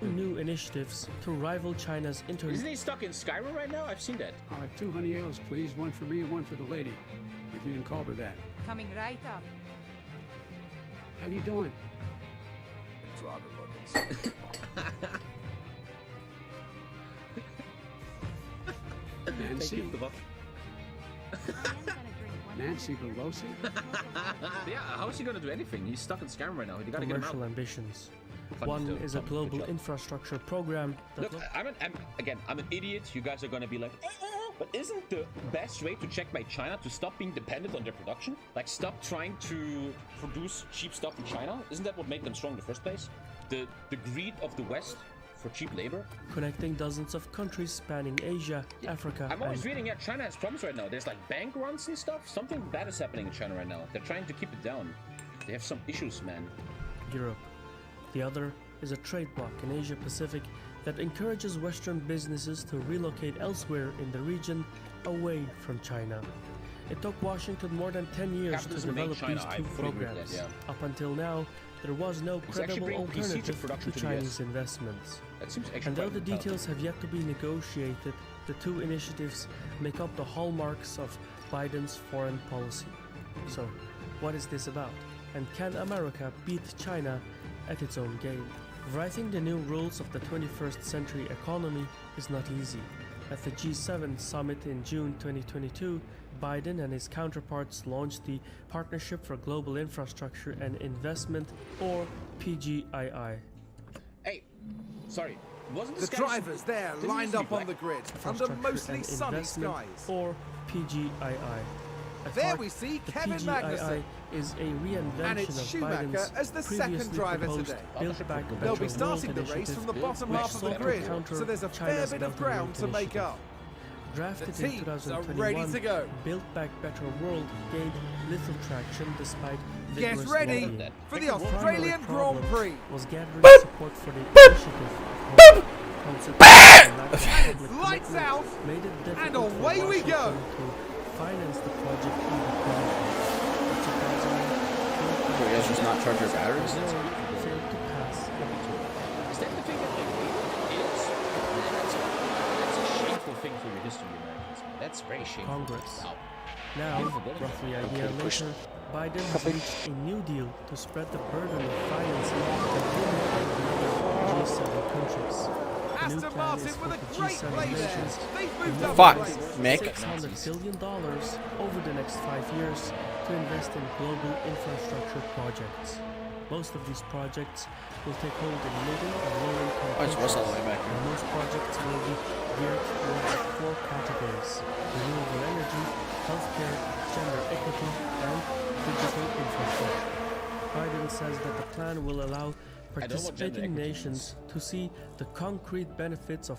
new initiatives to rival China's internet. Isn't he stuck in Skyrim right now? I've seen that. 2 honey ales, please. One for me and one for the lady. If you can call her that. Coming right up. How you doing? Nancy? Nancy Pelosi? Yeah, how is he gonna do anything? He's stuck in Skyrim right now. You gotta get him out. Commercial ambitions. One is a global infrastructure program that Look, I'm an idiot. You guys are gonna be like, but isn't the best way to check by China to stop being dependent on their production? Like, stop trying to produce cheap stuff in China? Isn't that what made them strong in the first place? The greed of the West for cheap labor? connecting dozens of countries spanning Asia, Africa, I'm always and reading, yeah, China has problems right now. There's like bank runs and stuff. Something bad is happening in China right now. They're trying to keep it down. They have some issues, man. Europe. The other is a trade bloc in Asia Pacific that encourages Western businesses to relocate elsewhere in the region away from China. It took Washington more than 10 years to Capitalism made develop China. these I two fully agree with programs. that, yeah. Up until now, there was no It's actually credible bringing PC alternative production to to the US. Chinese investments. That seems actually And though quite the intelligent. details have yet to be negotiated, the two initiatives make up the hallmarks of Biden's foreign policy. So, what is this about? And can America beat China at its own game? Writing the new rules of the 21st century economy is not easy. At the G7 summit in June 2022, Biden and his counterparts launched the Partnership for Global Infrastructure and Investment, or PGII. Hey, sorry. Wasn't The this guy drivers there Didn't lined he up on black? the grid under Infrastructure mostly and sunny Investment, skies. or PGII. At There heart, we see the Kevin PGII Magnussen. is a reinvention And it's of Schumacher Biden's as the second previously driver proposed today. Build Back They'll Better be World starting the race initiative, from the bottom which half of the sought to grid, counter so there's a fair China's bit Belt of and Road ground to make initiative. up. Drafted The in teams are 2021, ready to go. Build Back Better World gained little traction despite Get vigorous ready lobbying. for the The primary Australian Grand problem Prix. was gathering support for the initiative. Consequently, the lack of public Lights commitment out, made it difficult and for away we go. Washington to finance the project independently. But surprisingly, So you guys just not charge your batteries? failed to pass. Is that the thing that they waited? It is. Man, that's a shameful thing for your history, Americans. Man. That's very shameful. Congress. Wow. Now, Beautiful building. roughly a year later, Biden has reached a new deal to spread the burden of financing and another G7 countries. The new Aston plan Martin is for with the a great G7 play there. nations They've moved up Fuck, the race. Mick. $600 billion over the next 5 years to invest in global infrastructure projects. Most of these projects will take hold in middle and low-income Oh, it's worse all the countries, way back and here. most projects will be geared towards 4 categories: renewable energy, healthcare, gender equity, and digital infrastructure. Biden says that the plan will allow what gender participating equity nations to see the concrete benefits of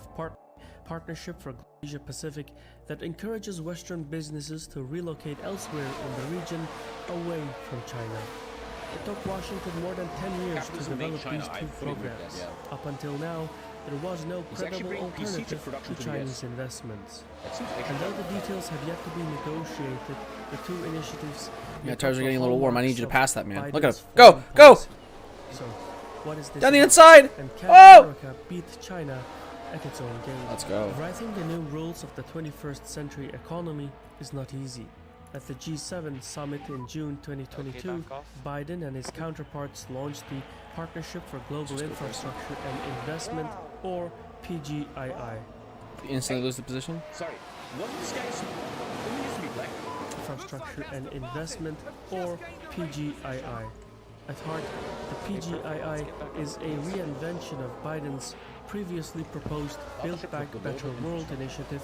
Partnership for Asia Pacific that encourages Western businesses to relocate elsewhere in the region away from China. It took Washington more than 10 years to Capitalism made develop these China. I two fully agree with programs. that, yeah. Up until now, there was no It's actually credible bringing PC alternative production to to the US. Chinese investments. That seems actually And though quite the details have yet to be negotiated, the two initiatives Yeah, make tires up are the getting a little warm. I need you to hallmarks pass that, man. of Look at Biden's him. Go, foreign go! policy. So, what is this Down the about? inside! And can Oh! America beat China at its own game? Let's go. Writing the new rules of the 21st century economy is not easy. At the G7 summit in June 2022, Biden and his counterparts launched the Partnership for Global Infrastructure and Investment, or PGII. You instantly lose the position? Sorry. Wasn't this guy didn't he used to be black? Infrastructure and Investment, or PGII. At heart, the PGII is a reinvention of Biden's previously proposed Build Back Better World initiative,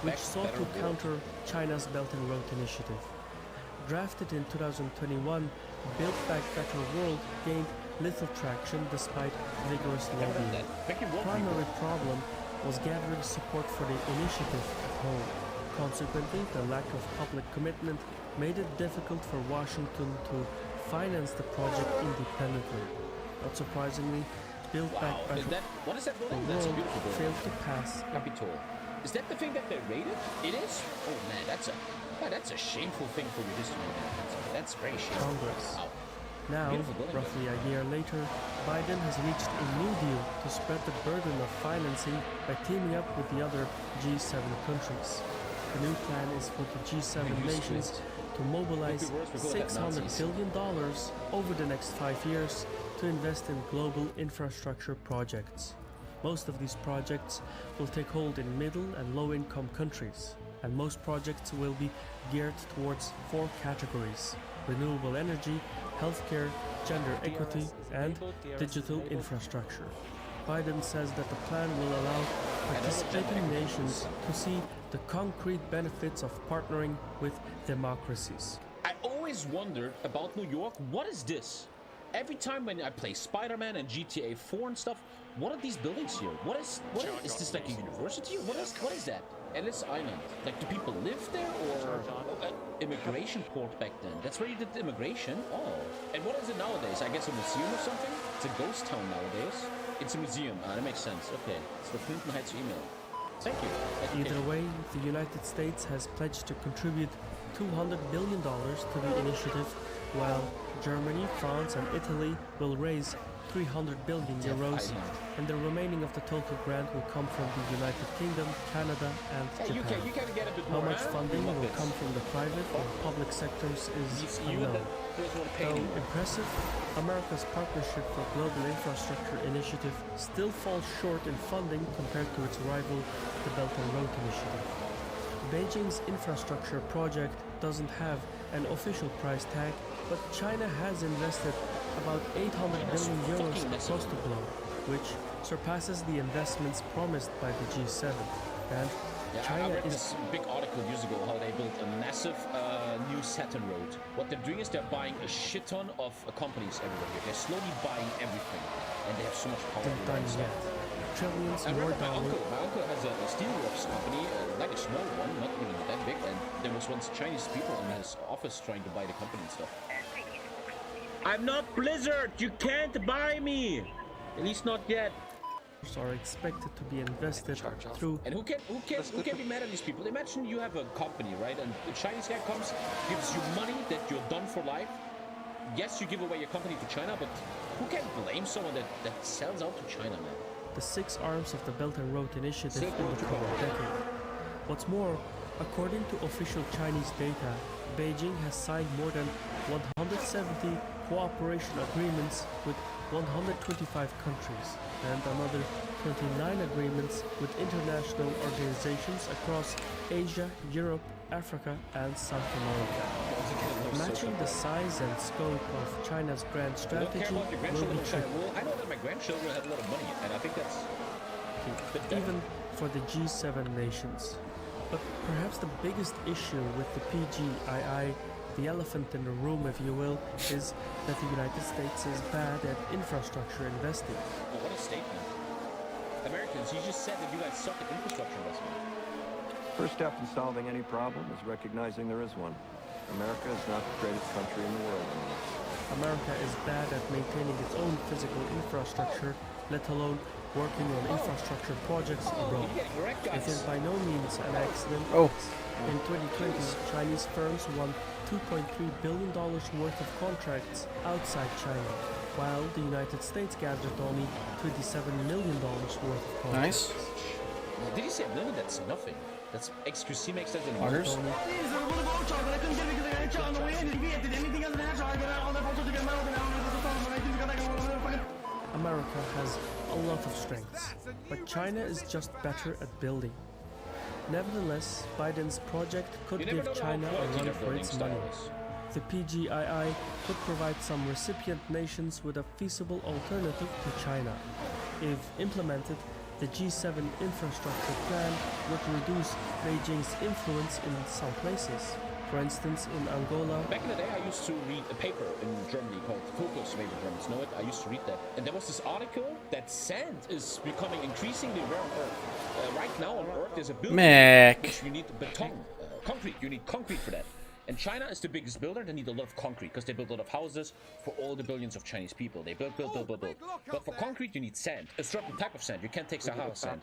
which sought to counter China's Belt and Road initiative. Drafted in 2021, Build Back Better World gained little traction despite vigorous lobbying. The primary problem was gathering support for the initiative at home. Consequently, the lack of public commitment made it difficult for Washington to finance the project independently. Not surprisingly, Build Back Wow. Better What is that the building? That's a World beautiful building. failed to pass. Capitol. Is that the thing that they raided? It is? Oh man, that's a shameful thing for your history, Americans. That's very shameful. Congress. Wow. Now, Beautiful building, roughly a year later, Biden has reached a new deal to spread the burden of financing by teaming up with the other G7 countries. The new plan is for the G7 nations to mobilize $600 billion over the next 5 years to invest in global infrastructure projects. Most of these projects will take hold in middle and low-income countries, and most projects will be geared towards 4 categories: renewable energy, healthcare, gender equity, and digital infrastructure. Biden says that the plan will allow participating nations to see the concrete benefits of partnering with democracies. I always wondered about New York. What is this? Every time when I play Spider-Man and GTA 4 and stuff, what are these buildings here? What is this, like a university? What is that? Ellis Island. Like, do people live there, or immigration port back then? That's where you did the immigration. Oh, and what is it nowadays? I guess a museum or something. It's a ghost town nowadays. It's a museum. That makes sense. Okay, it's the Clinton Heights email. Thank you. Either way, the United States has pledged to contribute $200 billion to the initiative, while Germany, France, and Italy will raise 300 billion euros, and the remaining of the total grant will come from the United Kingdom, Canada, and Japan. How much funding will come from the private or public sectors is unknown. Though impressive, America's Partnership for Global Infrastructure initiative still falls short in funding compared to its rival, the Belt and Road Initiative. Beijing's infrastructure project doesn't have an official price tag, but China has invested about 800 billion euros across the globe, which surpasses the investments promised by the G7. And China I read is this big article years ago how they built a massive new Saturn road. What they're doing is they're buying a shit ton of companies everywhere here. They're slowly buying everything, and they have so much power. done yet. Trillions I more remember dollars. my uncle has a steelworks company, like a small one, not even that big, and there was once Chinese people in his office trying to buy the company and stuff. I'm not Blizzard! You can't buy me! At least not yet. Are expected to be invested through And who can be mad at these people? Imagine you have a company, right? And the Chinese guy comes, gives you money that you're done for life. Yes, you give away your company to China, but who can blame someone that sells out to China, man? the 6 arms of the Belt and Road Initiative in the coming decade. What's more, according to official Chinese data, Beijing has signed more than 170 cooperation agreements with 125 countries and another 29 agreements with international organizations across Asia, Europe, Africa, and South America. Matching the size and scope of China's grand strategy will be tricky. Well, I know that my grandchildren have a lot of money, and I think that's even for the G7 nations. But perhaps the biggest issue with the PGII, the elephant in the room if you will, is that the United States is bad at infrastructure investing. Well, what a statement. Americans, you just said that you guys suck at infrastructure investment. First step in solving any problem is recognizing there is one. America is not the greatest country in the world anymore. America is bad at maintaining its own physical infrastructure, let alone working on infrastructure projects abroad. It is by no means an accident. In 2020, Chinese firms won $2.3 billion worth of contracts outside China, while the United States gathered only $27 million worth of contracts. Nice. Did you say a million? That's nothing. That's XQC makes that in Otters? America has a lot of strengths, but China is just better at building. Nevertheless, Biden's project could give China a run for its money. The PGII could provide some recipient nations with a feasible alternative to China. If implemented, the G7 infrastructure plan would reduce Beijing's influence in some places. For instance, in Angola. Back in the day, I used to read a paper in Germany called Focus, maybe Germans know it. I used to read that. And there was this article that sand is becoming increasingly rare on Earth. Right now on Earth, there's a building which you need beton, concrete. You need concrete for that. And China is the biggest builder. They need a lot of concrete because they build a lot of houses for all the billions of Chinese people. They build. But for concrete, you need sand. A certain type of sand. You can't take Sahara sand.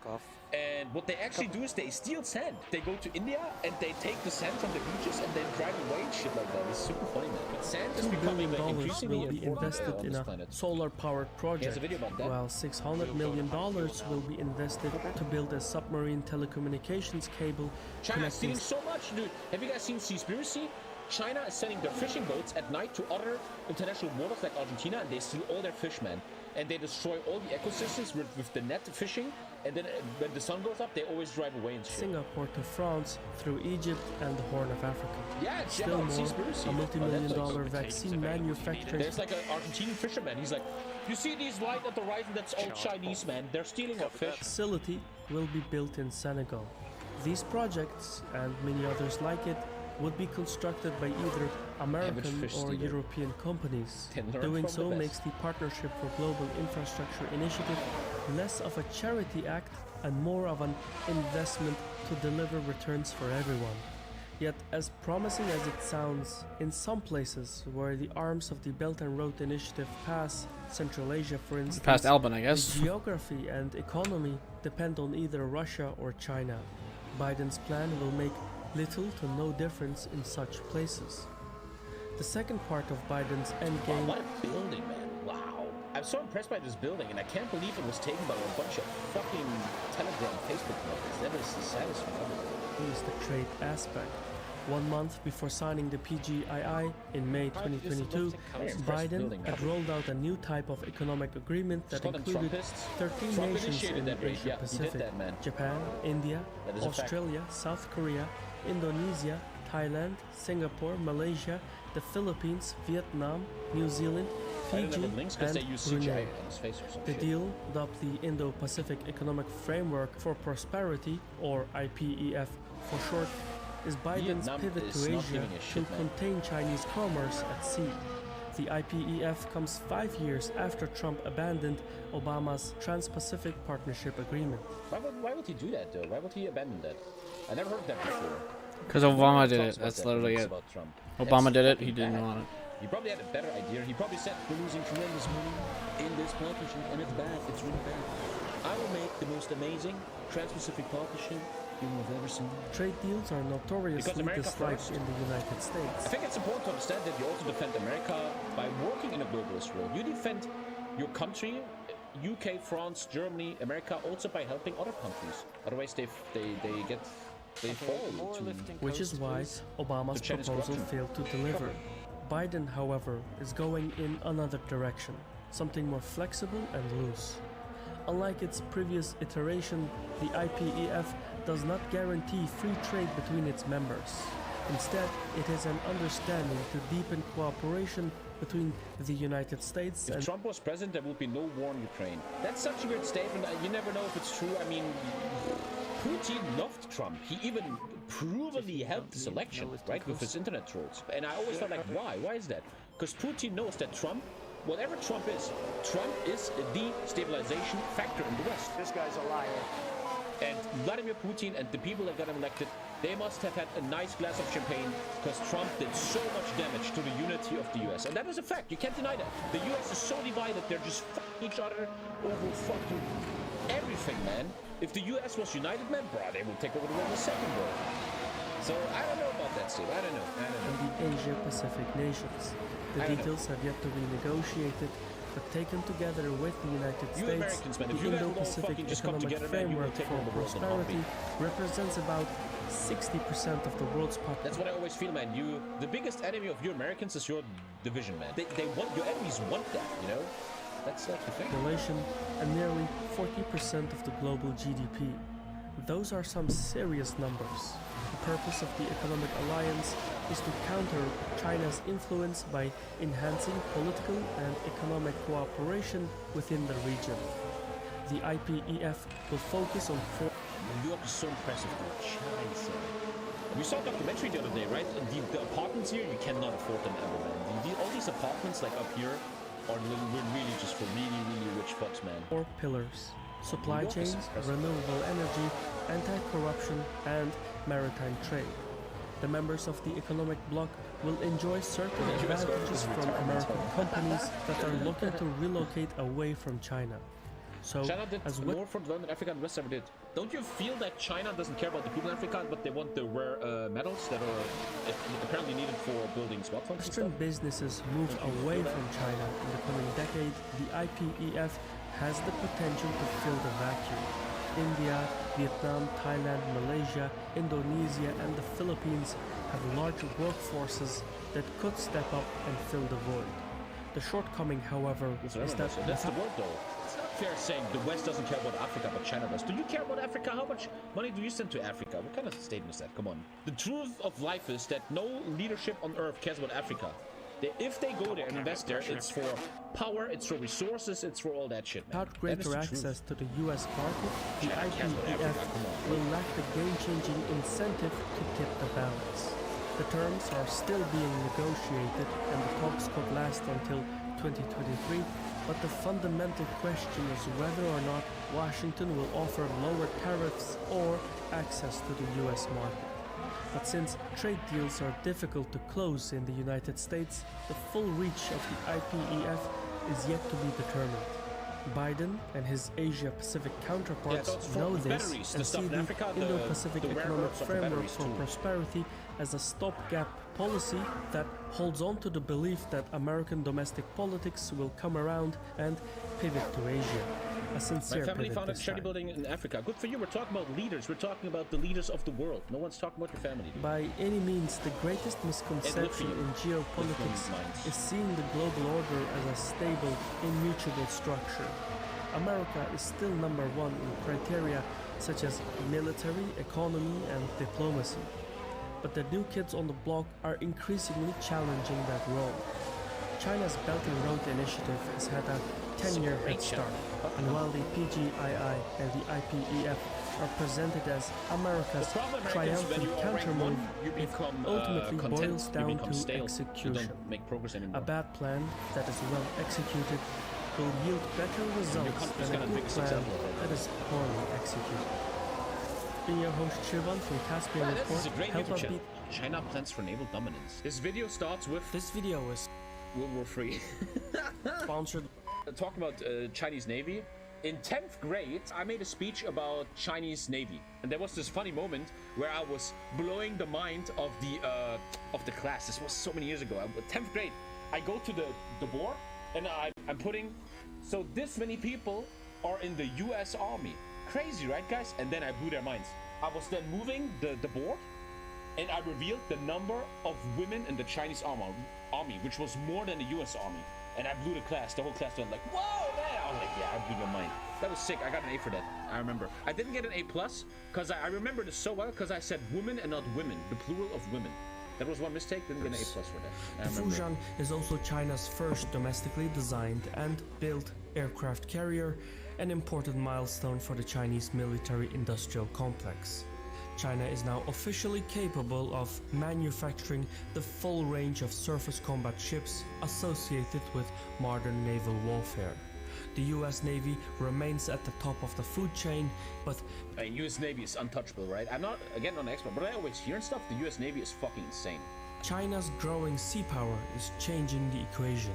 And what they actually do is they steal sand. They go to India and they take the sand from the beaches and then drive away and shit like that. It's super funny, man. But sand is $2 becoming billion increasingly will be important invested on in this a planet. solar-powered project, video about that. while $600 million will be invested to build a submarine telecommunications cable China is connecting stealing so much, dude. Have you guys seen Seaspiracy? China is sending their fishing boats at night to other international waters like Argentina, and they steal all their fish, man. And they destroy all the ecosystems with the net fishing. And then when the sun goes up, they always drive away and shit. Singapore to France through Egypt and the Horn of Africa. Yeah, it's Still more, Seaspiracy. a multi-million-dollar Netflix. vaccine manufacturing There's like an Argentinian fisherman. He's like, you see these light at the horizon? That's all Chinese, man. They're stealing our fish. facility will be built in Senegal. These projects, and many others like it, would be constructed by either American fish or stealer. European companies. Can learn Doing from so the makes best. the Partnership for Global Infrastructure initiative less of a charity act and more of an investment to deliver returns for everyone. Yet, as promising as it sounds, in some places where the arms of the Belt and Road Initiative pass, Central Asia for instance, Past Albin, I the guess. geography and economy depend on either Russia or China. Biden's plan will make little to no difference in such places. The second part of Biden's Wow, endgame what a building, man. Wow. I'm so impressed by this building, and I can't believe it was taken by a bunch of fucking Telegram, Facebook members. That is the saddest thing ever. is the trade aspect. 1 month before signing the PGII in May 2022, Biden had rolled out a new type of economic agreement that Call them included Trumpists. 13 Trump nations initiated in that raid. Asia Yeah, he did Pacific: that, man. Japan, India, That is a fact. Australia, South Korea, Indonesia, Thailand, Singapore, Malaysia, the Philippines, Vietnam, New Zealand, I don't Fiji, have links because and they use Brunei. CGI on his face or some The shit. deal, dubbed the Indo-Pacific Economic Framework for Prosperity, or IPEF for short, is Biden's Vietnam pivot is to not Asia giving a to shit, man. contain Chinese commerce at sea. The IPEF comes 5 years after Trump abandoned Obama's Trans-Pacific Partnership Agreement. Why would he do that, though? Why would he abandon that? I never heard that before. Because Obama did Talks it. about That's that literally when he it. talks about Trump. Obama That's did it. fucking He didn't bad. want it. He probably had a better idea. He probably said, we're losing tremendous money in this partnership, and it's bad. It's really bad. I will make the most amazing Trans-Pacific partnership you have ever seen. Trade deals are notoriously America disliked first. in the United States. I think it's important to understand that you also defend America by working in a globalist world. You defend your country, UK, France, Germany, America, also by helping other countries. Otherwise, they fall to Which is why Obama's The Chinese proposal corruption. failed to deliver. Biden, however, is going in another direction, something more flexible and loose. Unlike its previous iteration, the IPEF does not guarantee free trade between its members. Instead, it is an understanding to deepen cooperation between the United States If and Trump was president, there would be no war in Ukraine. That's such a weird statement. You never know if it's true. I mean, Putin loved Trump. He even provably helped this election, right, with his internet trolls. And I always thought, like, why? Why is that? Because Putin knows that Trump, whatever Trump is the stabilization factor in the West. This guy's a liar. And Vladimir Putin and the people that got him elected, they must have had a nice glass of champagne because Trump did so much damage to the unity of the US. And that is a fact. You can't deny that. The US is so divided, they're just fucking each other over fucking everything, man. If the US was united, man, bro, they would take over the world in a second, bro. So I don't know about that, Steve. I don't know. the Asia-Pacific nations. The I don't know. details have yet to be negotiated, but taken together with the United You States, Americans, man, the if you guys would all Indo-Pacific fucking just come Economic together, man, you will Framework take for over the world in a Prosperity heartbeat. represents about 60% of the world's population. That's what I always feel, man. The biggest enemy of you Americans is your division, man. They want, your enemies want that, you know? That's like the thing. And nearly 40% of the global GDP. Those are some serious numbers. The purpose of the economic alliance is to counter China's influence by enhancing political and economic cooperation within the region. The IPEF will focus on four New York is so impressive, dude. Scheiße. We saw a documentary the other day, right? The apartments here, you cannot afford them ever, man. All these apartments, like up here, are really just for really, really rich fucks, man. pillars: supply New York is chains, impressive. renewable energy, anti-corruption, and maritime trade. The members of the economic bloc will enjoy certain advantages from American companies that are looking to relocate away from China. So, China did as well more for development in Africa than the West ever did. Don't you feel that China doesn't care about the people in Africa, but they want the rare metals that are apparently needed for building smartphones and stuff? Western businesses move away from China in the coming decade, the IPEF has the potential to fill the vacuum. India, Vietnam, Thailand, Malaysia, Indonesia, and the Philippines have large workforces that could step up and fill the void. The shortcoming, however, is that that's the word though. It's not fair saying the West doesn't care about Africa, but China does. Do you care about Africa? How much money do you send to Africa? What kind of statement is that? Come on. The truth of life is that no leadership on earth cares about Africa. If they go there and invest there, it's for power, it's for resources, it's for all that shit, man. Without greater access to the US market, the IPEF will lack the game-changing incentive to tip the balance. The terms are still being negotiated and the talks could last until 2023, but the fundamental question is whether or not Washington will offer lower tariffs or access to the US market. But since trade deals are difficult to close in the United States, the full reach of the IPEF is yet to be determined. Biden and his Asia-Pacific counterparts know this and see the Indo-Pacific Economic Framework for Prosperity as a stopgap policy that holds on to the belief that American domestic politics will come around and pivot to Asia. A sincere My family pivot founded this charity time. building in Africa. Good for you. We're talking about leaders. We're talking about the leaders of the world. No one's talking about your family, dude. By any means, the greatest misconception in geopolitics is seeing the global order as a stable, immutable structure. America is still number one in criteria such as military, economy, and diplomacy. But the new kids on the block are increasingly challenging that role. China's Belt and Road Initiative has had a 10-year head start, and while the PGII and the IPEF are presented as America's triumphant countermove, it ultimately boils down to execution. A bad plan that is well executed will yield better results than a good plan that is poorly executed. Being your host Shivan from Caspian This Report, is a great help YouTube us channel. beat. China plans for naval dominance. This video starts with This video is World War III. sponsored. Talking about Chinese Navy. In 10th grade, I made a speech about Chinese Navy, and there was this funny moment where I was blowing the mind of the class. This was so many years ago. 10th grade, I go to the board, and I'm putting, so this many people are in the U.S. Army. Crazy, right, guys? And then I blew their minds. I was then moving the board, and I revealed the number of women in the Chinese army, which was more than the U.S. Army. And I blew the class. The whole class went like, whoa, man! I was like, yeah, I blew your mind. That was sick. I got an A for that. I remember. I didn't get an A+, because I remember this so well, because I said women and not women. The plural of women. That was one mistake. Didn't get an A+ for that. The Fuzhang is also China's first domestically designed and built aircraft carrier, an important milestone for the Chinese military-industrial complex. China is now officially capable of manufacturing the full range of surface combat ships associated with modern naval warfare. The US Navy remains at the top of the food chain, but US Navy is untouchable, right? I'm not, again, not an expert, but I always hear and stuff, the US Navy is fucking insane. China's growing sea power is changing the equation.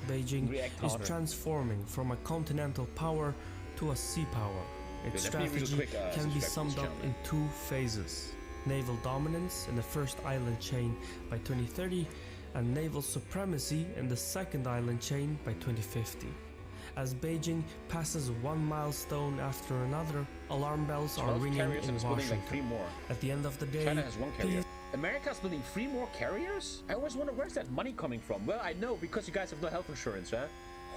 Beijing is transforming from a continental power to a sea power. Its strategy can be summed up in two phases: naval dominance in the first island chain by 2030 and naval supremacy in the second island chain by 2050. As Beijing passes one milestone after another, alarm bells are ringing in Washington. At the end of the day, China has one carrier. America's building 3 more carriers? I always wonder, where's that money coming from? Well, I know, because you guys have no health insurance, huh?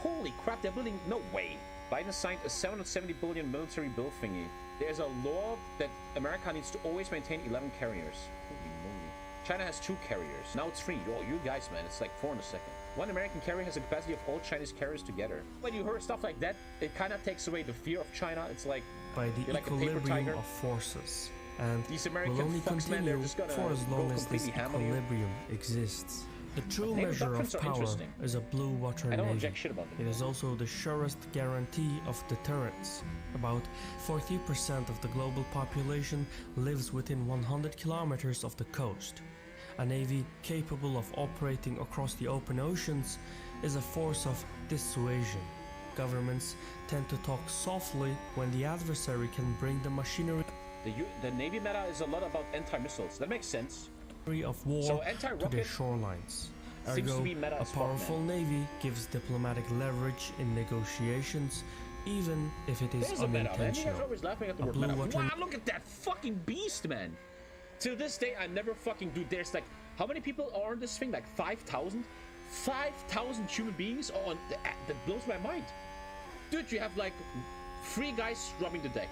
Holy crap, they're building... No way. Biden signed a $770 billion military bill thingy. There's a law that America needs to always maintain 11 carriers. Holy moly. China has 2 carriers. Now it's 3. Oh, you guys, man, it's like 4 in a second. One American carrier has the capacity of all Chinese carriers together. When you hear stuff like that, it kind of takes away the fear of China. It's like... by the equilibrium of forces. And these American will only fucks, man, continue for as long as this equilibrium exists. The true measure of power is a blue water navy. It is also the surest guarantee of deterrence. About 40% of the global population lives within 100 kilometers of the coast. A navy capable of operating across the open oceans is a force of dissuasion. Governments tend to talk softly when the adversary can bring the machinery The Navy meta is a lot about anti-missiles. That makes sense. of war So to their anti-rocket shorelines. seems to Ergo, be meta a as fuck, powerful man. navy gives diplomatic leverage in negotiations, even if it is There's a meta, man. You guys unintentional. are always laughing at the A word blue meta. water- Wow, look at that fucking beast, man. To this day, I never fucking do. There's like, how many people are on this thing? Like 5,000? 5,000 human beings are on. That blows my mind. Dude, you have like 3 guys rubbing the deck.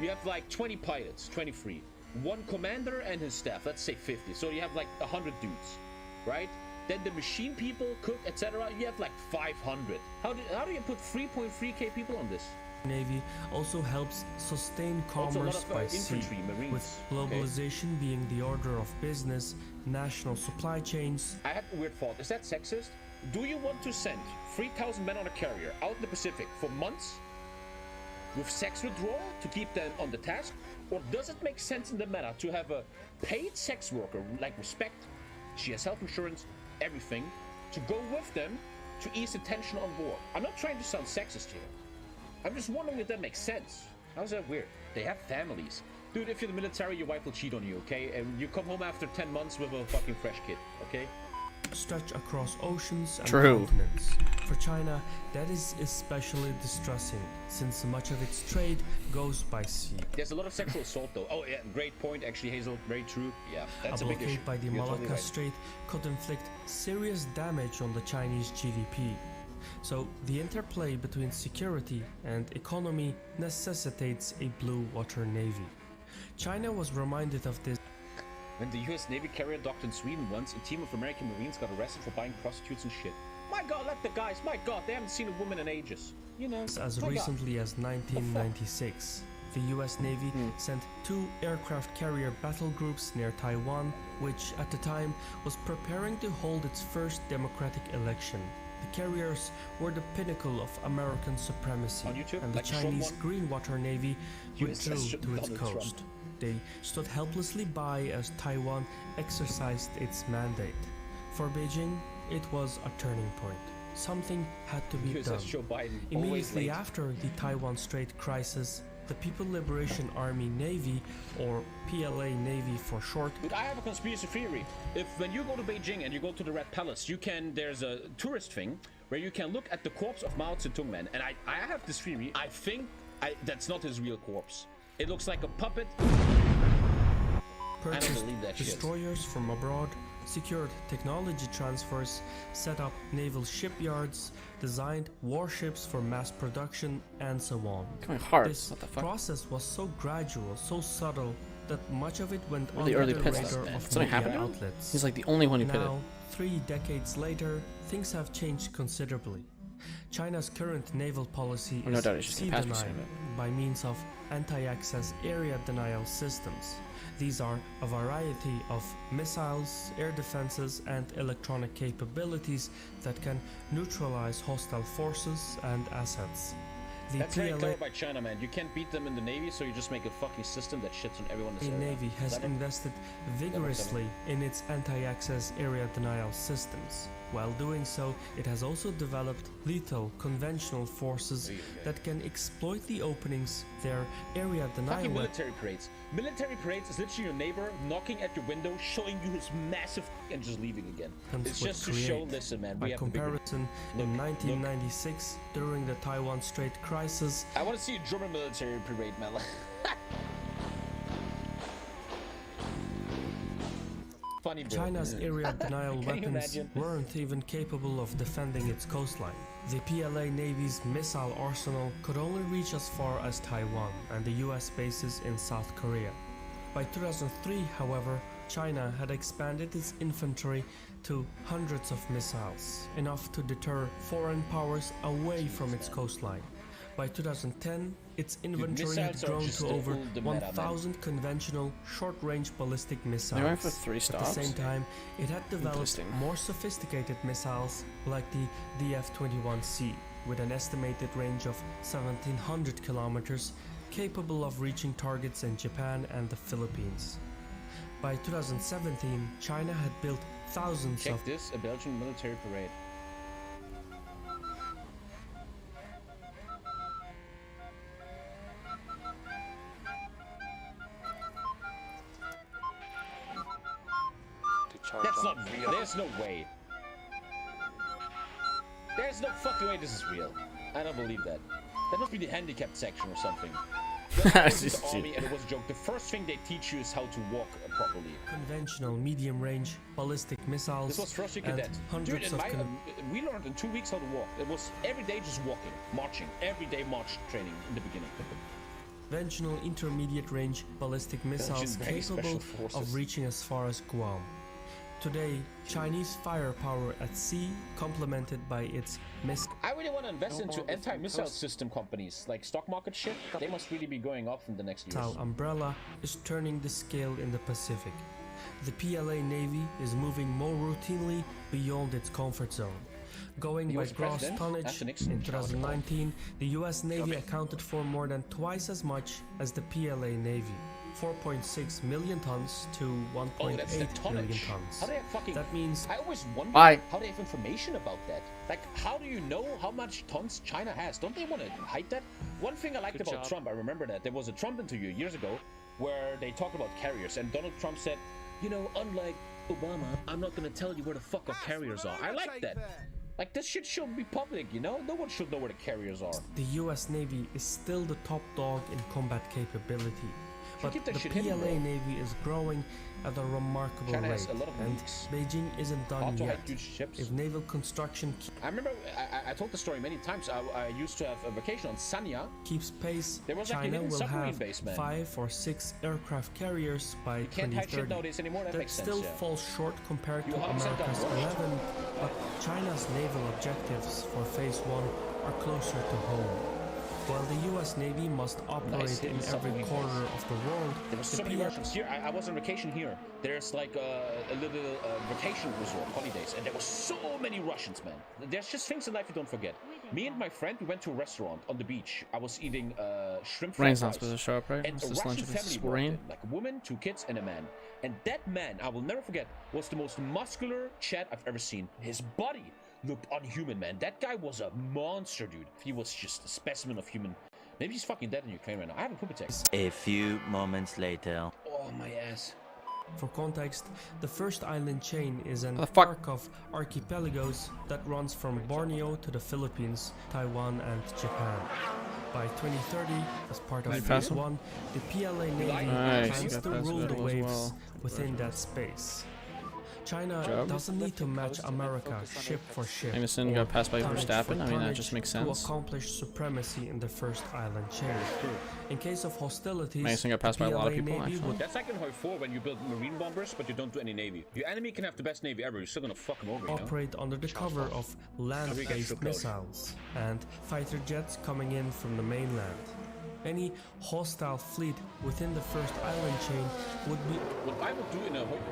You have like 20 pilots, 23. 1 commander and his staff, let's say 50. So you have like 100 dudes, right? Then the machine people, cook, etc. You have like 500. How do you put 3.3k people on this? Navy also helps sustain Also a lot commerce of, by sea, infantry, marines, with okay? globalization being the order of business, national supply chains. I have a weird thought. Is that sexist? Do you want to send 3,000 men on a carrier out in the Pacific for months with sex withdrawal to keep them on the task? Or does it make sense in the meta to have a paid sex worker, like respect, she has health insurance, everything, to go with them to ease the tension on board? I'm not trying to sound sexist here. I'm just wondering if that makes sense. How's that weird? They have families. Dude, if you're the military, your wife will cheat on you, okay? And you come home after 10 months with a fucking fresh kid, okay? Stretch across oceans and True. continents. For China, that is especially distressing, since much of its trade goes by sea. There's a lot of sexual assault, though. Oh, yeah, great point, actually, Hazel. Very true. Yeah, that's A a big issue. blockade by the You're Malacca totally right. Strait could inflict serious damage on the Chinese GDP. So the interplay between security and economy necessitates a blue water navy. China was reminded of this When the US Navy carrier docked in Sweden once, a team of American Marines got arrested for buying prostitutes and shit. My god, let the guys, my god, they haven't seen a woman in ages. You know, as my God. recently as 1996. The US Navy sent 2 aircraft carrier battle groups near Taiwan, which at the time was preparing to hold its first democratic election. The carriers were the pinnacle of American supremacy, On YouTube, and the like the short Chinese one? Green Water Navy withdrew USS to its Donald Trump. coast. They stood helplessly by as Taiwan exercised its mandate. For Beijing, it was a turning point. Something had to be done. USS Joe Biden, always Immediately late. after the Taiwan Strait crisis, the People Liberation Army Navy, or PLA Navy for short, Dude, I have a conspiracy theory. If when you go to Beijing and you go to the Red Palace, there's a tourist thing where you can look at the corpse of Mao Zedong, man. And I have this theory. I think that's not his real corpse. It looks like a puppet. purchased believe that shit. destroyers from abroad, secured technology transfers, set up naval shipyards, designed warships for mass production, and so on. Coming hard. This What the fuck? process was so gradual, so subtle, that much of it went Really under early the pissed, radar man. of Something media happened to him? outlets. He's like the only one who pitted. Now, 3 decades later, things have changed considerably. China's current naval policy Oh, no is doubt it's just sea gonna pass me denial soon, by means of anti-access area denial systems. These are a variety of missiles, air defenses, and electronic capabilities that can neutralize hostile forces and assets. The That's very PLA clever by China, man. You can't beat them in the Navy, so you just make a fucking system that shits on everyone in this area. Navy has Clever. invested vigorously in its anti-access area denial systems. While doing so, it has also developed lethal conventional forces that can exploit the openings their area denial Fucking weapons military parades. Military parades is literally your neighbor knocking at your window, showing you his massive and just leaving again. It's would just to show, create. listen, man, By we have the bigger. comparison, in 1996, during the Taiwan Strait crisis, I want to see a German military parade, man. Funny, bro. China's area denial Can you weapons imagine? weren't even capable of defending its coastline. The PLA Navy's missile arsenal could only reach as far as Taiwan and the US bases in South Korea. By 2003, however, China had expanded its infantry to hundreds of missiles, enough to deter foreign powers away from its coastline. By 2010, its inventory had missiles are grown just to over the meta, man. 1,000 conventional short-range ballistic missiles. They went for 3 At the stops. same time, it had developed Interesting. more sophisticated missiles like the DF-21C, with an estimated range of 1,700 kilometers, capable of reaching targets in Japan and the Philippines. By 2017, China had built thousands Check of this, a Belgian military parade. That's not real. There's no way. There's no fucking way this is real. I don't believe that. That must be the handicapped section or something. The army, and it was a joke. The first thing they teach you is how to walk properly. conventional medium-range ballistic missiles This was first year and cadet. Dude, hundreds in of we learned in 2 weeks how to walk. It was every day just walking, marching. Every day march training in the beginning. conventional intermediate-range ballistic missiles very special capable forces. of reaching as far as Guam. Today, Chinese firepower at sea, complemented by its missile I really want to invest into anti-missile system companies, like stock market shit. They must really be going up in the next years. umbrella is turning the scale in the Pacific. The PLA Navy is moving more routinely beyond its comfort zone. Going He by was gross president tonnage, after Nixon. in 2019, the US Navy accounted for more than twice as much as the PLA Navy. 4.6 million tons to 1.8 Oh, that's the million tonnage. tons. How do they have fucking... That means I always wonder Why? how they have information about that. Like, how do you know how much tons China has? Don't they want to hide that? One thing I liked about Trump, I remember that, there was a Trump interview years ago where they talked about carriers, and Donald Trump said, you know, unlike Obama, I'm not going to tell you where the fuck our carriers are. I like that. Like, this shit should be public, you know? No one should know where the carriers are. the US Navy is still the top dog in combat capability. But keep that the shit hidden, PLA bro. Navy is growing at a remarkable China rate, has a lot of and nukes. Beijing isn't done Auto yet. had huge ships. If naval construction I remember, I told the story many times. I used to have a vacation on Sanya. keeps pace, There was like a China hidden will submarine have base, man. 5 or 6 aircraft carriers by Can't hide shit 2030. nowadays anymore, that That makes sense, still yeah. falls short compared to You 100% America's done worse. 11, but China's naval objectives for Phase 1 are closer to home. While the US Navy must operate Nice in hidden every submarine corner of the world, There were so the many PLA Russians here. I was on vacation here. There's like a little vacation resort, holidays, and there were so many Russians, man. There's just things in life you don't forget. Me and my friend, we went to a restaurant on the beach. I was eating shrimp fried Rain's not rice. supposed to show up, right? And What's a this lunch Russian if it's family walked rain? in, like a woman, 2 kids, and a man. And that man, I will never forget, was the most muscular Chad I've ever seen. His body looked unhuman, man. That guy was a monster, dude. He was just a specimen of human. Maybe he's fucking dead in Ukraine right now. I have a poop attack. A few moments later. Oh, my ass. For context, the first island chain is an What the fuck? arc of archipelagos that runs from Borneo to the Philippines, Taiwan, and Japan. By 2030, as part of Right, Phase pass 1, the PLA Navy Nice, plans you to got past rule that the as waves well. within that space. China Job. doesn't need to match America ship for ship Jameson or got passed by tonnage Verstappen. for I mean, that tonnage just makes to sense. accomplish supremacy in the first island chain. In case of hostilities, Jameson got passed by a lot of PLA people, Navy actually. would That's like in Hoi 4 when you build marine bombers, but you don't do any navy. Your enemy can have the best navy ever, you're still gonna fuck him over, you know? operate under the cover of land-based shook out. missiles and fighter jets coming in from the mainland. Any hostile fleet within the first island chain would be What I would do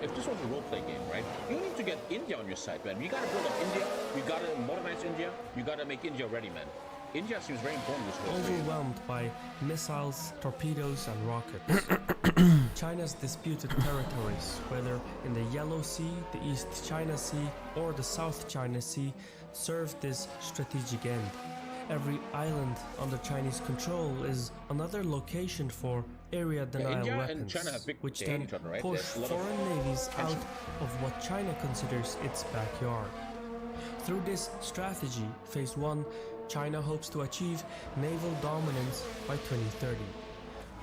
if this was a roleplay game, right? You need to get India on your side, man. You gotta build up India, you gotta modernize India, you gotta make India ready, man. India seems very important in this roleplay. overwhelmed by missiles, torpedoes, and rockets. China's disputed territories, whether in the Yellow Sea, the East China Sea, or the South China Sea, serve this strategic end. Every island under Chinese control is another location for area denial India and weapons, China have big which they hate then each other, right? push There's a lot of foreign navies out tension. of what China considers its backyard. Through this strategy, Phase 1, China hopes to achieve naval dominance by 2030.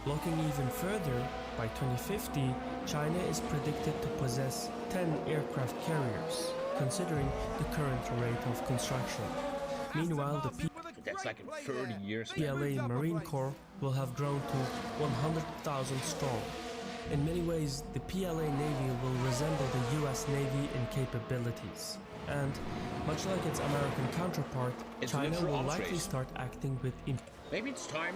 Looking even further, by 2050, China is predicted to possess 10 aircraft carriers, considering the current rate of construction. Meanwhile, the That's like in 30 years. PLA Marine Corps will have grown to 100,000 strong. In many ways, the PLA Navy will resemble the US Navy in capabilities. And, much like its American counterpart, It's a China literal will arms likely race. start acting with Maybe it's time.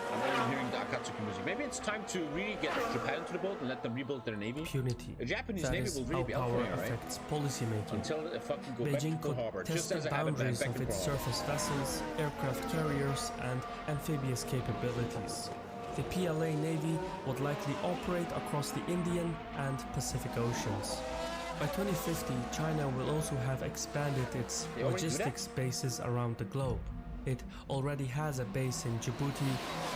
I'm not even hearing the Akatsuki music. Maybe it's time to really get Japan to the boat and let them rebuild their navy. impunity. The Japanese That navy is will how really be out power there, right? affects policymaking. Until they fucking go back to Beijing Pearl could Harbor, test just the as I haven't been boundaries back of in its Pearl Harbor. surface vessels, aircraft carriers, and amphibious capabilities. The PLA Navy would likely operate across the Indian and Pacific Oceans. By 2050, China will also have expanded its logistics bases around the globe. It already has a base in Djibouti,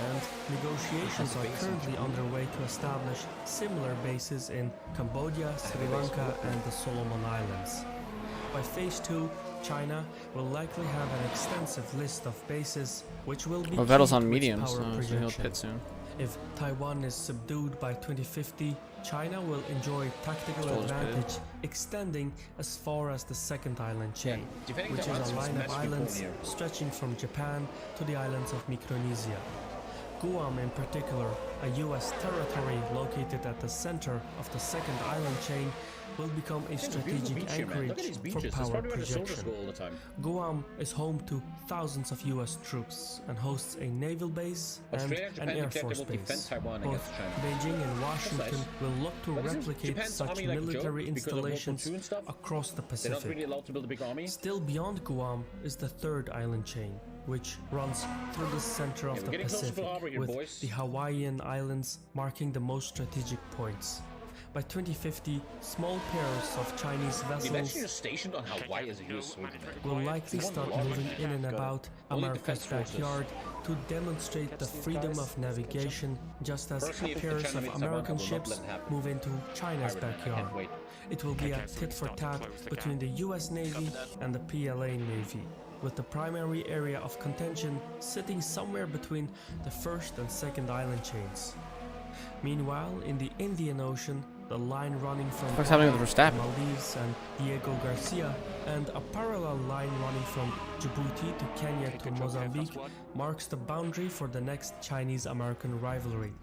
and negotiations are currently underway to establish similar bases in Cambodia, Sri Lanka, and the Solomon Islands. By Phase 2, China will likely have an extensive list of bases, which will be Well, Vettel's key on to its medium, power so he'll projection. pit soon. If Taiwan is subdued by 2050, China will enjoy tactical Stroll is pitted. advantage, extending as far as the second island chain, defending which Taiwan is a seems line of massively islands poor here. stretching from Japan to the islands of Micronesia. Guam in particular, a US territory located at the center of the second island chain, will become a strategic Look at anchorage these for beaches. That's power probably where the soldiers projection. go all the time. Guam is home to thousands of US troops and hosts a naval base and Australia and an Japan Air declared they Force will defend base. Taiwan Both against China. Beijing and Washington nice. will look to But isn't replicate Japan's such army like a joke military because of World War installations II and stuff? across the They're not really Pacific. allowed to build a big army. Still beyond Guam is the third island chain, which runs through the center of we're the getting closer to Pacific, harbor here, with boys. the Hawaiian Islands marking the most strategic points. By 2050, small pairs of Chinese Imagine you're vessels stationed on Hawaii as a US soldier. will likely start moving in and about Only America's defense forces. backyard to demonstrate the freedom of navigation, just as Personally, if pairs China of meets Taiwan, I American will not ships let it happen. move into China's I backyard. can't wait. It will be a tit for tat between the US Navy and the PLA Navy, with the primary area of contention sitting somewhere between the first and second island chains. Meanwhile, in the Indian Ocean, the line running from What's happening with the Verstappen? Maldives and Diego Garcia, and a parallel line running from Djibouti to Kenya to Mozambique marks the boundary for the next Chinese-American rivalry.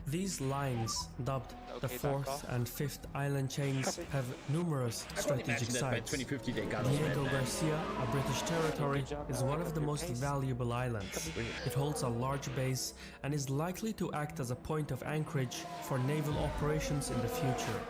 These lines, dubbed the fourth and fifth island chains, have numerous I can't strategic imagine that by sites. 2050 they got us Diego red. Garcia, a British territory, is one of the most valuable islands. It holds a large base and is likely to act as a point of anchorage for naval operations in the future.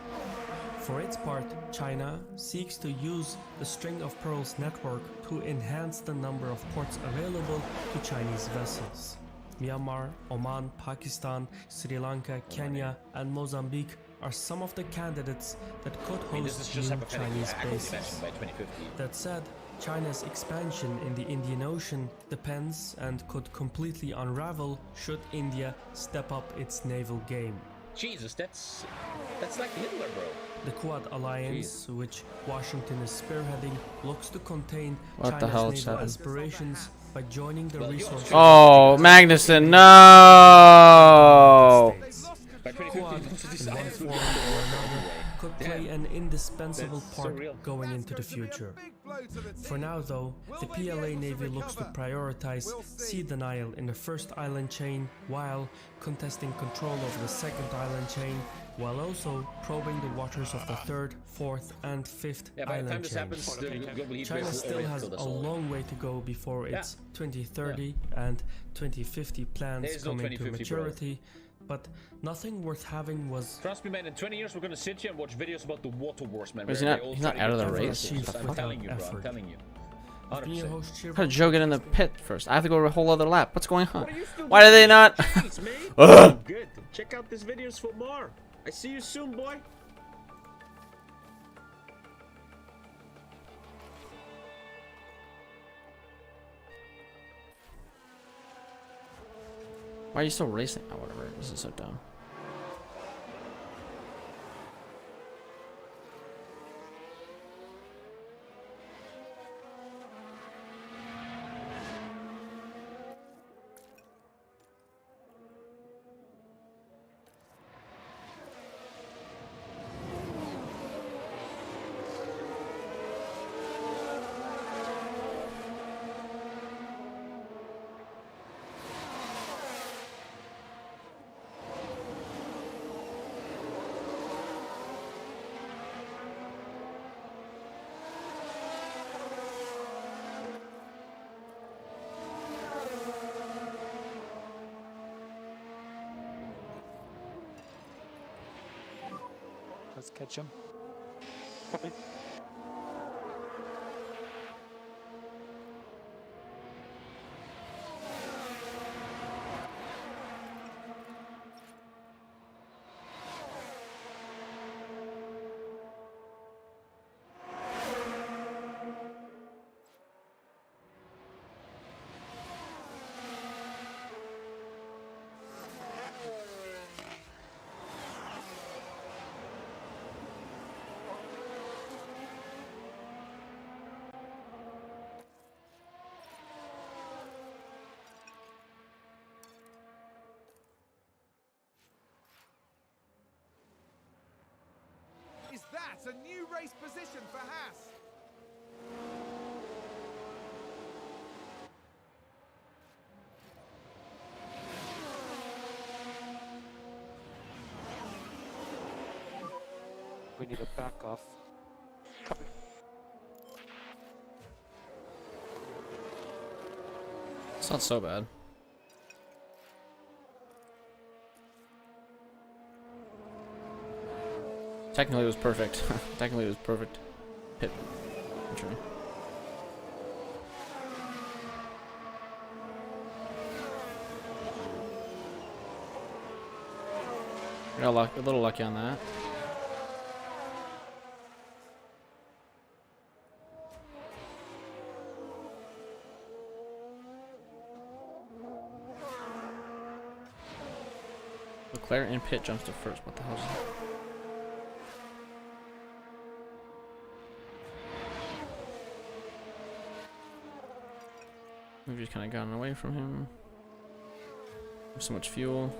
For its part, China seeks to use the String of Pearls network to enhance the number of ports available to Chinese vessels. Myanmar, Oman, Pakistan, Sri Lanka, Kenya, and Mozambique are some of the candidates that could I mean, this is host just new hypothetical. Chinese I could bases. imagine by 2050. That said, China's expansion in the Indian Ocean depends and could completely unravel should India step up its naval game. Jesus, that's like Hitler, bro. The Quad Alliance, which Washington is spearheading, looks to contain What the China's hell just naval happened? aspirations by joining the Well, resources. Oh, Magnussen, no! States. By Quad, 2050, this in one islands form will or be another, could play an indispensable That's so part real. going into the future. For now, though, the PLA Navy looks to prioritize sea denial in the first island chain while contesting control over the second island chain, while also probing the waters of the third, fourth, and fifth Yeah, by the time island this chains. happens, the global heat China wave will still already has killed us a all. long way to go before its 2030 and 2050 plans There is no come into 2050, bro. maturity, but nothing worth having was Trust me, man, in 20 years we're gonna sit here and watch videos about the water wars, man. Is where he not- they all he's try not to out of get the to race? resources. What I'm the telling you, bro. I'm effort? telling you. being a 100%. host here. Put Joe get in the pit first. I have to go a whole other lap. What's going on? What are you still Why do they doing? not? Jeez, man. Ugh. Good. Check out these videos for more. I see you soon, boy. Why are you still racing? Oh, whatever. This is so dumb. Let's catch him. race position for Haas. We need to back off. Copy. It's not so bad. Technically, it was perfect. Technically, it was perfect. Pit entry. Got a little lucky on that. Leclerc in pit jumps to first. What the hell is that? We've just kind of gotten away from him. There's so much fuel.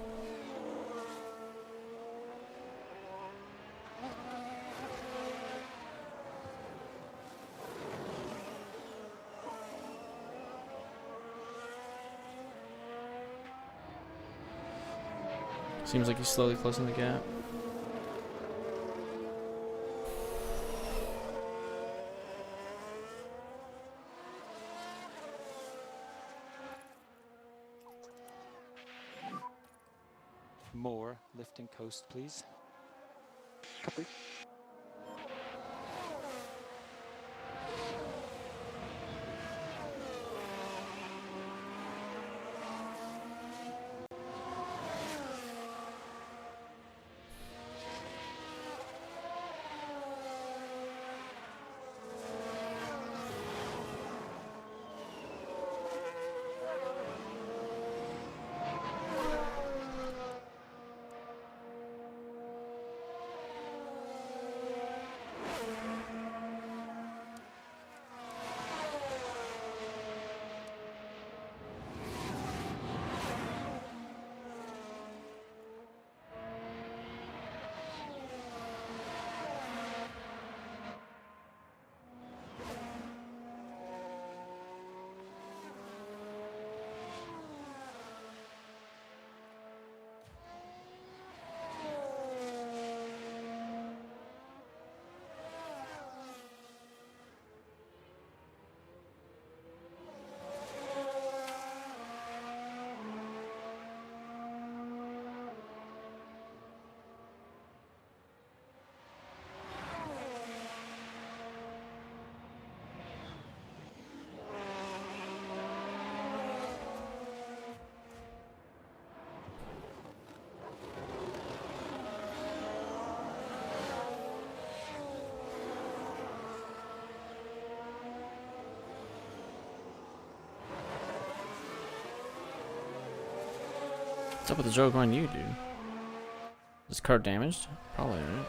Seems like he's slowly closing the gap. More lifting coast, please. Copy. What's up with the joke on you, dude? Is this car damaged? Probably, right?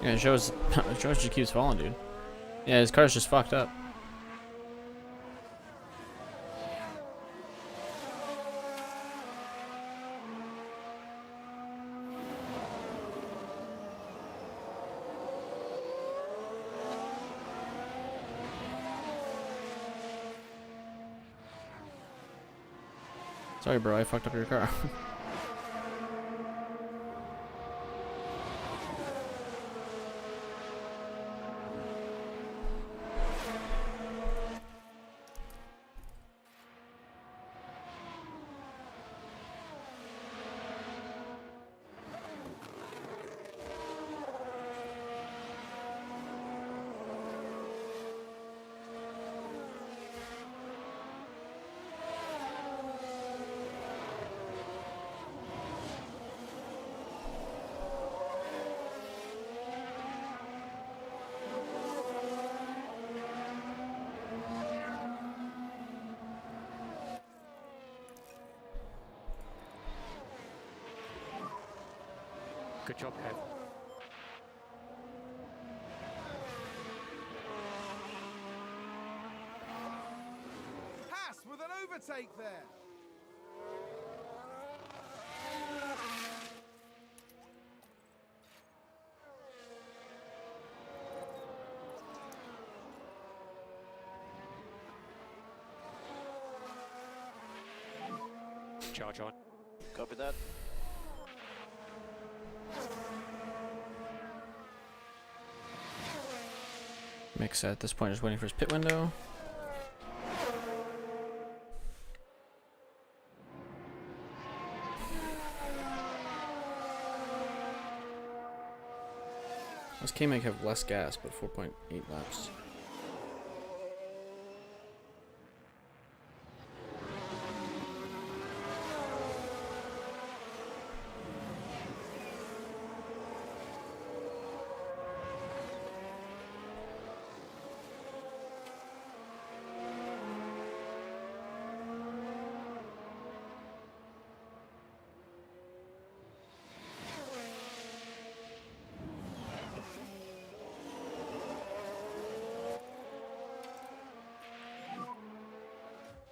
Yeah, Joe's just keeps falling, dude. Yeah, his car's just fucked up. Sorry, bro. I fucked up your car. Good job, Kev. Haas with an overtake there. Charge on. Copy that. Mick's at this point just waiting for his pit window. This K-Mick have less gas, but 4.8 laps.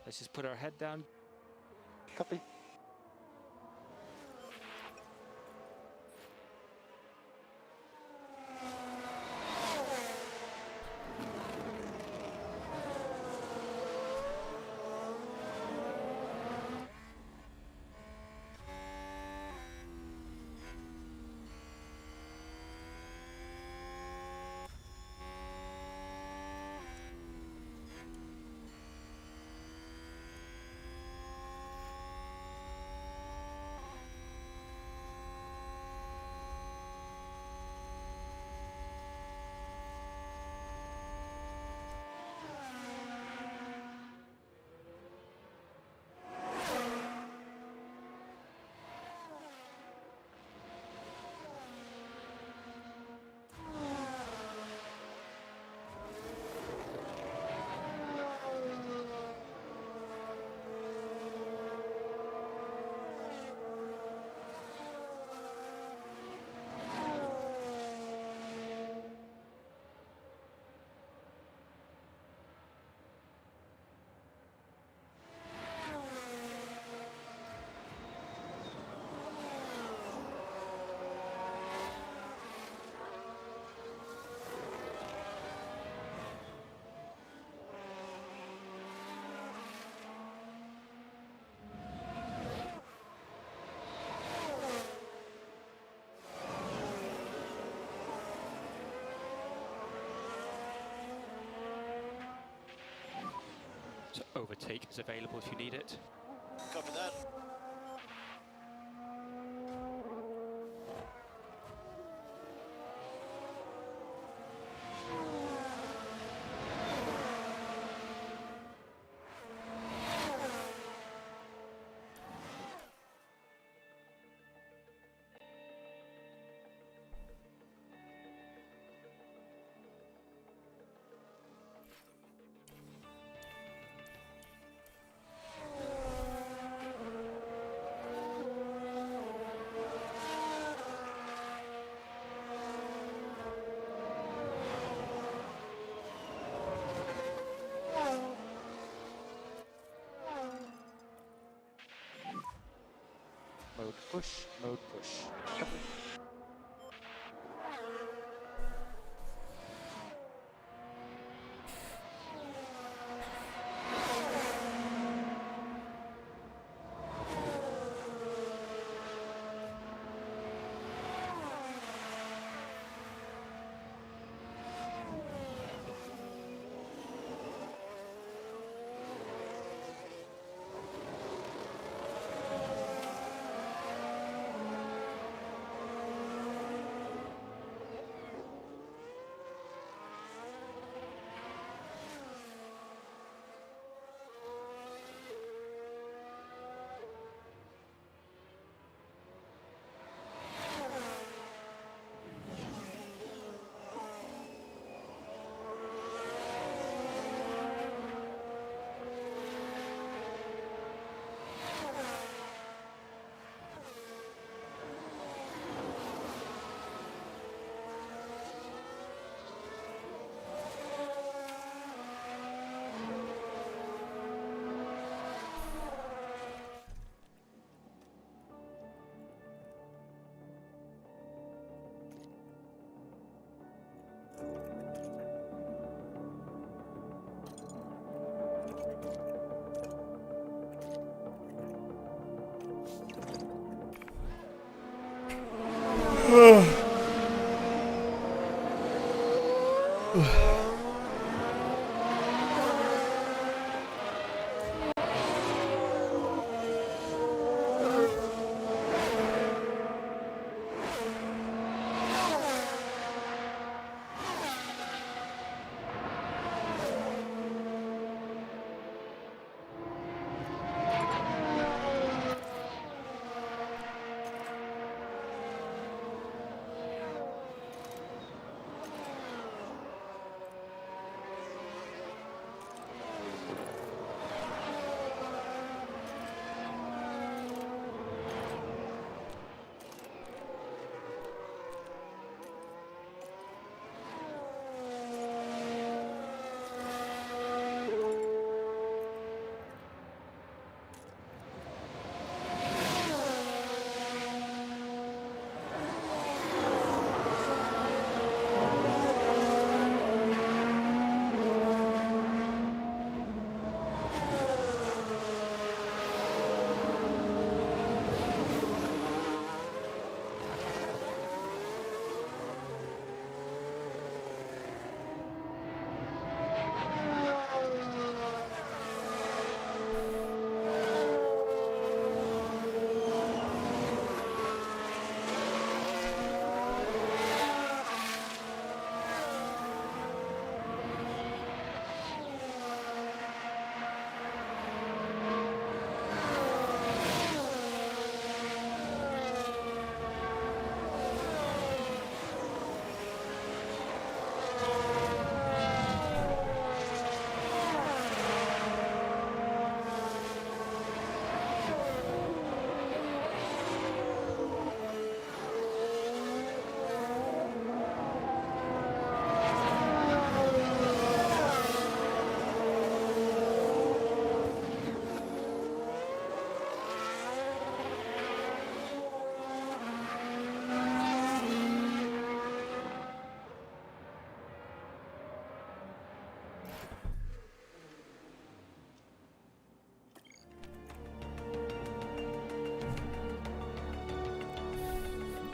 Let's just put our head down. Copy. So overtake is available if you need it. Copy that. Mode push, mode push.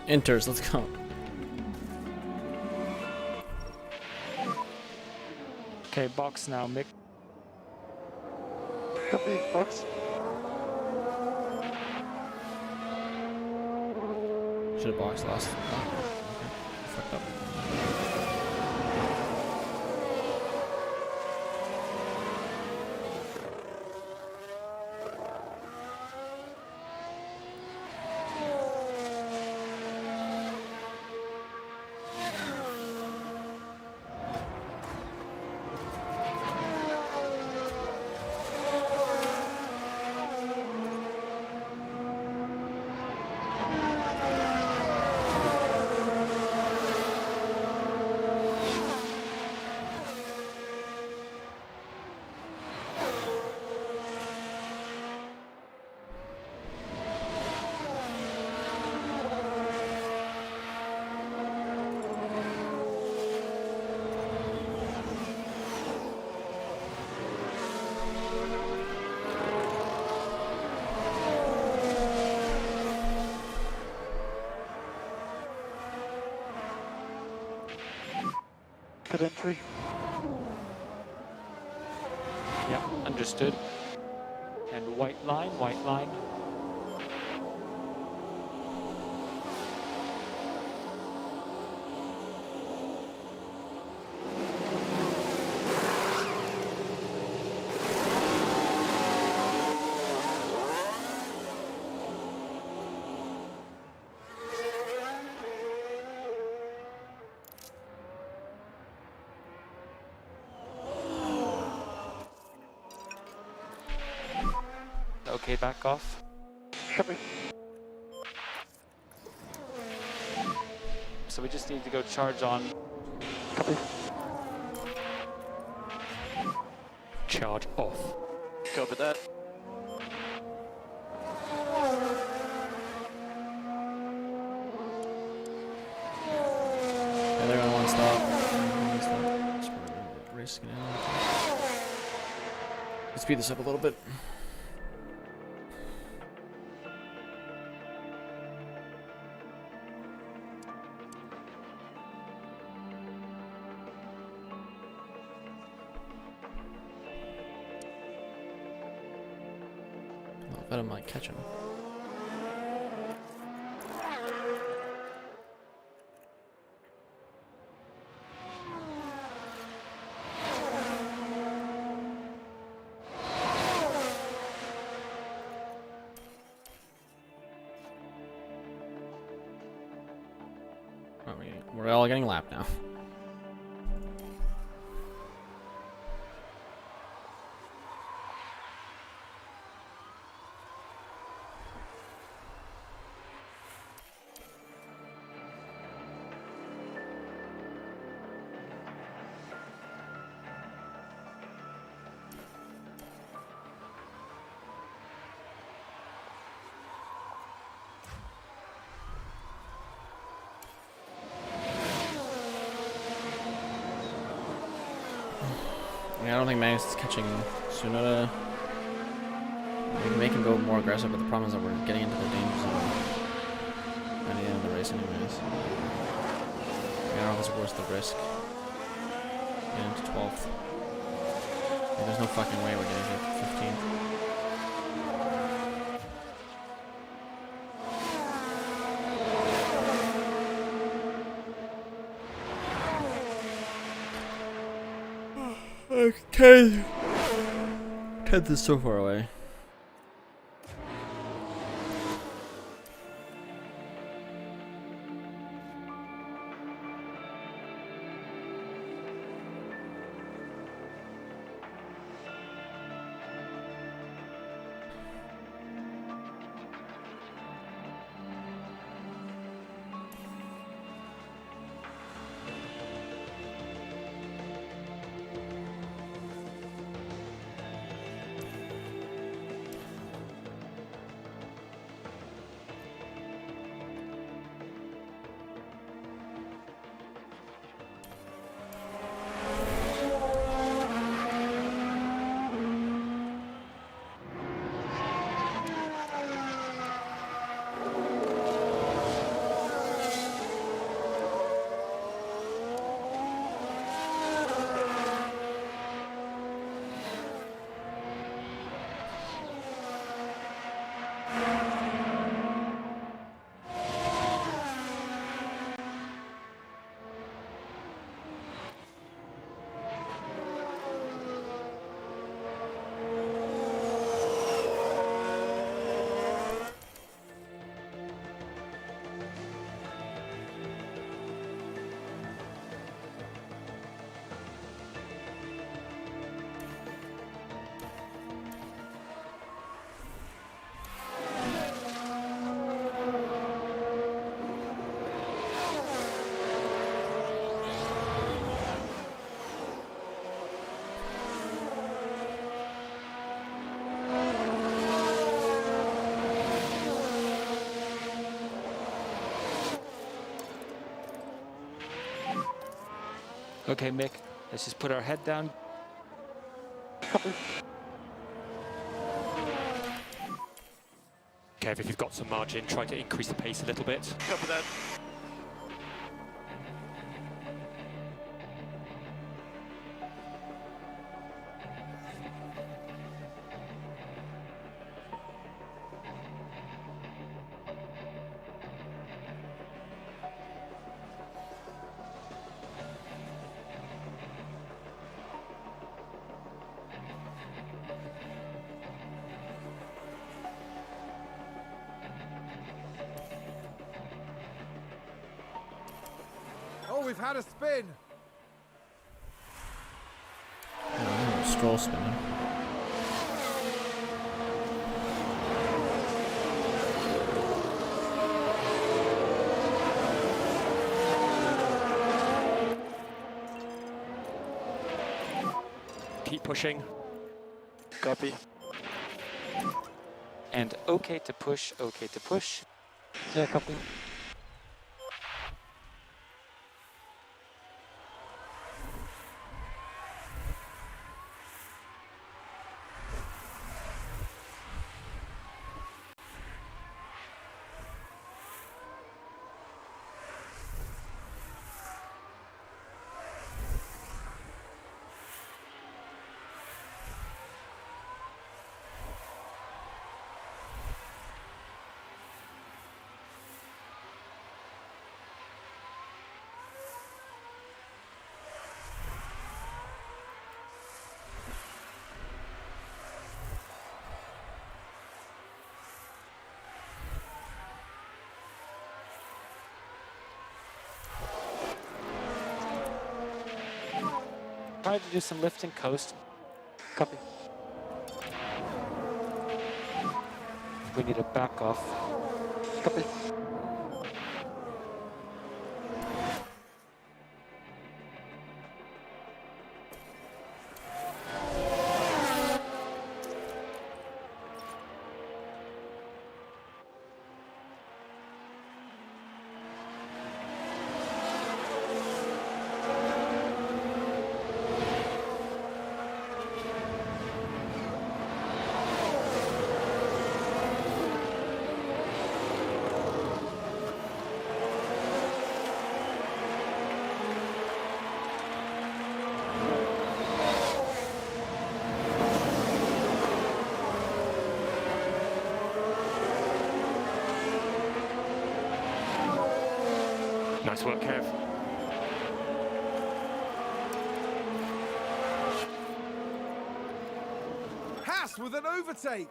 Enters, let's go. Okay, box now, Mick. Copy, box. Should have boxed last. Oh, okay. Fucked up. Pit entry. Yeah, understood. And white line, white line. Okay, back off. Copy. So we just need to go charge on. Copy. Charge off. Copy that. Yeah, they're gonna one stop. One stop. Just racing out. Let's speed this up a little bit. I bet I might catch him. We're all getting lapped now. Yeah, I don't think Magnus is catching Tsunoda. We can make him go more aggressive, but the problem is that we're getting into the danger zone by the end of the race anyways. I don't know if it's worth the risk. Getting into 12th. Like, there's no fucking way we're getting to 15th. Okay. 10th is so far away. Okay, Mick, let's just put our head down. Copy. Kev, if you've got some margin, try to increase the pace a little bit. Copy that. Oh, we've had a spin. Stroll spinning. Keep pushing. Copy. And okay to push, okay to push. Yeah, copy. Try to do some lift and coast. Copy. We need a back off. Copy. Nice work, Kev. Haas with an overtake.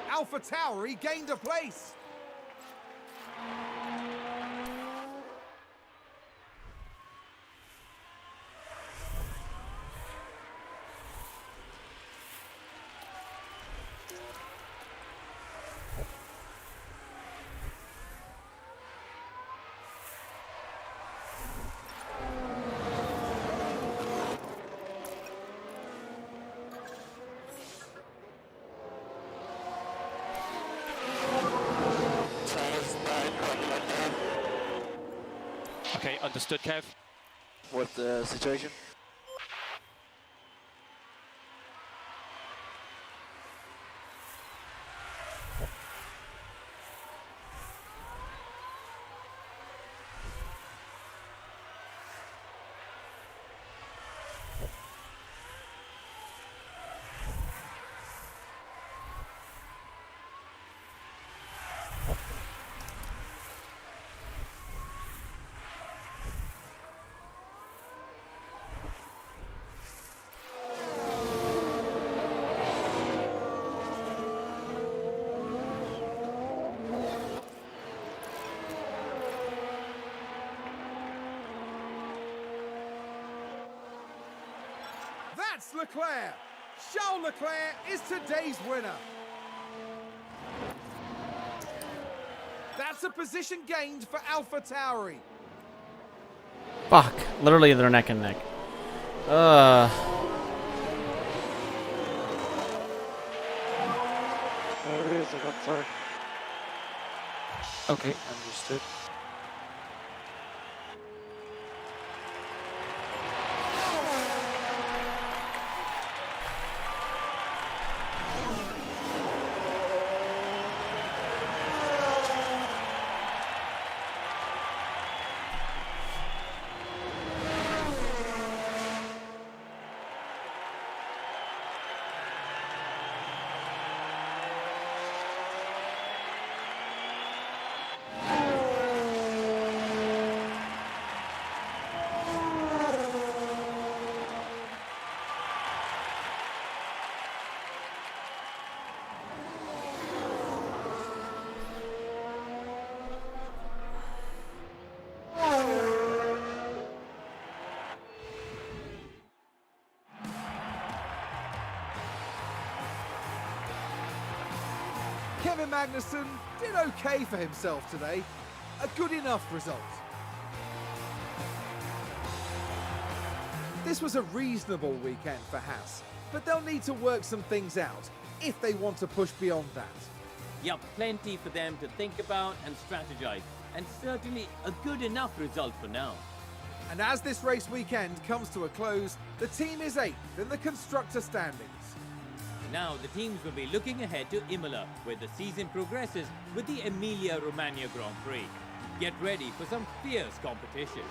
Alpha Tower, he gained a place. Understood, Kev. What's the situation? That's Leclerc. Charles Leclerc is today's winner. That's a position gained for AlphaTauri. Fuck. Literally, they're neck and neck. There it is, I got sorry. Okay, understood. Kevin Magnussen did okay for himself today. A good enough result. This was a reasonable weekend for Haas, but they'll need to work some things out if they want to push beyond that. Yep, plenty for them to think about and strategize, and certainly a good enough result for now. And as this race weekend comes to a close, the team is 8th in the constructor standings. Now the teams will be looking ahead to Imola, where the season progresses with the Emilia-Romagna Grand Prix. Get ready for some fierce competition.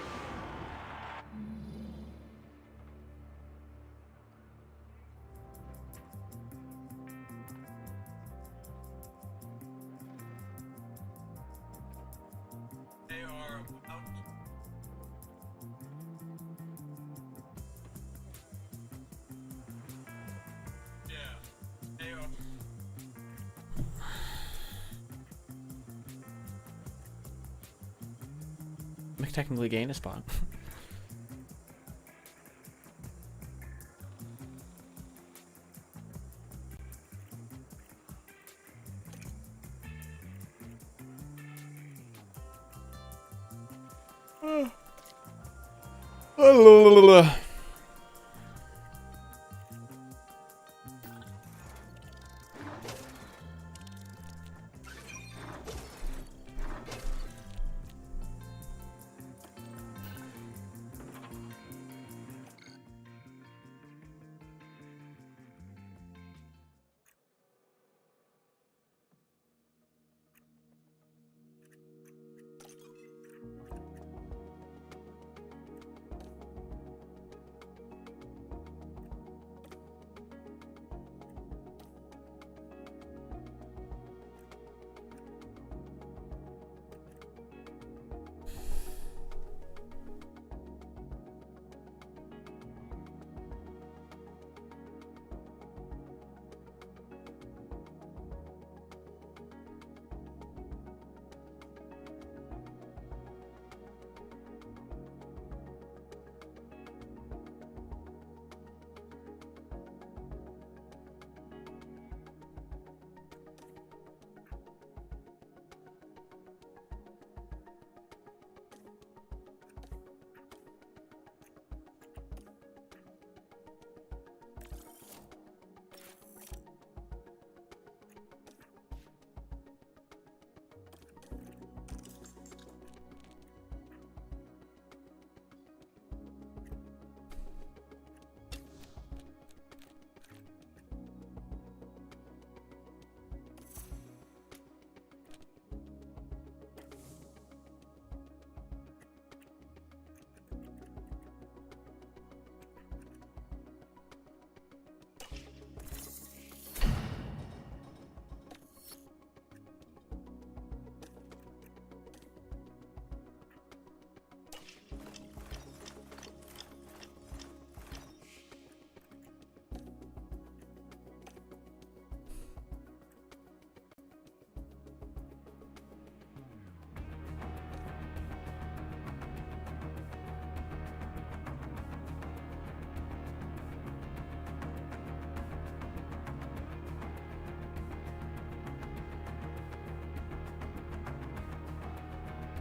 Mick technically gained a spot.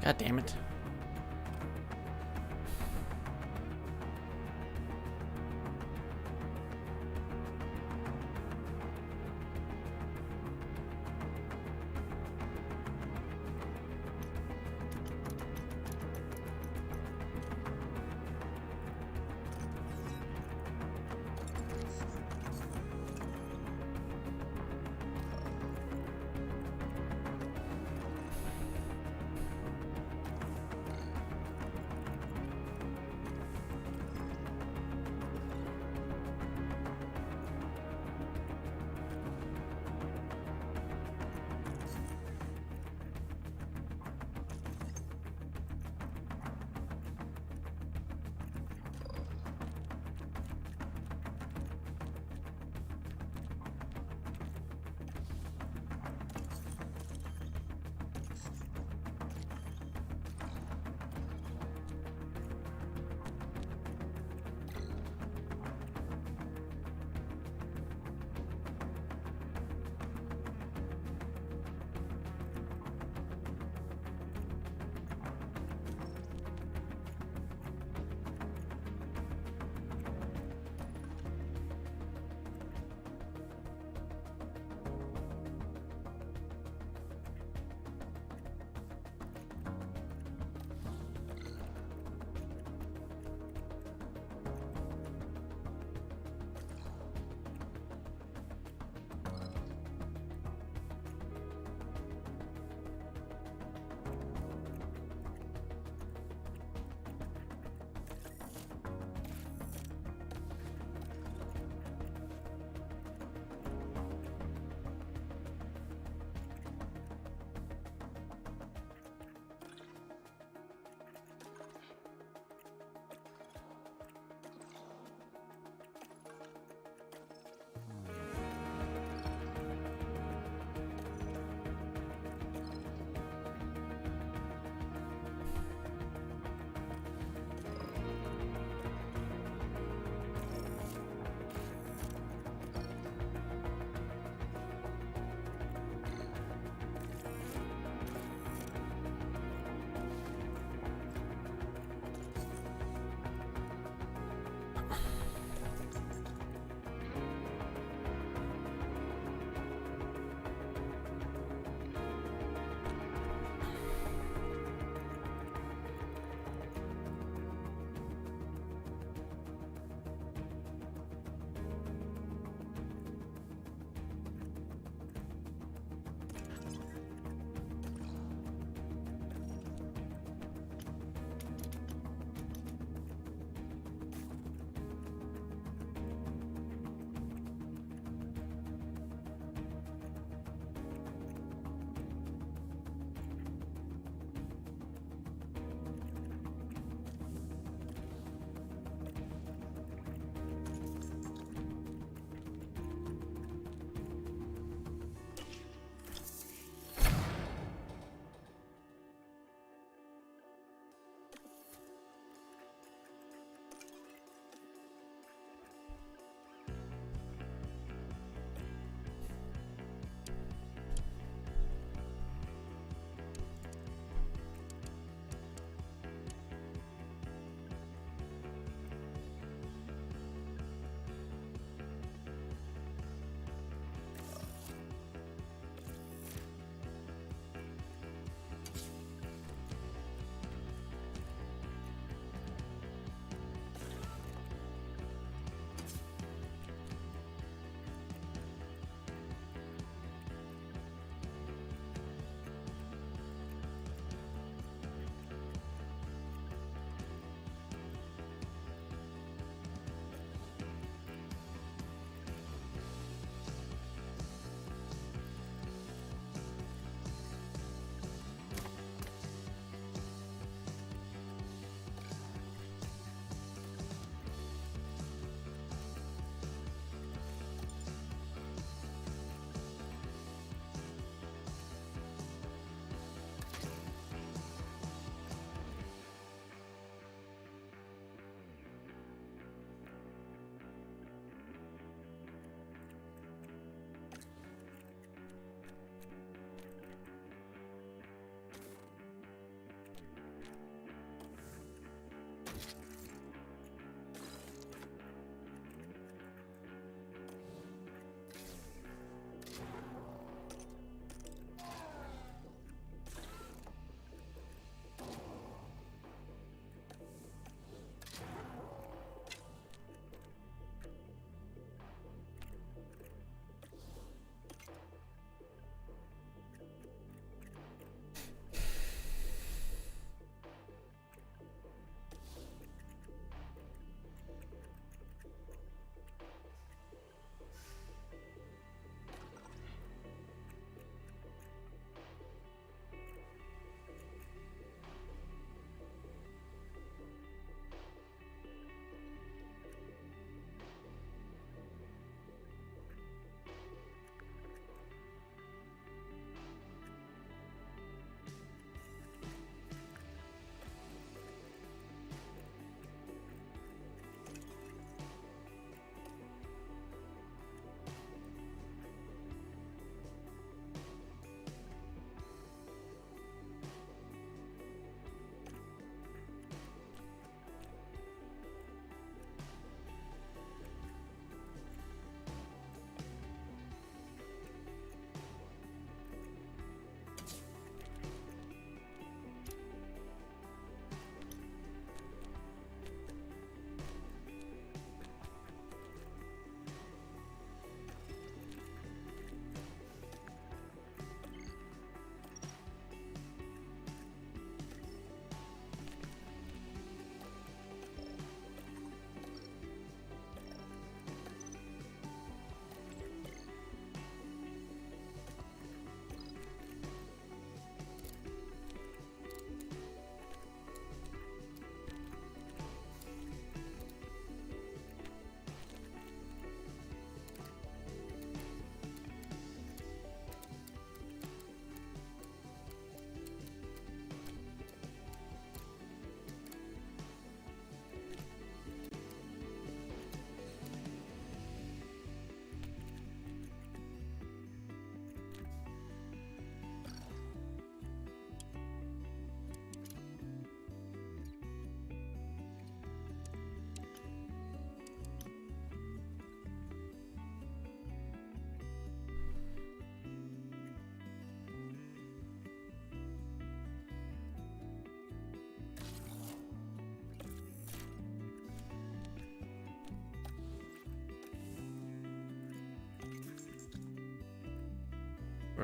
God damn it.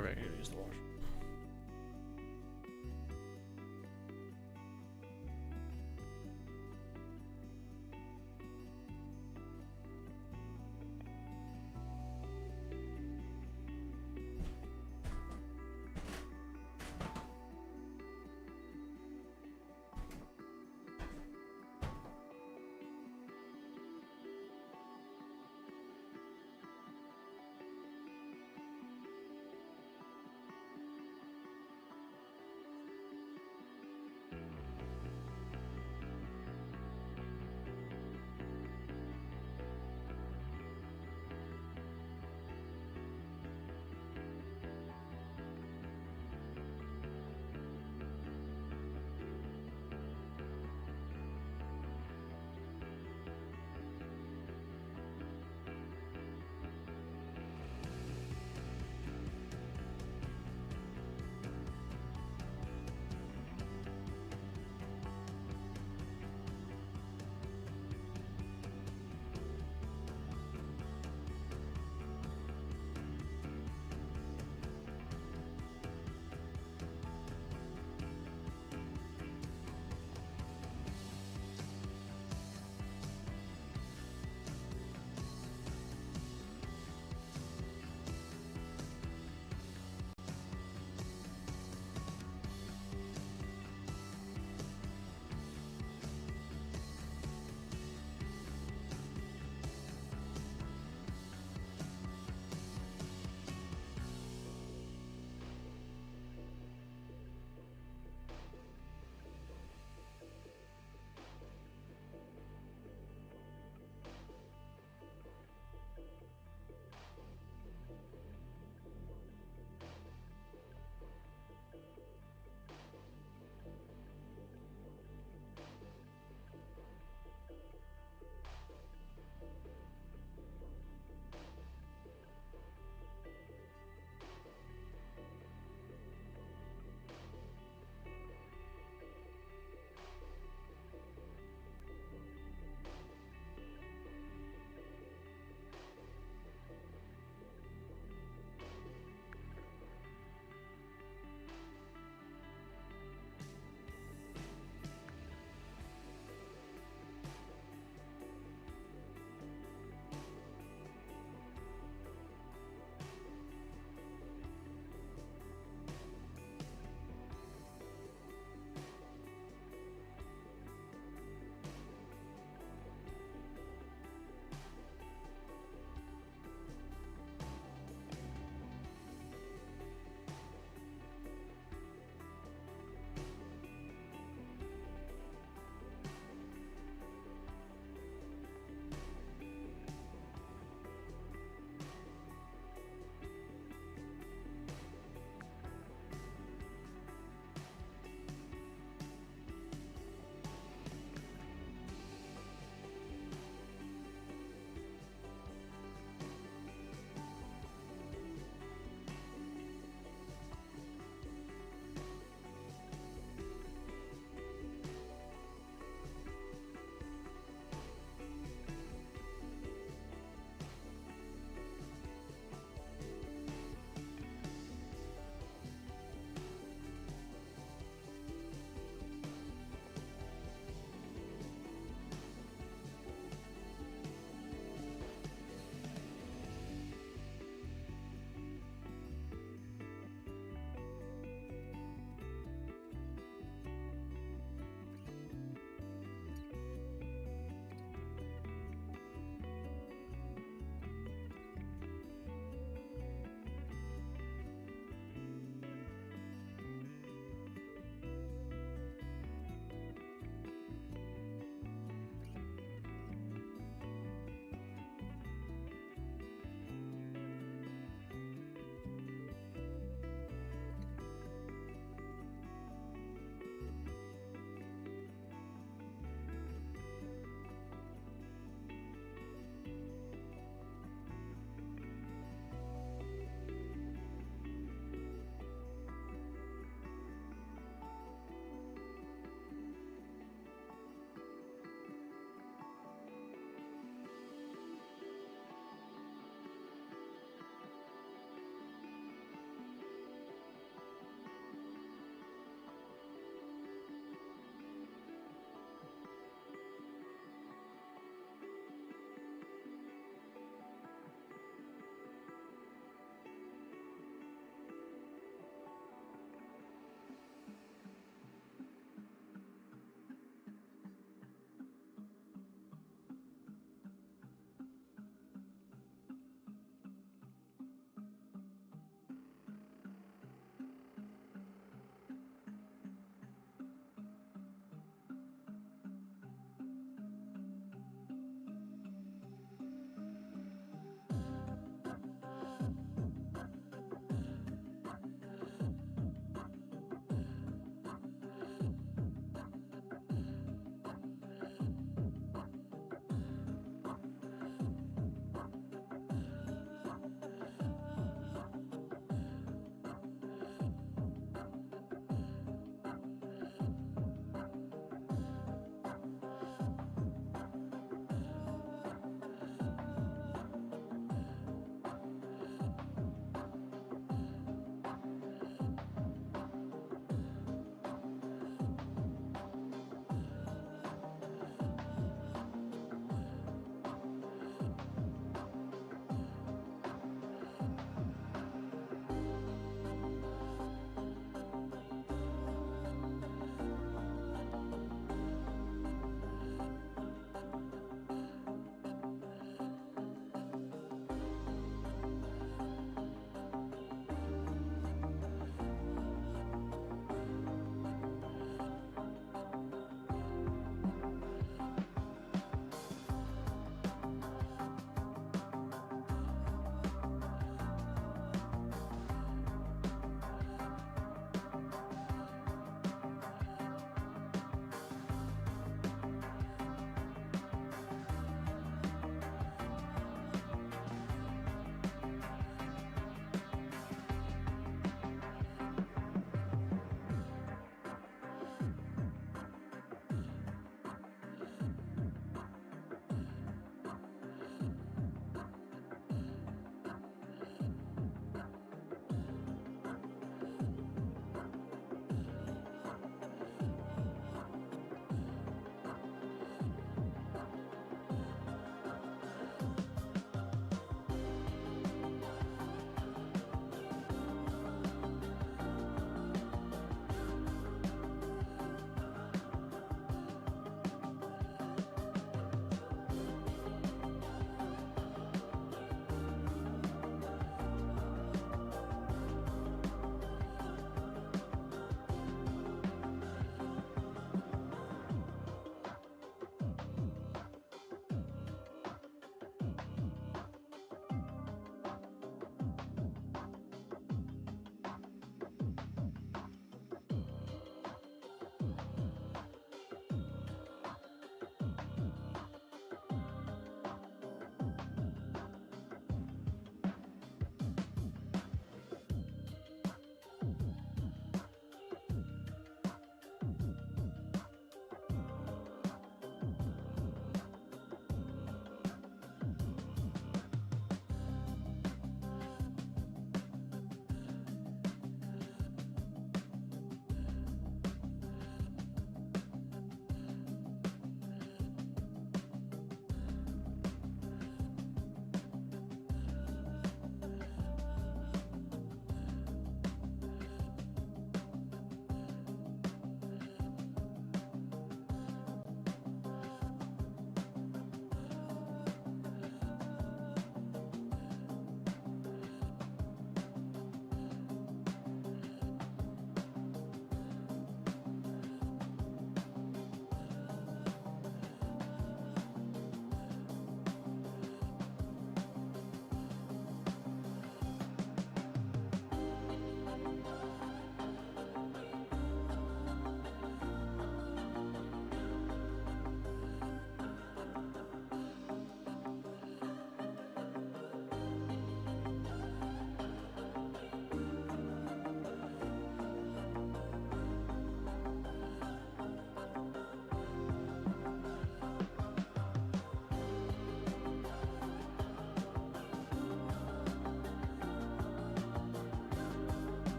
perfect. I gotta use the wash.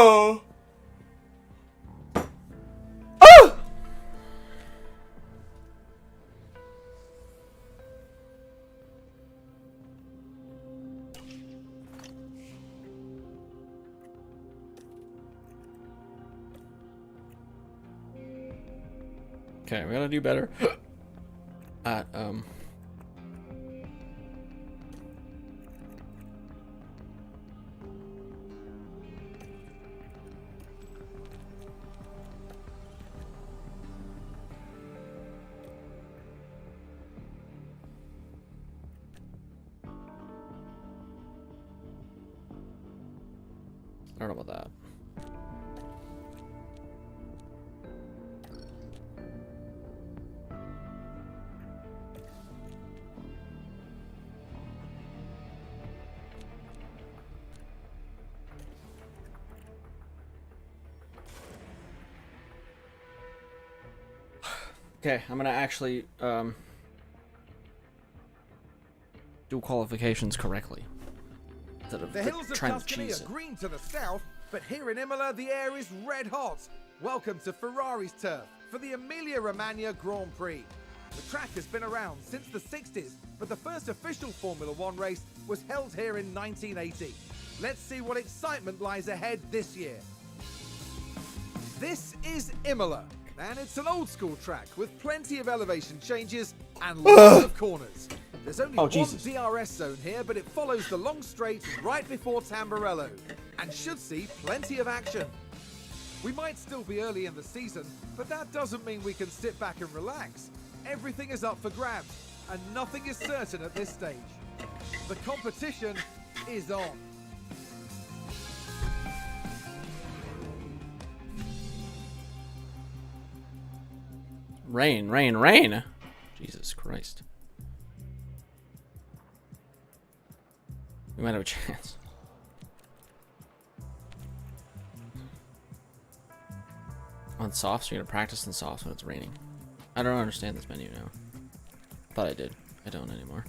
Oh! Oh! Okay, we gotta do better at I don't know about that. Okay, I'm gonna actually do qualifications correctly. Instead of The hills of trying to Tuscany cheese are it. green to the south, but here in Imola the air is red hot. Welcome to Ferrari's turf for the Emilia-Romagna Grand Prix. The track has been around since the 60s, but the first official Formula One race was held here in 1980. Let's see what excitement lies ahead this year. This is Imola, and it's an old school track with plenty of elevation changes and lots of corners. There's only one DRS zone here, but it follows the long straight right before Tamburello and should see plenty of action. We might still be early in the season, but that doesn't mean we can sit back and relax. Everything is up for grabs, and nothing is certain at this stage. The competition is on. Rain, rain, rain! Jesus Christ. We might have a chance. On softs, you're gonna practice in softs when it's raining. I don't understand this menu now. Thought I did. I don't anymore.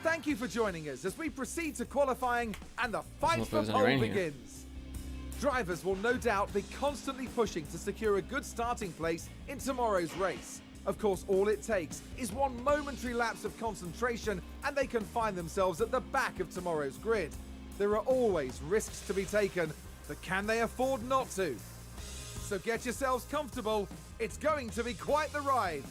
Thank you for joining us as we proceed to qualifying and the fight for there's any pole rain here. begins. Drivers will no doubt be constantly pushing to secure a good starting place in tomorrow's race. Of course, all it takes is one momentary lapse of concentration and they can find themselves at the back of tomorrow's grid. There are always risks to be taken, but can they afford not to? So get yourselves comfortable. It's going to be quite the ride.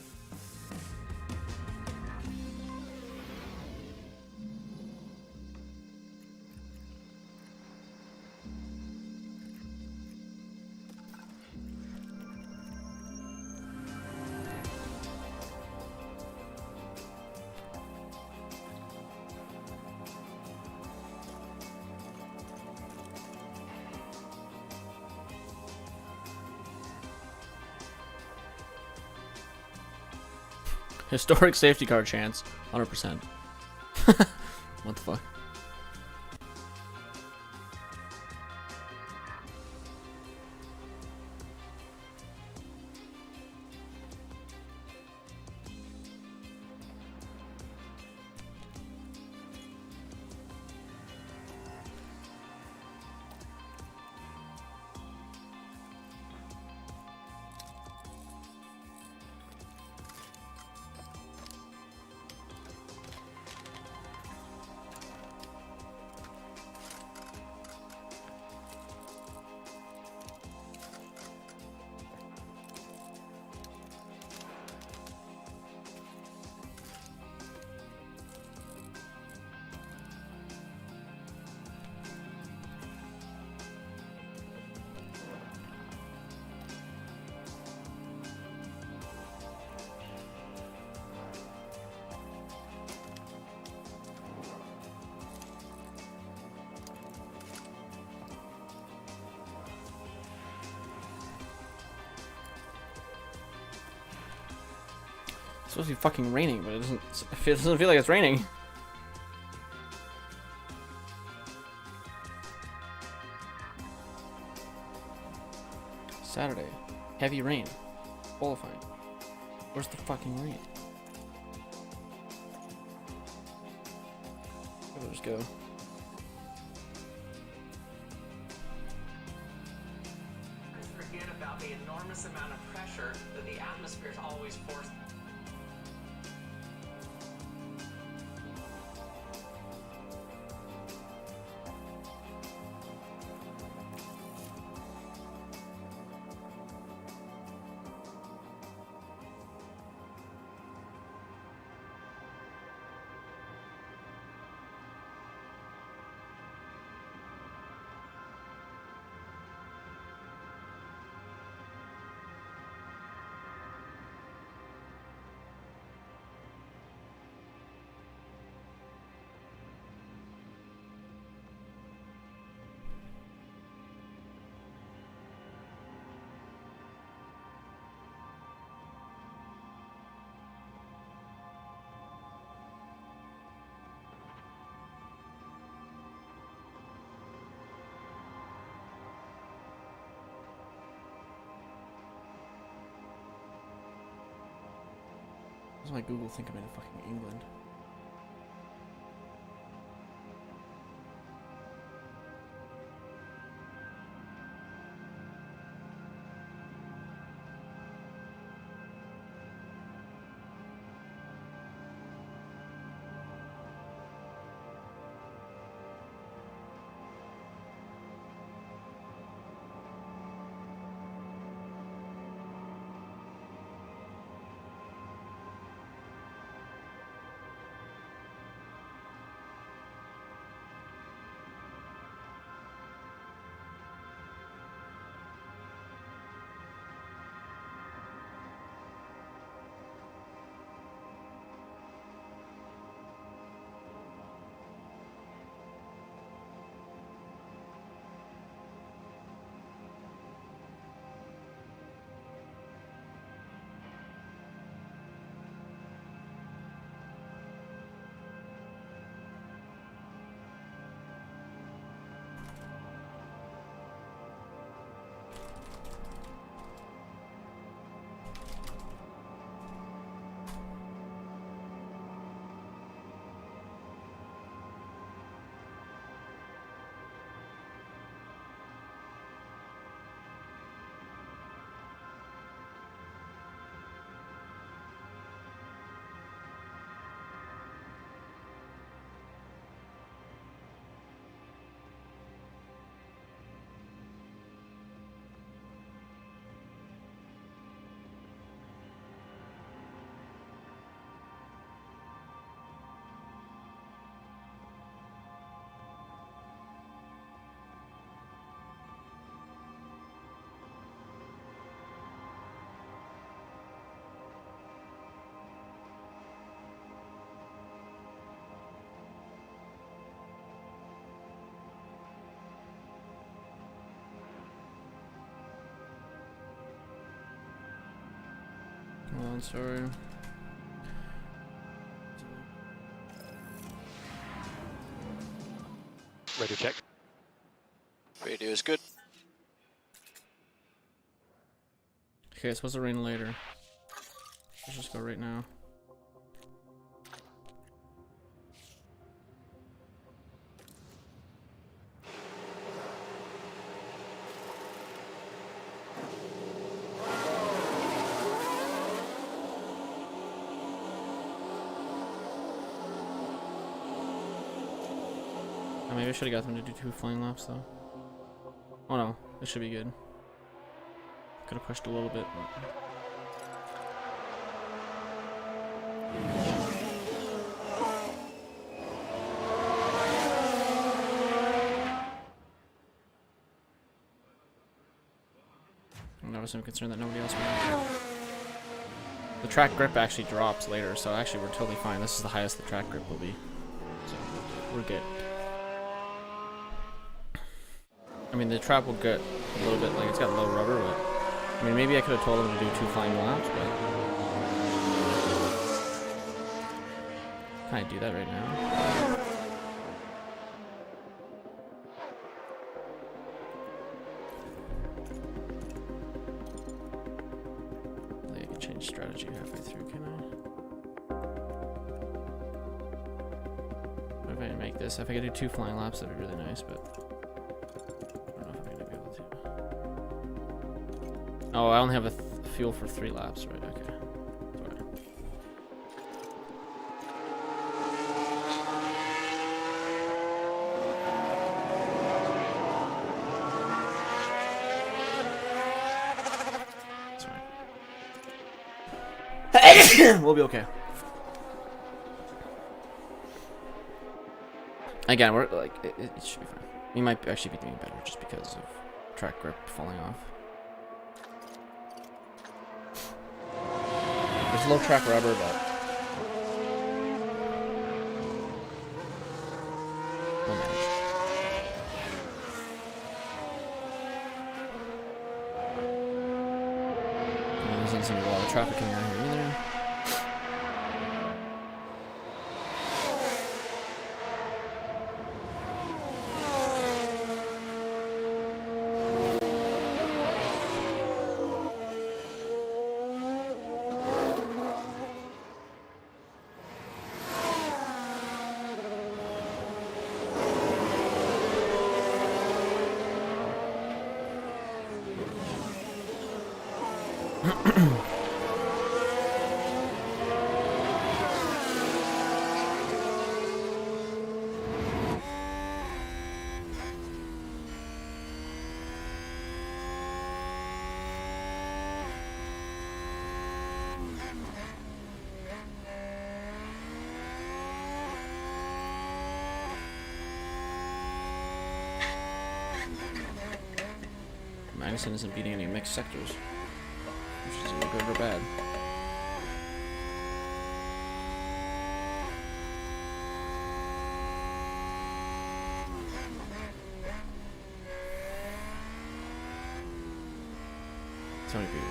Historic safety car chance, 100%. What the fuck? supposed to be fucking raining, but it doesn't feel like it's raining. Saturday. Heavy rain. Qualifying. Where's the fucking rain? Let's go. Forget about the enormous amount of pressure that the atmosphere is always forced. What does my Google think I'm in fucking England? Come on, sorry. Radio check. Radio is good. Okay, it's supposed to rain later. Let's just go right now. Maybe I should have got them to do 2 flying laps though. Oh no, this should be good. Could have pushed a little bit. I was so concerned that nobody else would. The track grip actually drops later, so actually we're totally fine. This is the highest the track grip will be. So we're good. I mean, the trap will get a little bit, like, it's got low rubber, but I mean, maybe I could have told him to do 2 flying laps, but Can I do that right now? I can change strategy halfway through, can I? What if I make this? If I could do 2 flying laps, that'd be really nice, but I don't know if I'm gonna be able to. Oh, I only have a fuel for 3 laps, right? Okay. We'll be okay. Again, we're like it should be fine. We might actually be doing better just because of track grip falling off. There's low track rubber, but we'll manage. And there doesn't seem to be a lot of traffic coming out here either. Magnussen isn't beating any mixed sectors, which is either good or bad. So many people.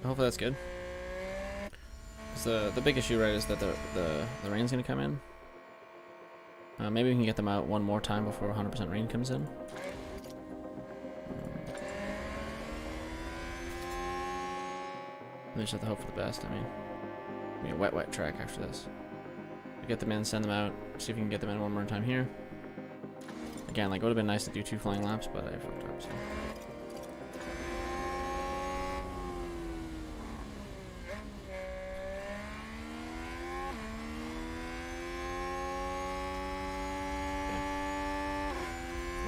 Hopefully that's good. The big issue, right, is that the rain's gonna come in. Maybe we can get them out one more time before 100% rain comes in. We just have to hope for the best. I mean, it'll be a wet track after this. We get them in, send them out, see if we can get them in one more time here. Again, like, it would have been nice to do 2 flying laps, but I fucked up, so.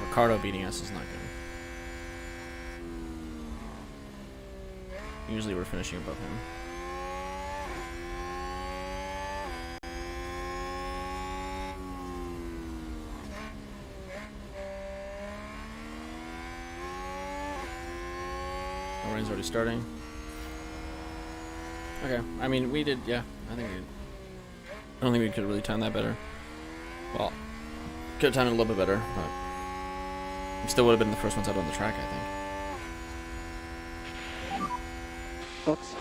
Ricardo beating us is not good. Usually we're finishing above him. The rain's already starting. Okay, I mean, we did, yeah, I think we did. I don't think we could really time that better. Well, could have timed it a little bit better, but we still would have been the first ones out on the track, I think. Oops.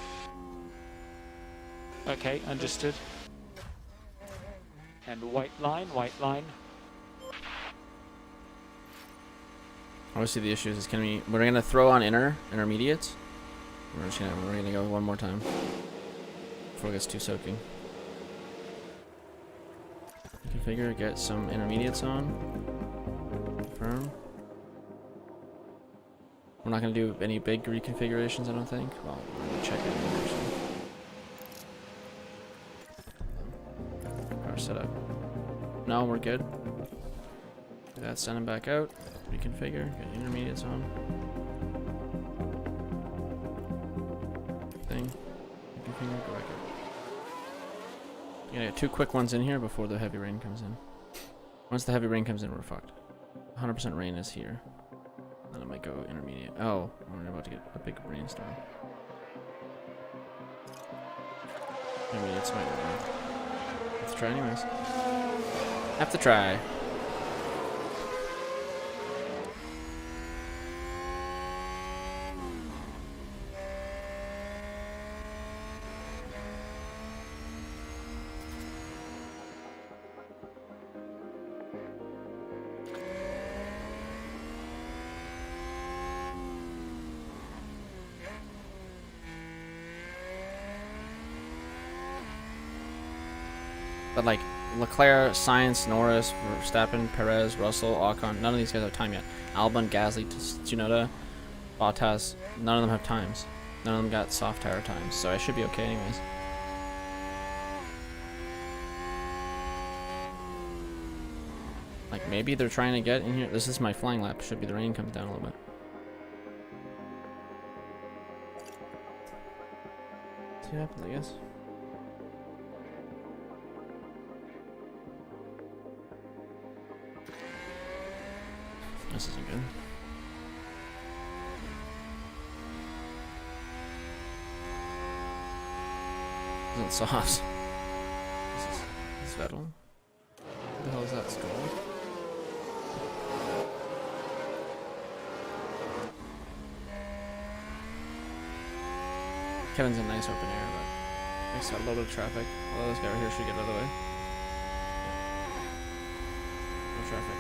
Okay, understood. And white line, white line. Obviously the issue is we're gonna throw on intermediates. We're gonna go one more time before it gets too soaking. Configure, get some intermediates on. Confirm. We're not gonna do any big reconfigurations, I don't think. Well, we're gonna check it actually. Power setup. No, we're good. Do that, send them back out. Reconfigure, get intermediates on. Thing. Reconfigure, go back out. You gotta get 2 quick ones in here before the heavy rain comes in. Once the heavy rain comes in, we're fucked. 100% rain is here. Then I might go intermediate. Oh, we're about to get a big brainstorm. Intermediates might not work. Have to try anyways. Have to try. But like Leclerc, Sainz, Norris, Verstappen, Perez, Russell, Ocon, none of these guys have time yet. Albon, Gasly, Tsunoda, Bottas, none of them have times. None of them got soft tire times, so I should be okay anyways. Like maybe they're trying to get in here. This is my flying lap. Should be the rain comes down a little bit. See what happens, I guess. This isn't good. Isn't soft. This is Vettel. What the hell is that skull? Kevin's a nice open air, but makes a load of traffic. Although this guy right here should get out of the way. No traffic.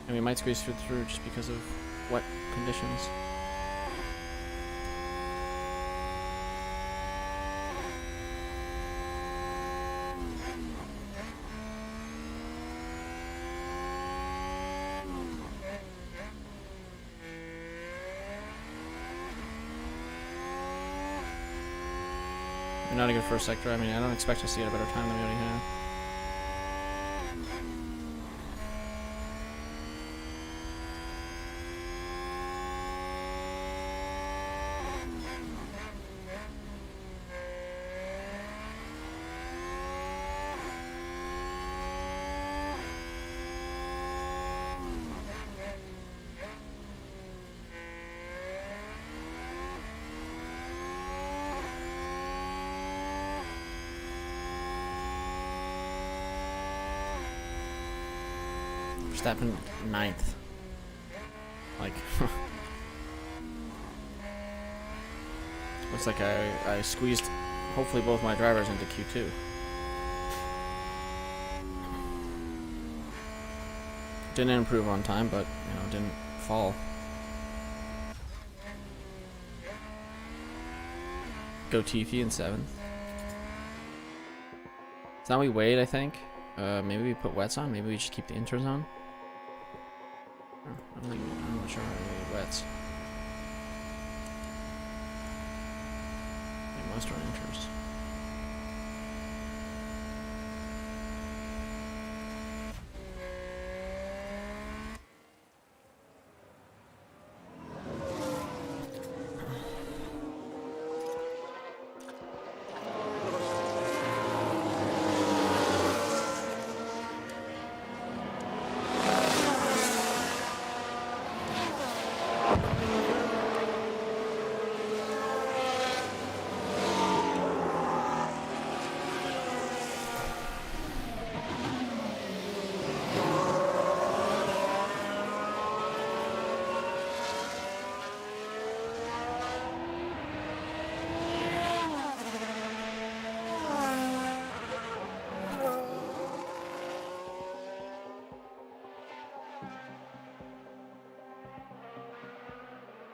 And we might squeeze through just because of wet conditions. We're not a good first sector. I mean, I don't expect us to get a better time than we already have. Verstappen 9th. Like, looks like I squeezed hopefully both my drivers into Q2. Didn't improve on time, but you know, didn't fall. Go Tiffy in 7th. So now we wait, I think. Maybe we put wets on. Maybe we just keep the inters on. I'm not sure how many wets. They must run inters.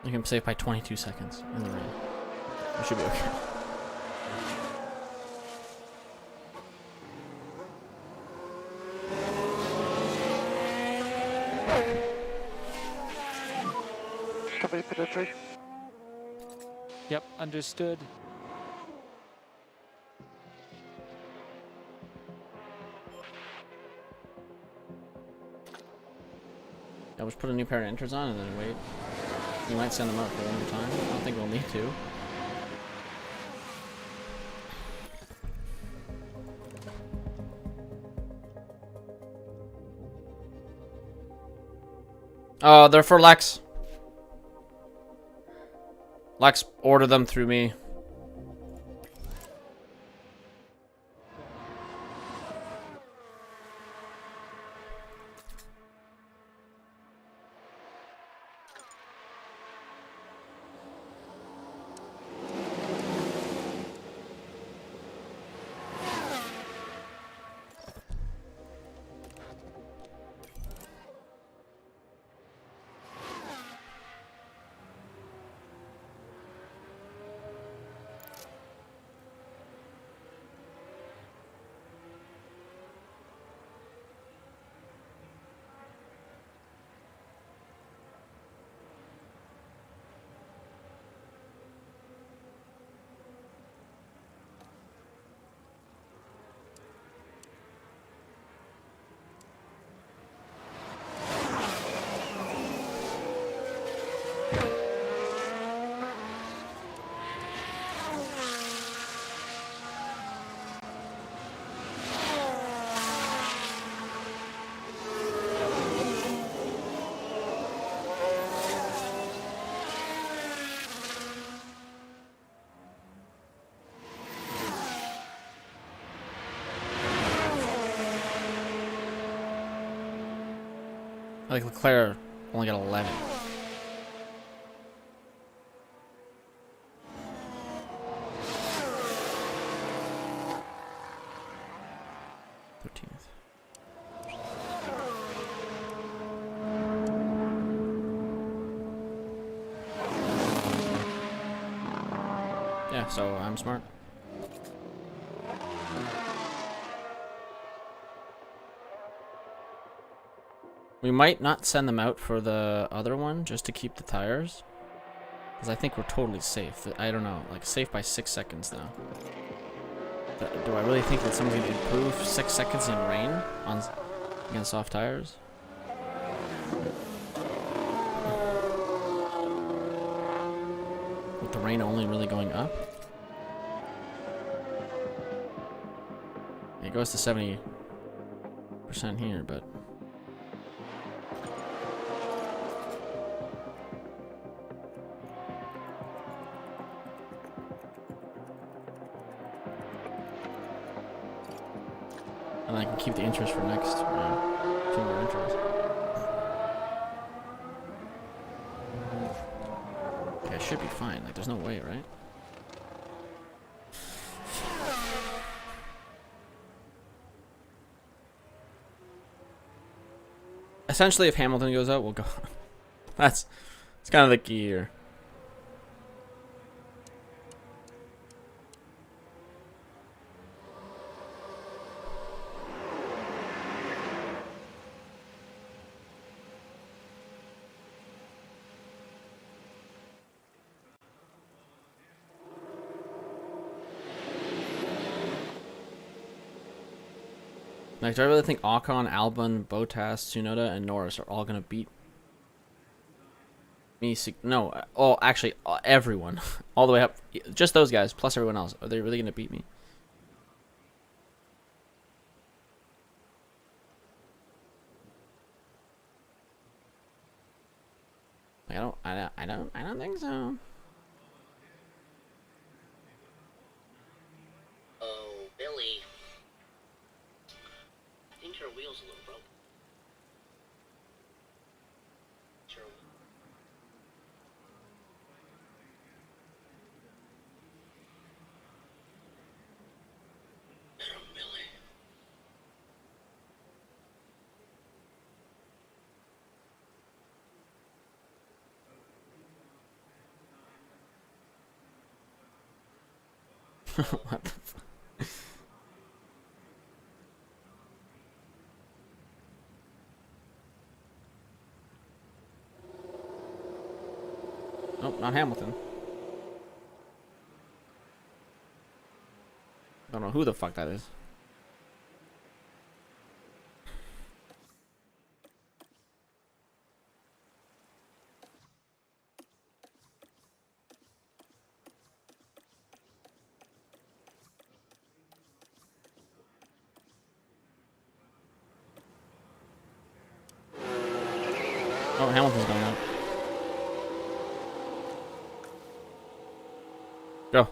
You can save by 22 seconds in the rain. We should be okay. Company pedestrian. Yep, understood. I'll just put a new pair of inters on and then wait. We might send them out for one more time. I don't think we'll need to. Oh, they're for Lex. Lex, order them through me. I think Leclerc only got 11. Yeah, so I'm smart. We might not send them out for the other one just to keep the tires. Because I think we're totally safe. I don't know, like safe by 6 seconds now. But do I really think that someone's going to improve 6 seconds in rain on against soft tires? With the rain only really going up? It goes to 70% here, but... And I can keep the interest for next round. 2 more interest. Okay, I should be fine. Like, there's no way, right? Essentially, if Hamilton goes out, we'll go. It's kind of the key here. Like, do I really think Ocon, Albon, Bottas, Tsunoda, and Norris are all gonna beat me? No, oh, actually, everyone, all the way up, just those guys plus everyone else. Are they really gonna beat me? Like, I don't think so. Oh, Billy. I think your wheel's a little broken. Sure. Billy. What the fuck? Nope, not Hamilton. Don't know who the fuck that is. Oh, Hamilton's going out. Go.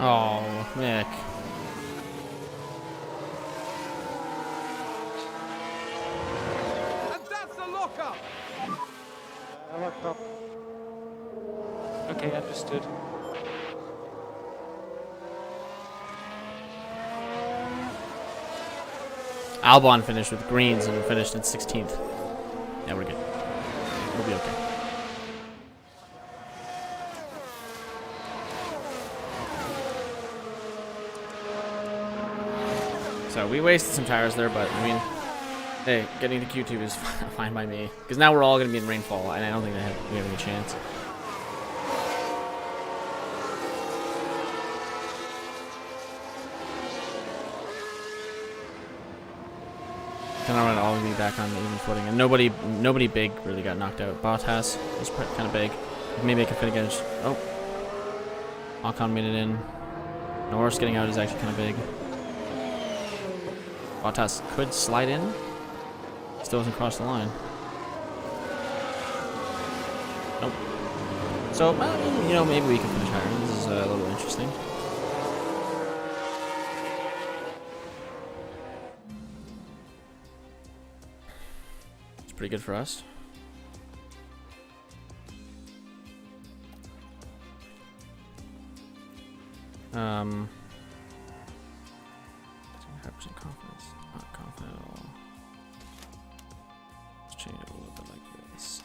Oh, Mick. And that's the lockup. Locked up. Okay, understood. Albon finished with greens and finished in 16th. Yeah, we're good. We'll be okay. So we wasted some tires there, but I mean, hey, getting to Q2 is fine by me. Because now we're all going to be in rainfall, and I don't think we have any chance. Kind of all going to be back on even footing, and nobody big really got knocked out. Bottas was kind of big. Maybe I can fit against. Oh, Ocon made it in. Norris getting out is actually kind of big. Bottas could slide in. Still doesn't cross the line. Nope. So, you know, maybe we can finish higher. This is a little interesting. It's pretty good for us. Confidence. Not confident at all. Let's change it a little bit like this.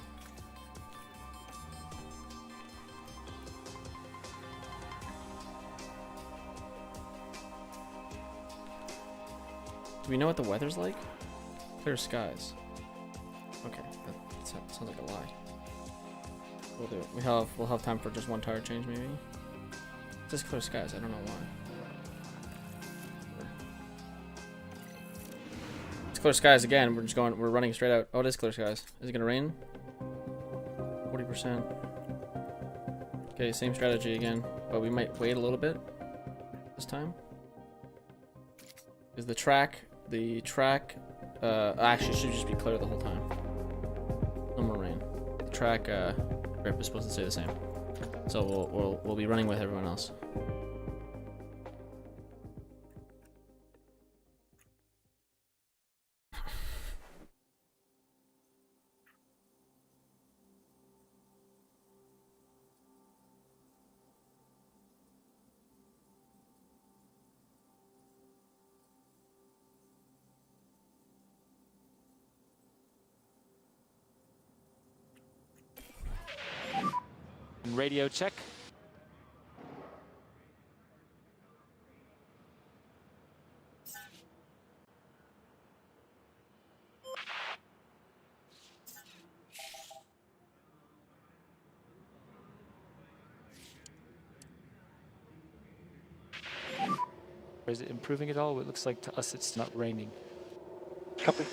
Do we know what the weather's like? Clear skies. Okay, that sounds like a lie. We'll do it. We'll have time for just one tire change maybe. Just clear skies. I don't know why. It's clear skies again. We're running straight out. Oh, it is clear skies. Is it gonna rain? 40%. Okay, same strategy again, but we might wait a little bit this time. Is the track actually should just be clear the whole time. No more rain. The track grip is supposed to stay the same. So we'll be running with everyone else. Radio check. Is it improving at all? It looks like to us it's not raining. Copy.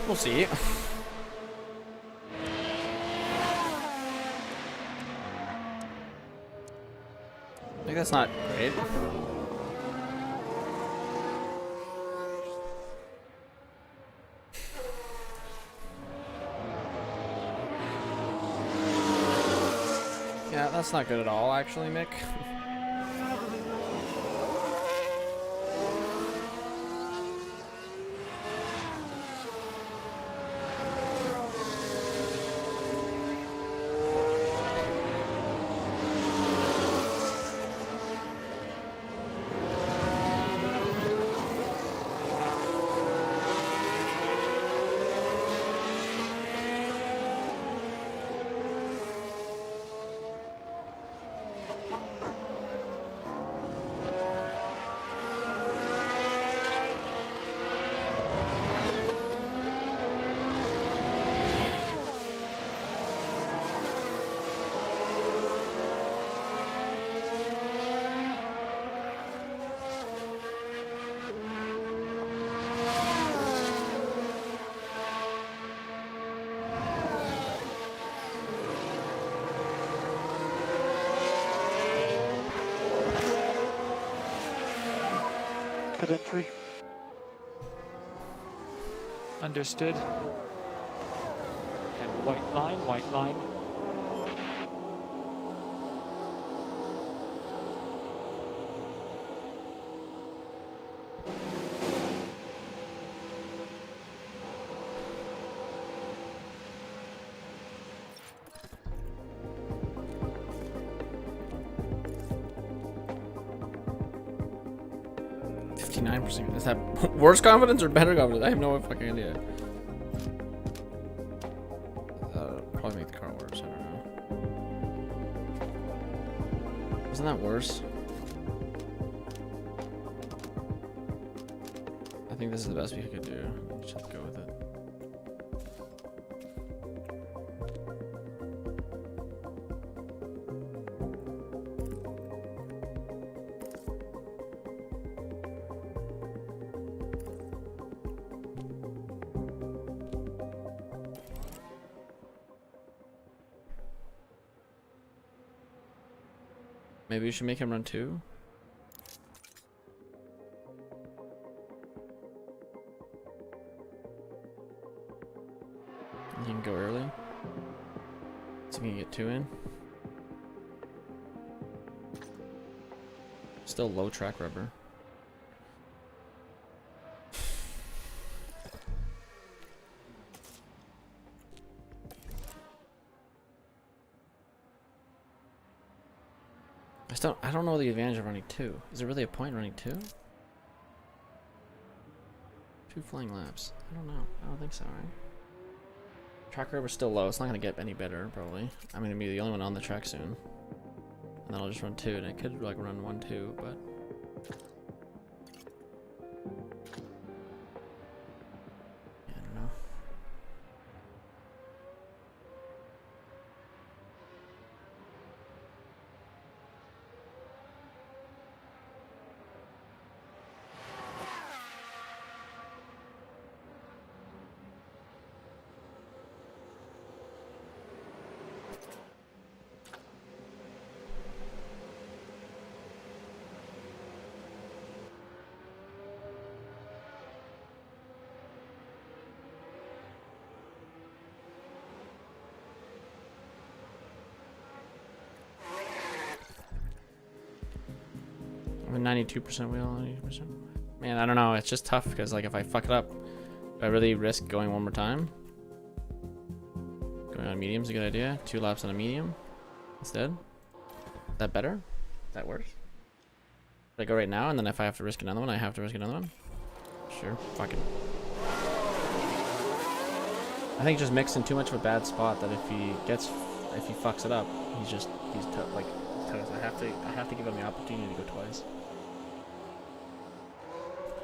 We'll see. I think that's not great. Yeah, that's not good at all, actually, Mick. rapid entry. Understood. And white line, white line. Is that worse confidence or better confidence? I have no fucking idea. Probably make the car worse. I don't know. Isn't that worse? I think this is the best we could do. Just go with it. Maybe we should make him run 2. And he can go early. So we can get 2 in. Still low track rubber. I don't know the advantage of running 2. Is there really a point in running 2? 2 flying laps. I don't know. I don't think so, right? Track rubber's still low. It's not going to get any better, probably. I'm going to be the only one on the track soon. And then I'll just run 2, and I could like run 1-2, but... yeah, I don't know. I'm 92% wheel, 92%. Man, I don't know. It's just tough because, like, if I fuck it up, do I really risk going one more time? Going on medium's a good idea. 2 laps on a medium instead. Is that better? Is that worse? Should I go right now, and then if I have to risk another one, I have to risk another one? Sure. Fuck it. I think just mixed in too much of a bad spot that if he fucks it up, he's tough. Like, toast. I have to give him the opportunity to go twice.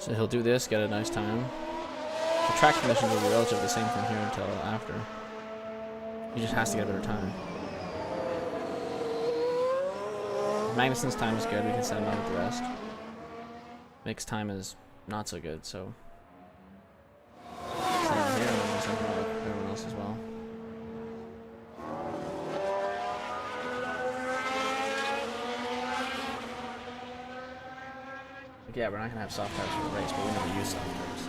So he'll do this, get a nice time. The track conditions will be relatively the same from here until after. He just has to get a better time. If Magnuson's time is good, we can send him on with the rest. Mick's time is not so good, so send him here and we'll send him with everyone else as well. Yeah, we're not gonna have soft tires for the race, but we never use soft tires.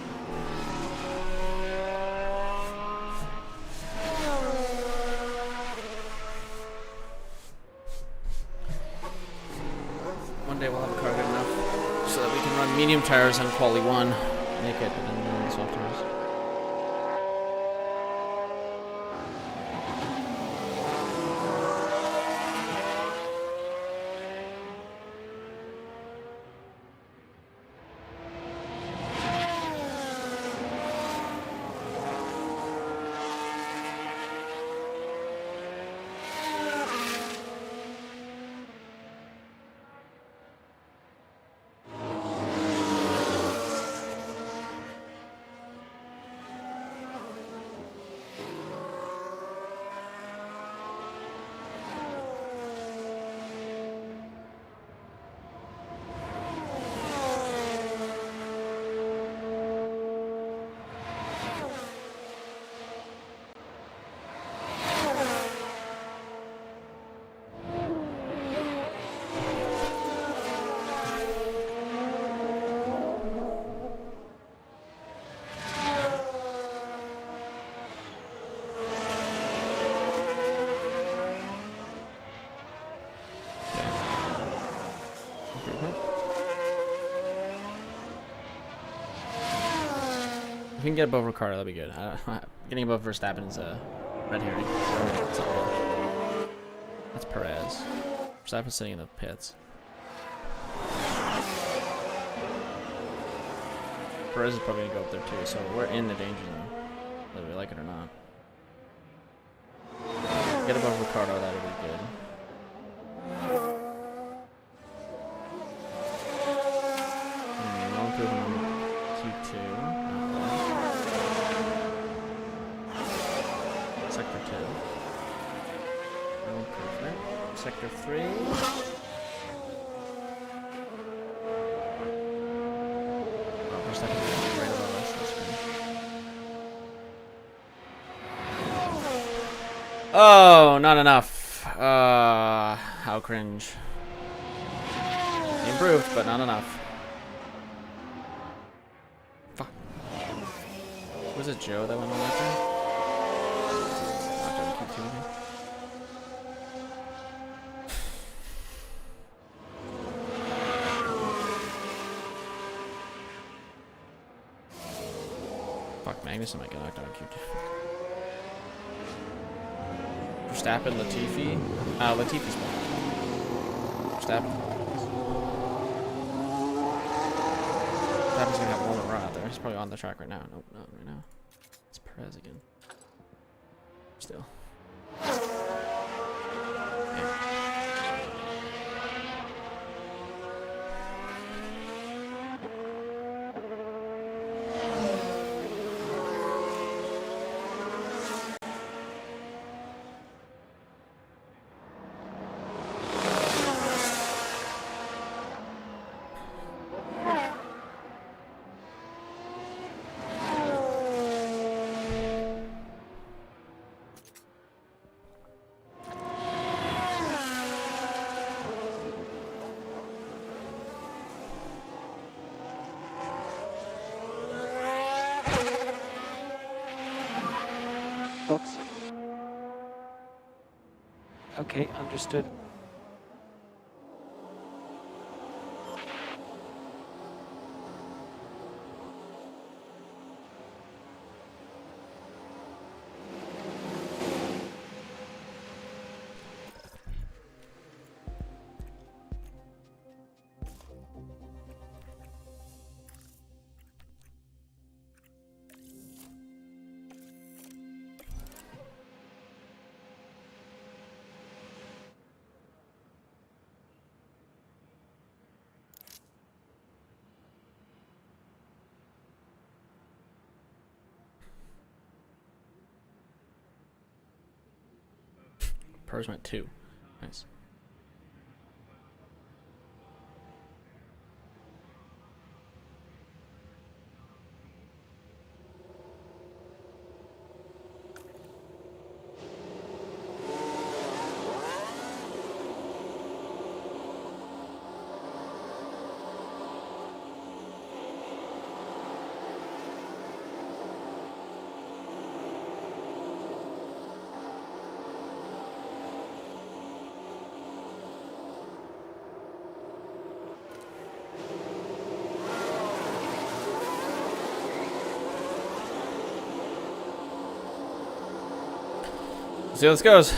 One day we'll have a car good enough so that we can run medium tires on quali 1, make it, but then run the soft tires. If we can get above Ricardo, that'd be good. Getting above Verstappen is a red herring. That's Perez. Verstappen's sitting in the pits. Perez is probably gonna go up there too, so we're in the danger zone, whether we like it or not. Get above Ricardo, that would be good. No improvement on Q2. Sector 2. No improvement. Sector 3. Oh, not enough. How cringe. Improved, but not enough. Fuck. Was it Joe that went on that turn? Fuck, Magnussen might get knocked out on Q2. Verstappen, Latifi. Latifi's one. Verstappen. Verstappen's gonna have one more run out there. He's probably on the track right now. Nope, not right now. It's Perez again. Still. Thoughts? Okay, understood. Pers went 2. Nice. See how this goes.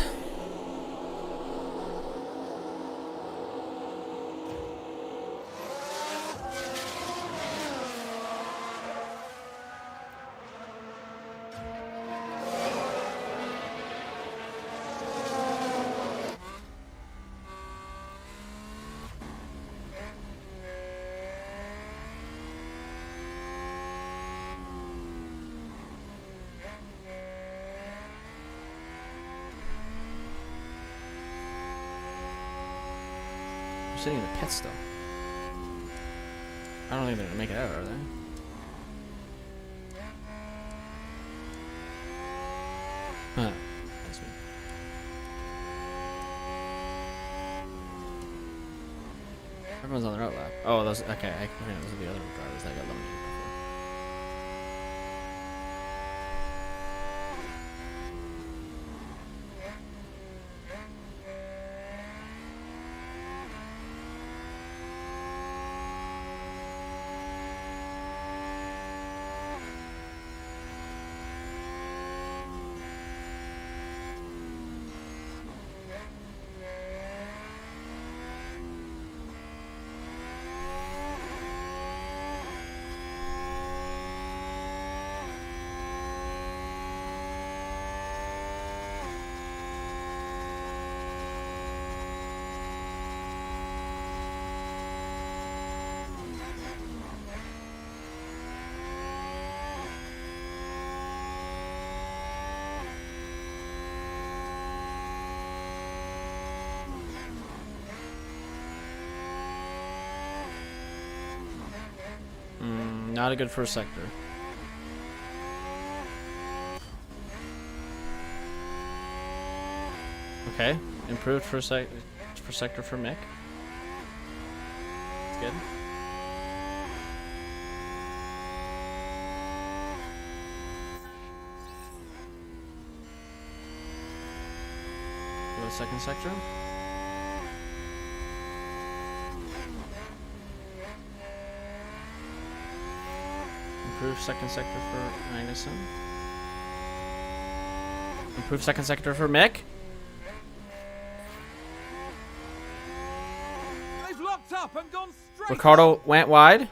Sitting in the pits still. I don't think they're gonna make it out, are they? Huh. That's me. Everyone's on their out lap. Oh, those. Okay, I think those are the other drivers that got eliminated before. Not a good first sector. Okay, improved first sector for Mick. That's good. Go to second sector. Improve second sector for Magnussen. Improve second sector for Mick. They've locked up and gone straight. Ricardo went wide.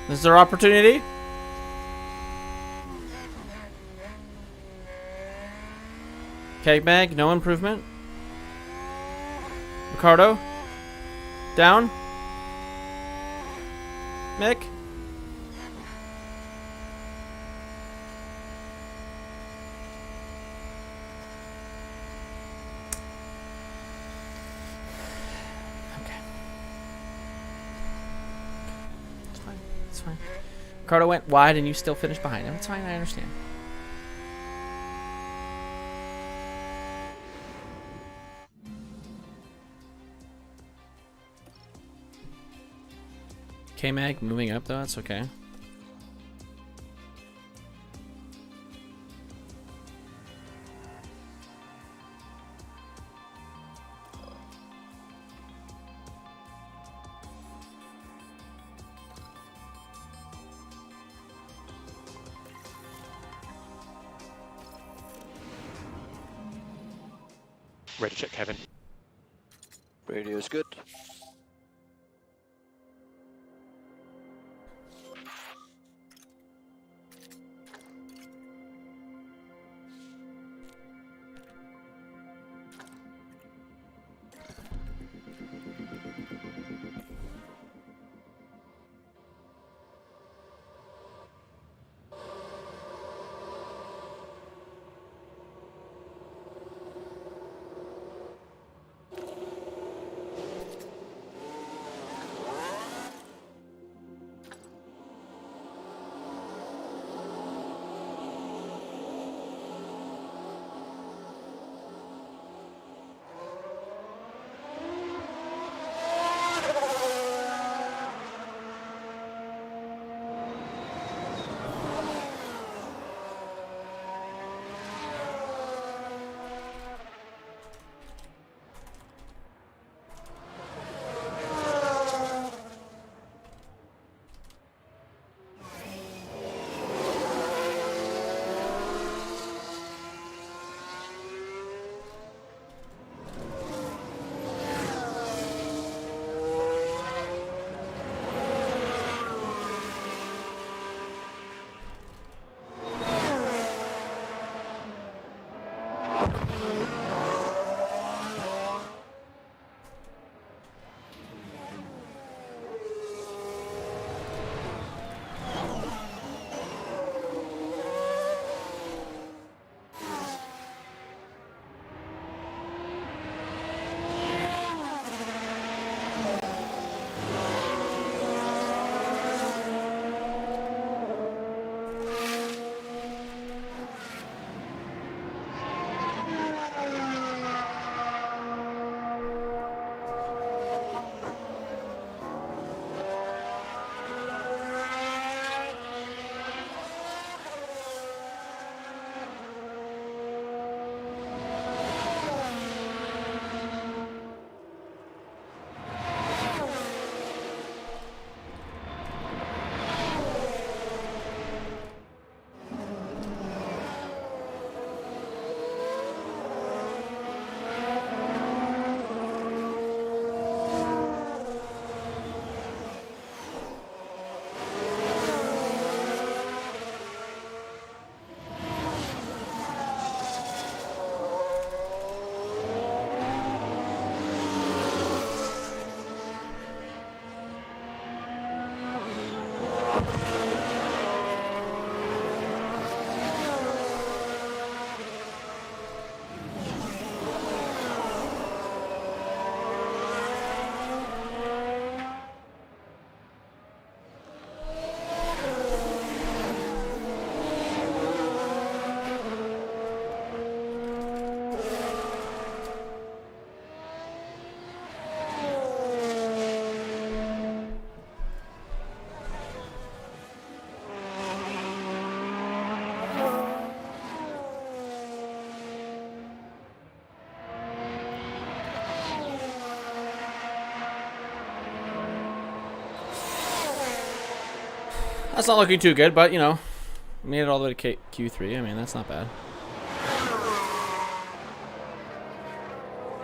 This is their opportunity. Okay, Mag, no improvement. Ricardo. Down. Mick. It's fine. Ricardo went wide and you still finished behind him. It's fine, I understand. K-Mag moving up though, that's okay. Ready to check, Kevin. Radio's good. That's not looking too good, but you know, made it all the way to Q3. I mean, that's not bad.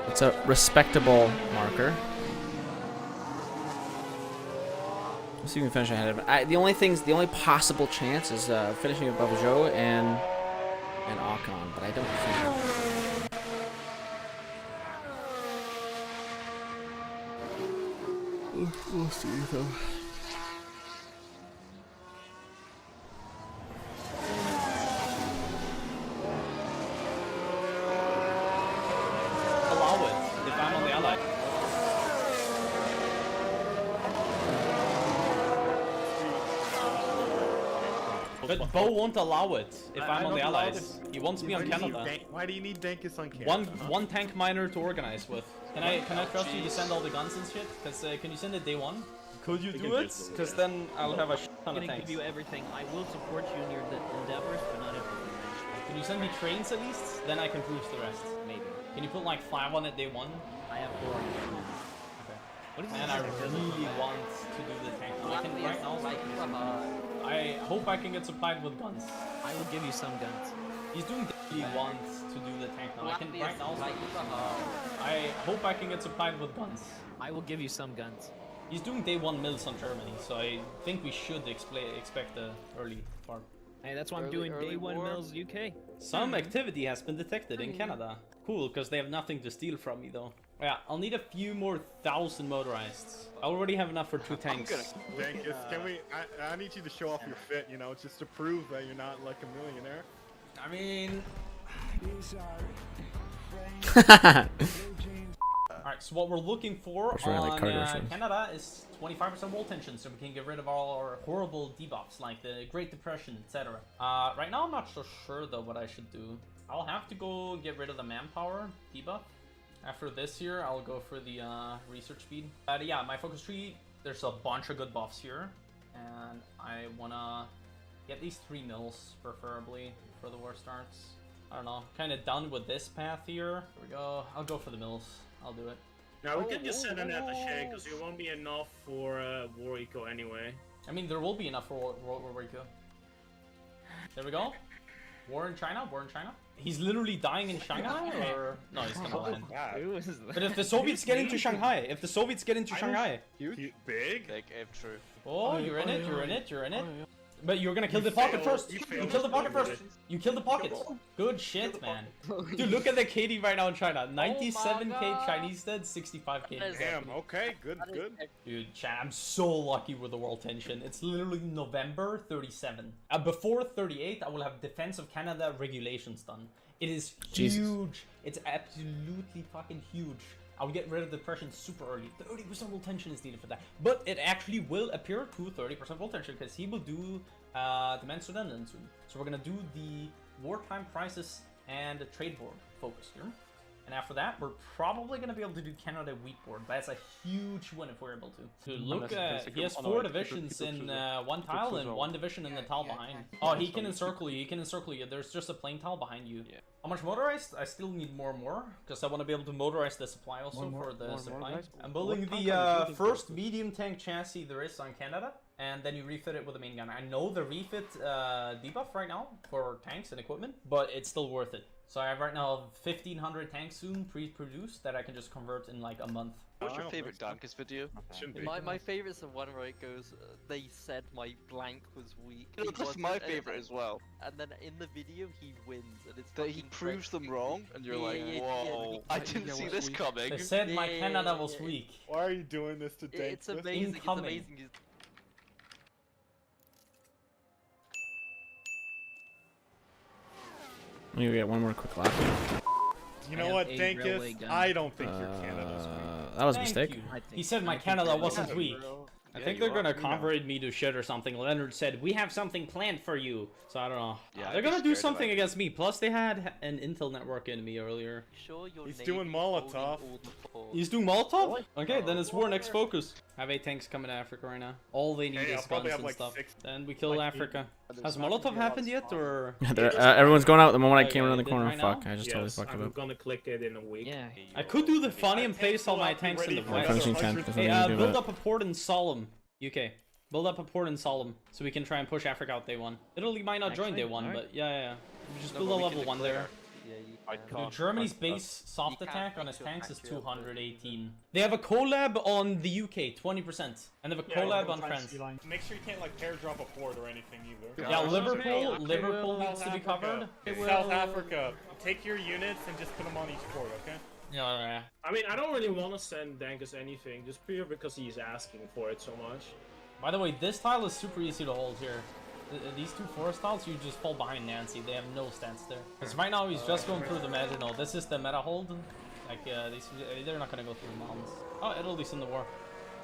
It's a respectable marker. Let's see if we can finish ahead of it. The only possible chance is finishing above Zhou and Ocon, but I don't think. We'll see though. Allow it if I'm on the ally. But Bo won't allow it if I'm on the allies. He wants me on Canada. Why do you need Dankus on Canada? One tank miner to organize with. Can I trust you to send all the guns and shit? Cause can you send it day one? Could you do it? Cause then I'll have a ton of tanks. I'm gonna give you everything. I will support you in your endeavors, but not everything. Can you send me trains at least? Then I can boost the rest. Maybe. Can you put like 5 on it day one? I have 4 on it. Okay. What is and I really want to do the tank. I can right now. I hope I can get supplied with guns. I will give you some guns. He's doing he wants to do the tank now. I can right now. I hope I can get supplied with guns. I will give you some guns. He's doing day 1 mills on Germany, so I think we should expect the early part. Hey, that's why I'm doing day 1 mills UK. Some activity has been detected in Canada. Cool, because they have nothing to steal from me though. Yeah, I'll need a few more 1,000 motorized. I already have enough for 2 tanks. Dankus, can we? I need you to show off your fit. You know, just to prove that you're not like a millionaire. I mean. Alright, so what we're looking for on Canada is 25% wall tension, so we can get rid of all our horrible debuffs like the Great Depression, etc. Right now I'm not so sure though what I should do. I'll have to go get rid of the manpower debuff. After this here, I'll go for the research speed. But yeah, my focus tree, there's a bunch of good buffs here. And I wanna get these 3 mills, preferably, before the war starts. I don't know, kind of done with this path here. Here we go, I'll go for the mills. I'll do it. Now we can just send an attaché, because it won't be enough for war eco anyway. I mean, there will be enough for war eco. There we go. War in China? War in China? He's literally dying in Shanghai, or no? He's gonna land. But if the Soviets get into Shanghai, Big if true. Oh, you're in it. You're in it. You're in it. But you're gonna kill the pocket first. You kill the pocket first. You kill the pocket. Good shit, man. Dude, look at the KD right now in China. 97k Chinese dead, 65k. Damn. Okay. Good. Dude, chat, I'm so lucky with the world tension. It's literally November 37. Before 38, I will have Defense of Canada regulations done. It is huge. It's absolutely fucking huge. I'll get rid of depression super early. 30% world tension is needed for that. But it actually will appear to 30% world tension because he will do Demands Redundant soon. So we're gonna do the wartime crisis and the trade board focus here. And after that, we're probably gonna be able to do Canada wheat board. That's a huge win if we're able to. Dude, look, he has 4 divisions in 1 tile and 1 division in the tile behind. Oh, he can encircle you. He can encircle you. There's just a plain tile behind you. Yeah. How much motorized? I still need more because I want to be able to motorize the supply also for the supply. I'm building the first medium tank chassis there is on Canada, and then you refit it with a main gun. I know the refit debuff right now for tanks and equipment, but it's still worth it. So I have right now 1,500 tanks soon pre-produced that I can just convert in like a month. What's your favorite Dankus video? My favorite's the one where it goes, they said my blank was weak. You know, that's my favorite as well. And then in the video he wins, and it's that he proves them wrong, and you're like, whoa, I didn't see this coming. They said my Canada was weak. Why are you doing this to Dankus? It's amazing, it's amazing. Maybe we get one more quick lap. You know what, Dankus? I don't think your Canada's weak. That was a mistake. He said my Canada wasn't weak. I think they're gonna convert me to shit or something. Leonard said, we have something planned for you. So I don't know. Yeah, they're gonna do something against me. Plus they had an Intel network enemy earlier. He's doing Molotov. He's doing Molotov? Okay, then it's war next focus. I have 8 tanks coming to Africa right now. All they need is guns and stuff. Then we kill Africa. Has Molotov happened yet, or? Everyone's going out the moment I came around the corner. Right Fuck, I just totally fucked it up. I'm gonna click it in a week. Yeah. I could do the funny and place all my tanks in the west. Finishing 10th. Build up a port in Solemn, UK. Build up a port in Solemn so we can try and push Africa out day one. Italy might not join day one, but yeah. We just build a level 1 there. Dude, Germany's base soft attack on his tanks is 218. They have a collab on the UK, 20%. And they have a collab on France. Make sure you can't like pair drop a port or anything either. Yeah, Liverpool needs to be covered. South Africa, take your units and just put them on each port, okay? Yeah. I mean, I don't really want to send Dankus anything, just pure because he's asking for it so much. By the way, this tile is super easy to hold here. These two forest tiles, you just fall behind Nancy. They have no stance there. Because right now he's just going through the meta. No, this is the meta hold. Like, they're not going to go through the mountains. Oh, Italy's in the war.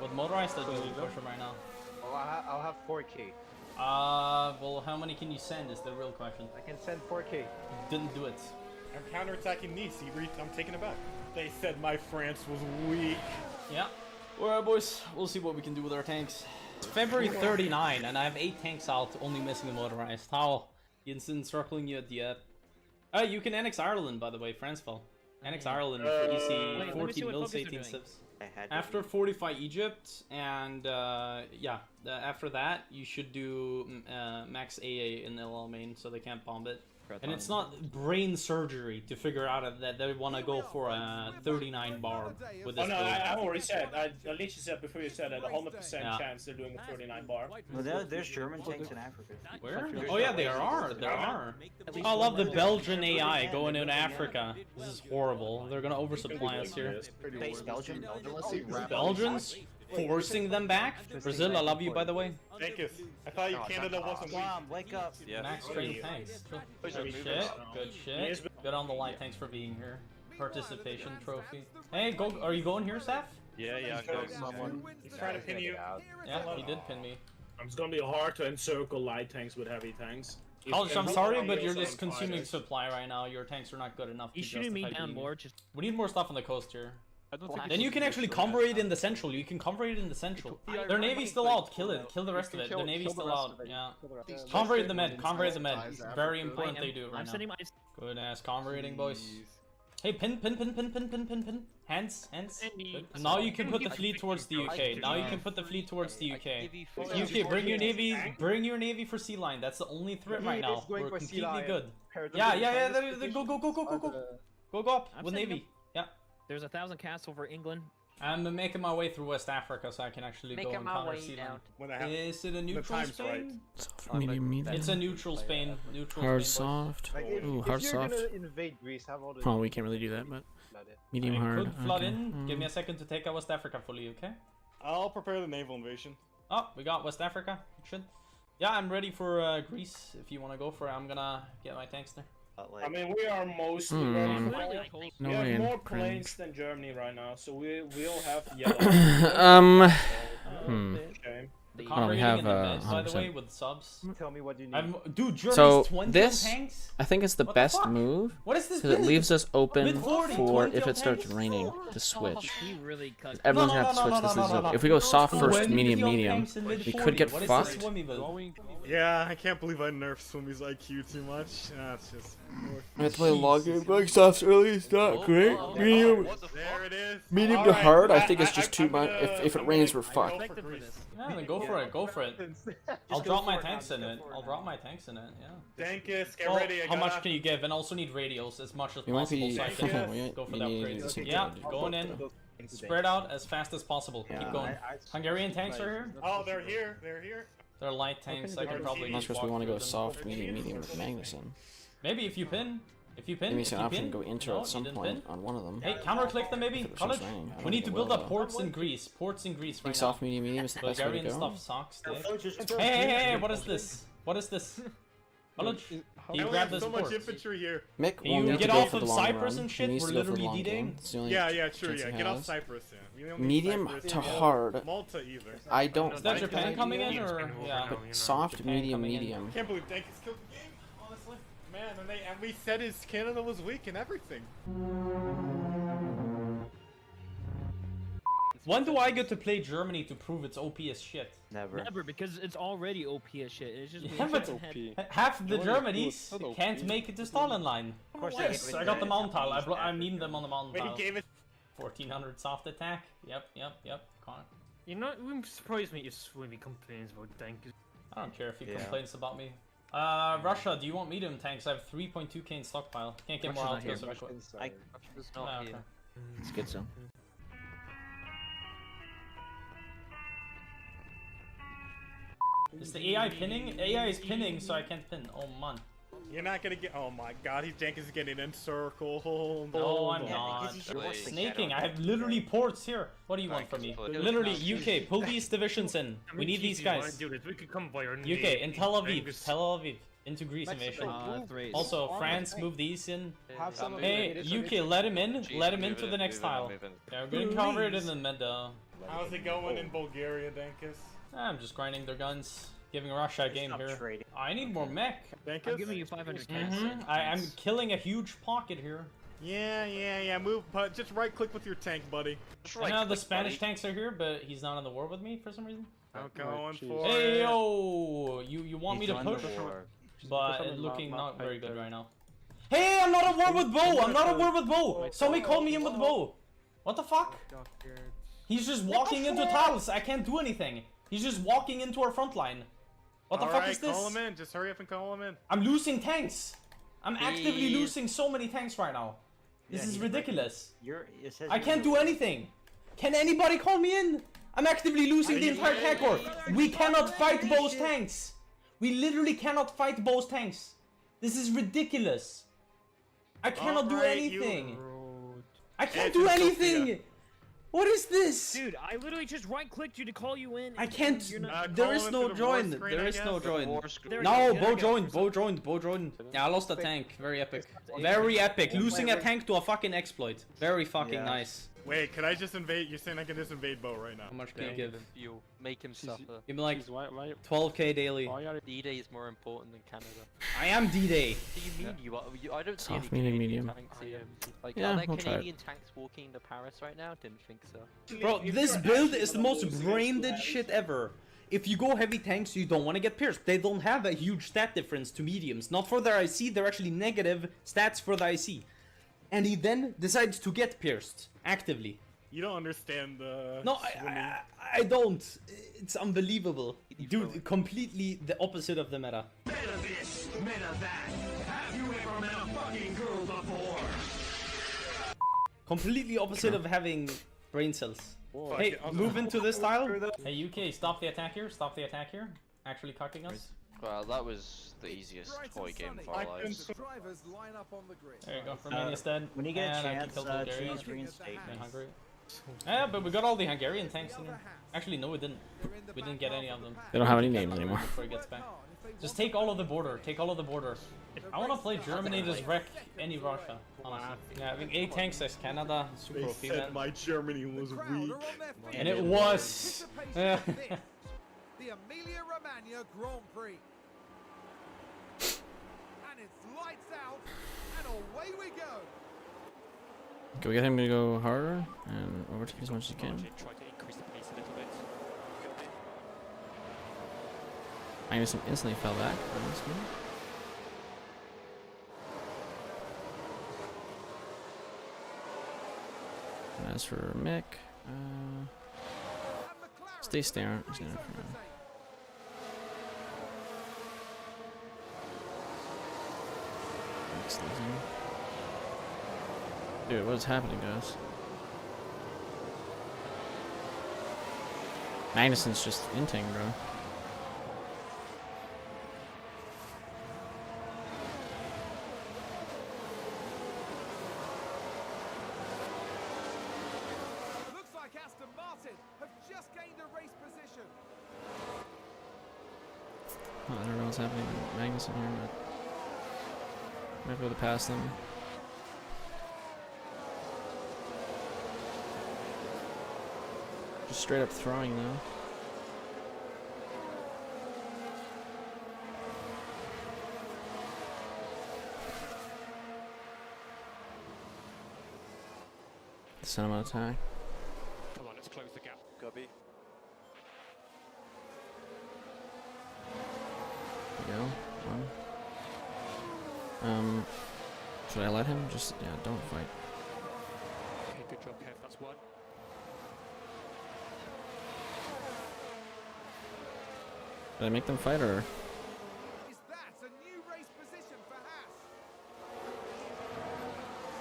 With motorized, they're doing push them right now. Well, I'll have 4K. Well, how many can you send is the real question. I can send 4K. You didn't do it. I'm counterattacking Nice. I'm taking it back. They said my France was weak. Yeah. Alright, boys. We'll see what we can do with our tanks. It's February 39, and I have 8 tanks out, only missing a motorized. How? Jensen circling you at the end. You can annex Ireland, by the way. France fell. Annex Ireland for easy 14 mils, 18 sips. After fortify Egypt, and after that, you should do max AA in the main, so they can't bomb it. And it's not brain surgery to figure out that they want to go for a 39 bar with this. Oh no, I already said. I literally said before you said that 100% chance they're doing a 39 bar. Well, there's German tanks in Africa. Where? Oh yeah, there are. I love the Belgian AI going into Africa. This is horrible. They're gonna oversupply us here. Belgium. Belgians? Forcing them back? Brazil, I love you, by the way. Thank you. I thought Canada wasn't weak. Wake up. Max train tanks. Good shit. Good shit. Good on the light. Thanks for being here. Participation trophy. Hey, go. Are you going here, Seth? Yeah, someone. He's trying to pin you. Yeah, he did pin me. It's gonna be hard to encircle light tanks with heavy tanks. College, I'm sorry, but you're just consuming supply right now. Your tanks are not good enough. He's shooting me down, board. We need more stuff on the coast here. Then you can actually convoy it in the central. You can convoy it in the central. Their navy's still out. Kill it. Kill the rest of it. Their navy's still out. Yeah. Convoy the med. Convoy the med. Very important they do it right now. Good ass convoying, boys. Hey, pin. Hands. Good. Now you can put the fleet towards the UK. Now you can put the fleet towards the UK. UK, bring your navy. Bring your navy for sea line. That's the only threat right now. We're completely good. Yeah. Go up with navy. Yeah. There's 1,000 cast over England. I'm making my way through West Africa so I can actually go and counter sea line. Is it a neutral Spain? Medium. It's a neutral Spain. Hard soft. Ooh, hard soft. Oh, we can't really do that, but medium hard. Could flood in. Give me a second to take out West Africa fully, okay? I'll prepare the naval invasion. Oh, we got West Africa. Should. Yeah, I'm ready for Greece. If you want to go for it, I'm gonna get my tanks there. I mean, we are mostly ready. We have more planes than Germany right now, so we'll have yellow. We have by the way, with subs. Tell me what you need. Dude, Germany's so 20 this, tanks? I think, is the best move. What is this? Because it leaves us open 40, for 20 if it starts tanks? raining to switch. Really Everyone's gonna have to switch. This is if we go soft first, medium, we could get fucked. Yeah, I can't believe I nerfed Swimmy's IQ too much. It's just. I have to play a long game. Going soft early is not great. Medium. There it is. Medium to hard, I think it's just too much. If it rains, we're fucked. Yeah, then go for it. Go for it. I'll drop my tanks in it. Yeah. Dankus, get ready. How much can you give? And also need radios as much as possible so I can go for the upgrades. Yeah, going in. Spread out as fast as possible. Keep going. Hungarian tanks are here? Oh, they're here. They're light tanks. I can probably. Not because we want to go soft, medium with Magnuson. Maybe if you pin. Maybe it's an option to go inter at some point on one of them. Hey, counter-click them maybe. College. We need to build up ports in Greece. Right now. Soft, medium is the best way to Bulgarian go. stuff sucks. Hey! What is this? College. You grab this so port. much infantry here. Mick, you get off of Cyprus and shit. We're literally D-Daying. Yeah, true. Yeah, get off Cyprus. Yeah. Medium Cyprus, to hard. Malta either. I don't. Is that Japan coming in or yeah? But soft, medium. I can't believe Dankus killed the game. Honestly, man, and we said his Canada was weak and everything. When do I get to play Germany to prove it's OP as shit? Never, because it's already OP as shit. It's just half the Germanies can't make it to Stalin line. Of course, yes, I got the mountain tile. I'm needing them on the mountain tile. 1400 soft attack. Yep. You know, it wouldn't surprise me if Swimmy complains about tankers. I don't care if he complains about me. Russia, do you want medium tanks? I have 3.2k in stockpile. Can't get more out of Russia's not here. It's good, so. Is the AI pinning? AI is pinning, so I can't pin. Oh man. You're not gonna get. Oh my god, Jenkins is getting encircled. No, I'm not. Snaking. I have literally ports here. What do you want from me? Literally, UK, pull these divisions in. We need these guys. We could come by our UK, in Tel Aviv. Tel Aviv. Into Greece invasion. Also, France, move these in. Hey, UK, let him in. Let him into the next tile. Yeah, we're gonna cover it in the mid. How's it going in Bulgaria, Dankus? I'm just grinding their guns. Giving Russia a game here. Trading. I need more mech. I'm giving you 500 I'm killing a huge pocket here. Yeah. Move, but just right click with your tank, buddy. I know the Spanish tanks are here, but he's not in the war with me for some reason. I'm going for Hey it. yo, you want me to push? But it's looking not very good right now. Hey, I'm not at war with Bo. I'm not at war with Bo. Somebody call me in with Bo. What the fuck? He's just walking into tiles. I can't do anything. He's just walking into our front line. What the fuck is this? Call him in. Just hurry up and call him in. I'm losing tanks. I'm actively losing so many tanks right now. This is ridiculous. I can't do anything. Can anybody call me in? I'm actively losing the entire tank corps. We cannot fight Bo's tanks. We literally cannot fight Bo's tanks. This is ridiculous. I cannot do anything. I can't do anything. What is this? Dude, I literally just right-clicked you to call you in. I can't. There is no join. There is no join. No, Bo joined. Bo joined. Yeah, I lost a tank. Very epic. Very epic. Losing a tank to a fucking exploit. Very fucking nice. Wait, could I just invade? You're saying I can just invade Bo right now? How much can you give? You make him suffer. Give me like 12k daily. D-Day is more important than Canada. I am D-Day. What do you mean you are? I don't see any Soft, medium, Canadian medium. tanks here. Like, Yeah, are there we'll try it. Canadian tanks walking into Paris right now? Didn't think so. Bro, this build is the most brain-dead shit ever. If you go heavy tanks, you don't want to get pierced. They don't have a huge stat difference to mediums. Not for their IC, they're actually negative stats for the IC. And he then decides to get pierced, actively. You don't understand the... No, I don't. It's unbelievable. Dude, completely the opposite of the meta. Meta this, meta that. Have you ever met a fucking girl before? Completely opposite of having brain cells. Whoa. Hey, move into this tile. Hey, UK, stop the attack here. Stop the attack here. Actually cocking us. Well, that was the easiest toy game of our lives. There you go, for me instead. When you get a And I chance, killed Bulgaria. choose reinstate. And Hungary. Yeah, but we got all the Hungarian tanks in here. Actually, no, we didn't. We didn't get any of them. They don't have any names anymore. Before he gets back. Just take all of the border. Take all of the border. I want to play Germany, just wreck any Russia. Honestly. Yeah, having 8 tanks as Canada, super They OP, said man. my Germany was weak. And it was. The Emilia-Romagna Grand Prix. And it's lights out, and away we go. Can we get him to go harder and overtake as much as he can? Try to increase the pace a little bit. Magnuson instantly fell back. That's good. And as for Mick, stay staring for now. That's losing. Dude, what is happening, guys? Magnuson's just inting, bro. Looks like Aston Martin have just gained a race position. I don't know what's happening with Magnuson here, but might be able to pass them. Just straight up throwing though. Send him on attack. Come on, let's close the gap. Gubby. There we go. One. Should I let him? Just, yeah, don't fight. Okay, good job, Kev. That's one. Did I make them fight or? Is that a new race position for Haas?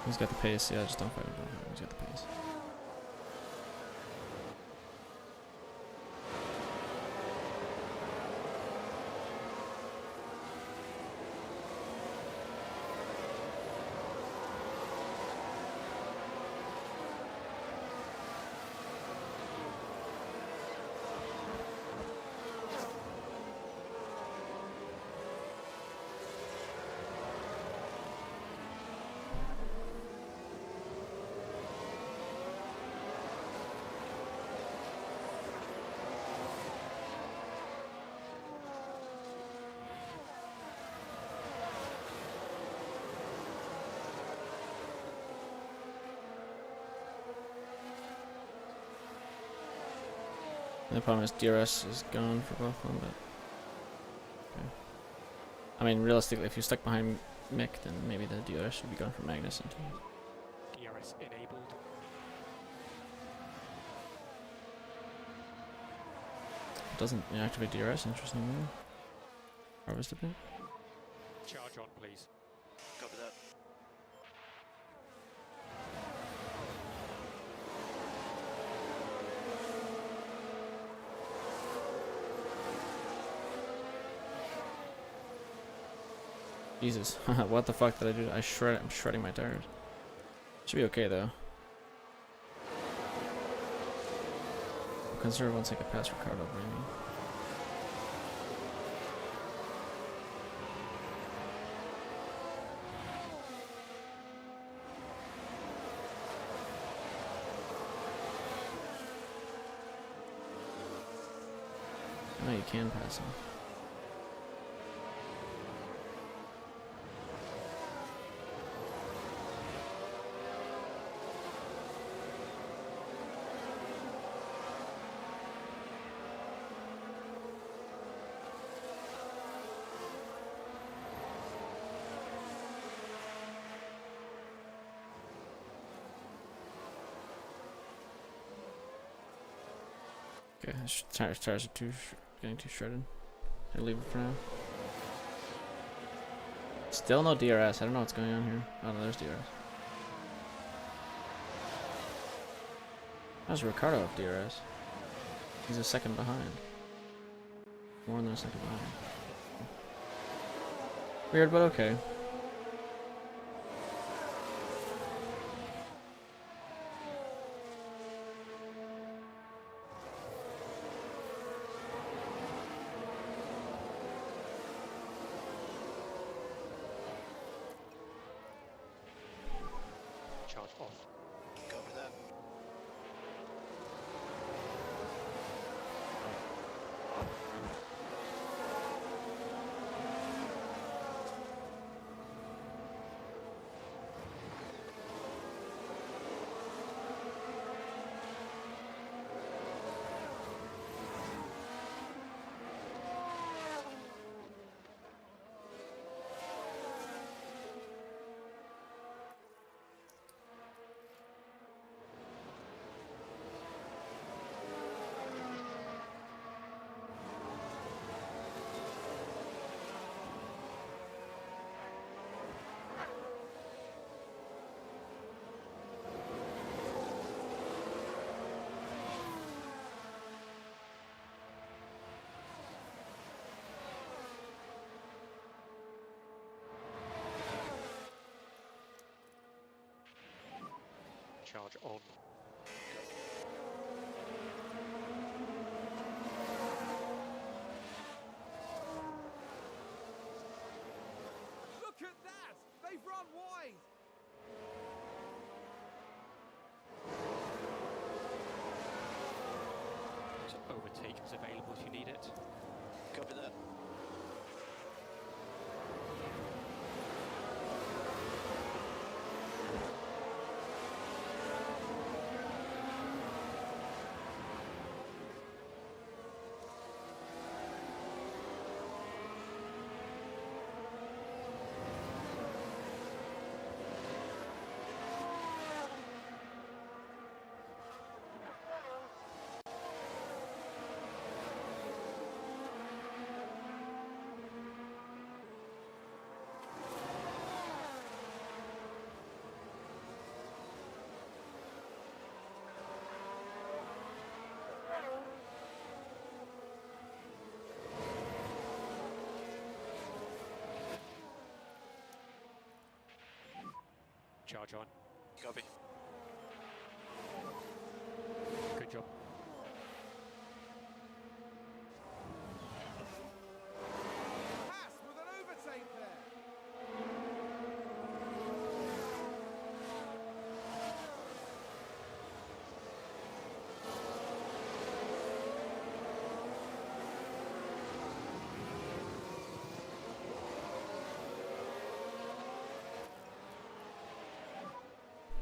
He's got the pace. Yeah, just don't fight him. Don't fight him. He's got the pace. The problem is DRS is gone for both of them, but okay. I mean, realistically, if you stuck behind Mick, then maybe the DRS should be gone for Magnus. DRS enabled. It doesn't activate DRS, interestingly. Harvest a bit. Charge on, please. Copy that. Jesus, what the fuck did I do? I'm shredding my tires. Should be okay though. I'll consider once I get past Ricardo, maybe. No, you can pass him. Okay, tires are getting too shredded. I'll leave it for now. Still no DRS. I don't know what's going on here. Oh no, there's DRS. How's Ricardo have DRS? He's a second behind. More than a second behind. Weird, but okay. Charge off. Copy that. Charge on. Look at that! They've run wide! Overtake is available if you need it. Copy that. Charge on. Copy. Good job. Haas with an overtake there.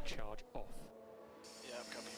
Charge off. Yeah, copy.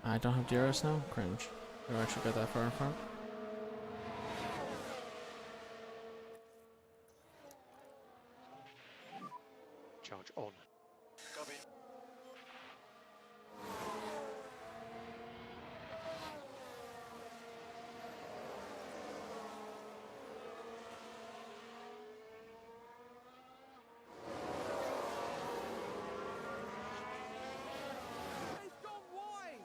I don't have DRS now? Cringe. Do I actually get that far in front? Charge on. Copy. They've gone wide.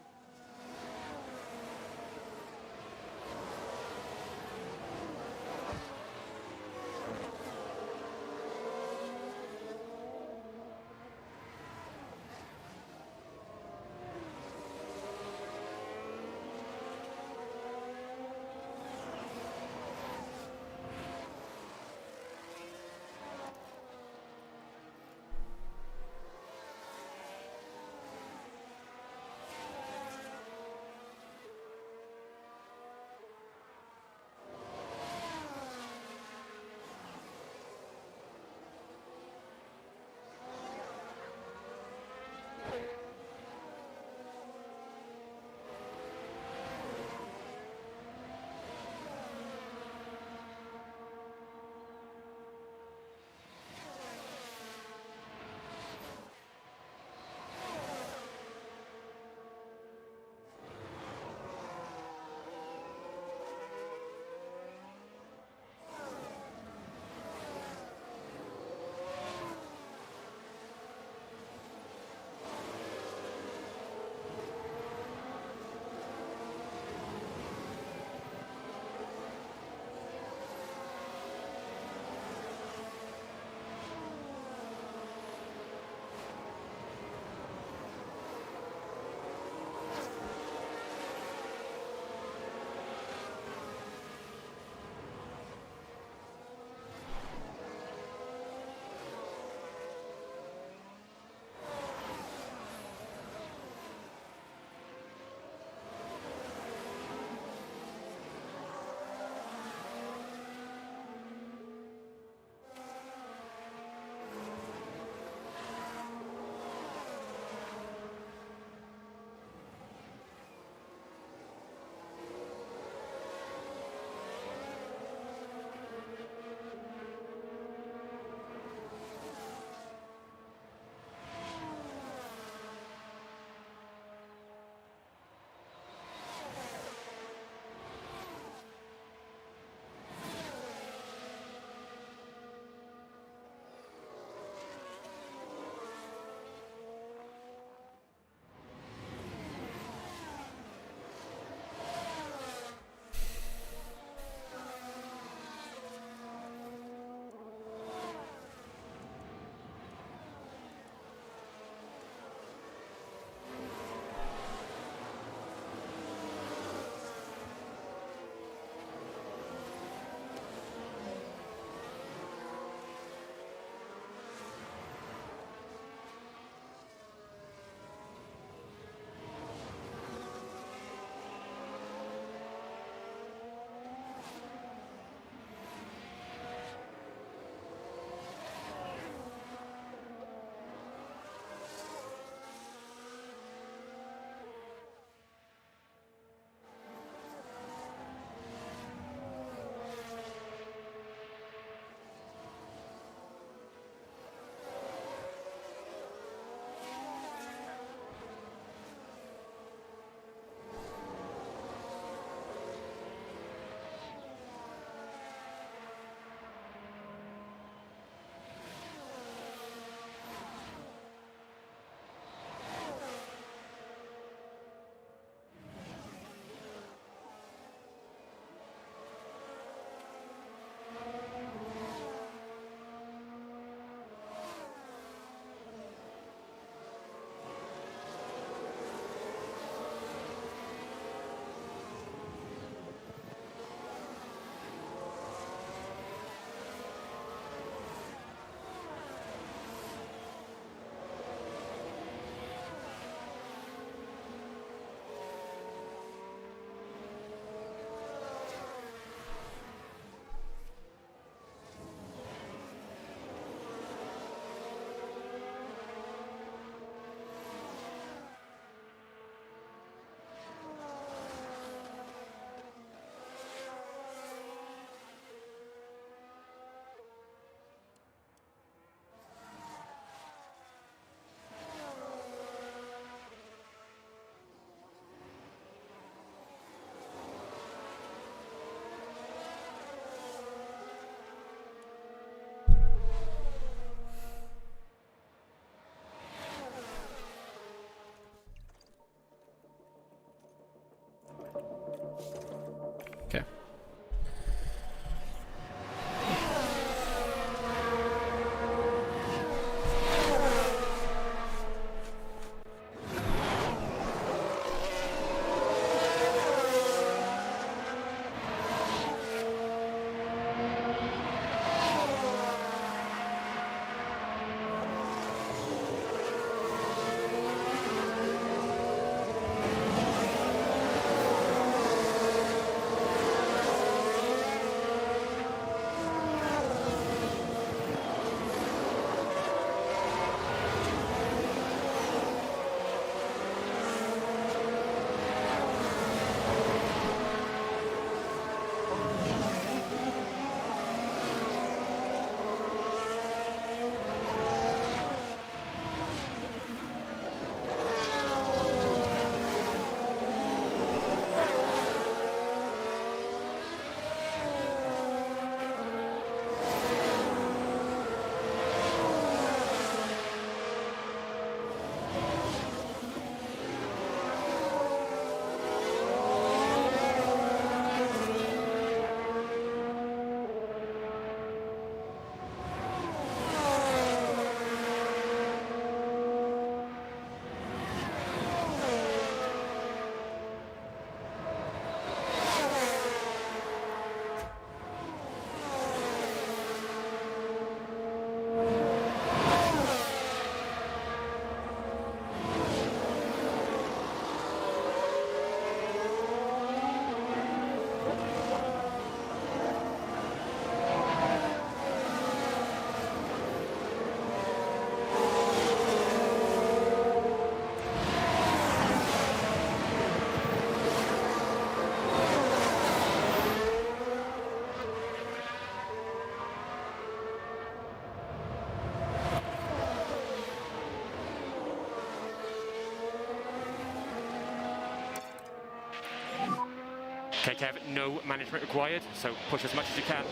Kev, no management required, so push as much as you can.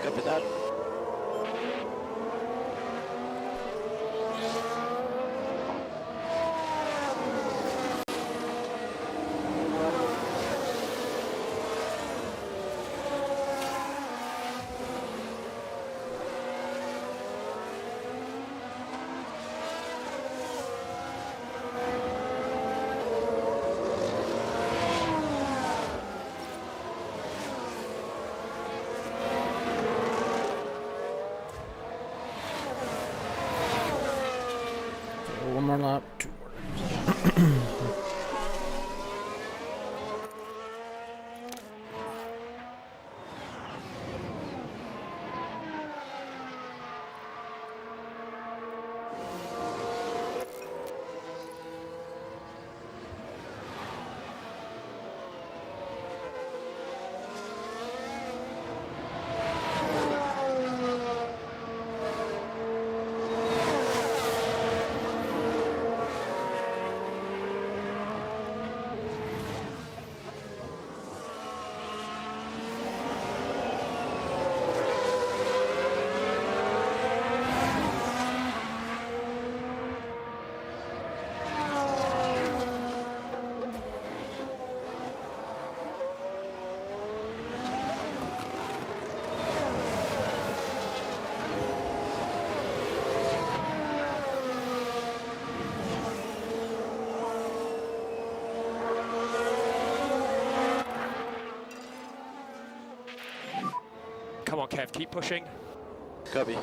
Copy that. One more lap, 2 more laps. Come on, Kev, keep pushing. Copy.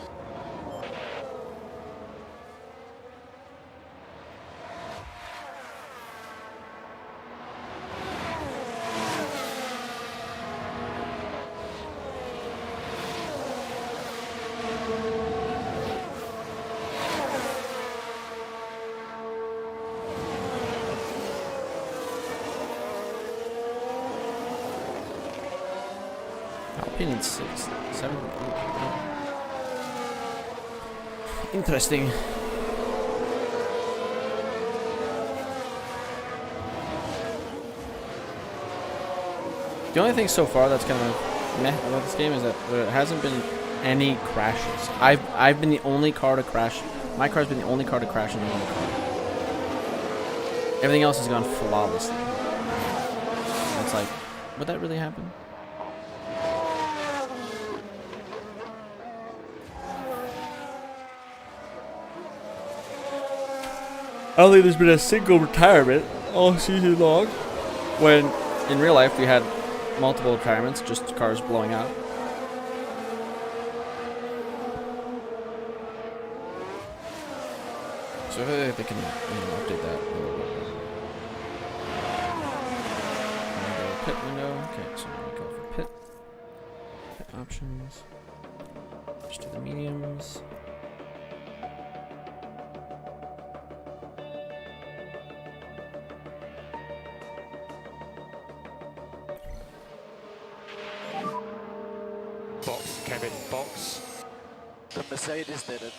Alpine needs 6, 7. Interesting. The only thing so far that's kind of meh about this game is that there hasn't been any crashes. I've been the only car to crash. My car's been the only car to crash in the only car. Everything else has gone flawlessly. It's like, would that really happen? I don't think there's been a single retirement all season long, when in real life we had multiple retirements, just cars blowing out. So I feel like they can update that a little bit. Pit window. Okay, so now we go for pit. Pit options. Just do the mediums. Box, Kevin, box. The Mercedes did it.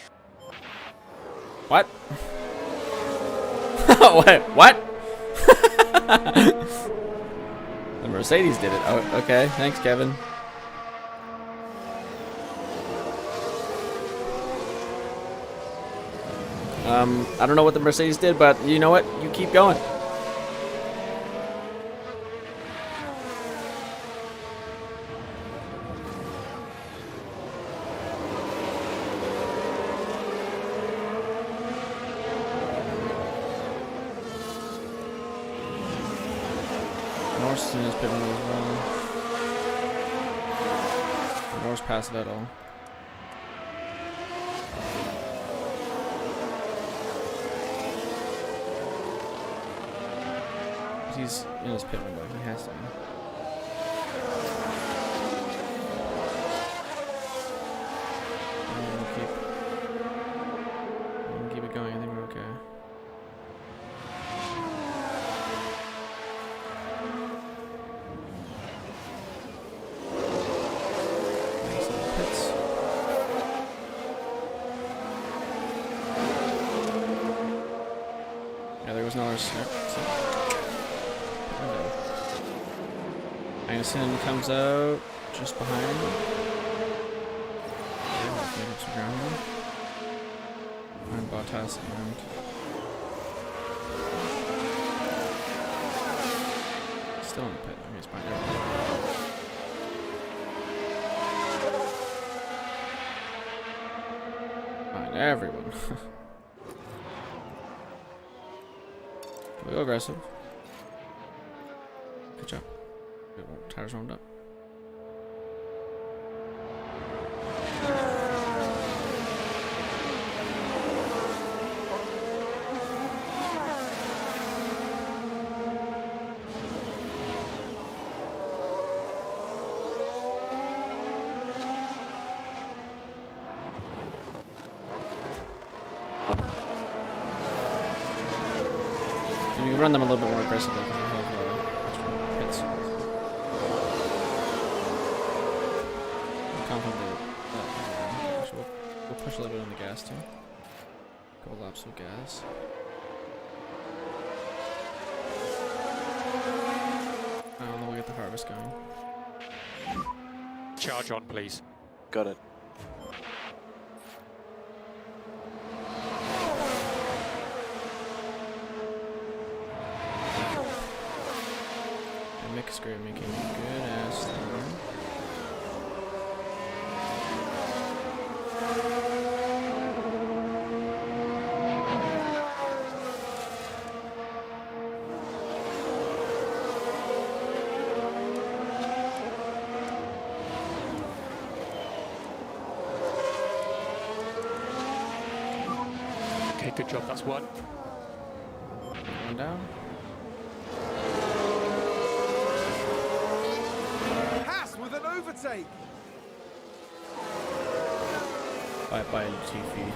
What? Wait, what? The Mercedes did it. Oh, okay, thanks, Kevin. I don't know what the Mercedes did, but you know what? You keep going. Norris in his pit window as well. Norris passed Vettel. He's in his pit window. He has to be. We'll keep it going. I think we're okay. Yeah, there was Norris. Magnussen comes out just behind. And Bottas and still in the pit. Okay, he's behind everyone. Behind everyone. We go aggressive. Good job. Tires warmed up. And you can run them a little bit more aggressively because we have extra hits. I'm confident that actually we'll push a little bit on the gas too. Couple laps of gas. And then we'll get the harvest going. Charge on, please. Got it. And Mick Screw making a good ass thing. Okay, good job, that's one. One down. Haas with an overtake. By 2 feet.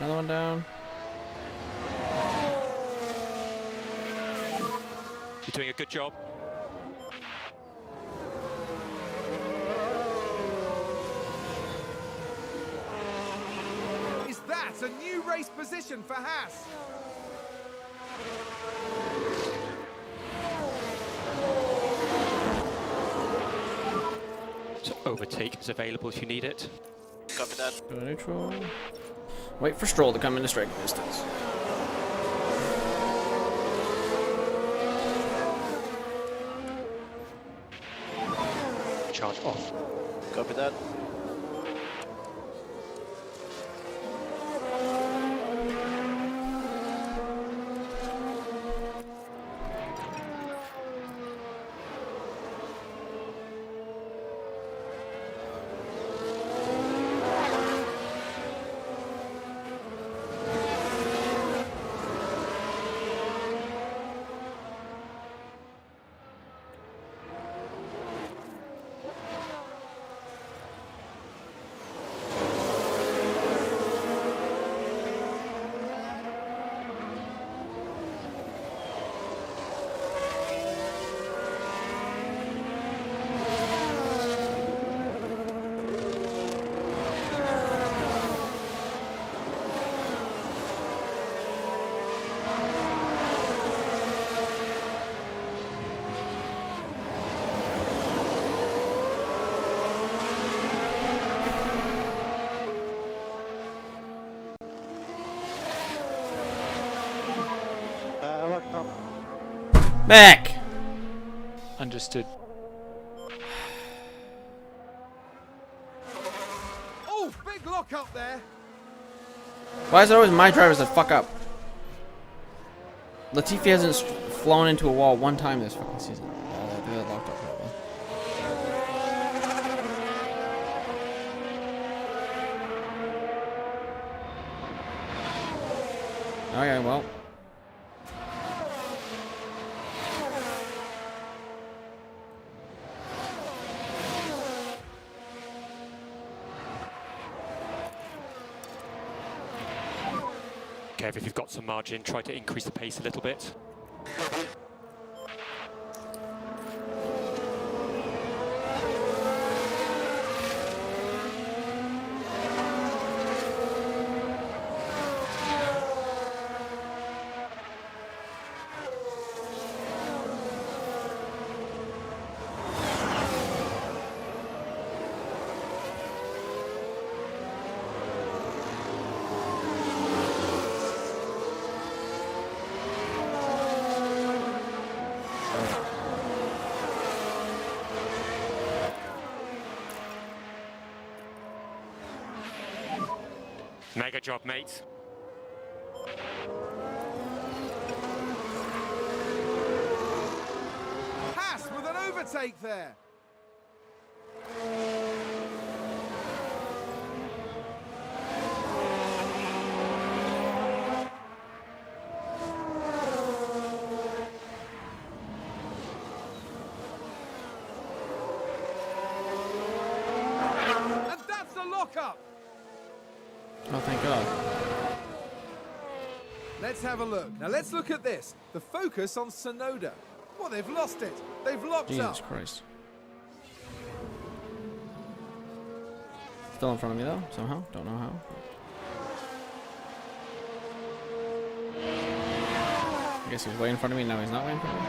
Another one down. You're doing a good job. Is that a new race position for Haas? So overtake is available if you need it. Copy that. Go neutral. Wait for Stroll to come into striking distance. Charge off. Copy that. Back! Understood. Oh, big lock up there. Why is it always my drivers that fuck up? Latifi hasn't flown into a wall one time this fucking season. They're locked up probably. Okay, well. Kev, if you've got some margin, try to increase the pace a little bit. Mega job, mate. Haas with an overtake there. And that's the lock-up. Oh, thank God. Let's have a look. Now let's look at this. The focus on Sonoda. Well, they've lost it. They've locked up. Jesus Christ. Still in front of me though, somehow. Don't know how. I guess he was way in front of me, now he's not way in front of me.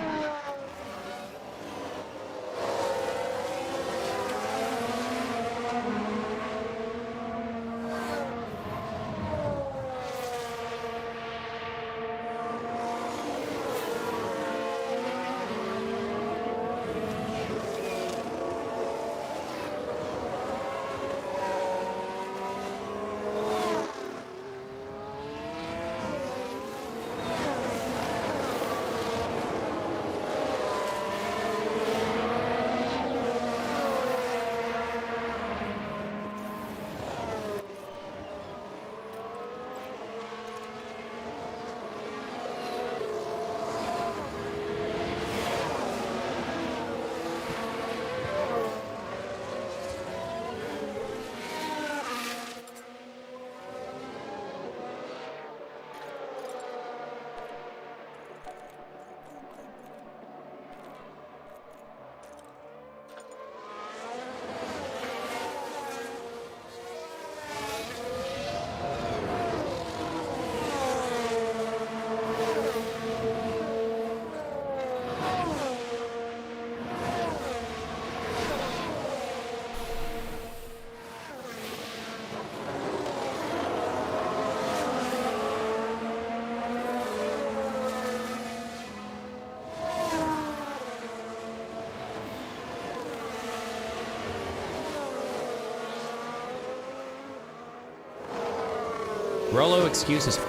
Rolo excuses.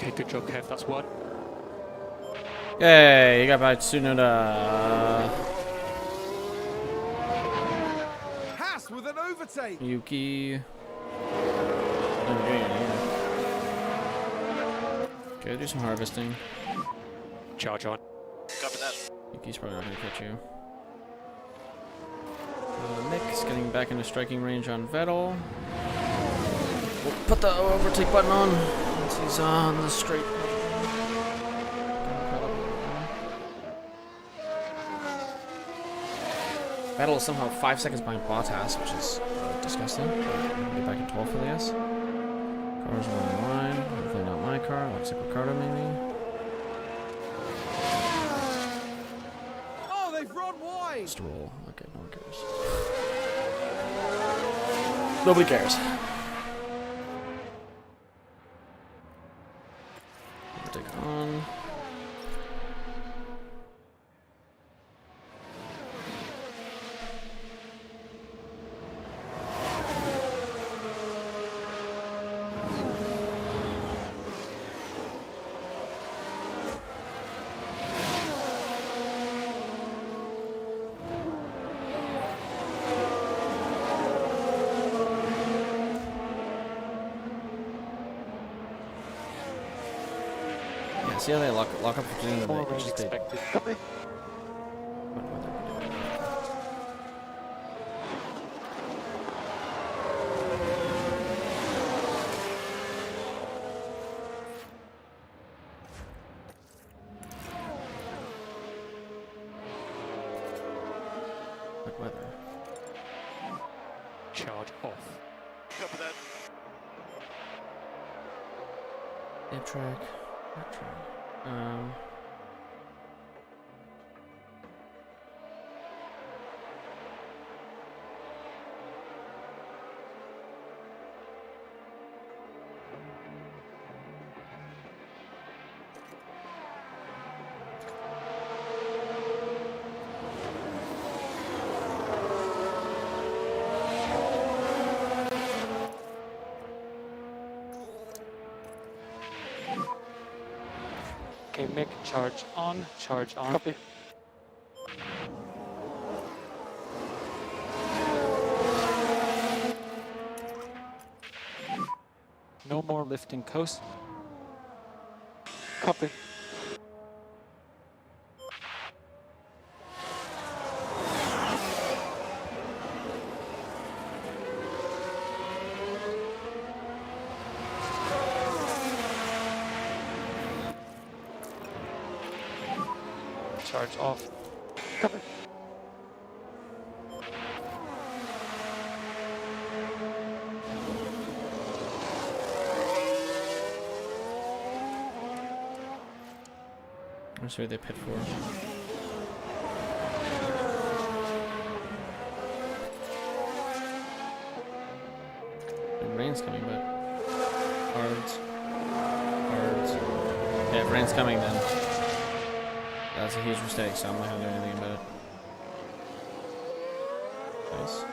Okay, good job, Kev. That's one. Yay, you got by Tsunoda. Haas with an overtake. Yuki. Okay, do some harvesting. Charge on. Copy that. Yuki's probably not gonna catch you. Nick's getting back into striking range on Vettel. We'll put the overtake button on once he's on the straight. Vettel is somehow 5 seconds behind Bottas, which is disgusting. Get back in 12th for the S. Car's one line. Hopefully not my car. Looks like Ricardo maybe. Oh, they've run wide. Just roll. Okay, no one cares. Nobody cares. Overtake on. See how they lock up for doing the More range expected. Copy. What weather? Charge off. Copy that. Air track. Air track. Okay, Mick, charge on, charge on. Copy. No more lifting coast. Copy. Charge off. Copy. I'm sorry they pit for. The rain's coming, but cards. Yeah, if rain's coming, then that's a huge mistake. So I'm not gonna do anything about it. Nice.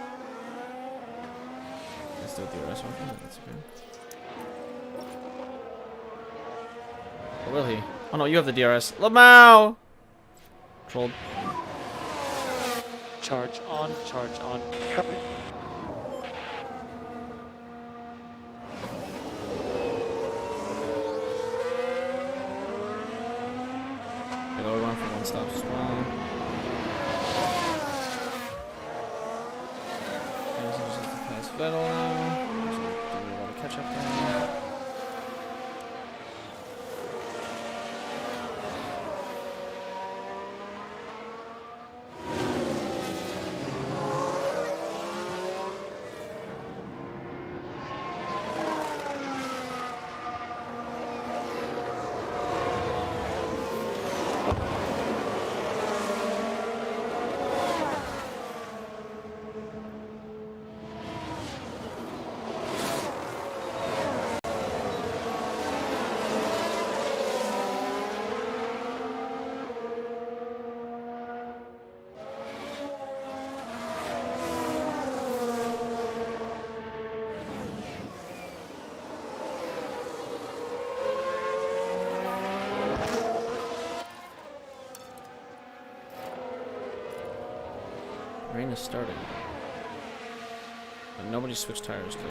Let's do it the rest one. That's okay. Or will he? Oh no, you have the DRS. Lamau! Trolled. Charge on, charge on. Copy. It'll run for one stop as well. There's just the past Vettel now. Do a lot of catch up there. rain is starting. But nobody switched tires still.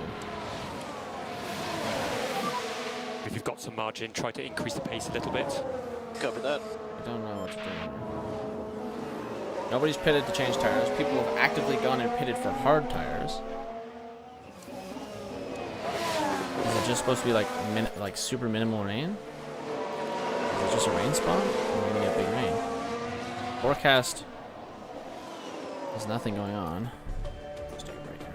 If you've got some margin, try to increase the pace a little bit. Copy that. I don't know what to do. Nobody's pitted to change tires. People have actively gone and pitted for hard tires. Is it just supposed to be like super minimal rain? Is it just a rain spot? Or are we gonna get big rain? Forecast. There's nothing going on. Let's take a break here.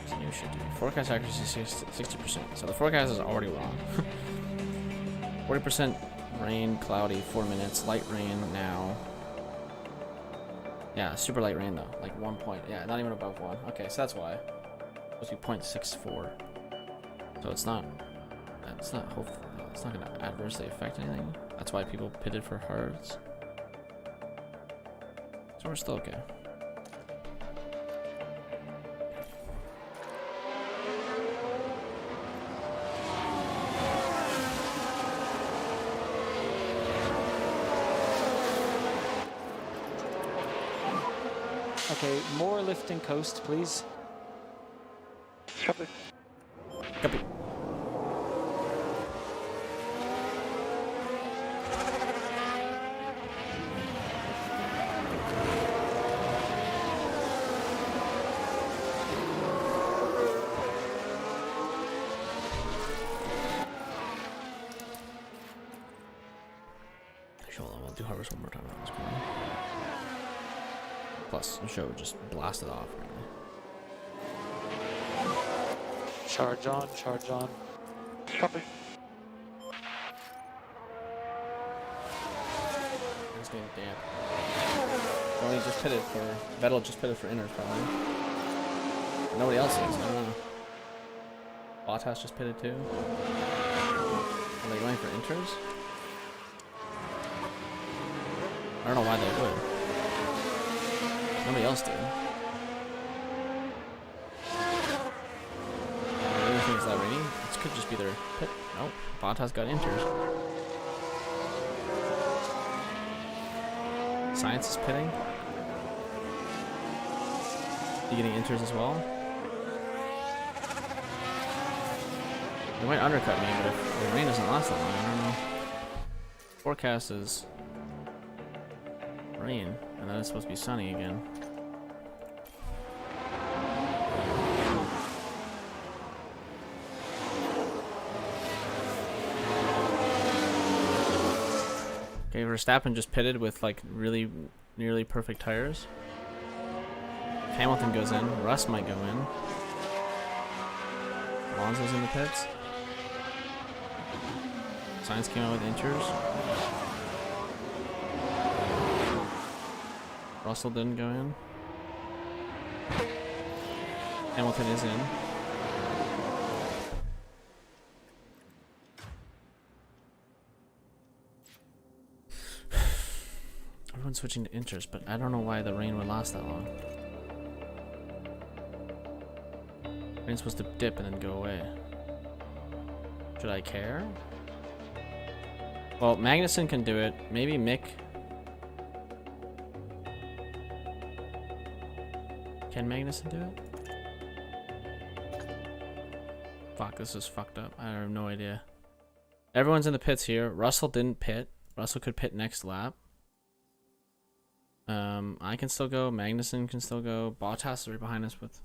What's new shit to do? Forecast accuracy 60%. So the forecast is already wrong. 40% rain, cloudy, 4 minutes, light rain now. Yeah, super light rain though, like 1 point. Yeah, not even above 1. Okay, so that's why. It's supposed to be 0.64. So it's not hopeful. It's not gonna adversely affect anything. That's why people pitted for hards. So we're still okay. Okay, more lifting coast, please. Copy. Copy. Actually, hold on, we'll do harvest one more time on this corner. Plus, the show just blasted off. Charge on, charge on. Copy. It's getting damp. Oh, he just pitted for... Vettel just pitted for inners, probably. Nobody else is, I don't know. Bottas just pitted too. Are they going for inters? I don't know why they would. Nobody else did. Is that raining? This could just be their pit. Nope. Bottas got inters. Science is pitting. You getting inters as well? They might undercut me, but if the rain doesn't last that long, I don't know. Forecast is rain, and then it's supposed to be sunny again. Okay, Verstappen just pitted with like really nearly perfect tires. If Hamilton goes in, Russ might go in. Alonso's in the pits. Sainz came out with inters. Russell didn't go in. Hamilton is in. Everyone's switching to inters, but I don't know why the rain would last that long. Rain's supposed to dip and then go away. Should I care? Well, Magnussen can do it. Maybe Mick. Can Magnussen do it? Fuck, this is fucked up. I have no idea. Everyone's in the pits here. Russell didn't pit. Russell could pit next lap. I can still go. Magnussen can still go. Bottas is right behind us with...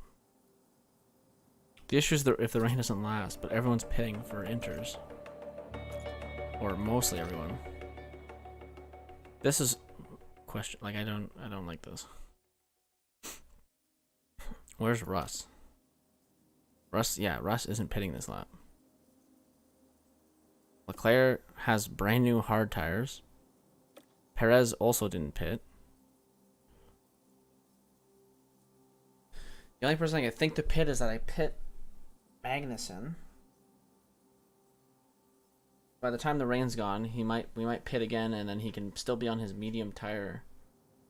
The issue is if the rain doesn't last, but everyone's pitting for inters. Or mostly everyone. This is... question. Like, I don't like this. Where's Russ? Russ isn't pitting this lap. Leclerc has brand new hard tires. Perez also didn't pit. The only person I can think to pit is that I pit Magnussen. By the time the rain's gone, we might pit again, and then he can still be on his medium tire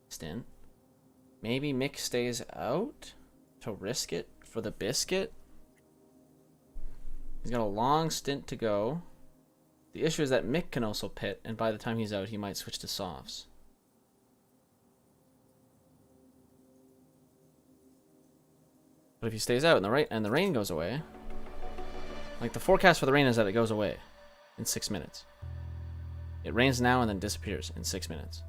stint. Maybe Mick stays out to risk it for the biscuit. He's got a long stint to go. The issue is that Mick can also pit, and by the time he's out, he might switch to softs. But if he stays out and the rain goes away, like the forecast for the rain is that it goes away in 6 minutes. It rains now and then disappears in 6 minutes.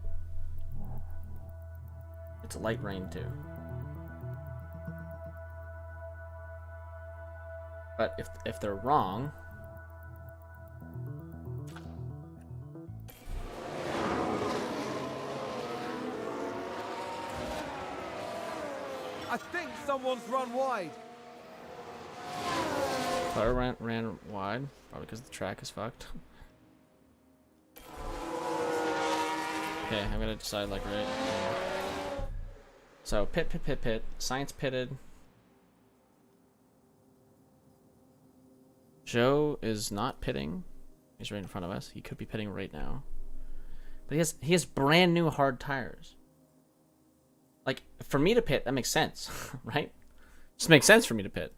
It's a light rain too. But if they're wrong, I think someone's run wide. Claire ran wide, probably because the track is fucked. Okay, I'm gonna decide like right here. So pit. Science pitted. Joe is not pitting. He's right in front of us. He could be pitting right now. But he has brand new hard tires. Like, for me to pit, that makes sense, right? Just makes sense for me to pit.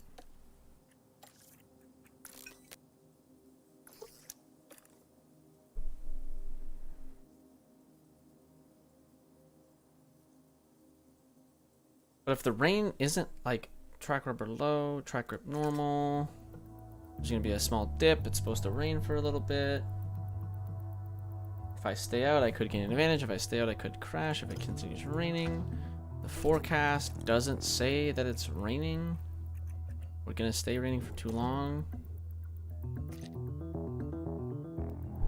But if the rain isn't like track rubber low, track grip normal, there's gonna be a small dip. It's supposed to rain for a little bit. If I stay out, I could gain an advantage. If I stay out, I could crash if it continues raining. The forecast doesn't say that it's raining. We're gonna stay raining for too long.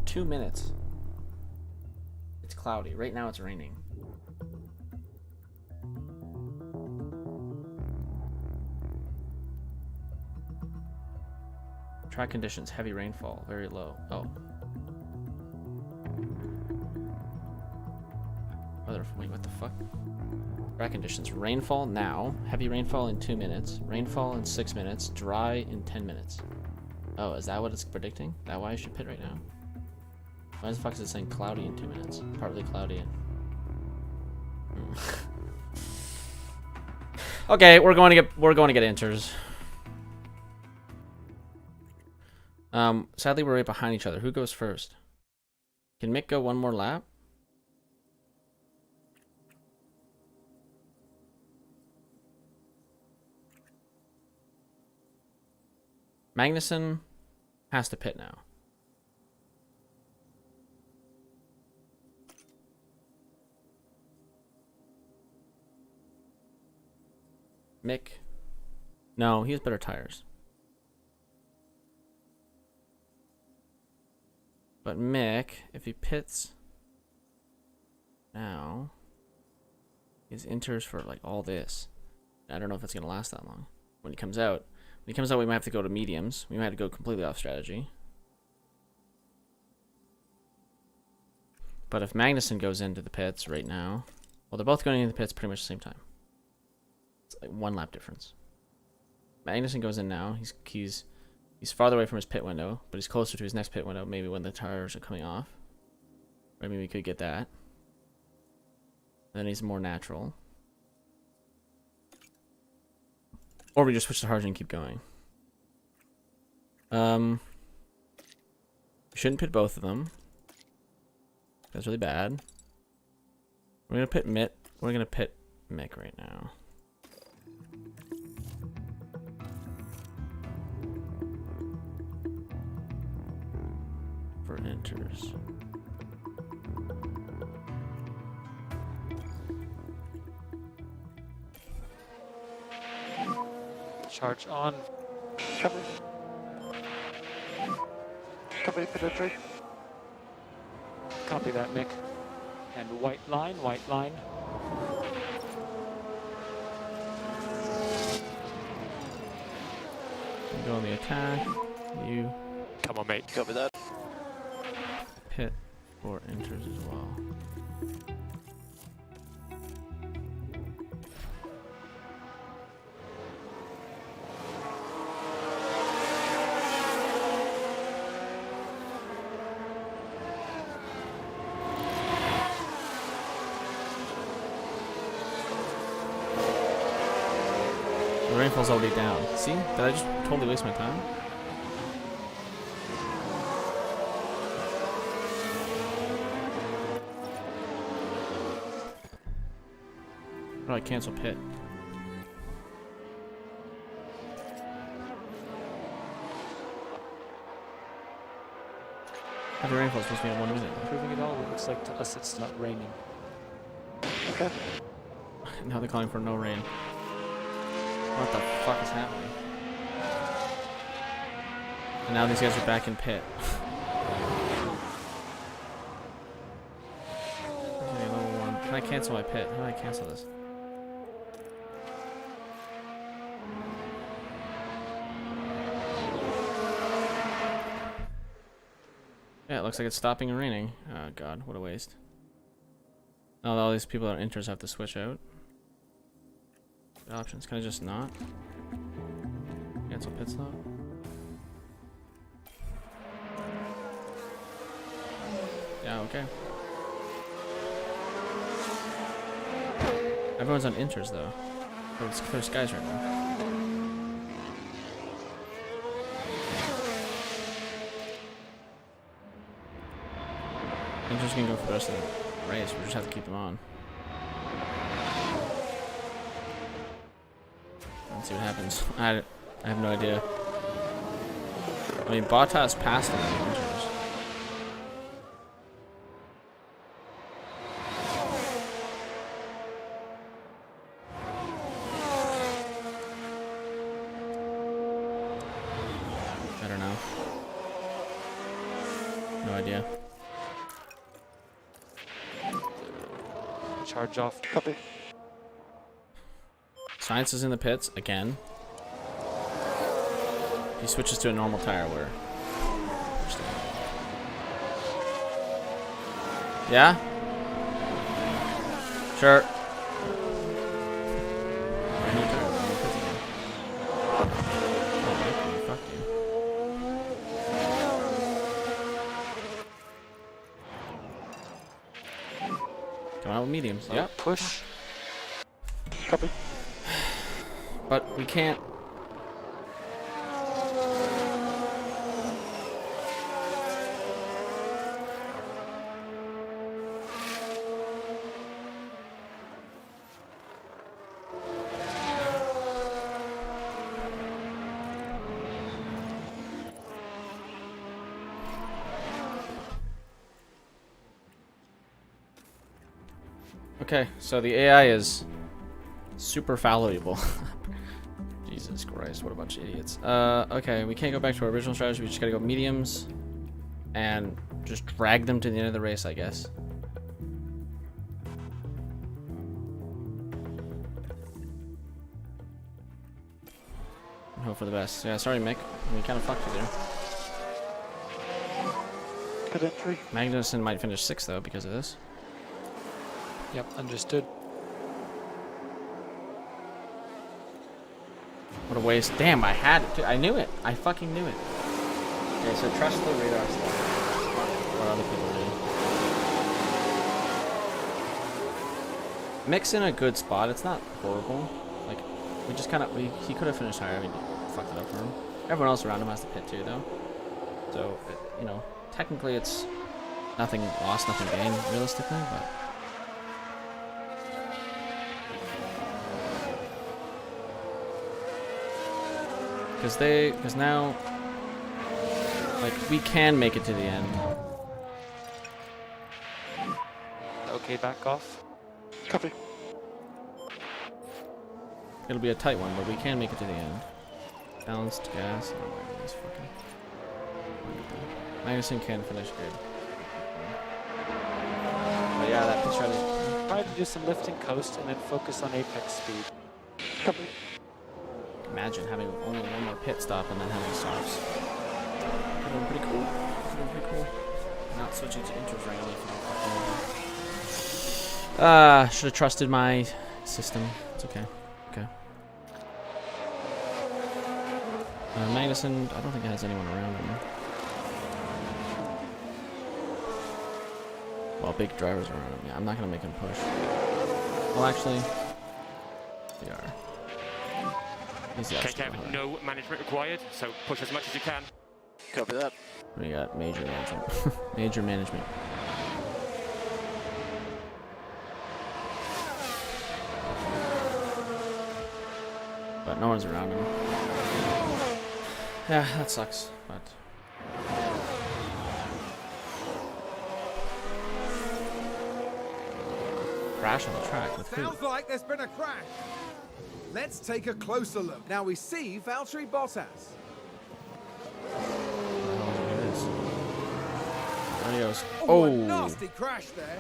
2 minutes. It's cloudy. Right now it's raining. Track conditions, heavy rainfall, very low. Oh. Wait, what the fuck? Track conditions, rainfall now, heavy rainfall in 2 minutes, rainfall in 6 minutes, dry in 10 minutes. Oh, is that what it's predicting? Is that why I should pit right now? Why the fuck is it saying cloudy in 2 minutes? Partly cloudy. Okay, we're going to get inters. Sadly we're right behind each other. Who goes first? Can Mick go one more lap? Magnussen has to pit now. Mick. No, he has better tires. But Mick, if he pits now, his inters for like all this. I don't know if it's gonna last that long. When he comes out, we might have to go to mediums. We might have to go completely off strategy. But if Magnussen goes into the pits right now, well, they're both going into the pits pretty much at the same time. It's like 1 lap difference. Magnussen goes in now. He's farther away from his pit window, but he's closer to his next pit window, maybe when the tires are coming off. Or maybe we could get that. Then he's more natural. Or we just switch to hard and keep going. We shouldn't pit both of them. That's really bad. We're gonna pit Mick right now. For enters. Charge on. Copy, pit entry. Copy that, Mick. And white line. Go on the attack. You. Come on, mate. Copy that. Pit or enters as well. The rainfall's already down. See? Did I just totally waste my time? How do I cancel pit? Heavy rainfall is supposed to be in 1 minute. Proving it all, it looks like to us it's not raining. Okay. Now they're calling for no rain. What the fuck is happening? And now these guys are back in pit. Okay, level 1. Can I cancel my pit? How do I cancel this? Yeah, it looks like it's stopping raining. Oh god, what a waste. Now all these people that are inters have to switch out. Good options. Can I just not? Cancel pit stop? Yeah, okay. Everyone's on inters though. Oh, it's clear skies right now. Inters can go for the rest of the race. We just have to keep them on. Let's see what happens. I have no idea. I mean, Bottas passed him in the inters. I don't know. No idea. Charge off. Copy. Science is in the pits again. He switches to a normal tire wear. Yeah? Sure. Brand new tire, brand new pits again. Oh, fuck you. Going out with mediums. Yeah, Yep. push. Copy. But we can't. Okay, so the AI is super fallible. Jesus Christ, what a bunch of idiots. Okay, we can't go back to our original strategy. We just gotta go mediums and just drag them to the end of the race, I guess. And hope for the best. Yeah, sorry, Mick. We kind of fucked you there. Good entry. Magnussen might finish 6th, though, because of this. Yep, understood. What a waste. Damn, I had it. I knew it. I fucking knew it. Okay, so trust the radar stuff. What other people do. Mick's in a good spot. It's not horrible. Like, we just kind of... He could have finished higher. I mean, fucked it up for him. Everyone else around him has to pit too, though. So, you know, technically it's nothing lost, nothing gained, realistically, but... Because now, like, we can make it to the end. Okay, back off. Copy. It'll be a tight one, but we can make it to the end. Balanced gas. Oh my goodness, fucking. Magnussen can finish good. But yeah, that pitch strategy. Try to do some lifting coast and then focus on apex speed. Copy. Imagine having only one more pit stop and then having softs. That would be pretty cool. That would be pretty cool. Not switching to intros regularly for no fucking should have trusted my system. It's okay. Okay. Magnussen, I don't think it has anyone around him. Well, big drivers around him. Yeah, I'm not gonna make him push. Well, actually, they are. Okay, Kev, no management required, so push as much as you can. Copy that. We got major management. Major management. But no one's around him. Yeah, that sucks, but... crash on the track with who? Sounds like there's been a crash. Let's take a closer look. Now we see Valtteri Bottas. There he goes. Oh, a nasty crash there.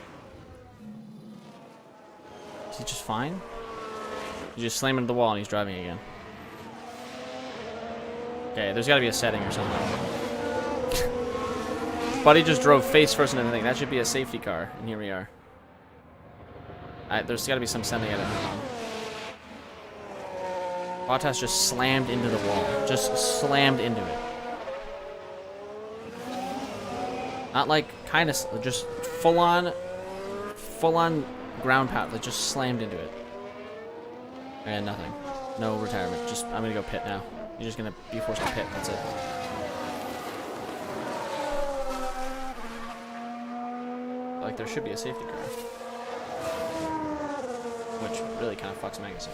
Is he just fine? You just slam into the wall and he's driving again. Okay, there's got to be a setting or something. Buddy just drove face first into the thing. That should be a safety car, and here we are. There's got to be some setting edit on. Bottas just slammed into the wall. Just slammed into it. Not like kind of, just full on ground pound. Like just slammed into it. And nothing. No retirement. Just I'm gonna go pit now. You're just gonna be forced to pit. That's it. Like there should be a safety car, which really kind of fucks Magnus up.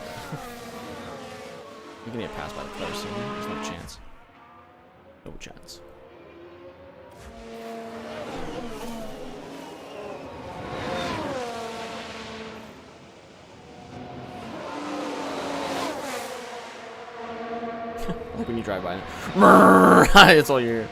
You can get passed by the players soon. There's no chance. No chance. Like when you drive by, it's all you hear.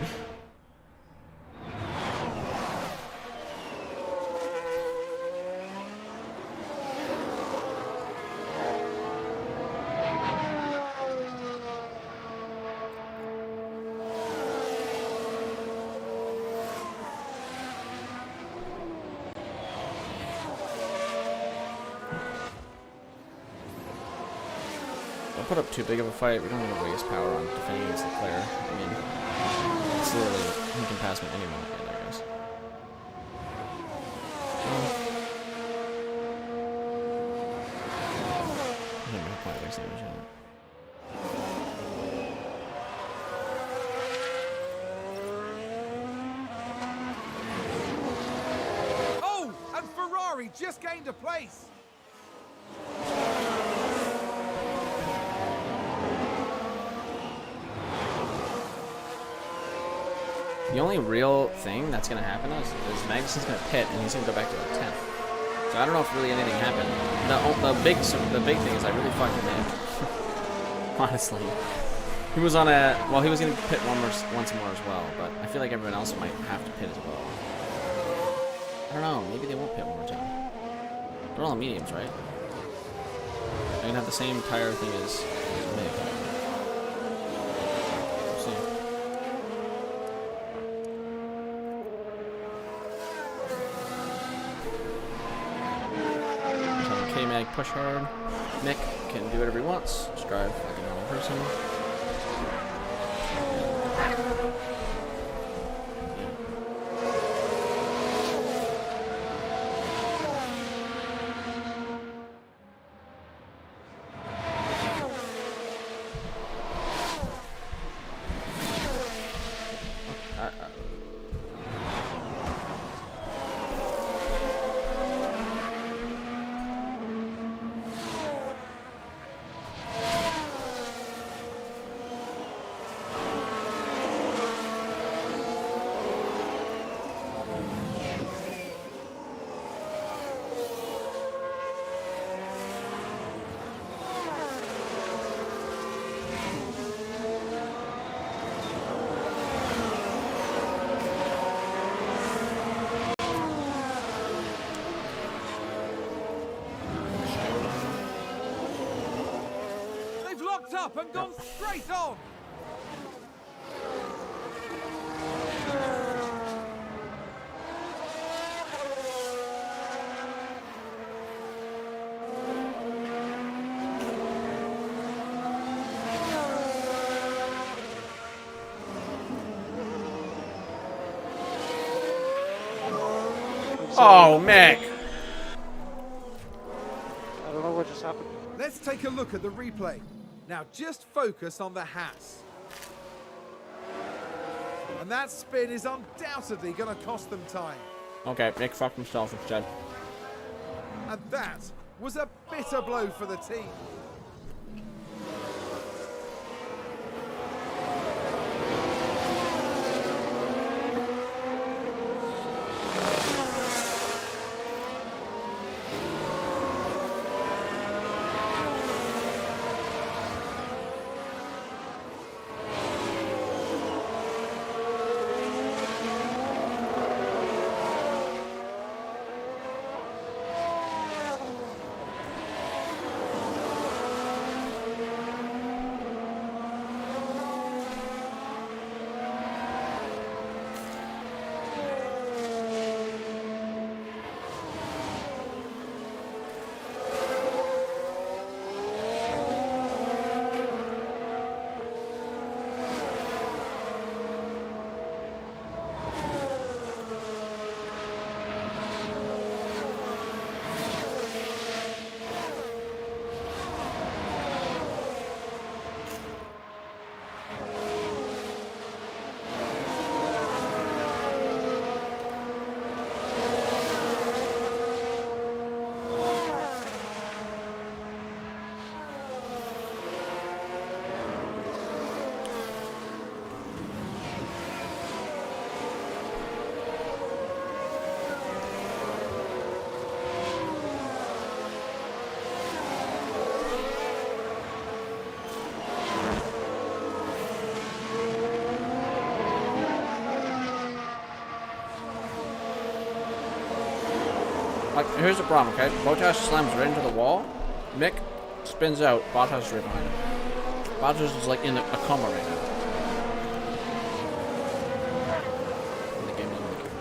Don't put up too big of a fight. We don't want to waste power on defending against the player. I mean, it's literally, he can pass me at any moment. Yeah, there he goes. There's no point wasting damage on it. Oh, and Ferrari just gained a place. The only real thing that's going to happen is Magnussen's going to pit and he's going to go back to the 10th. So I don't know if really anything happened. The big thing is I really fucking named. Honestly. He was on a... Well, he was going to pit once more as well, but I feel like everyone else might have to pit as well. I don't know. Maybe they won't pit one more time. They're all on mediums, right? They're going to have the same tire thing as Mick. Push hard. Mick can do whatever he wants. Just drive like a normal person. Up and gone straight on. Oh, Mick! I don't know what just happened. Let's take a look at the replay. Now just focus on the Haas. And that spin is undoubtedly going to cost them time. Okay, Mick fucked himself instead. And that was a bitter blow for the team. here's the problem, okay? Bottas slams right into the wall. Mick spins out. Bottas is right behind him. Bottas is like in a coma right now. And the game doesn't like it.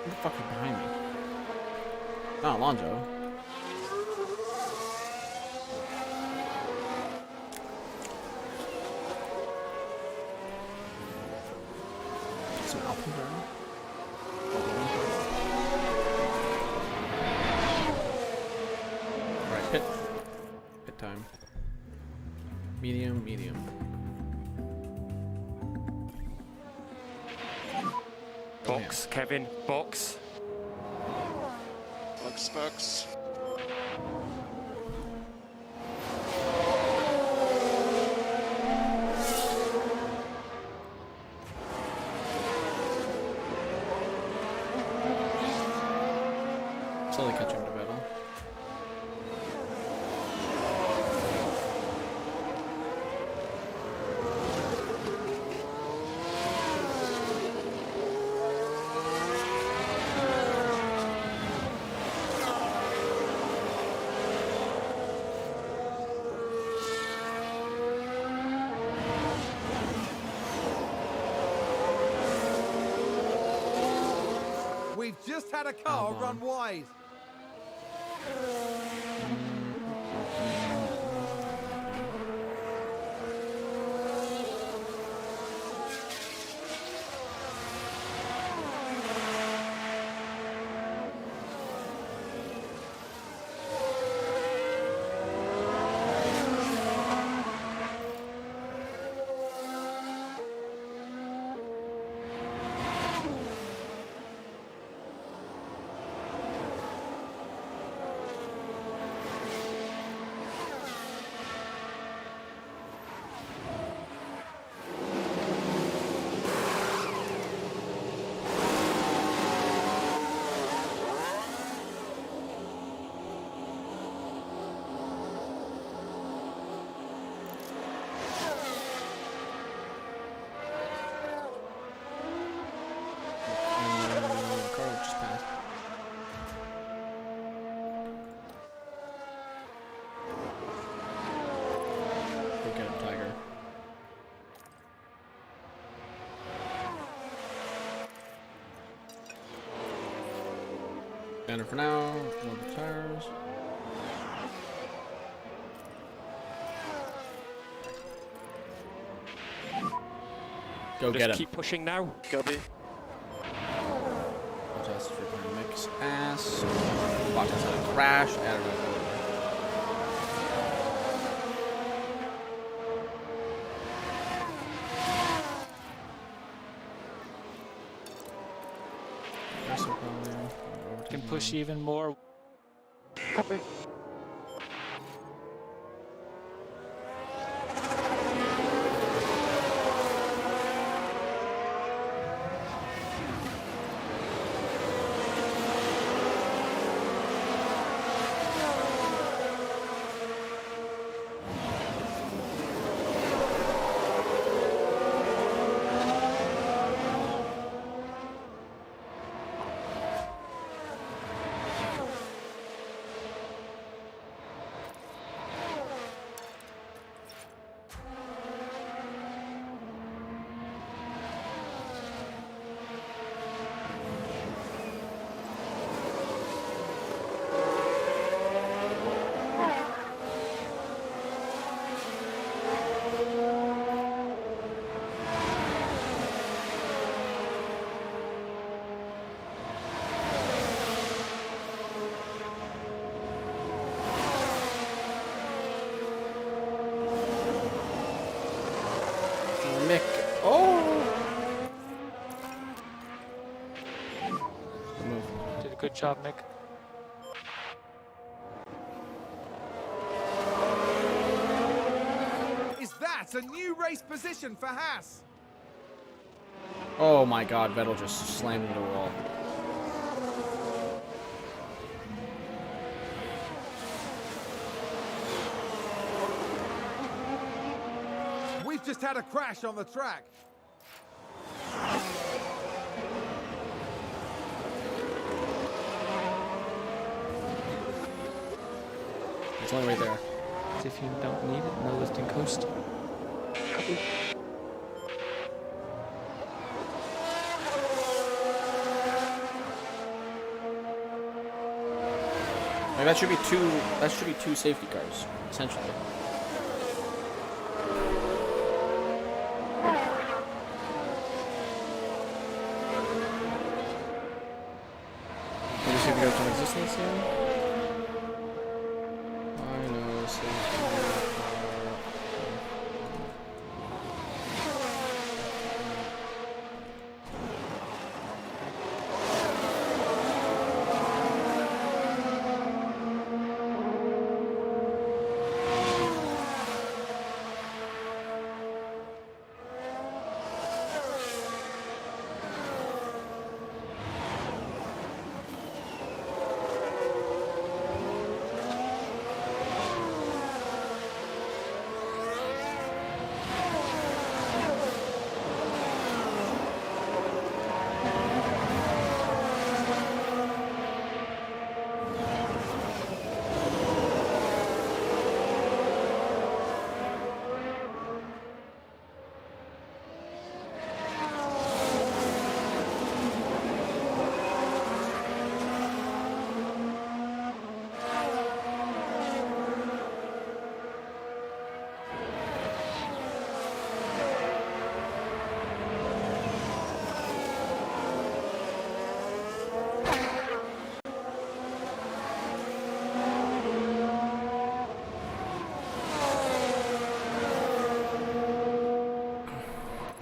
Who the fuck is behind me? Not Alonso. Some Alpine driver. Alright, pit. Pit time. Medium, medium. Box, Kevin, box. Box. Slowly catching up to battle. We've just had a car run wide. Banner for now, load the tires. Go Just get him. Keep pushing now. Copy. Bottas for Mick's ass. Bottas had a crash. Added a Can push even more. Copy. Good job, Nick. Is that a new race position for Haas? Oh my god, Vettel just slammed into the wall. We've just had a crash on the track. It's only right there. As if you don't need it, no lifting coast. Like that should be two. That should be two safety cars, essentially. Maybe see if we go from existence here. I know. Safety.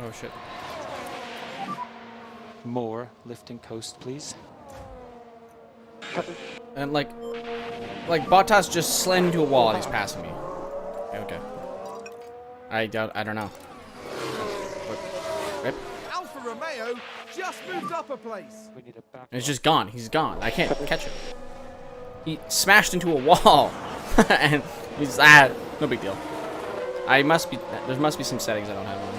Oh shit. More lifting coast, please. And like Bottas just slammed into a wall and he's passing me. Okay. I don't know. Rip. Alfa Romeo just moved up a place. We need a back. It's just gone. He's gone. I can't catch him. He smashed into a wall, and he's no big deal. There must be some settings I don't have on.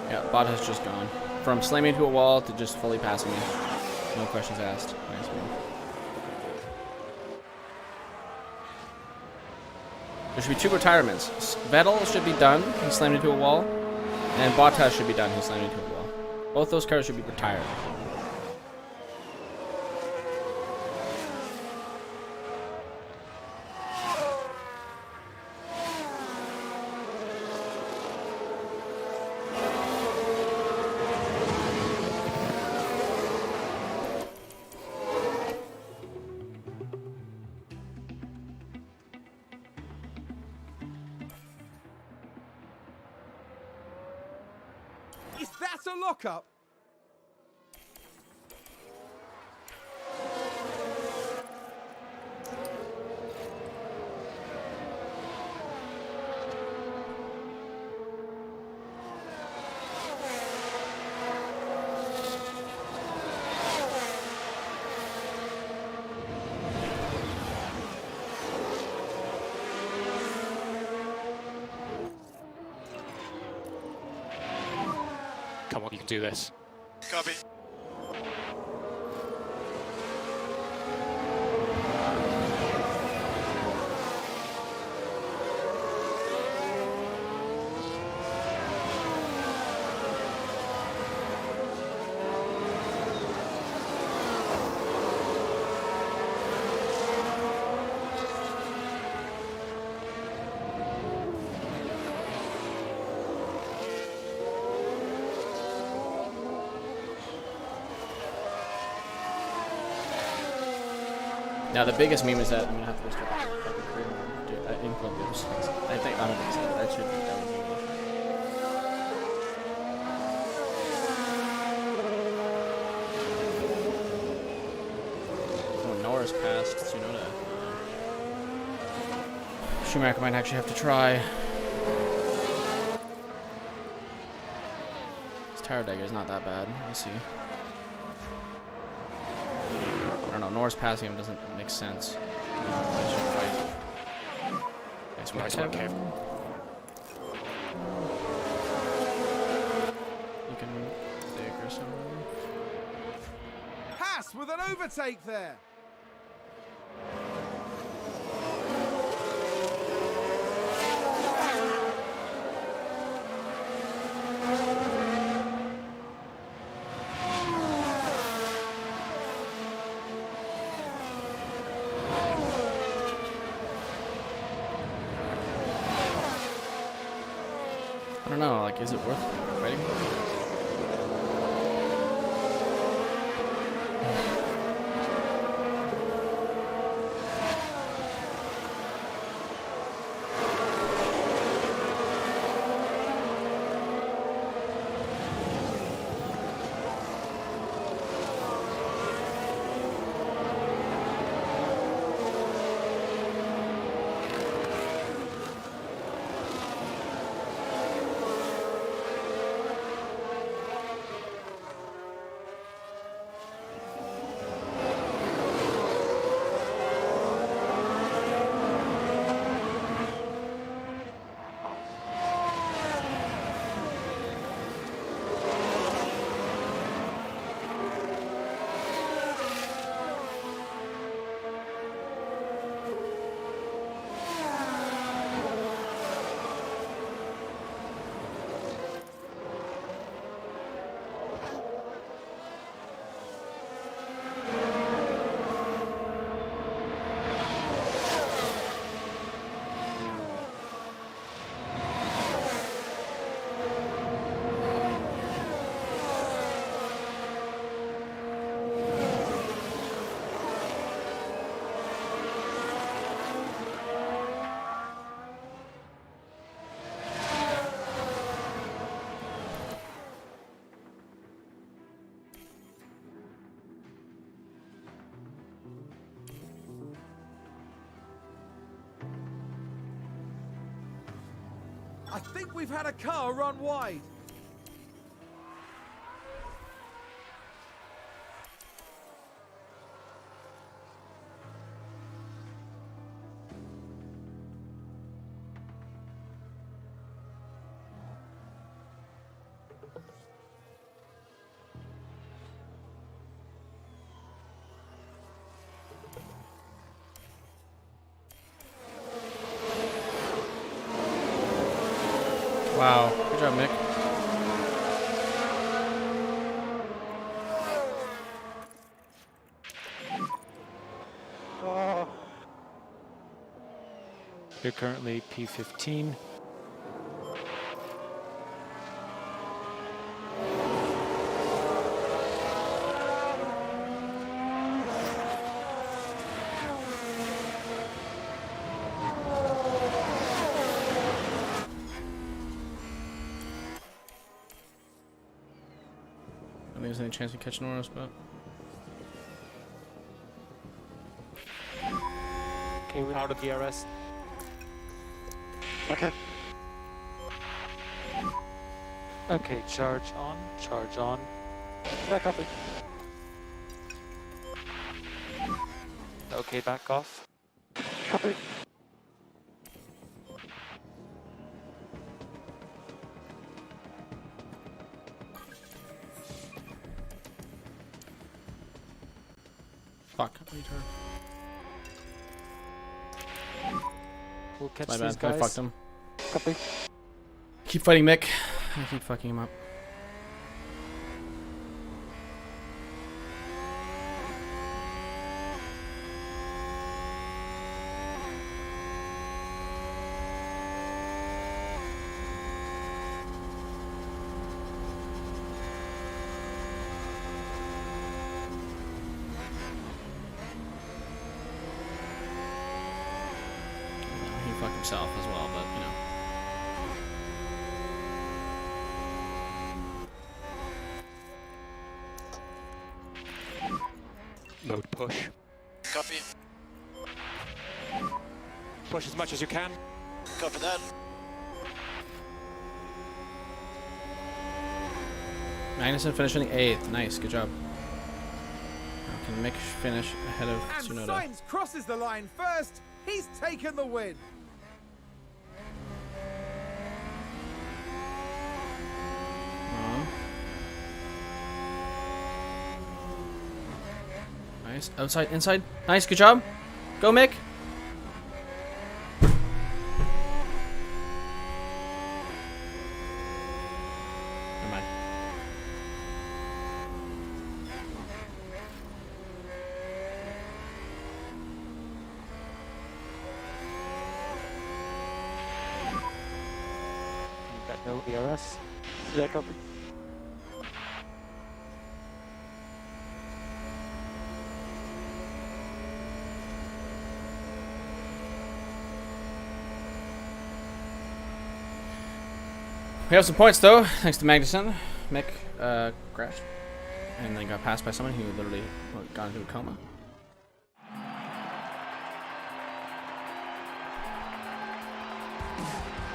Yeah, Bottas just gone. From slamming into a wall to just fully passing me. No questions asked. Nice one. There should be two retirements. Vettel should be done. He slammed into a wall. And Bottas should be done. He slammed into a wall. Both those cars should be retired. Is that a lockup? Come on, you can do this. Copy. Now the biggest meme is that I'm gonna have to restart the fucking career mode. Dude, in Colombia. I don't think so. That would be oh, Norris passed Tsunoda. Schumacher might actually have to try. His tire dagger is not that bad. Let's see. I don't know. Norris passing him doesn't make sense. Nice one, Kevin. You can stay aggressive. Haas with an overtake there. I don't know, like, is it worth fighting? I think we've had a car run wide. Wow, good job, Mick. You're currently P15. I think there's any chance we catch Norris, but Okay, we're out of DRS. Okay. Okay, charge on, charge on. Yeah, copy. Okay, back off. Copy. fuck. Retard. We'll catch My these bad. guys. I fucked him. Copy. Keep fighting Mick. I keep fucking him up. himself as well, but you know. Mode push. Copy. Push as much as you can. Copy that. Magnussen finishing 8th. Nice, good job. Can Mick finish ahead of And Tsunoda? Sainz crosses the line first. He's taken the win. Nice. Outside, inside. Nice, good job. Go, Mick. Never mind. You've got no ERS. Is that copy? We have some points though, thanks to Magnussen. Mick crashed and then got passed by someone who literally got into a coma.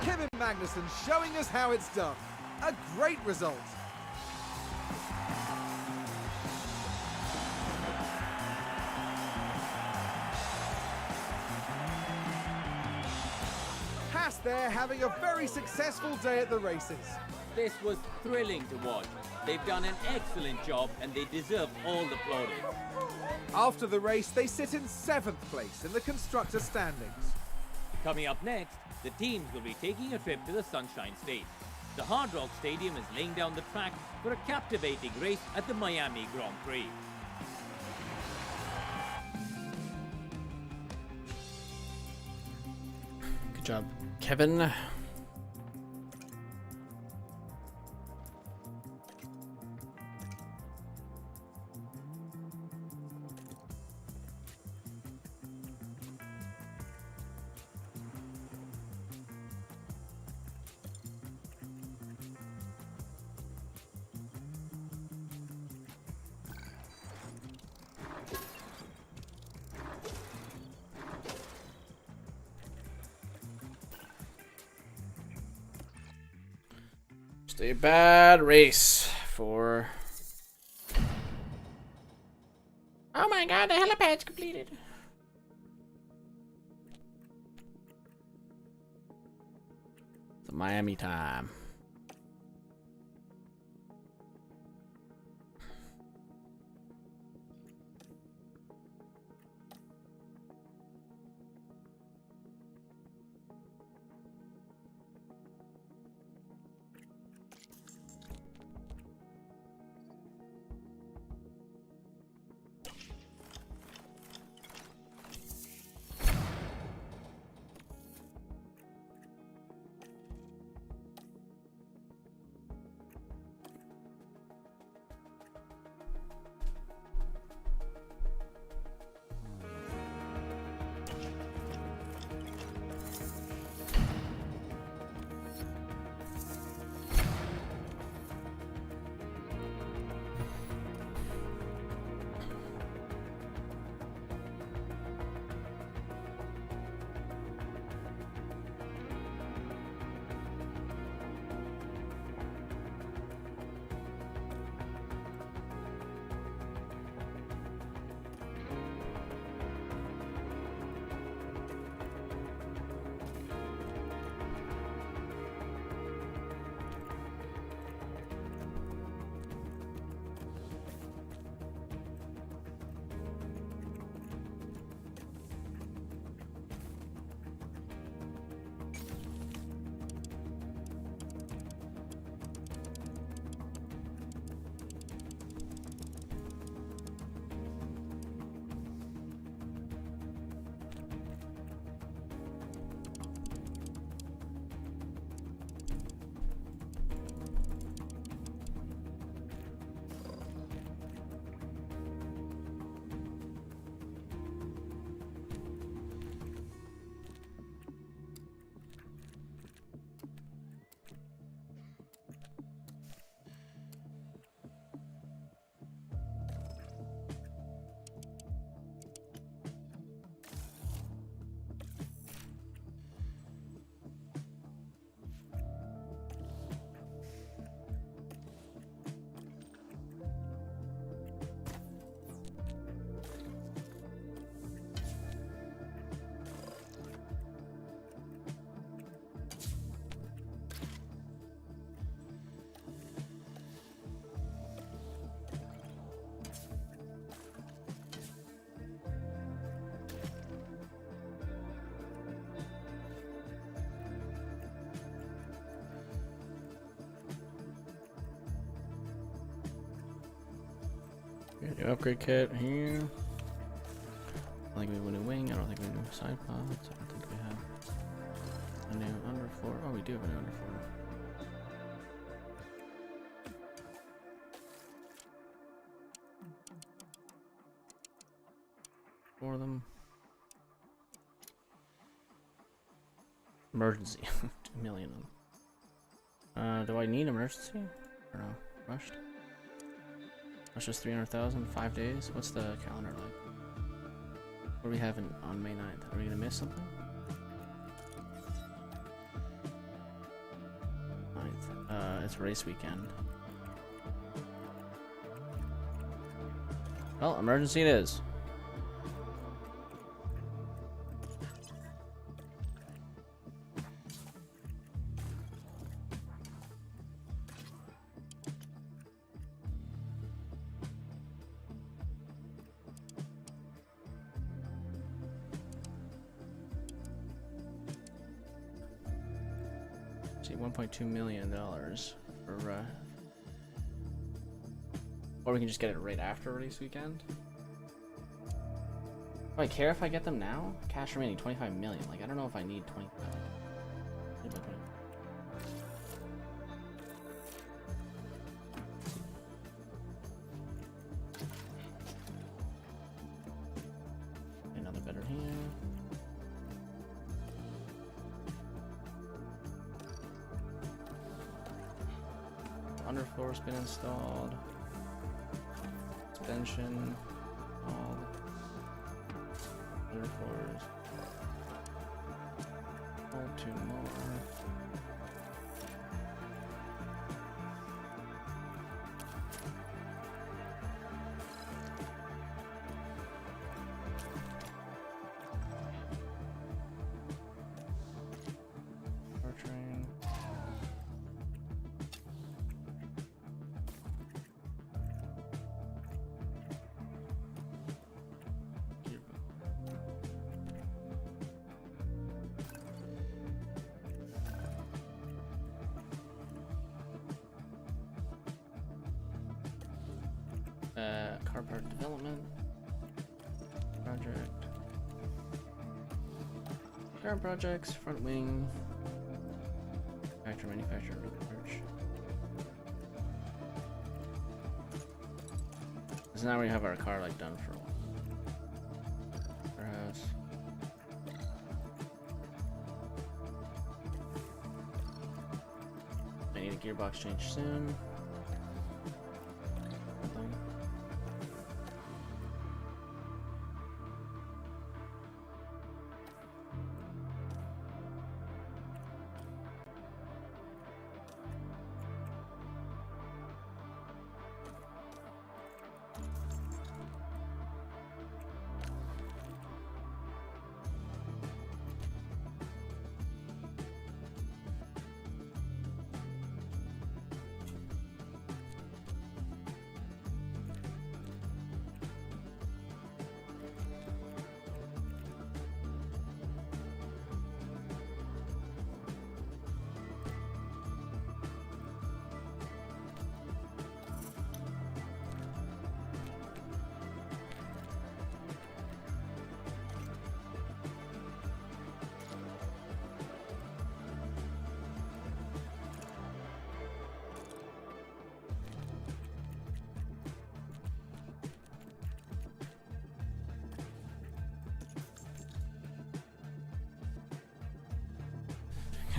Kevin Magnussen showing us how it's done. A great result. Haas there having a very successful day at the races. This was thrilling to watch. They've done an excellent job and they deserve all the plaudits. After the race, they sit in 7th place in the constructor standings. Coming up next, the teams will be taking a trip to the Sunshine State. The Hard Rock Stadium is laying down the track for a captivating race at the Miami Grand Prix. Good job, Kevin. Just a bad race for... Oh my god, the helipad's completed. It's Miami time. New upgrade kit here. I don't think we have a new wing. I don't think we have new side pods. I don't think we have a new underfloor. Oh, we do have a new underfloor. For them. Emergency. 2 million of them. Do I need emergency? Or no? Rushed? That's just 300,000, 5 days? What's the calendar like? What do we have on May 9th? Are we gonna miss something? 9th. It's race weekend. Well, emergency it is. $1.2 million for or we can just get it right after release weekend. Do I care if I get them now? Cash remaining 25 million. Like, I don't know if I need 25. Another better here. Underfloor's been installed. Suspension. All. Underfloors. Oh, 2 more. Train. Car part development project. Current projects, front wing, manufacturer research. So now we have our car like done for a while. Perhaps. I need a gearbox change soon.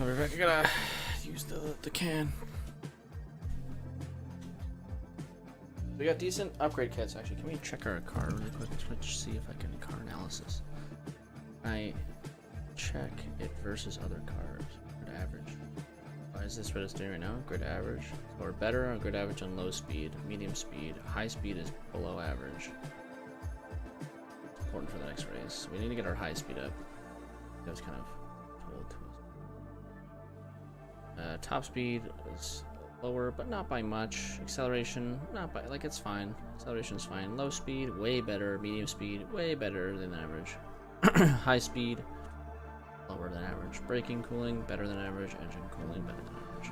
I gotta use the can. We got decent upgrade kits actually. Can we check our car really quick? Let's see if I can car analysis. I check it versus other cars. Grid average. Why is this what it's doing right now? Grid average. Or better on grid average on low speed, medium speed, high speed is below average. It's important for the next race. We need to get our high speed up. That was kind of told to us. Top speed is lower, but not by much. Acceleration, not by, like, it's fine. Acceleration's fine. Low speed, way better. Medium speed, way better than average. High speed, lower than average. Braking, cooling, better than average. Engine cooling, better than average.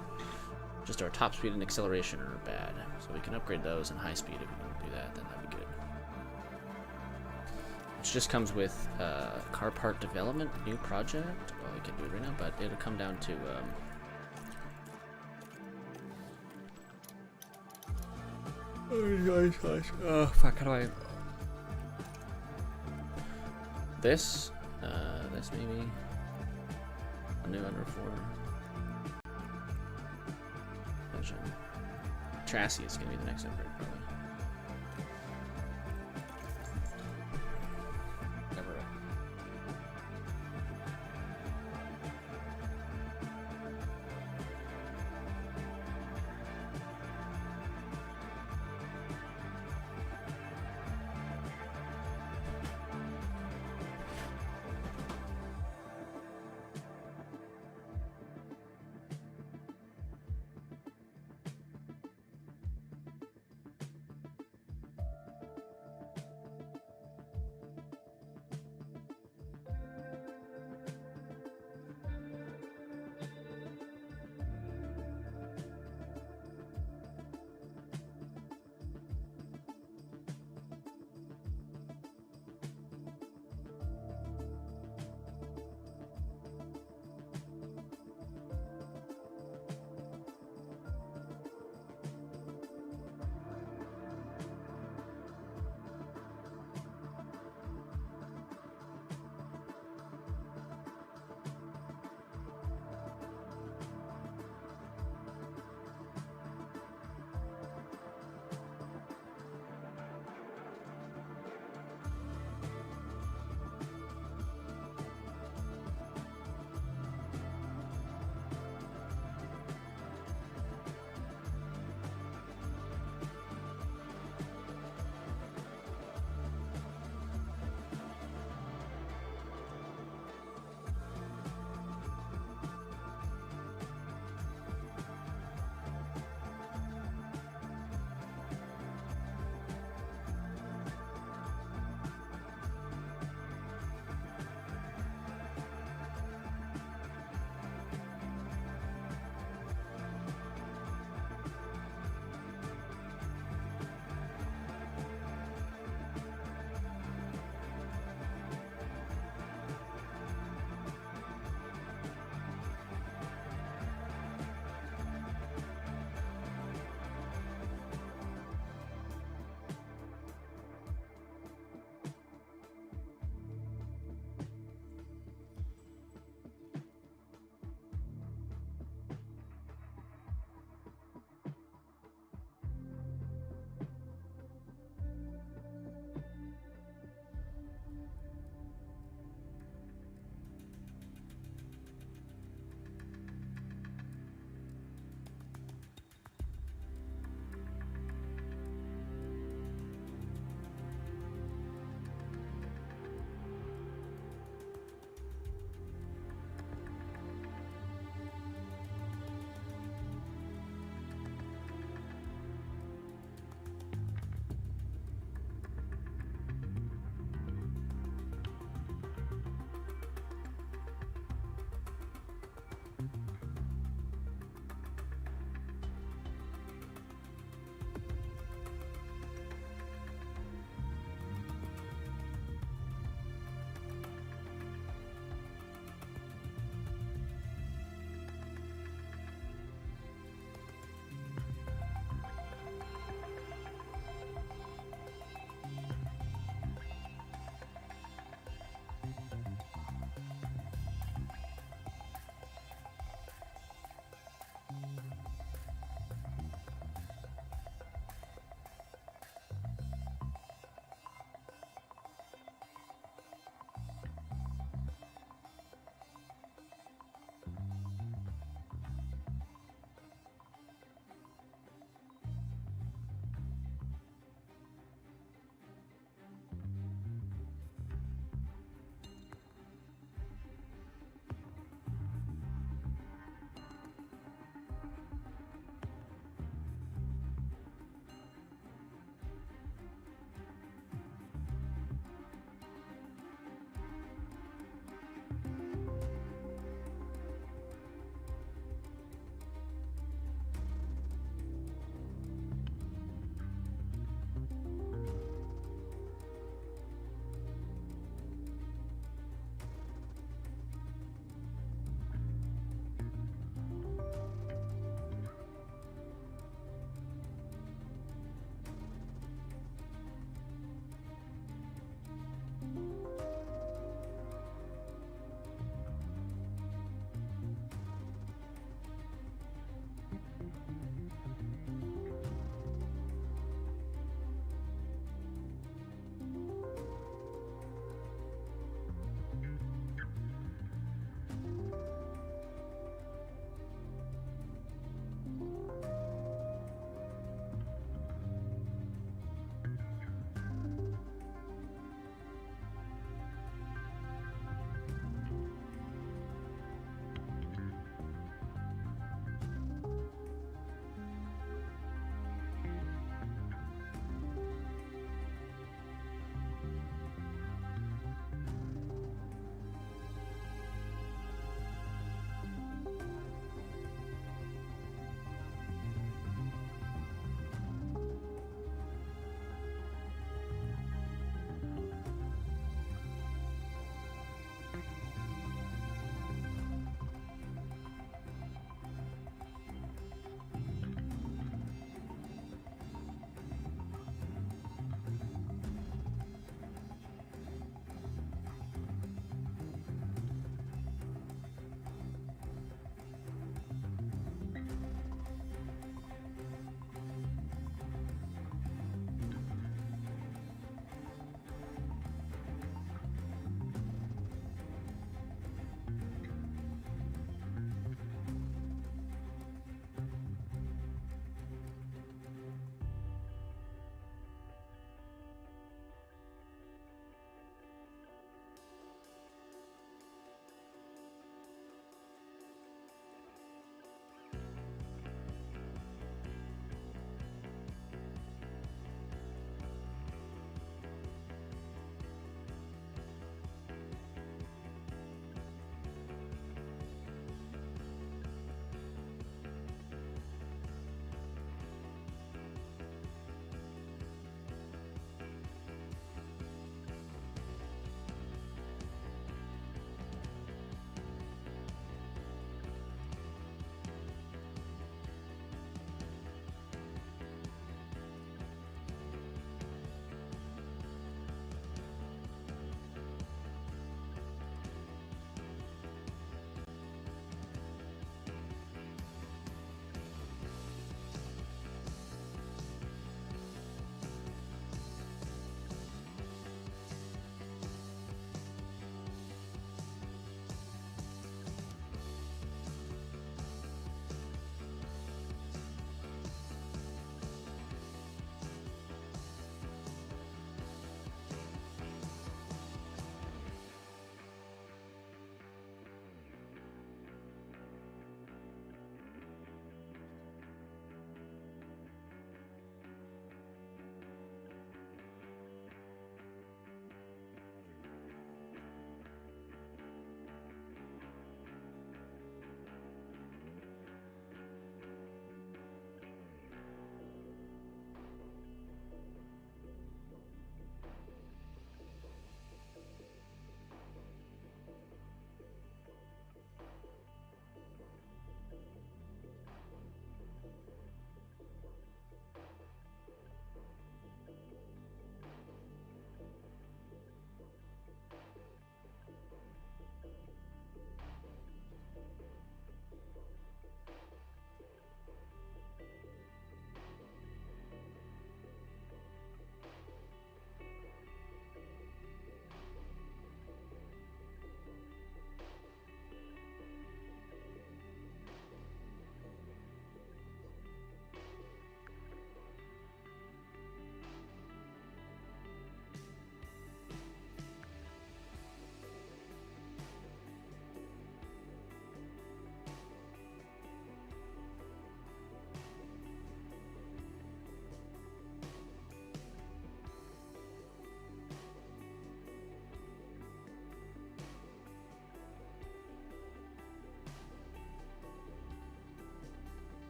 Just our top speed and acceleration are bad, so we can upgrade those, and high speed if we can do that, then that'd be good. Which just comes with car part development, new project. Well, we can do it right now, but it'll come down to fuck, how do I... This maybe a new under 4 engine. Chassis is gonna be the next upgrade probably.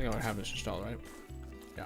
think I would have this installed, right? Yeah.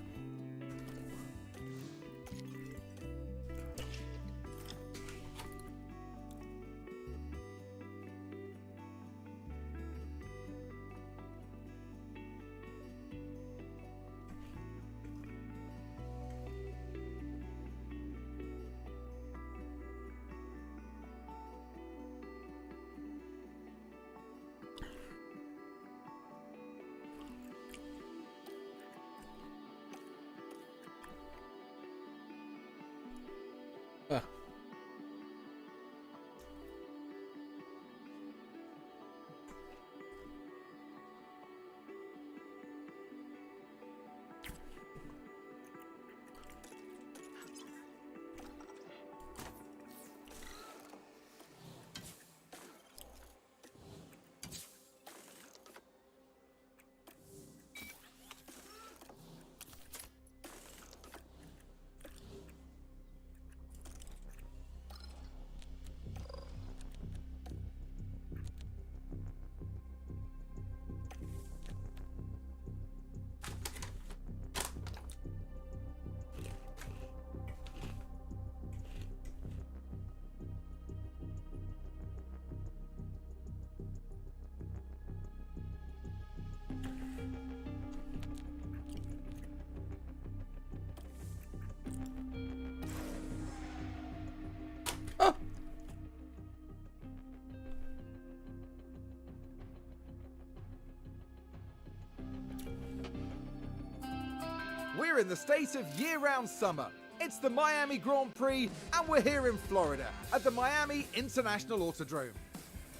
We're in the state of year-round summer. It's the Miami Grand Prix, and we're here in Florida at the Miami International Autodrome.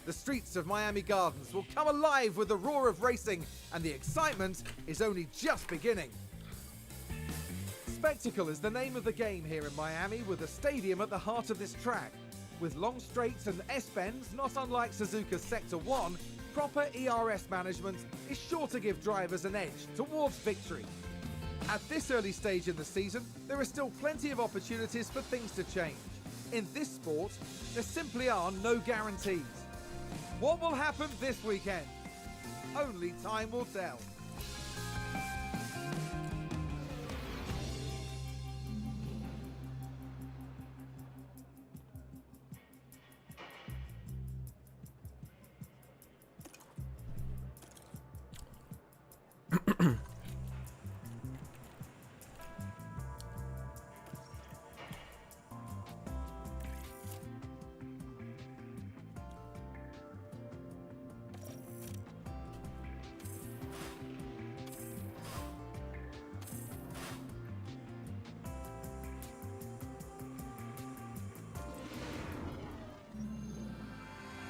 The streets of Miami Gardens will come alive with the roar of racing, and the excitement is only just beginning. Spectacle is the name of the game here in Miami, with a stadium at the heart of this track. With long straights and S-bends, not unlike Suzuka's Sector 1, proper ERS management is sure to give drivers an edge towards victory. At this early stage in the season, there are still plenty of opportunities for things to change. In this sport, there simply are no guarantees. What will happen this weekend? Only time will tell.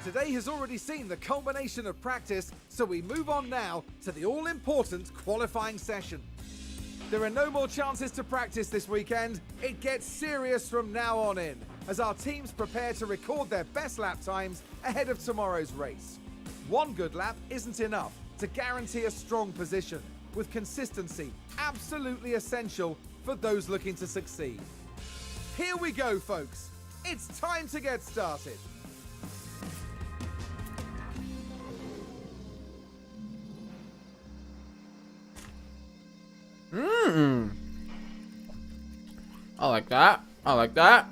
Today has already seen the culmination of practice, so we move on now to the all-important qualifying session. There are no more chances to practice this weekend. It gets serious from now on in, as our teams prepare to record their best lap times ahead of tomorrow's race. One good lap isn't enough to guarantee a strong position, with consistency absolutely essential for those looking to succeed. Here we go, folks. It's time to get started. I like that. I like that.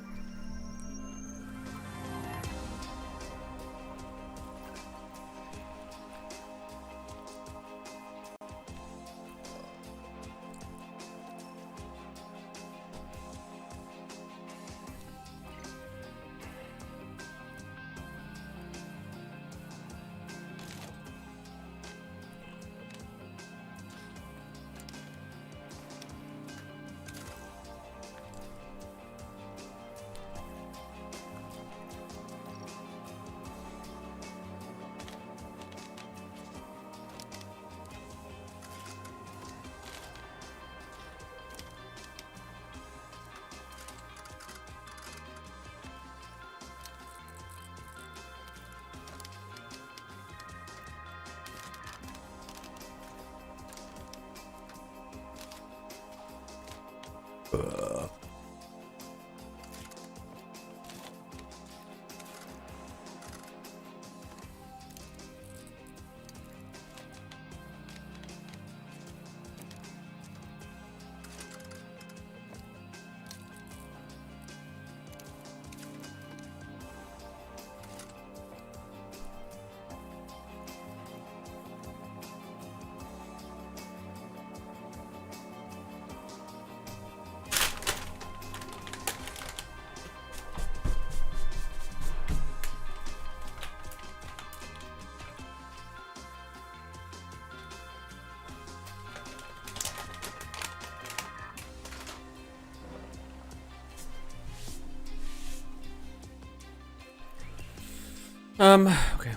Okay.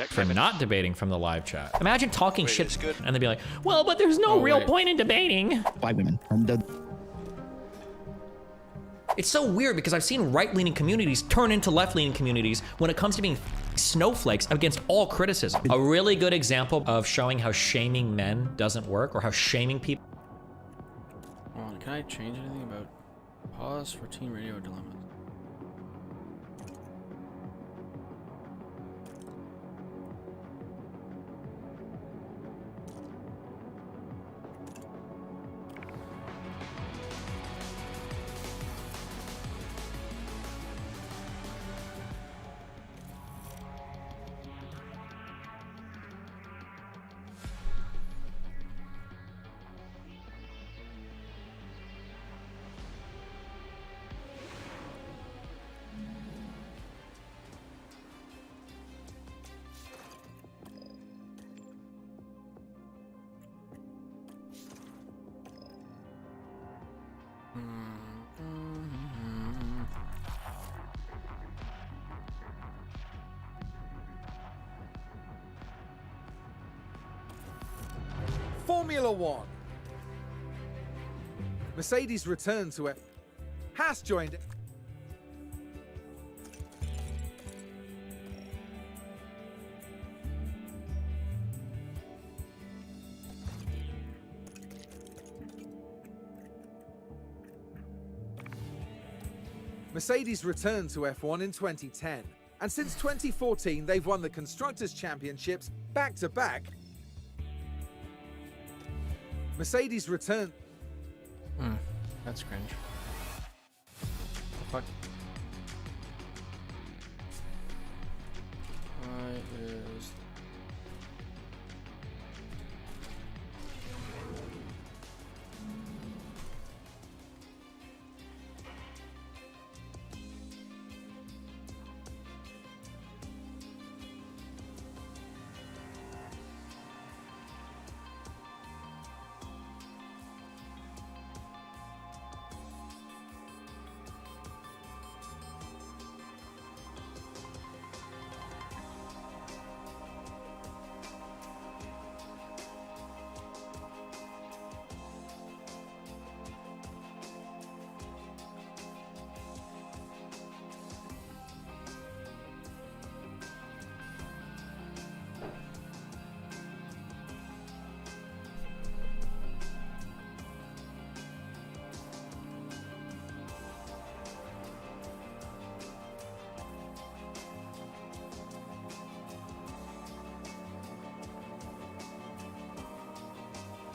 For not debating from the live chat. Imagine talking shit and they'd be like, well, but there's no real point in debating. 5 women. I'm dead. It's so weird because I've seen right-leaning communities turn into left-leaning communities when it comes to being snowflakes against all criticism. A really good example of showing how shaming men doesn't work, or how shaming people. Can I change anything about pause for teen radio dilemmas? Formula One. Mercedes returned to it. Haas joined it. Mercedes returned to F1 in 2010, and since 2014 they've won the Constructors' Championships back-to-back. Mercedes returned. That's cringe. Fuck. Why is...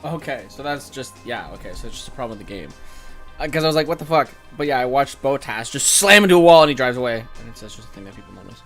Okay, so that's just, yeah, okay, so it's just a problem with the game. Because I was like, what the fuck? But yeah, I watched Botas just slam into a wall and he drives away. And it's just a thing that people notice.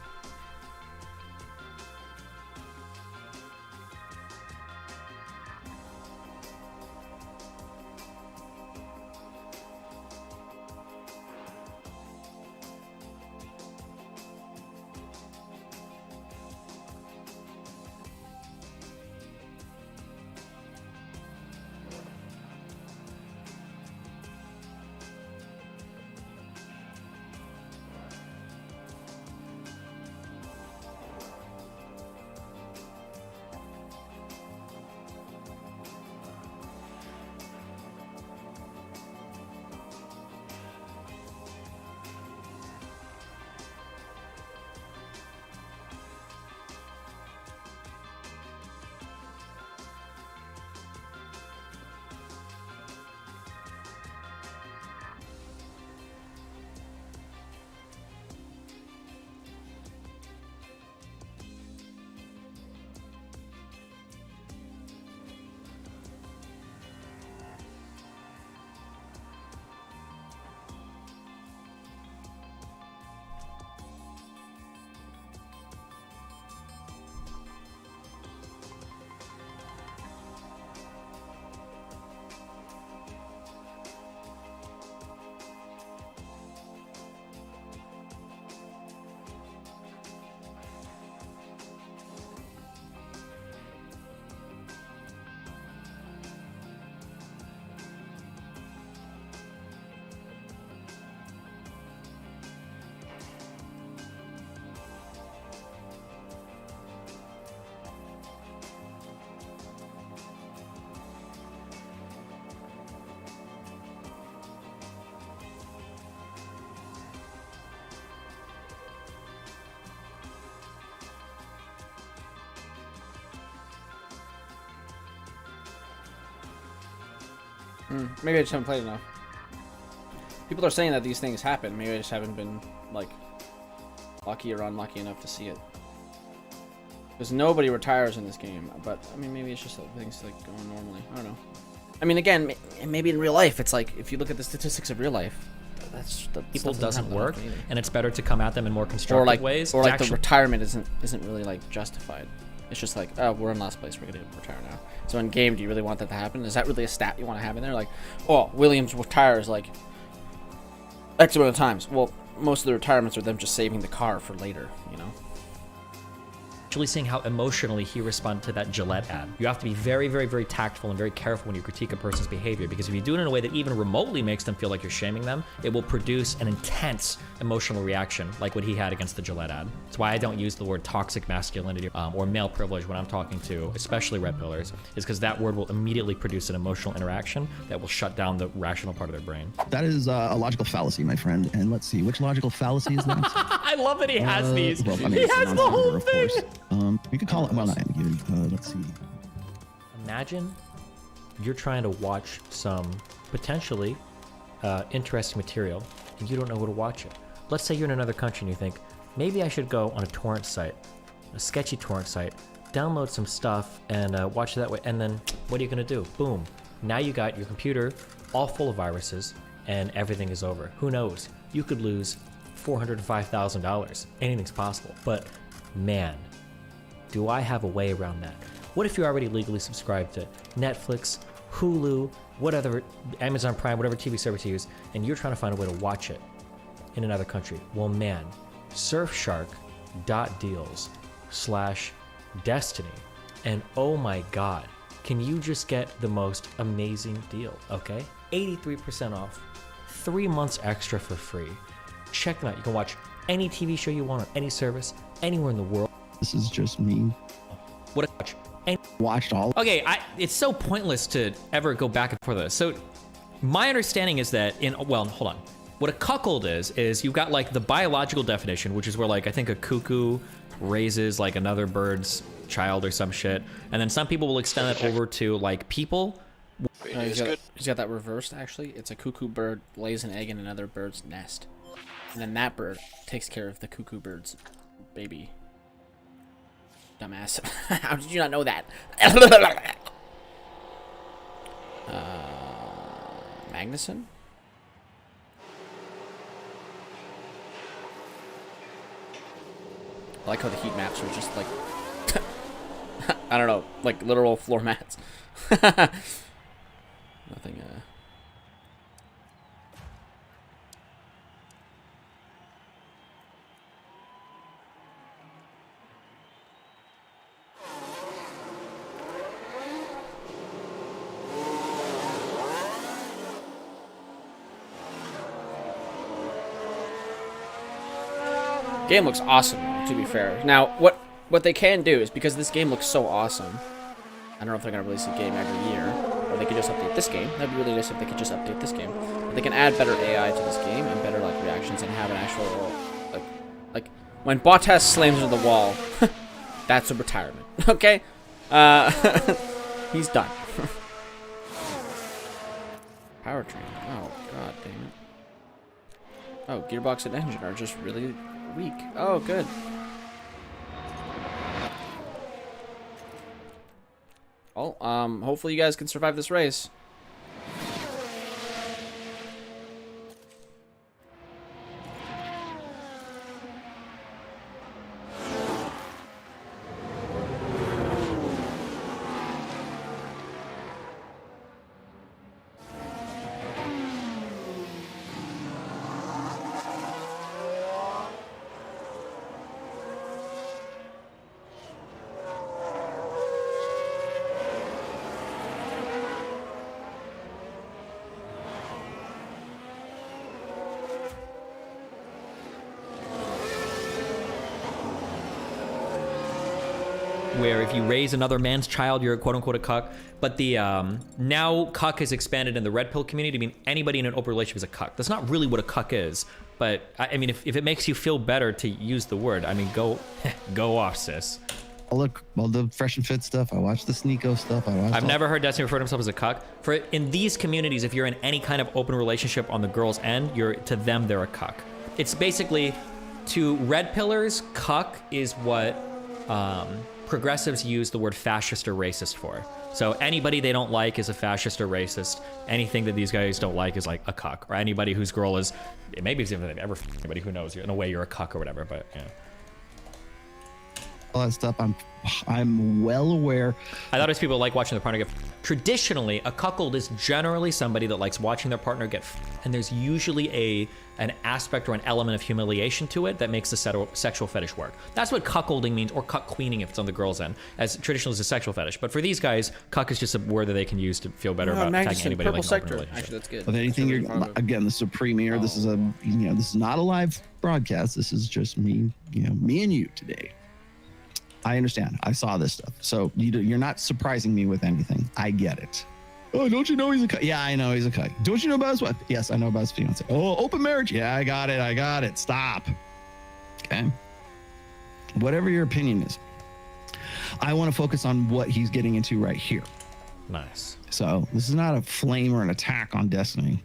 Maybe I just haven't played enough. People are saying that these things happen. Maybe I just haven't been, like, lucky or unlucky enough to see it. Because nobody retires in this game. But, I mean, maybe it's just like, things, like, going normally. I don't know. I mean, again, maybe in real life, it's like, if you look at the statistics of real life, that people doesn't happen work, often either. and it's better to come at them in more constructive ways. Or like the retirement isn't really, like, justified. It's just like, oh, we're in last place, we're gonna retire now. So in game, do you really want that to happen? Is that really a stat you want to have in there? Like, oh, Williams retires like X amount of times. Well, most of the retirements are them just saving the car for later, you know? Actually seeing how emotionally he responded to that Gillette ad. You have to be very, very, very tactful and very careful when you critique a person's behavior, because if you do it in a way that even remotely makes them feel like you're shaming them, it will produce an intense emotional reaction like what he had against the Gillette ad. That's why I don't use the word toxic masculinity or male privilege when I'm talking to especially red pillars, is because that word will immediately produce an emotional interaction that will shut down the rational part of their brain. That is a logical fallacy, my friend. And let's see, which logical fallacy is that? I love that he has these. Well, I mean, he has the whole thing. We could call it, well, not ambiguity. Let's see. Imagine you're trying to watch some potentially interesting material and you don't know where to watch it. Let's say you're in another country and you think, maybe I should go on a torrent site, a sketchy torrent site, download some stuff and watch it that way. And then what are you gonna do? Boom. Now you got your computer all full of viruses and everything is over. Who knows? You could lose $405,000. Anything's possible. But man, do I have a way around that? What if you're already legally subscribed to Netflix, Hulu, whatever, Amazon Prime, whatever TV service you use, and you're trying to find a way to watch it in another country? Well, man, surfshark.deals/destiny. And oh my God, can you just get the most amazing deal, okay? 83% off, 3 months extra for free. Check them out. You can watch any TV show you want on any service, anywhere in the world. This is just me. What a watch. And watched all. Okay, it's so pointless to ever go back and forth with this. So my understanding is that well, hold on. What a cuckold is you've got like the biological definition, which is where like I think a cuckoo raises like another bird's child or some shit. And then some people will extend that over to like people. He's got that reversed actually. It's a cuckoo bird lays an egg in another bird's nest. And then that bird takes care of the cuckoo bird's baby. Dumbass. How did you not know that? Magnuson? I like how the heat maps are just like... I don't know, like literal floor mats. Nothing, Game looks awesome, to be fair. Now, what they can do is, because this game looks so awesome, I don't know if they're going to release a game every year, or they could just update this game. That'd be really nice if they could just update this game. But they can add better AI to this game, and better, like, reactions, and have an actual, like when Bottas slams into the wall, that's a retirement, okay? He's done. Powertrain. Oh, god damn it. Oh, gearbox and engine are just really weak. Oh, good. Well, hopefully you guys can survive this race. Where if you raise another man's child, you're quote unquote a cuck. But the now cuck has expanded in the red pill community. I mean, anybody in an open relationship is a cuck. That's not really what a cuck is. But I mean, if it makes you feel better to use the word, I mean, go off, sis. all the Fresh and Fit stuff. I watch the Sneeko stuff. I've never heard Destiny refer to himself as a cuck. For in these communities, if you're in any kind of open relationship on the girl's end, to them they're a cuck. It's basically, to red pillars, cuck is what progressives use the word fascist or racist for. So anybody they don't like is a fascist or racist. Anything that these guys don't like is like a cuck. Or anybody whose girl is, maybe it's even if they've ever anybody who knows. In a way, you're a cuck or whatever. But yeah. All that stuff, I'm well aware. I thought it was people like watching their partner get. Traditionally, a cuckold is generally somebody that likes watching their partner get, and there's usually an aspect or an element of humiliation to it that makes the sexual fetish work. That's what cuckolding means, or cuck queening if it's on the girl's end, as traditionally is a sexual fetish. But for these guys, cuck is just a word that they can use to feel better about tagging anybody like an open relationship. Actually, that's good. With anything, again, this is a premiere. This is this is not a live broadcast. This is just me, me and you today. I understand. I saw this stuff. So you're not surprising me with anything. I get it. Oh, don't you know he's a cuck? Yeah, I know he's a cuck. Don't you know about his wife? Yes, I know about his fiance. Oh, open marriage? Yeah, I got it. Stop. Okay. Whatever your opinion is, I want to focus on what he's getting into right here. Nice. So this is not a flame or an attack on Destiny,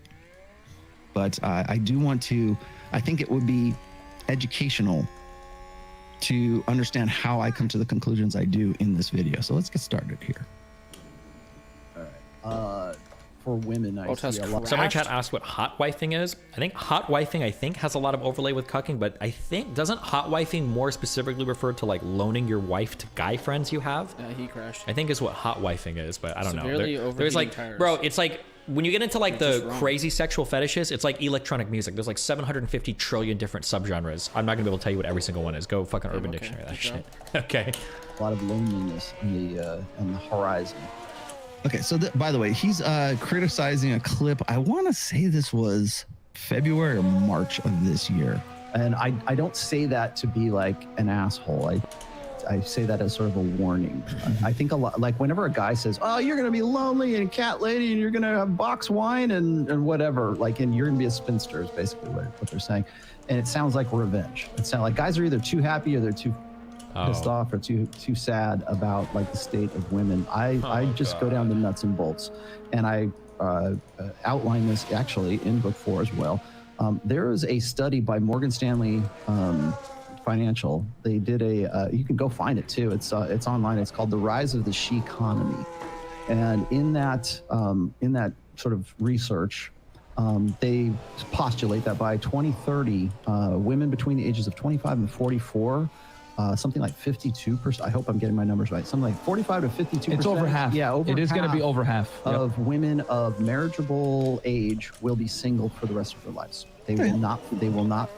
but I do want to, I think it would be educational to understand how I come to the conclusions I do in this video. So let's get started here. All right. For women, I see a lot. Someone in chat asked what hot wifing is. I think hot wifing, has a lot of overlay with cucking, but I think, doesn't hot wifing more specifically refer to like loaning your wife to guy friends you have? Yeah, he crashed. I think is what hot wifing is, but I don't Severely know. There's like, tires. bro, it's like, when you get into like the crazy sexual fetishes, it's like electronic music. There's like 750 trillion different subgenres. I'm not gonna be able to tell you what every single one is. Go fucking Urban Dictionary that shit. Okay. A lot of loneliness on the horizon. Okay, so by the way, he's criticizing a clip. I want to say this was February or March of this year, and I don't say that to be like an asshole. I say that as sort of a warning. I think a lot, like whenever a guy says, "Oh, you're gonna be lonely and cat lady, and you're gonna have box wine and whatever," like, and you're gonna be a spinster is basically what they're saying, and it sounds like revenge. It sounds like guys are either too happy or they're too pissed off or too sad about like the state of women. I just go down to nuts and bolts, and I outline this actually in book 4 as well. There is a study by Morgan Stanley Financial. They did you can go find it too. It's online. It's called The Rise of the She Economy. And in that sort of research, they postulate that by 2030, women between the ages of 25 and 44, something like 52%. I hope I'm getting my numbers right. Something like 45 to 52%. It's over half. Yeah, it is going to be over half of women of marriageable age will be single for the rest of their lives. They will not. They will not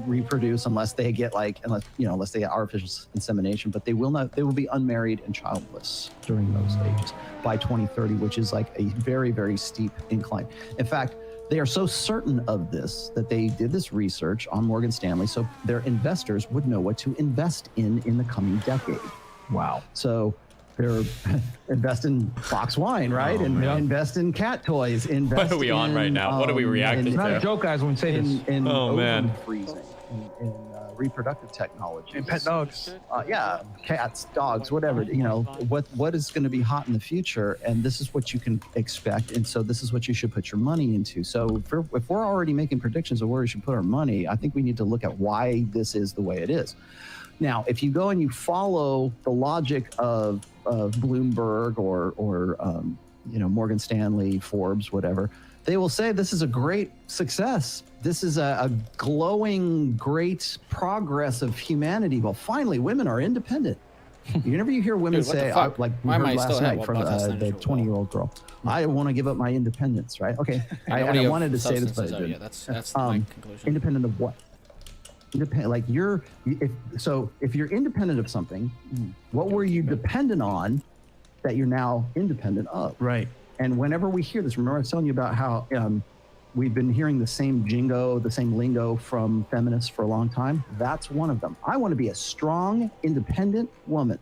reproduce unless they get unless they get artificial insemination, but they will not. They will be unmarried and childless during those ages by 2030, which is like a very, very steep incline. In fact, they are so certain of this that they did this research on Morgan Stanley so their investors would know what to invest in the coming decade. Wow. So they're invest in box wine, right? And invest in cat toys. Invest what are we on right now? What are we reacting to? It's not a joke, guys, when we say this. In ozone freezing, in reproductive technology. And pet dogs. Yeah, cats, dogs, whatever. What is going to be hot in the future, and this is what you can expect, and so this is what you should put your money into. So if we're already making predictions of where we should put our money, I think we need to look at why this is the way it is. Now, if you go and you follow the logic of Bloomberg or Morgan Stanley, Forbes, whatever, they will say this is a great success. This is a glowing, great progress of humanity. Well, finally, women are independent. Whenever you hear women say, like we heard last night from the 20-year-old girl, I want to give up my independence, right? Okay, I wanted to say this, but I didn't. That's my conclusion. Independent of what? Independent, like if you're independent of something, what were you dependent on that you're now independent of? Right. And whenever we hear this, remember I was telling you about how we've been hearing the same lingo from feminists for a long time. That's one of them. I want to be a strong, independent woman.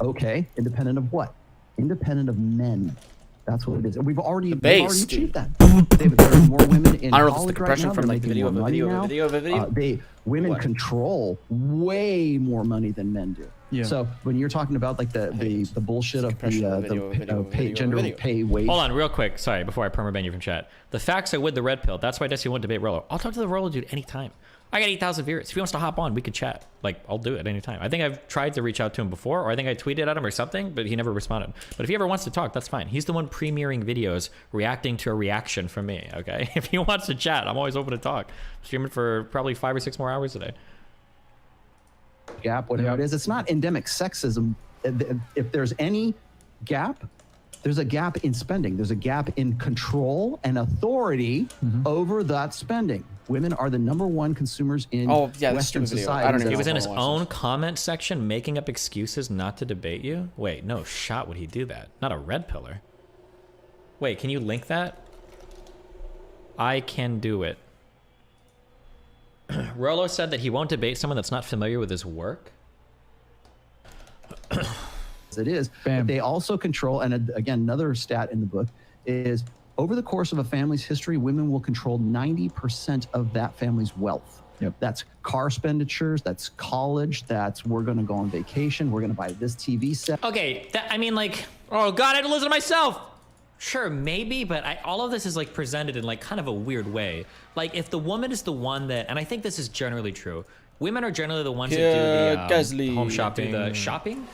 Okay, independent of what? Independent of men. That's what it is. And we've already achieved that. There are more women in I don't know if it's the college compression right now. from like the video of a video. Women control way more money than men do. Yeah. So when you're talking about like the bullshit of the gender pay wage. Hold on, real quick. Sorry, before I permaban you from chat. The facts are with the red pill. That's why Desi won't debate Rolo. I'll talk to the Rolo dude anytime. I got 8,000 viewers. If he wants to hop on, we could chat. Like, I'll do it anytime. I think I've tried to reach out to him before, or I think I tweeted at him or something, but he never responded. But if he ever wants to talk, that's fine. He's the one premiering videos, reacting to a reaction from me, okay? If he wants to chat, I'm always open to talk. Streaming for probably 5 or 6 more hours a day. Gap, whatever it is. It's not endemic sexism. If there's any gap, there's a gap in spending. There's a gap in control and authority over that spending. Women are the #1 consumers in Western society. He was in his own comment section making up excuses not to debate you? Wait, no shot would he do that. Not a red pillar. Wait, can you link that? I can do it. Rolo said that he won't debate someone that's not familiar with his work. It is. But they also control, and again, another stat in the book is over the course of a family's history, women will control 90% of that family's wealth. Yep. That's car expenditures, that's college, that's we're going to go on vacation, we're going to buy this TV set. Okay, I mean, like, oh God, I had to listen to myself. Sure, maybe, but all of this is like presented in like kind of a weird way. Like if the woman is the one that, and I think this is generally true, women are generally the ones that do the home shopping, the shopping.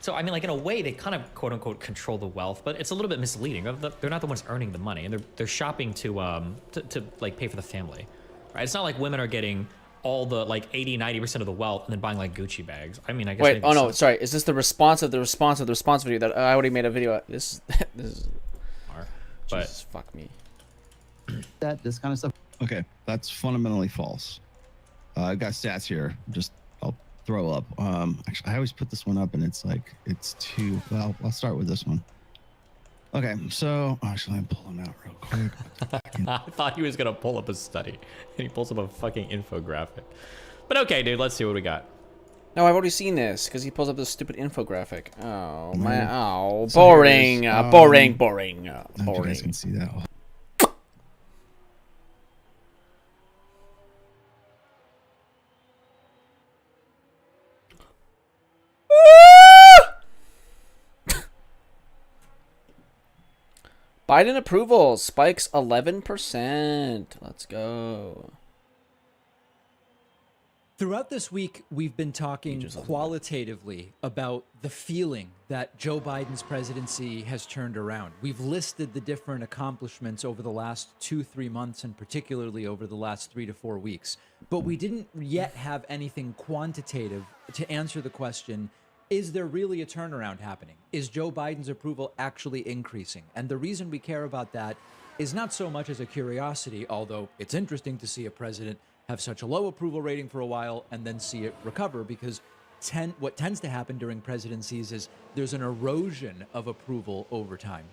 So I mean, like in a way, they kind of quote unquote control the wealth, but it's a little bit misleading. They're not the ones earning the money, and they're shopping to like pay for the family, right? It's not like women are getting all the like 80-90% of the wealth and then buying like Gucci bags. I mean, I guess. Wait, oh no, sorry. Is this the response of the response of the response video that I already made a video? This is. But Jesus, fuck me. This kind of stuff. Okay, that's fundamentally false. I got stats here. I'll throw up. Actually, I always put this one up, and it's like it's too. Well, I'll start with this one. Okay, so actually, I'm pulling out real quick. I thought he was gonna pull up a study, and he pulls up a fucking infographic. But okay, dude, let's see what we got. No, I've already seen this because he pulls up this stupid infographic. Oh man! Oh, boring, boring. You guys can see that. Biden approval spikes 11%. Let's go. Throughout this week, we've been talking qualitatively about the feeling that Joe Biden's presidency has turned around. We've listed the different accomplishments over the last 2-3 months, and particularly over the last 3 to 4 weeks. But we didn't yet have anything quantitative to answer the question, is there really a turnaround happening? Is Joe Biden's approval actually increasing? And the reason we care about that is not so much as a curiosity, although it's interesting to see a president have such a low approval rating for a while and then see it recover, because what tends to happen during presidencies is there's an erosion of approval over time.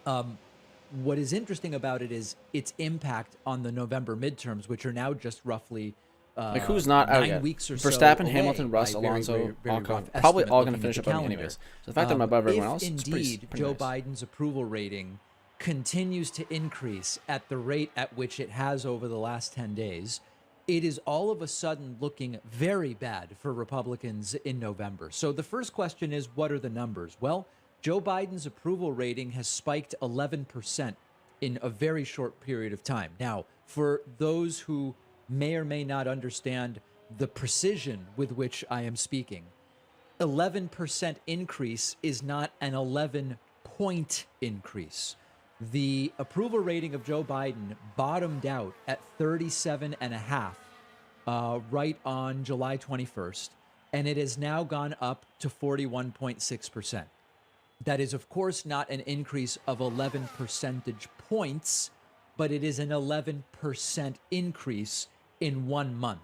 What is interesting about it is its impact on the November midterms, which are now just roughly like who's not out 9 yet? weeks or Verstappen, so Hamilton, away Russ, by Alonso, very Ocon. rough Probably all estimate going to finish looking up at on the me anyways. calendar. So the fact that I'm above everyone else, If it's indeed pretty Joe nice. Biden's approval rating continues to increase at the rate at which it has over the last 10 days, it is all of a sudden looking very bad for Republicans in November. So the first question is, what are the numbers? Well, Joe Biden's approval rating has spiked 11% in a very short period of time. Now, for those who may or may not understand the precision with which I am speaking, 11% increase is not an 11-point increase. The approval rating of Joe Biden bottomed out at 37.5 right on July 21st, and it has now gone up to 41.6%. That is, of course, not an increase of 11 percentage points, but it is an 11% increase in 1 month.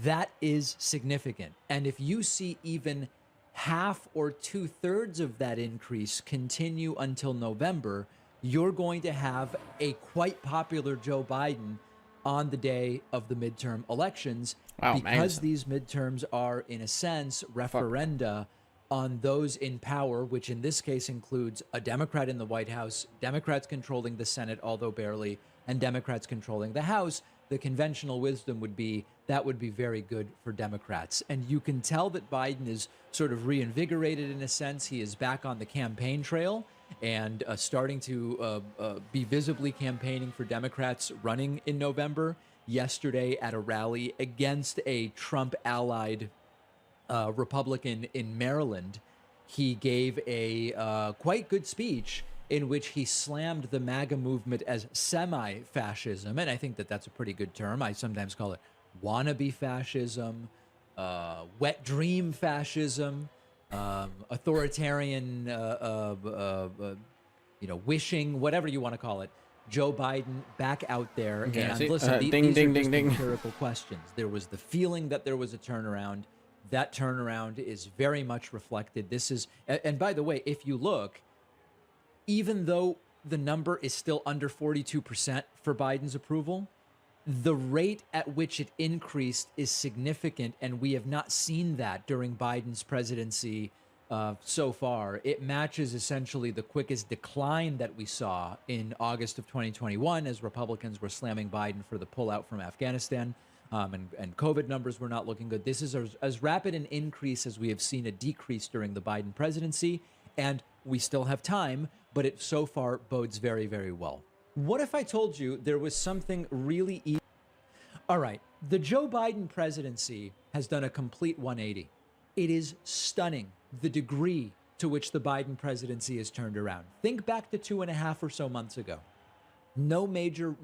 That is significant. And if you see even half or 2/3 of that increase continue until November, you're going to have a quite popular Joe Biden on the day of the midterm elections, because these midterms are, in a sense, referenda on those in power, which in this case includes a Democrat in the White House, Democrats controlling the Senate, although barely, and Democrats controlling the House. the conventional wisdom would be that would be very good for Democrats. And you can tell that Biden is sort of reinvigorated in a sense. He is back on the campaign trail and starting to be visibly campaigning for Democrats running in November. Yesterday at a rally against a Trump-allied Republican in Maryland, he gave a quite good speech in which he slammed the MAGA movement as semi-fascism, and I think that that's a pretty good term. I sometimes call it wannabe fascism, wet dream fascism, authoritarian, wishing, whatever you want to call it. Joe Biden back out there, Okay, and see? listen, Ding, these ding, are ding, just ding. empirical questions. There was the feeling that there was a turnaround. That turnaround is very much reflected. This is, and by the way, if you look, even though the number is still under 42% for Biden's approval, the rate at which it increased is significant, and we have not seen that during Biden's presidency so far. It matches essentially the quickest decline that we saw in August of 2021 as Republicans were slamming Biden for the pullout from Afghanistan, and COVID numbers were not looking good. This is as rapid an increase as we have seen a decrease during the Biden presidency, and we still have time, but it so far bodes very, very well. What if I told you there was something really easy? All right, the Joe Biden presidency has done a complete 180. It is stunning the degree to which the Biden presidency has turned around. Think back to 2.5 or so months ago. No major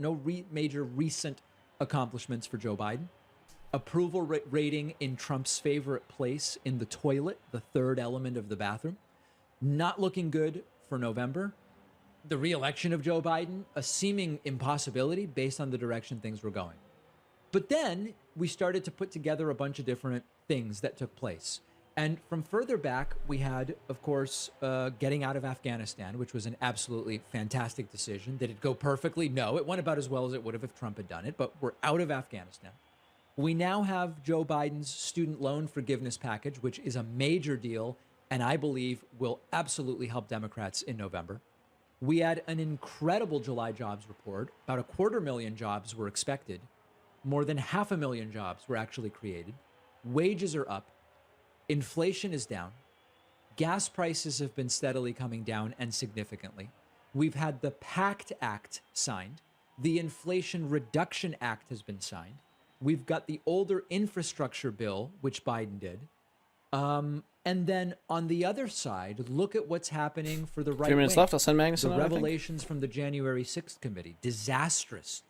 recent accomplishments for Joe Biden. Approval rating in Trump's favorite place in the toilet, the third element of the bathroom. Not looking good for November. The re-election of Joe Biden, a seeming impossibility based on the direction things were going. But then we started to put together a bunch of different things that took place. And from further back, we had, of course, getting out of Afghanistan, which was an absolutely fantastic decision. Did it go perfectly? No, it went about as well as it would have if Trump had done it, but we're out of Afghanistan. We now have Joe Biden's student loan forgiveness package, which is a major deal, and I believe will absolutely help Democrats in November. We had an incredible July jobs report. About 250,000 jobs were expected. More than 500,000 jobs were actually created. Wages are up. Inflation is down. Gas prices have been steadily coming down, and significantly. We've had the PACT Act signed. The Inflation Reduction Act has been signed. We've got the older infrastructure bill, which Biden did. And then on the other side, look at what's happening for the right 3 minutes wing. left. I'll send Magnus The another, I think. revelations from the January 6th committee. Disastrous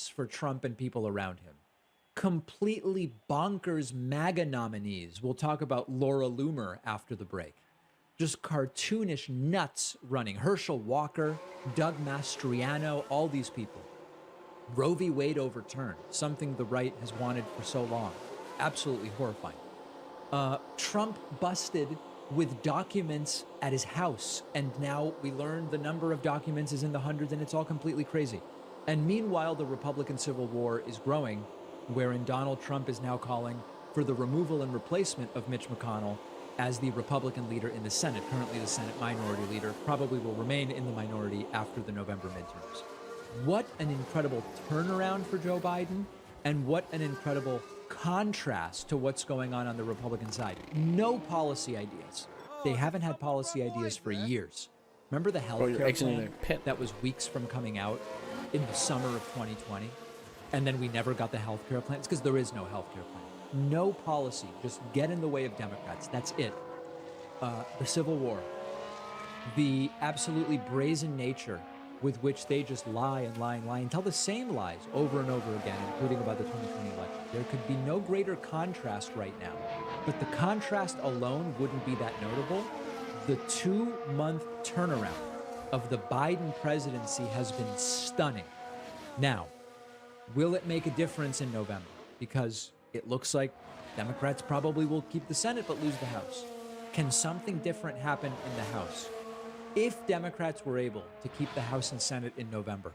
for Trump and people around him. Completely bonkers MAGA nominees. We'll talk about Laura Loomer after the break. Just cartoonish nuts running. Herschel Walker, Doug Mastriano, all these people. Roe v. Wade overturned, something the right has wanted for so long. Absolutely horrifying. Trump busted with documents at his house, and now we learn the number of documents is in the hundreds, and it's all completely crazy. And meanwhile, the Republican Civil War is growing, wherein Donald Trump is now calling for the removal and replacement of Mitch McConnell as the Republican leader in the Senate. Currently the Senate minority leader, probably will remain in the minority after the November midterms. What an incredible turnaround for Joe Biden, and what an incredible contrast to what's going on the Republican side. No policy ideas. They haven't had policy ideas for years. Remember the healthcare plan that was weeks from coming out in the summer of 2020? And then we never got the healthcare plan? It's because there is no healthcare plan. No policy. Just get in the way of Democrats. That's it. The Civil War. The absolutely brazen nature with which they just lie and tell the same lies over and over again, including about the 2020 election. There could be no greater contrast right now. But the contrast alone wouldn't be that notable. The 2-month turnaround of the Biden presidency has been stunning. Now, will it make a difference in November? Because it looks like Democrats probably will keep the Senate but lose the House. Can something different happen in the House? If Democrats were able to keep the House and Senate in November,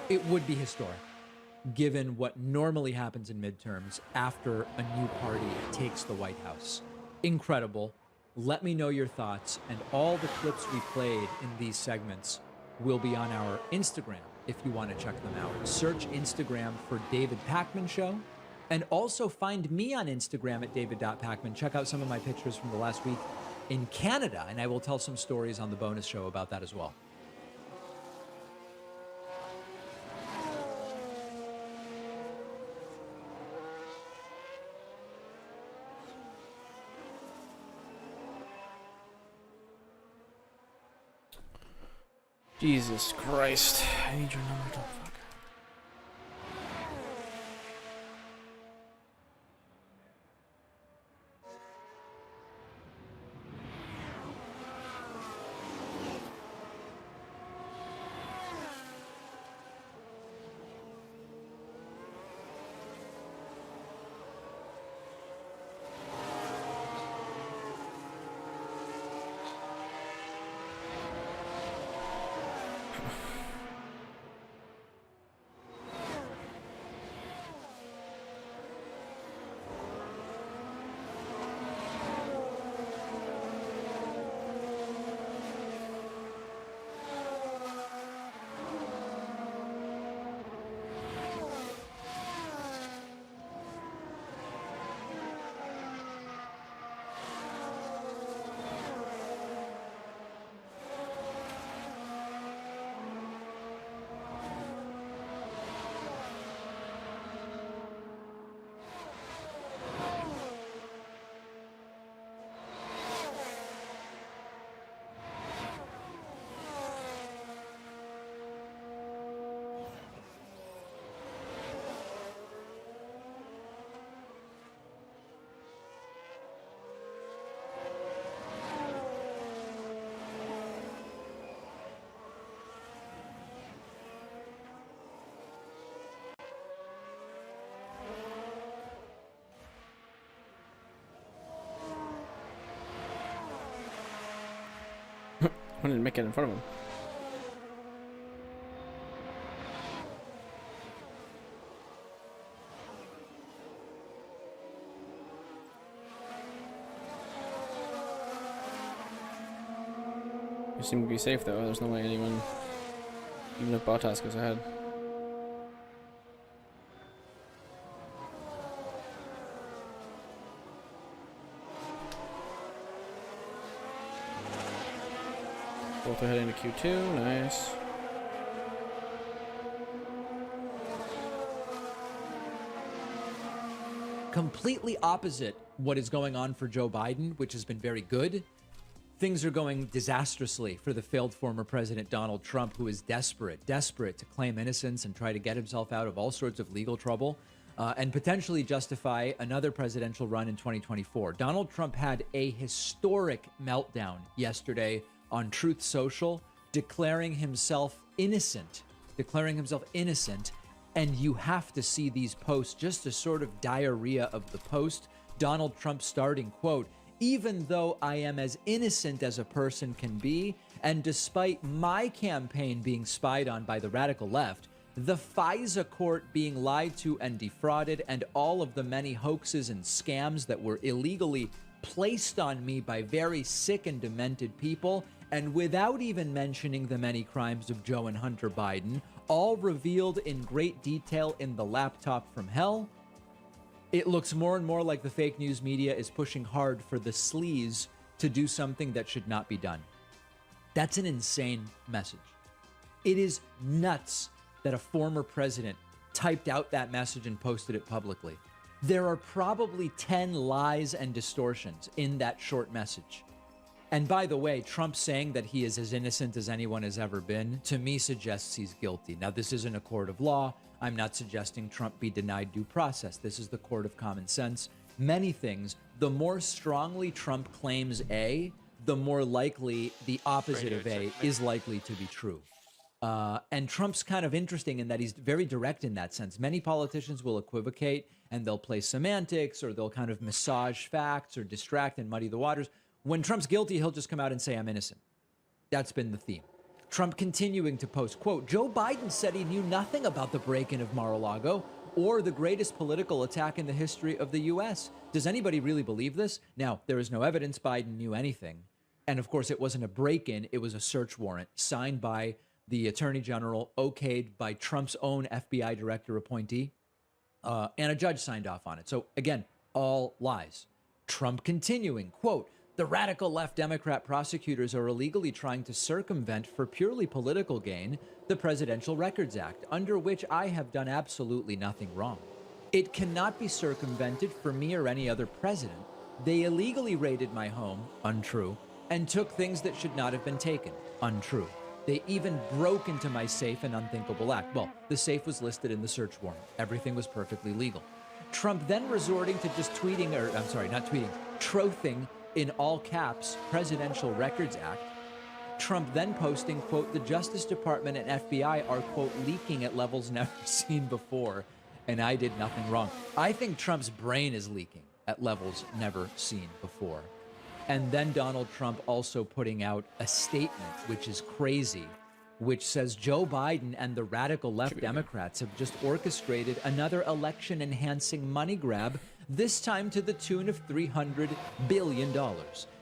it would be historic, given what normally happens in midterms after a new party takes the White House. Incredible. Let me know your thoughts, and all the clips we played in these segments will be on our Instagram if you want to check them out. Search Instagram for David Pakman Show, and also find me on Instagram at david.pakman. Check out some of my pictures from the last week in Canada, and I will tell some stories on the bonus show about that as well. Jesus Christ. I need your number, don't fuck. I didn't make it in front of him. You seem to be safe though. There's no way anyone, even if Bottas goes ahead. Both are heading to Q2, nice. Completely opposite what is going on for Joe Biden, which has been very good. Things are going disastrously for the failed former president Donald Trump, who is desperate to claim innocence and try to get himself out of all sorts of legal trouble and potentially justify another presidential run in 2024. Donald Trump had a historic meltdown yesterday on Truth Social, declaring himself innocent, and you have to see these posts, just a sort of diarrhea of the post. Donald Trump starting, quote, "Even though I am as innocent as a person can be, and despite my campaign being spied on by the radical left, the FISA court being lied to and defrauded, and all of the many hoaxes and scams that were illegally placed on me by very sick and demented people, and without even mentioning the many crimes of Joe and Hunter Biden, all revealed in great detail in the laptop from hell." It looks more and more like the fake news media is pushing hard for the sleaze to do something that should not be done. That's an insane message. It is nuts that a former president typed out that message and posted it publicly. There are probably 10 lies and distortions in that short message. And by the way, Trump saying that he is as innocent as anyone has ever been, to me suggests he's guilty. Now, this isn't a court of law. I'm not suggesting Trump be denied due process. This is the court of common sense. Many things, the more strongly Trump claims A, the more likely the opposite of A is likely to be true. And Trump's kind of interesting in that he's very direct in that sense. Many politicians will equivocate and they'll play semantics, or they'll kind of massage facts or distract and muddy the waters. When Trump's guilty, he'll just come out and say, "I'm innocent." That's been the theme. Trump continuing to post, quote, "Joe Biden said he knew nothing about the break-in of Mar-a-Lago or the greatest political attack in the history of the U.S. Does anybody really believe this? Now, there is no evidence Biden knew anything. And of course, it wasn't a break-in. It was a search warrant signed by the attorney general, okayed by Trump's own FBI director appointee, and a judge signed off on it. So again, all lies. Trump continuing, quote, "The radical left Democrat prosecutors are illegally trying to circumvent for purely political gain the Presidential Records Act, under which I have done absolutely nothing wrong. It cannot be circumvented for me or any other president. They illegally raided my home," untrue, "and took things that should not have been taken," untrue. They even broke into my safe, an unthinkable act. Well, the safe was listed in the search warrant. Everything was perfectly legal. Trump then resorting to just tweeting, or I'm sorry, not tweeting, trothing in all caps, Presidential Records Act. Trump then posting, quote, "The Justice Department and FBI are, quote, leaking at levels never seen before, and I did nothing wrong." I think Trump's brain is leaking at levels never seen before. And then Donald Trump also putting out a statement, which is crazy, which says Joe Biden and the radical left Democrats have just orchestrated another election-enhancing money grab, this time to the tune of $300 billion.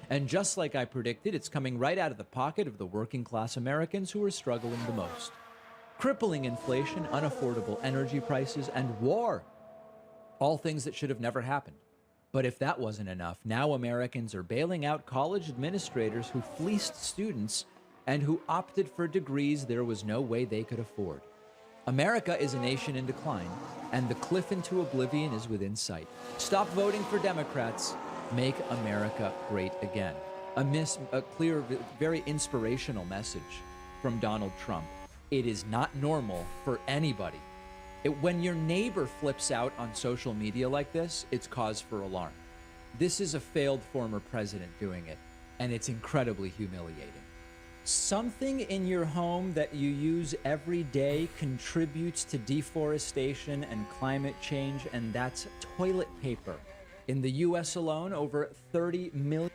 And just like I predicted, it's coming right out of the pocket of the working-class Americans who are struggling the most. Crippling inflation, unaffordable energy prices, and war. All things that should have never happened. But if that wasn't enough, now Americans are bailing out college administrators who fleeced students and who opted for degrees there was no way they could afford. America is a nation in decline, and the cliff into oblivion is within sight. Stop voting for Democrats. Make America great again. A clear, very inspirational message from Donald Trump. It is not normal for anybody. When your neighbor flips out on social media like this, it's cause for alarm. This is a failed former president doing it, and it's incredibly humiliating. Something in your home that you use every day contributes to deforestation and climate change, and that's toilet paper. In the U.S. alone, over 30 million...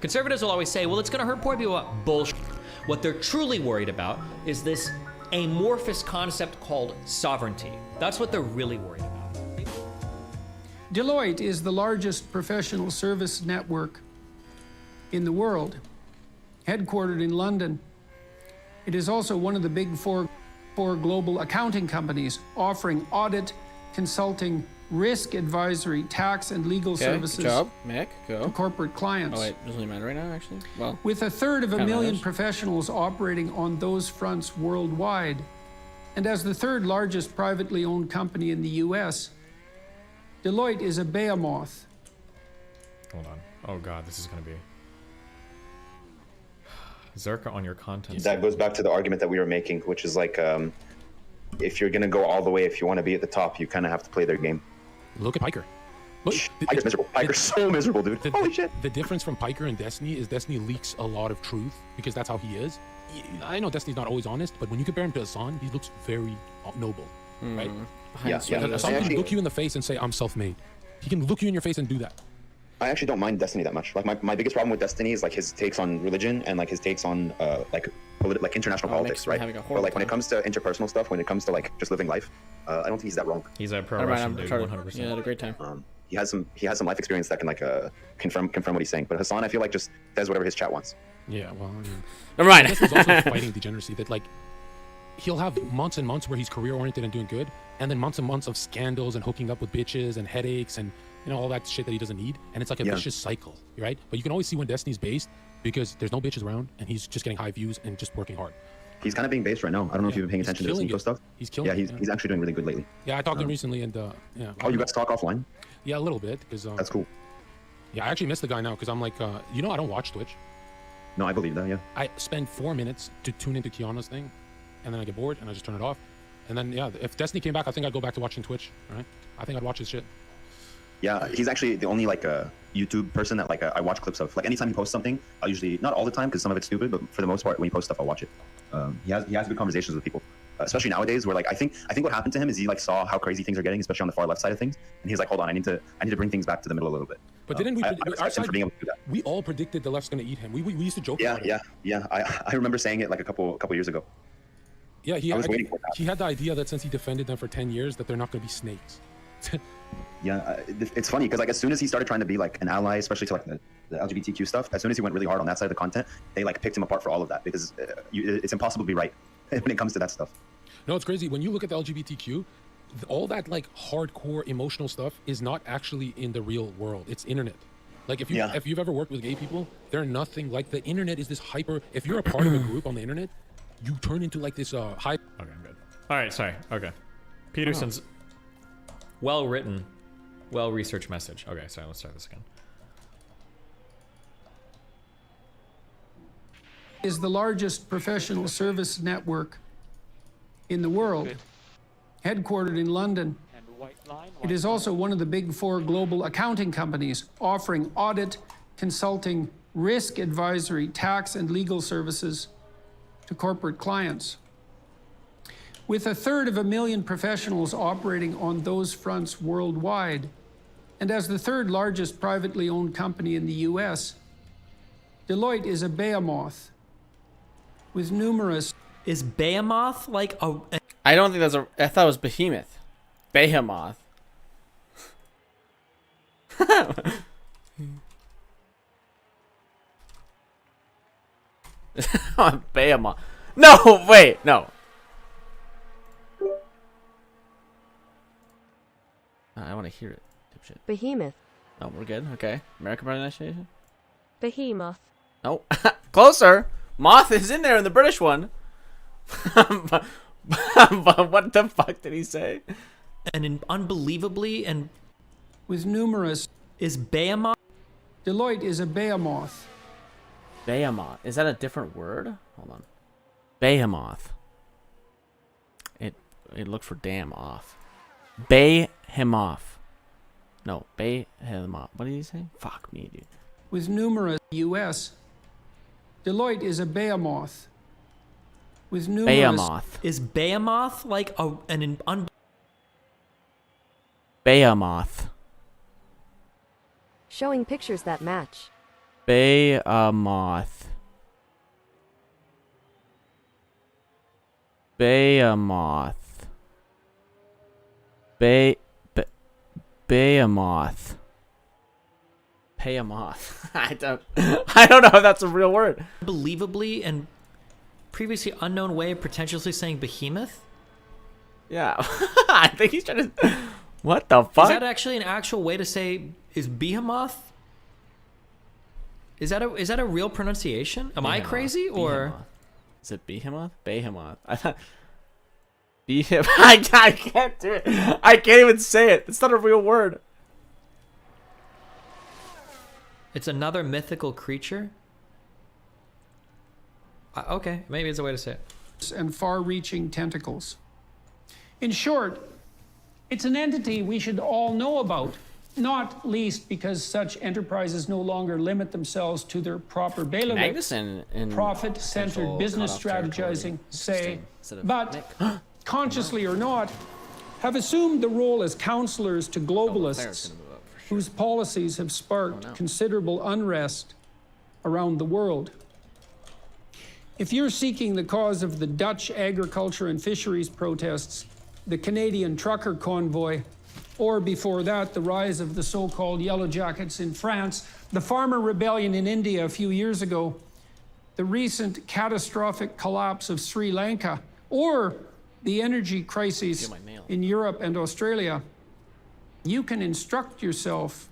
Conservatives will always say, well, it's going to hurt poor people. Bullshit. What they're truly worried about is this amorphous concept called sovereignty. That's what they're really worried about. Deloitte is the largest professional service network in the world, headquartered in London. It is also one of the big four global accounting companies offering audit, consulting, risk advisory, tax, and legal services. Good job, Mick. Go. To corporate clients. Oh wait, doesn't really matter right now, actually. Well, with a third of a million matters. professionals operating on those fronts worldwide, and as the third largest privately owned company in the U.S., Deloitte is a behemoth. Hold on. Oh God, this is gonna be Zerka on your content. That goes back to the argument that we were making, which is like, if you're gonna go all the way, if you want to be at the top, you kind of have to play their game. Look at Piker. Look, Piker's miserable. Piker's so miserable, dude. Holy shit. The difference from Piker and Destiny is Destiny leaks a lot of truth because that's how he is. I know Destiny's not always honest, but when you compare him to Hassan, he looks very noble, right? Yeah. Hassan can look you in the face and say, I'm self-made. He can look you in your face and do that. I actually don't mind Destiny that much. Like my biggest problem with Destiny is like his takes on religion and like his takes on like international politics, right? But like when it comes to interpersonal stuff, when it comes to like just living life, I don't think he's that wrong. He's a pro-Russian dude, 100%. Yeah, had a great time. He has some life experience that can like confirm what he's saying. But Hassan, I feel like just does whatever his chat wants. Yeah, well, I mean, never mind. He's also fighting degeneracy that like he'll have months and months where he's career oriented and doing good, and then months and months of scandals and hooking up with bitches and headaches and all that shit that he doesn't need, and it's like a vicious cycle, right? But you can always see when Destiny's based because there's no bitches around and he's just getting high views and just working hard. He's kind of being based right now. I don't know if you've been paying attention to this info stuff. He's killing it. He's actually doing really good lately. Yeah, I talked to him recently and yeah. Oh, you guys talk offline? Yeah, a little bit because that's cool. Yeah, I actually miss the guy now because I'm like, I don't watch Twitch. No, I believe that. Yeah. I spend 4 minutes to tune into Kiana's thing, and then I get bored and I just turn it off. And then yeah, if Destiny came back, I think I'd go back to watching Twitch. Right? I think I'd watch his shit. Yeah, he's actually the only like YouTube person that like I watch clips of. Like anytime he posts something, I'll usually, not all the time because some of it's stupid, but for the most part, when he posts stuff, I'll watch it. He has good conversations with people, especially nowadays where like I think what happened to him is he like saw how crazy things are getting, especially on the far left side of things, and he's like, hold on, I need to bring things back to the middle a little bit. But didn't we? I respect him for being able to do that. We all predicted the left's going to eat him. We used to joke Yeah, about it. yeah. I remember saying it like a couple years ago. Yeah, I was waiting for that. He had the idea that since he defended them for 10 years, that they're not going to be snakes. Yeah, it's funny because like as soon as he started trying to be like an ally, especially to like the LGBTQ stuff, as soon as he went really hard on that side of the content, they like picked him apart for all of that because it's impossible to be right when it comes to that stuff. No, it's crazy. When you look at the LGBTQ, all that like hardcore emotional stuff is not actually in the real world. It's internet. Like if you've ever worked with gay people, they're nothing like the internet is this hyper. If you're a part of a group on the internet, you turn into like this hype. Okay, I'm good. All right, sorry. Okay. Peterson's well-written, well-researched message. Okay, sorry, let's start this again. Is the largest professional service network in the world, headquartered in London. It is also one of the big 4 global accounting companies offering audit, consulting, risk advisory, tax and legal services to corporate clients. With 1/3 of a million professionals operating on those fronts worldwide, and as the 3rd largest privately owned company in the US, Deloitte is a behemoth with numerous... Is behemoth like a... I don't think that's a... I thought it was behemoth. Behemoth. Behemoth. No, wait, no. I want to hear it. Dipshit. Behemoth. Oh, we're good. Okay. American pronunciation? Behemoth. No. Closer. Moth is in there in the British one. but what the fuck did he say? And unbelievably and with numerous... Is behemoth? Deloitte is a behemoth. Behemoth. Is that a different word? Hold on. Behemoth. It looked for damn off. Behemoth. No, behemoth. What did he say? Fuck me, dude. With numerous US. Deloitte is a behemoth. With numerous... Behemoth. Is behemoth like Behemoth. Showing pictures that match. Behemoth. Behemoth. Behemoth. Behemoth. I don't know if that's a real word. Unbelievably and previously unknown way of pretentiously saying behemoth? Yeah. I think he's trying to... What the fuck? Is that actually an actual way to say is behemoth? Is that a real pronunciation? Am I crazy or behemoth. Is it behemoth? Behemoth. I thought behemoth. I can't do it. I can't even say it. It's not a real word. it's another mythical creature? Okay, maybe it's a way to say it. And far-reaching tentacles. In short, it's an entity we should all know about, not least because such enterprises no longer limit themselves to their proper bailiwick, profit-centered business strategizing, say, but consciously or not, have assumed the role as counselors to globalists whose policies have sparked considerable unrest around the world. If you're seeking the cause of the Dutch agriculture and fisheries protests, the Canadian trucker convoy, or before that, the rise of the so-called Yellow Jackets in France, the farmer rebellion in India a few years ago, the recent catastrophic collapse of Sri Lanka, or the energy crises in Europe and Australia, you can instruct yourself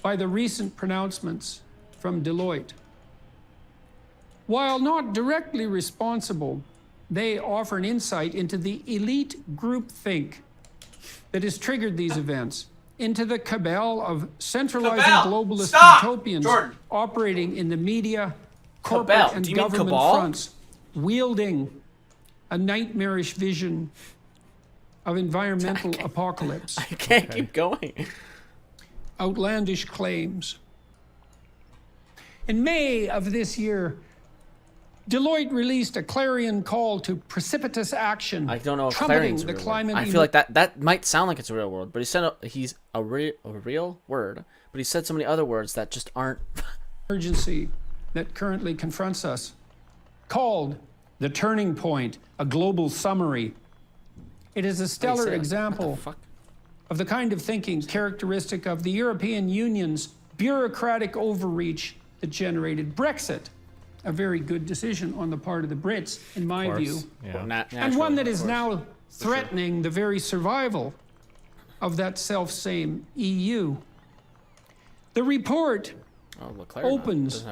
by the recent pronouncements from Deloitte. While not directly responsible, they offer an insight into the elite groupthink that has triggered these events, into the cabal of centralizing globalist utopians operating in the media, corporate and government fronts, wielding a nightmarish vision of environmental apocalypse. I can't keep going. Outlandish claims. In May of this year, Deloitte released a clarion call to precipitous action. I don't know if trumpeting clarion's a the real climate. word. I feel like that might sound like it's a real word, but he's a real word, but he said so many other words that just aren't emergency that currently confronts us, called The Turning Point, a global summary. It is a stellar example of the kind of thinking characteristic of the European Union's bureaucratic overreach that generated Brexit, a very good decision on the part of the Brits, in my view, and one that is now threatening the very survival of that self-same EU. The report opens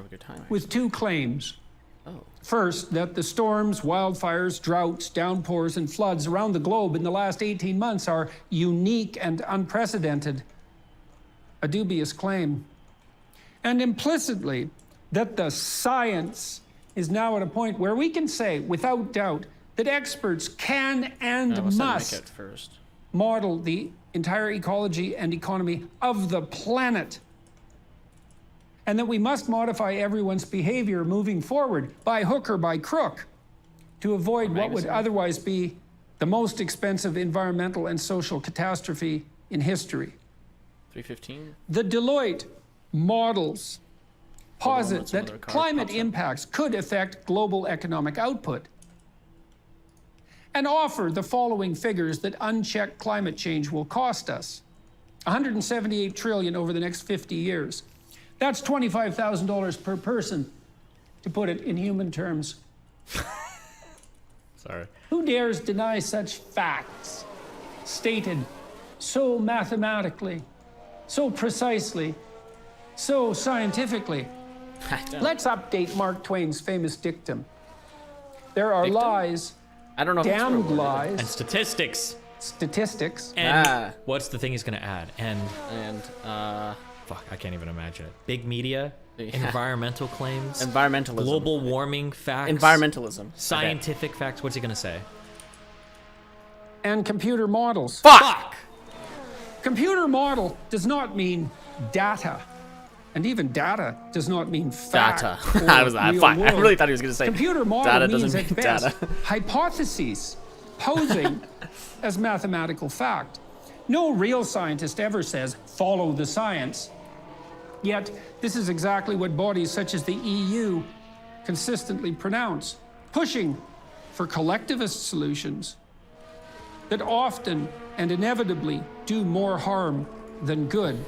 with two claims. First, that the storms, wildfires, droughts, downpours, and floods around the globe in the last 18 months are unique and unprecedented. A dubious claim. And implicitly, that the science is now at a point where we can say, without doubt, that experts can and must model the entire ecology and economy of the planet. And that we must modify everyone's behavior moving forward, by hook or by crook, to avoid what would otherwise be the most expensive environmental and social catastrophe in history. 315. The Deloitte models posit that climate impacts could affect global economic output, and offer the following figures that unchecked climate change will cost us. $178 trillion over the next 50 years. That's $25,000 per person, to put it in human terms. Sorry. Who dares deny such facts, stated so mathematically, so precisely, so scientifically? Let's update Mark Twain's famous dictum. There are lies, I don't know, damned lies, and statistics. And what's the thing he's gonna add? And fuck, I can't even imagine it. Big media, environmental claims, environmentalism, global warming facts, environmentalism, scientific facts. What's he gonna say? And computer models. Fuck! Computer model does not mean data. And even data does not mean fact. Data. I really thought he was going to say computer model data means doesn't at mean best data. hypotheses posing as mathematical fact. No real scientist ever says, follow the science. Yet, this is exactly what bodies such as the EU consistently pronounce, pushing for collectivist solutions that often and inevitably do more harm than good.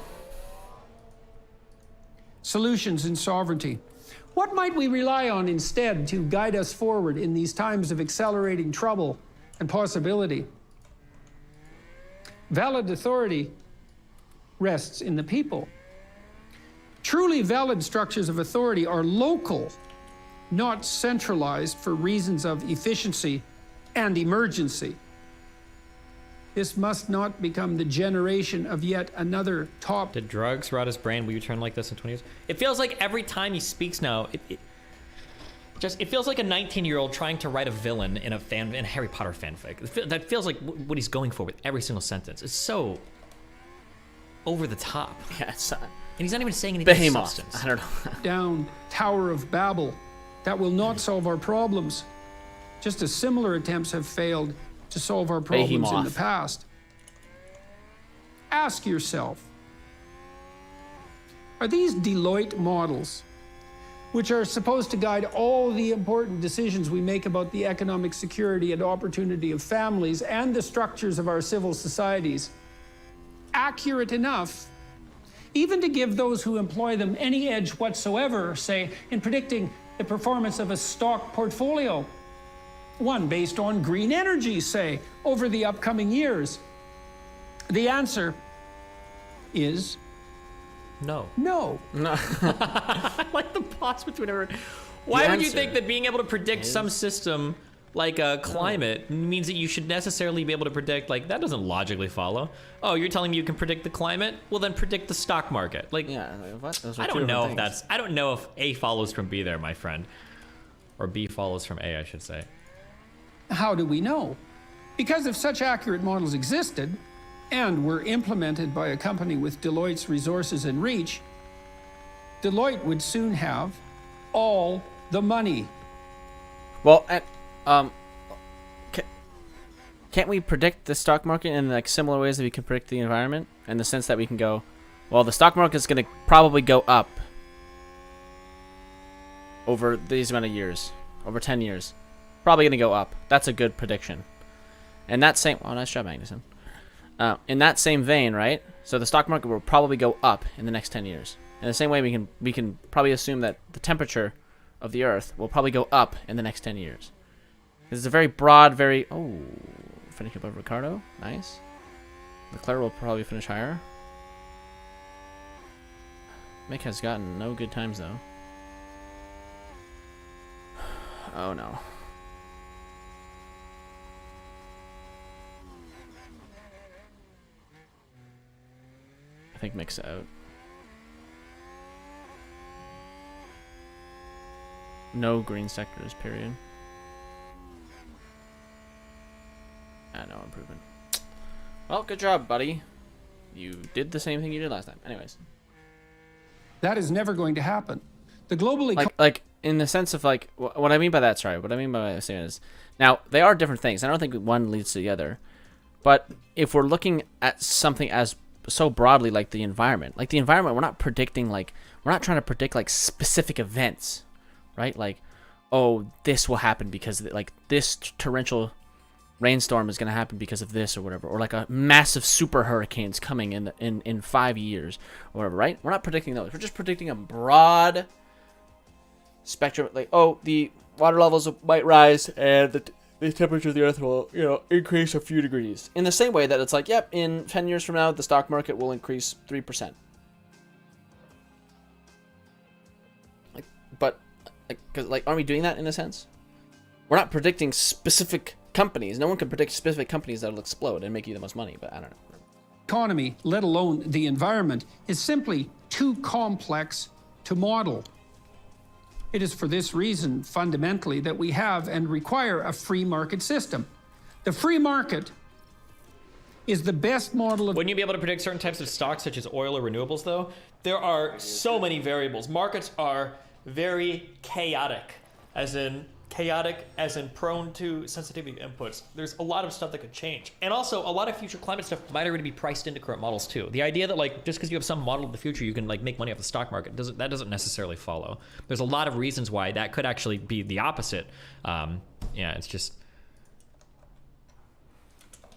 Solutions in sovereignty. What might we rely on instead to guide us forward in these times of accelerating trouble and possibility? Valid authority rests in the people. Truly valid structures of authority are local, not centralized for reasons of efficiency and emergency. This must not become the generation of yet another top. Did drugs rot his brain? Will you turn like this in 20 years? It feels like every time he speaks now, it feels like a 19-year-old trying to write a villain in a Harry Potter fanfic. That feels like what he's going for with every single sentence. It's so over the top. Yeah, it's and he's not even saying anything of substance. I don't know. Down Tower of Babel. That will not solve our problems. Just as similar attempts have failed to solve our problems in the past. Ask yourself, are these Deloitte models, which are supposed to guide all the important decisions we make about the economic security and opportunity of families and the structures of our civil societies, accurate enough even to give those who employ them any edge whatsoever, say, in predicting the performance of a stock portfolio? One based on green energy, say, over the upcoming years. The answer is no. No. I like the pause between everyone. Why would you think that being able to predict some system like climate means that you should necessarily be able to predict, like, that doesn't logically follow. Oh, you're telling me you can predict the climate? Well, then predict the stock market. Like, yeah, what? I don't know if that's, I don't know if A follows from B there, my friend. Or B follows from A, I should say. How do we know? Because if such accurate models existed and were implemented by a company with Deloitte's resources and reach, Deloitte would soon have all the money. Well, can't we predict the stock market in like similar ways that we can predict the environment? In the sense that we can go, well, the stock market is going to probably go up over these amount of years, over 10 years. Probably going to go up. That's a good prediction. And that same... Oh, nice job, Magnuson. In that same vein, right? So the stock market will probably go up in the next 10 years. In the same way, we can probably assume that the temperature of the Earth will probably go up in the next 10 years. This is a very broad, very... Oh, finishing above Ricardo. Nice. Leclerc will probably finish higher. Mick has gotten no good times, though. Oh, no. I think Mick's out. No green sectors, period. No improvement. Well, good job, buddy. You did the same thing you did last time. Anyways. That is never going to happen. The global like in the sense of like what I mean by that. Sorry, what I mean by saying is, now they are different things. I don't think one leads to the other. But if we're looking at something as so broadly like the environment, we're not predicting we're not trying to predict like specific events, right? Like, oh, this will happen because like this torrential rainstorm is going to happen because of this or whatever, or like a massive super hurricane's coming in 5 years or whatever, right? We're not predicting those. We're just predicting a broad spectrum, like, oh, the water levels might rise and the temperature of the Earth will, increase a few degrees. In the same way that it's like, yep, in 10 years from now, the stock market will increase 3%. Because aren't we doing that in a sense? We're not predicting specific companies. No one can predict specific companies that will explode and make you the most money, but I don't know. Economy, let alone the environment, is simply too complex to model. It is for this reason, fundamentally, that we have and require a free market system. The free market is the best model of... Wouldn't you be able to predict certain types of stocks, such as oil or renewables, though? There are so many variables. Markets are very chaotic, as in prone to sensitivity inputs. There's a lot of stuff that could change. And also, a lot of future climate stuff might already be priced into current models, too. The idea that, just because you have some model of the future, you can, make money off the stock market, that doesn't necessarily follow. There's a lot of reasons why that could actually be the opposite. It's just...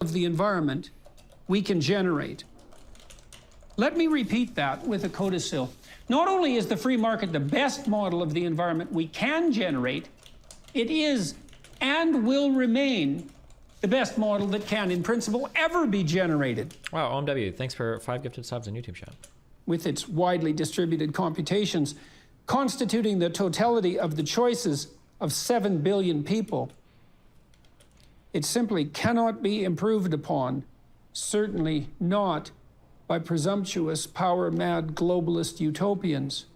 of the environment we can generate. Let me repeat that with a codicil. Not only is the free market the best model of the environment we can generate, it is and will remain the best model that can, in principle, ever be generated. Wow, OMW, thanks for 5 gifted subs in YouTube chat. With its widely distributed computations, constituting the totality of the choices of 7 billion people, it simply cannot be improved upon, certainly not by presumptuous, power-mad globalist utopians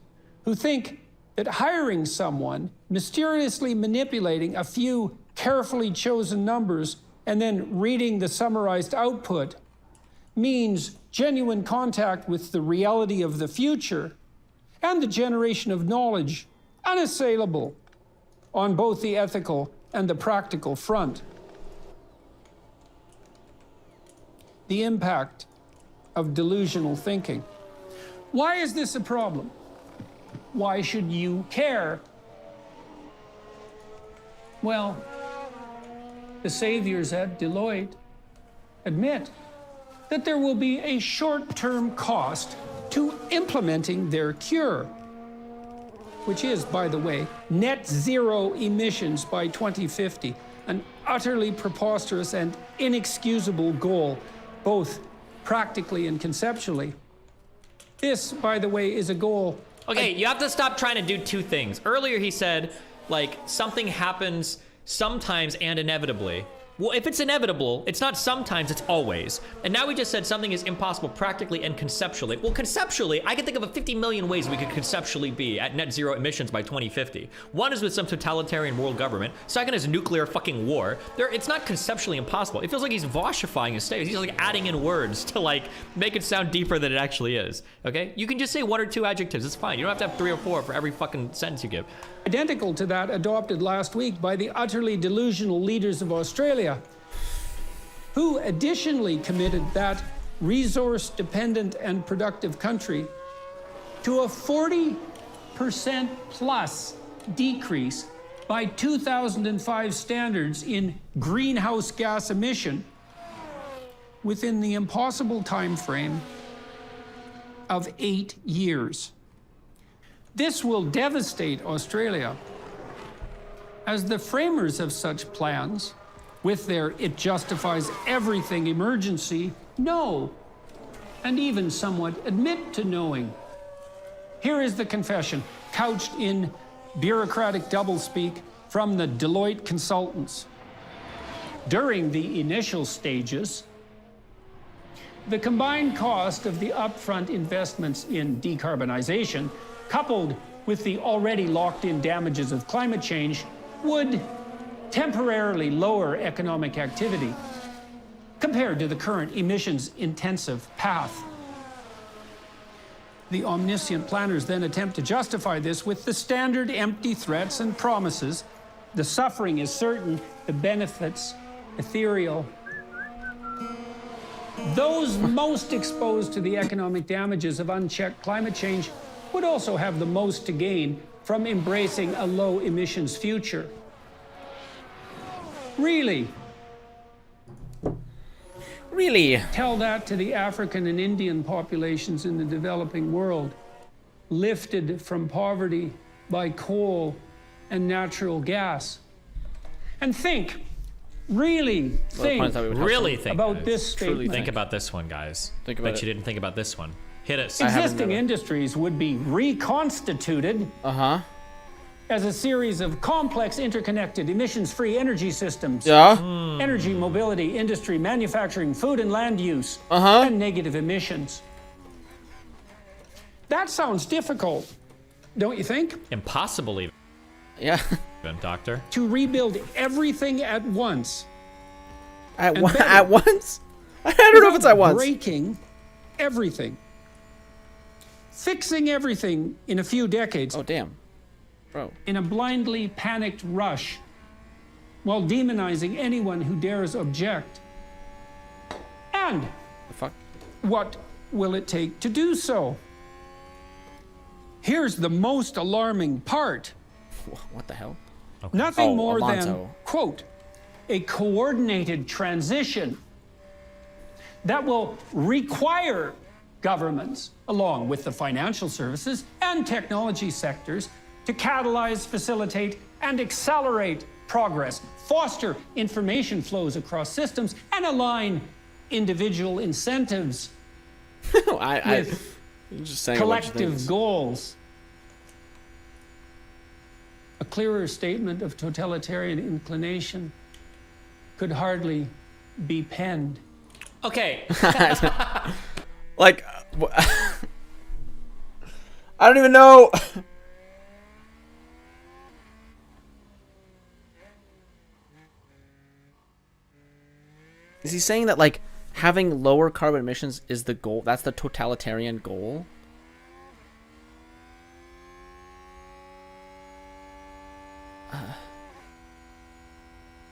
who think that hiring someone, mysteriously manipulating a few carefully chosen numbers, and then reading the summarized output means genuine contact with the reality of the future and the generation of knowledge unassailable on both the ethical and the practical front. The impact of delusional thinking. Why is this a problem? Why should you care? Well, the saviors at Deloitte admit that there will be a short-term cost to implementing their cure, which is, by the way, net zero emissions by 2050, an utterly preposterous and inexcusable goal, both practically and conceptually. This, by the way, is a goal... Okay, you have to stop trying to do two things. Earlier he said, something happens sometimes and inevitably. Well, if it's inevitable, it's not sometimes, it's always. And now we just said something is impossible practically and conceptually. Well, conceptually, I can think of 50 million ways we could conceptually be at net zero emissions by 2050. One is with some totalitarian world government. Second is nuclear fucking war. It's not conceptually impossible. It feels like he's voshifying his statements. He's adding in words to make it sound deeper than it actually is. Okay? You can just say 1 or 2 adjectives. It's fine. You don't have to have 3 or 4 for every fucking sentence you give. Identical to that adopted last week by the utterly delusional leaders of Australia, who additionally committed that resource-dependent and productive country to a 40% plus decrease by 2005 standards in greenhouse gas emission within the impossible time frame of 8 years. This will devastate Australia, as the framers of such plans, with their "it justifies everything" emergency, know, and even somewhat admit to knowing. Here is the confession, couched in bureaucratic doublespeak from the Deloitte consultants. During the initial stages, the combined cost of the upfront investments in decarbonization, coupled with the already locked-in damages of climate change, would temporarily lower economic activity compared to the current emissions-intensive path. The omniscient planners then attempt to justify this with the standard empty threats and promises. The suffering is certain, the benefits ethereal. Those most exposed to the economic damages of unchecked climate change would also have the most to gain from embracing a low emissions future. Really? Really? Tell that to the African and Indian populations in the developing world, lifted from poverty by coal and natural gas. And think, really think about this statement. Think about this one, guys. Think about Bet it. you didn't think about this one. Hit it. Existing industries would be reconstituted as a series of complex, interconnected, emissions-free energy systems. Energy, mobility, industry, manufacturing, food and land use, and negative emissions. That sounds difficult, don't you think? Impossible even. Yeah. Doctor. To rebuild everything at once. At once? I don't know if it's at once. Breaking everything. Fixing everything in a few decades. Oh, damn. Bro. In a blindly panicked rush, while demonizing anyone who dares object. And the fuck? What will it take to do so? Here's the most alarming part. What the hell? Okay. Nothing more Alonso. than, quote, a coordinated transition that will require governments, along with the financial services and technology sectors, to catalyze, facilitate, and accelerate progress, foster information flows across systems, and align individual incentives with just saying collective goals. A clearer statement of totalitarian inclination could hardly be penned. Okay. Like, I don't even know. Is he saying that, like, having lower carbon emissions is the goal? That's the totalitarian goal?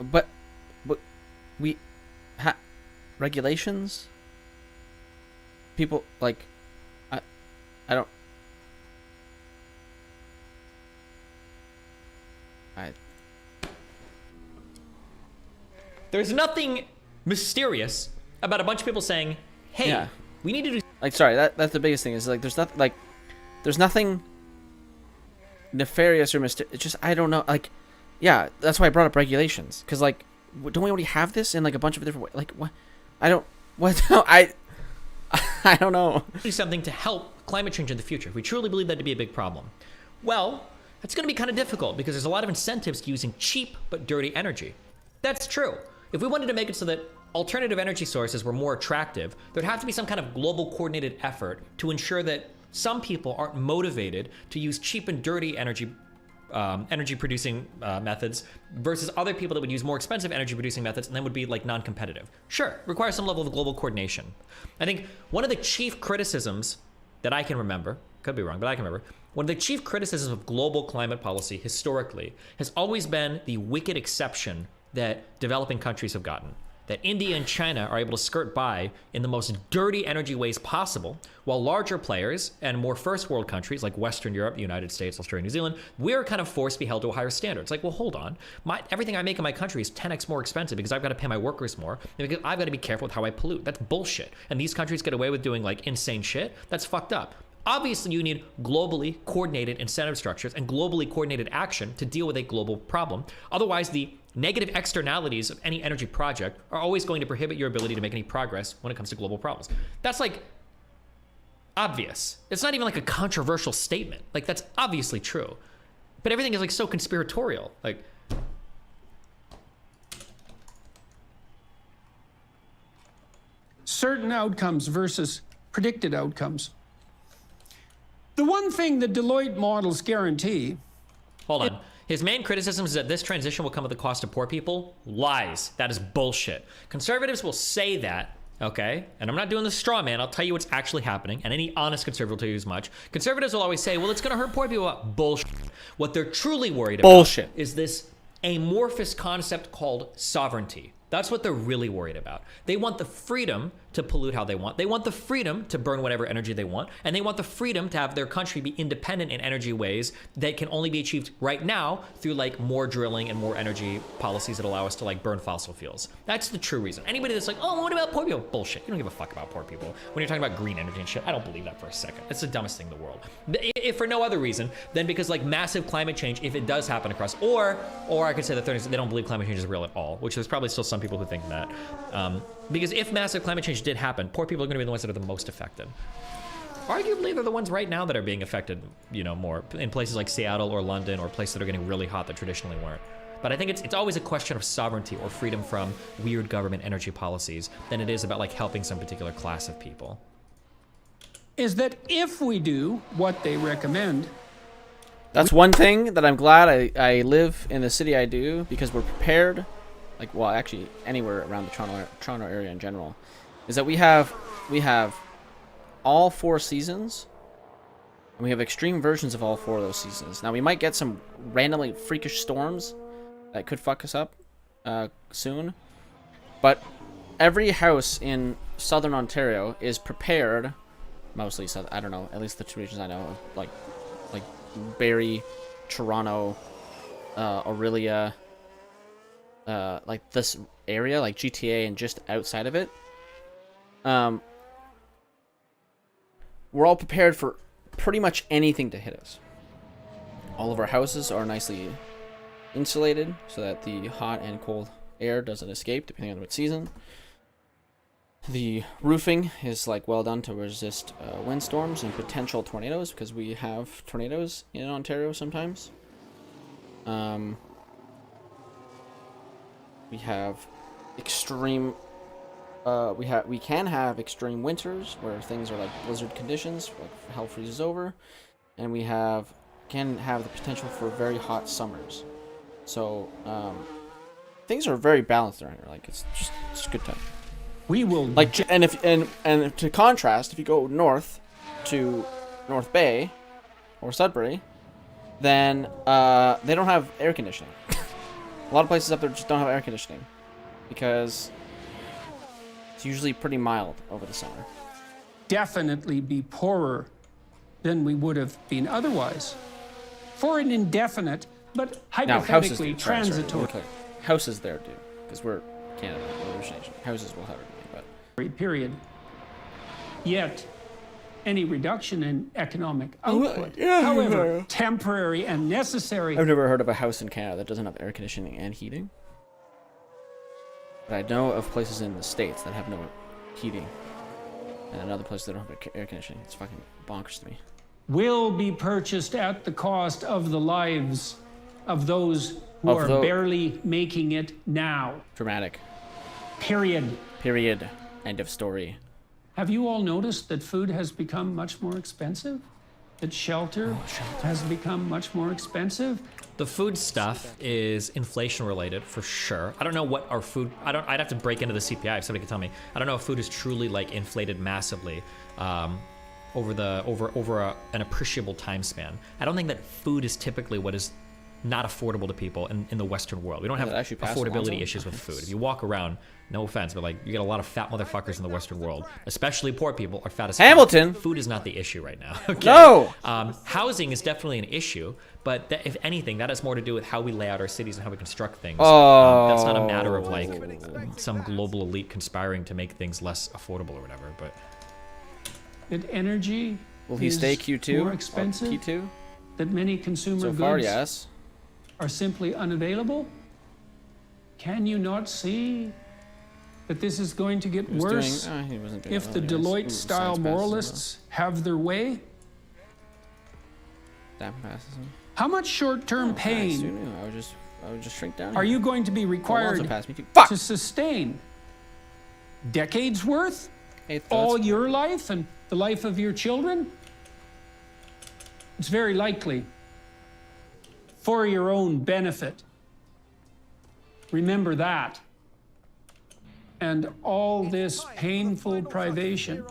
But we regulations? People, like, I don't... There's nothing mysterious about a bunch of people saying, hey, we need to do... Like, sorry, that's the biggest thing, is, like, there's nothing nefarious or mysterious. It's just, I don't know, like, yeah, that's why I brought up regulations, because, like, don't we already have this in, like, a bunch of different ways? Like, what? I don't know. Do something to help climate change in the future. We truly believe that to be a big problem. Well, that's going to be kind of difficult because there's a lot of incentives to using cheap but dirty energy. That's true. If we wanted to make it so that alternative energy sources were more attractive, there'd have to be some kind of global coordinated effort to ensure that some people aren't motivated to use cheap and dirty energy producing methods versus other people that would use more expensive energy producing methods and then would be like non-competitive. Sure, requires some level of global coordination. I think one of the chief criticisms that I can remember, could be wrong, but I can remember, one of the chief criticisms of global climate policy historically has always been the wicked exception that developing countries have gotten. that India and China are able to skirt by in the most dirty energy ways possible, while larger players and more first world countries like Western Europe, the United States, Australia, New Zealand, we're kind of forced to be held to a higher standard. It's like, well, hold on. Everything I make in my country is 10x more expensive because I've got to pay my workers more, and because I've got to be careful with how I pollute. That's bullshit. And these countries get away with doing like insane shit. That's fucked up. Obviously, you need globally coordinated incentive structures and globally coordinated action to deal with a global problem. Otherwise, the negative externalities of any energy project are always going to prohibit your ability to make any progress when it comes to global problems. That's like obvious. It's not even like a controversial statement. Like, that's obviously true. But everything is like so conspiratorial. Like, certain outcomes versus predicted outcomes. The one thing that Deloitte models guarantee... Hold on. His main criticism is that this transition will come at the cost of poor people. Lies. That is bullshit. Conservatives will say that, okay? And I'm not doing the straw man. I'll tell you what's actually happening, and any honest conservative will tell you as much. Conservatives will always say, well, it's going to hurt poor people. Bullshit. What they're truly worried about is this amorphous concept called sovereignty. That's what they're really worried about. They want the freedom to pollute how they want. They want the freedom to burn whatever energy they want. And they want the freedom to have their country be independent in energy ways that can only be achieved right now through like more drilling and more energy policies that allow us to like burn fossil fuels. That's the true reason. Anybody that's like, oh, what about poor people? Bullshit. You don't give a fuck about poor people. When you're talking about green energy and shit, I don't believe that for a second. It's the dumbest thing in the world. If for no other reason than because like massive climate change, if it does happen across, or I could say the third is they don't believe climate change is real at all, which there's probably still some people who think that. Because if massive climate change did happen, poor people are going to be the ones that are the most affected. Arguably, they're the ones right now that are being affected, you know, more in places like Seattle or London or places that are getting really hot that traditionally weren't. But I think it's always a question of sovereignty or freedom from weird government energy policies than it is about like helping some particular class of people. Is that if we do what they recommend... That's one thing that I'm glad I live in the city I do, because we're prepared. Like, well, actually, anywhere around the Toronto area in general, is that we have all 4 seasons, and we have extreme versions of all 4 of those seasons. Now, we might get some randomly freakish storms that could fuck us up soon, but every house in southern Ontario is prepared, mostly, so I don't know, at least the 2 regions I know, like Barrie, Toronto, Aurelia, like this area, like GTA and just outside of it, we're all prepared for pretty much anything to hit us. All of our houses are nicely insulated so that the hot and cold air doesn't escape depending on what season. The roofing is like well done to resist windstorms and potential tornadoes, because we have tornadoes in Ontario sometimes. We have extreme. We can have extreme winters where things are like blizzard conditions, like hell freezes over, and we can have the potential for very hot summers. So things are very balanced around here. Like it's a good time. We will like, and to contrast, if you go north to North Bay or Sudbury, then they don't have air conditioning. A lot of places up there just don't have air conditioning because it's usually pretty mild over the summer. Definitely be poorer than we would have been otherwise. For an indefinite, but hypothetically transitory houses there do, because we're Canada, we're a rich nation. Houses will have everything, but period. Yet, any reduction in economic output, however temporary and necessary. I've never heard of a house in Canada that doesn't have air conditioning and heating. But I know of places in the States that have no heating, and another place that don't have air conditioning. It's fucking bonkers to me. Will be purchased at the cost of the lives of those who are barely making it now. Dramatic. Period. Period. End of story. Have you all noticed that food has become much more expensive? That shelter has become much more expensive? The food stuff is inflation related for sure. I don't know what our food, I'd have to break into the CPI if somebody could tell me. I don't know if food is truly like inflated massively over an appreciable time span. I don't think that food is typically what is not affordable to people in the Western world. We don't have affordability issues with food. If you walk around, no offense, but like you get a lot of fat motherfuckers in the Western world, especially poor people are fat as Hamilton. Fuck. Food is not the issue right now. Okay? No. Housing is definitely an issue, but if anything, that has more to do with how we lay out our cities and how we construct things. That's not a matter of like some global elite conspiring to make things less affordable or whatever. But that energy will he stay Q2? More expensive? Q2? That many consumer So far, goods yes. are simply unavailable? Can you not see that this is going to get worse if the Deloitte-style moralists have their way? That passes him. How much short-term pain I would just shrink down. are you going to be required to sustain? Decades worth? All your life and the life of your children? It's very likely for your own benefit. Remember that. And all this painful privation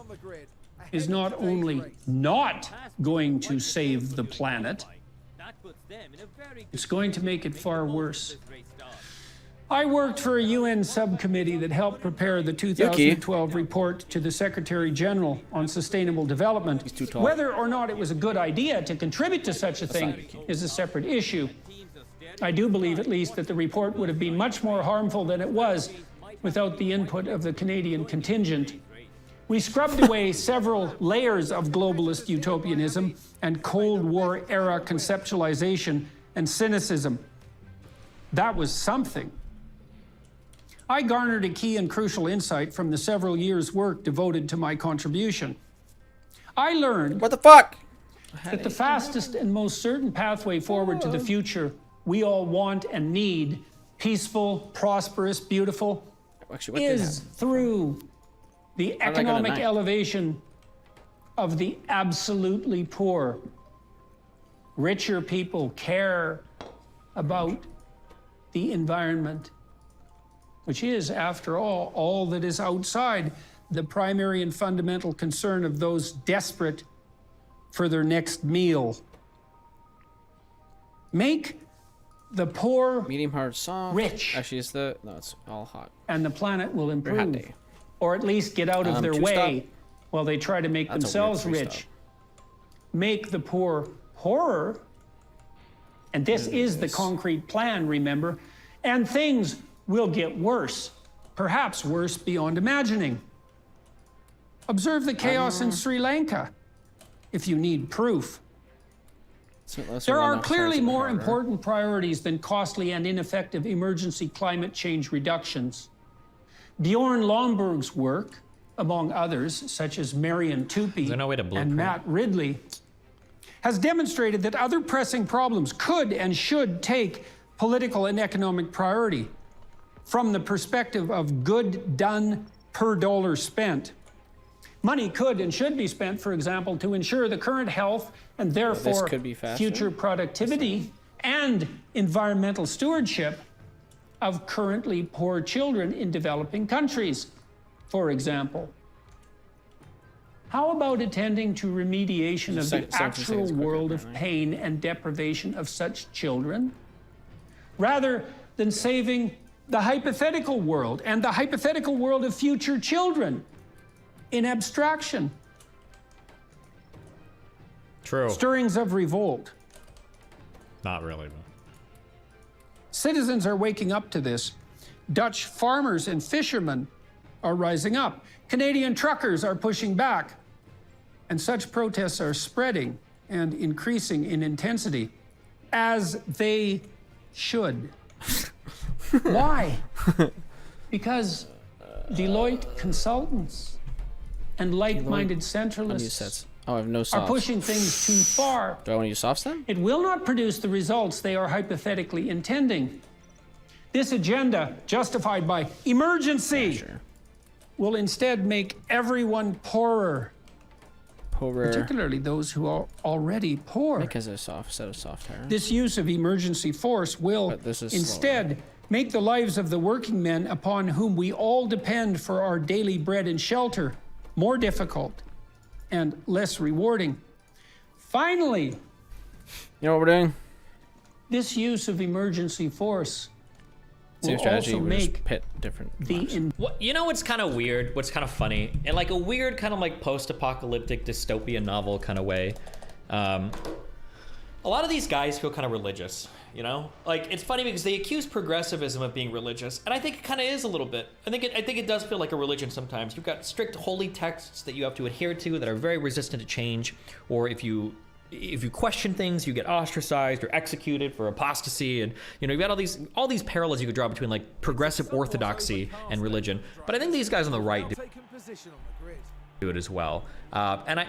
is not only not going to save the planet, it's going to make it far worse. I worked for a UN subcommittee that helped prepare the 2012 report to the Secretary General on Sustainable Development. Whether or not it was a good idea to contribute to such a thing is a separate issue. I do believe, at least, that the report would have been much more harmful than it was without the input of the Canadian contingent. We scrubbed away several layers of globalist utopianism and Cold War era conceptualization and cynicism. That was something. I garnered a key and crucial insight from the several years' work devoted to my contribution. I learned what the fuck? That the fastest and most certain pathway forward to the future we all want and need, peaceful, prosperous, beautiful, is through the economic elevation of the absolutely poor. Richer people care about the environment, which is, after all that is outside the primary and fundamental concern of those desperate for their next meal. Make the poor medium hard soft rich. Actually, it's all hot. And the planet will improve, or at least get out of their way while they try to make themselves rich. Make the poor poorer, and this is the concrete plan, remember, and things will get worse, perhaps worse beyond imagining. Observe the chaos in Sri Lanka, if you need proof. There are clearly more important priorities than costly and ineffective emergency climate change reductions. Bjorn Lomborg's work, among others, such as Marion Tupy and Matt Ridley, has demonstrated that other pressing problems could and should take political and economic priority from the perspective of good done per dollar spent. Money could and should be spent, for example, to ensure the current health and therefore future productivity and environmental stewardship of currently poor children in developing countries, for example. How about attending to remediation of the actual world of pain and deprivation of such children, rather than saving the hypothetical world and the hypothetical world of future children in abstraction? True. Stirrings of revolt. Not really. Citizens are waking up to this. Dutch farmers and fishermen are rising up. Canadian truckers are pushing back. And such protests are spreading and increasing in intensity, as they should. Why? Because Deloitte consultants and like-minded centralists I have no softs. are pushing things too far. Do I want to use softs then? It will not produce the results they are hypothetically intending. This agenda, justified by emergency, will instead make everyone poorer. Particularly those who are already poor. Because of soft set of soft hair. This use of emergency force will instead make the lives of the working men upon whom we all depend for our daily bread and shelter more difficult and less rewarding. Finally, you know what we're doing? This use of emergency force will Same strategy, also we just make pit different You know what's kind of weird? What's kind of funny? In like a weird kind of like post-apocalyptic dystopian novel kind of way, a lot of these guys feel kind of religious, you know? Like, it's funny because they accuse progressivism of being religious, and I think it kind of is a little bit. I think it does feel like a religion sometimes. You've got strict holy texts that you have to adhere to that are very resistant to change, or if you question things, you get ostracized or executed for apostasy, and you know you've got all these parallels you could draw between like progressive orthodoxy and religion. But I think these guys on the right do it as well. And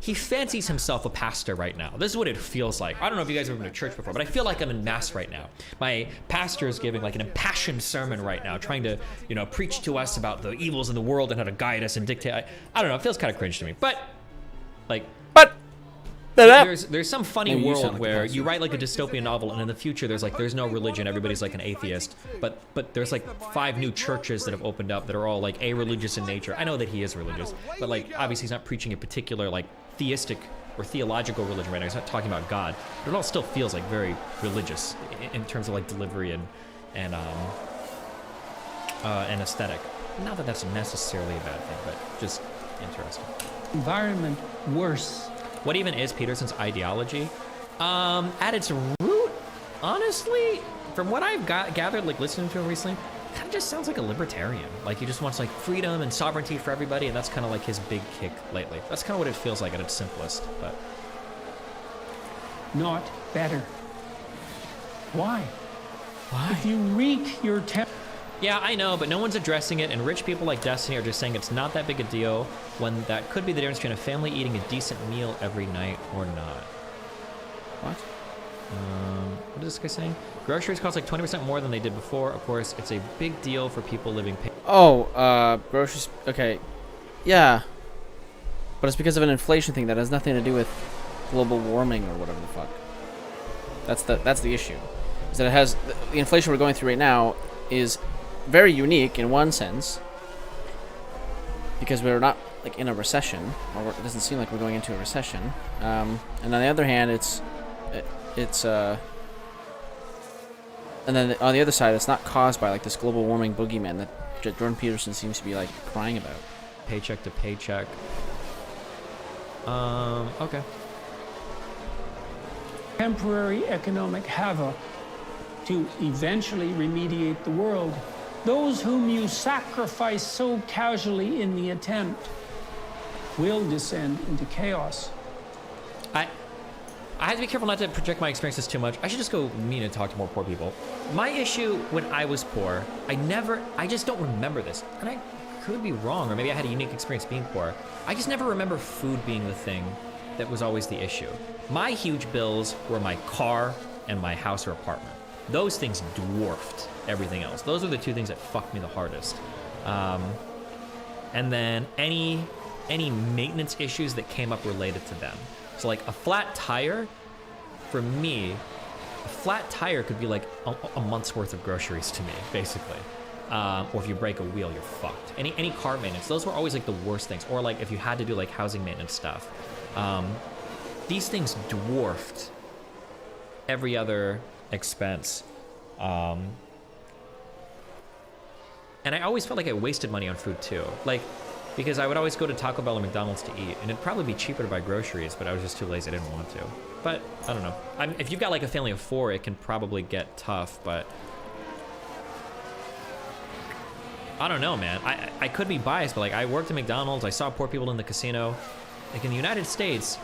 he fancies himself a pastor right now. This is what it feels like. I don't know if you guys have been to church before, but I feel like I'm in mass right now. My pastor is giving like an impassioned sermon right now, trying to preach to us about the evils in the world and how to guide us and dictate. I don't know. It feels kind of cringe to me, but there's some funny world where you write like a dystopian novel, and in the future there's no religion, everybody's like an atheist, but there's like 5 new churches that have opened up that are all like a-religious in nature. I know that he is religious, but like obviously he's not preaching a particular like theistic or theological religion right now. He's not talking about God, but it all still feels like very religious in terms of like delivery and aesthetic. Not that that's necessarily a bad thing, but just interesting. Environment worse. What even is Peterson's ideology? At its root, honestly, from what I've gathered, like listening to him recently, kind of just sounds like a libertarian. Like he just wants like freedom and sovereignty for everybody, and that's kind of like his big kick lately. That's kind of what it feels like at its simplest, but not better. Why? If you wreak your yeah, I know, but no one's addressing it, and rich people like Destiny are just saying it's not that big a deal when that could be the difference between a family eating a decent meal every night or not. What? What is this guy saying? Groceries cost like 20% more than they did before. Of course, it's a big deal for people living. Groceries. Okay, yeah, but it's because of an inflation thing that has nothing to do with global warming or whatever the fuck. That's the issue. Is that it has the inflation we're going through right now is very unique in one sense because we're not like in a recession, or it doesn't seem like we're going into a recession. And on the other hand, and then on the other side, it's not caused by like this global warming boogeyman that Jordan Peterson seems to be like crying about. Paycheck to paycheck. Okay. Temporary economic havoc to eventually remediate the world. Those whom you sacrifice so casually in the attempt will descend into chaos. I have to be careful not to project my experiences too much. I should just go mean and talk to more poor people. My issue when I was poor, I just don't remember this. And I could be wrong, or maybe I had a unique experience being poor. I just never remember food being the thing that was always the issue. My huge bills were my car and my house or apartment. Those things dwarfed everything else. Those are the 2 things that fucked me the hardest. And then any maintenance issues that came up related to them. So like a flat tire, for me, a flat tire could be like a month's worth of groceries to me, basically. Or if you break a wheel, you're fucked. Any car maintenance, those were always like the worst things. Or like if you had to do like housing maintenance stuff. These things dwarfed every other expense. And I always felt like I wasted money on food too. Like, because I would always go to Taco Bell or McDonald's to eat, and it'd probably be cheaper to buy groceries, but I was just too lazy, I didn't want to. But, I don't know. If you've got like a family of 4, it can probably get tough, but I don't know, man. I could be biased, but like I worked at McDonald's, I saw poor people in the casino. Like in the United States,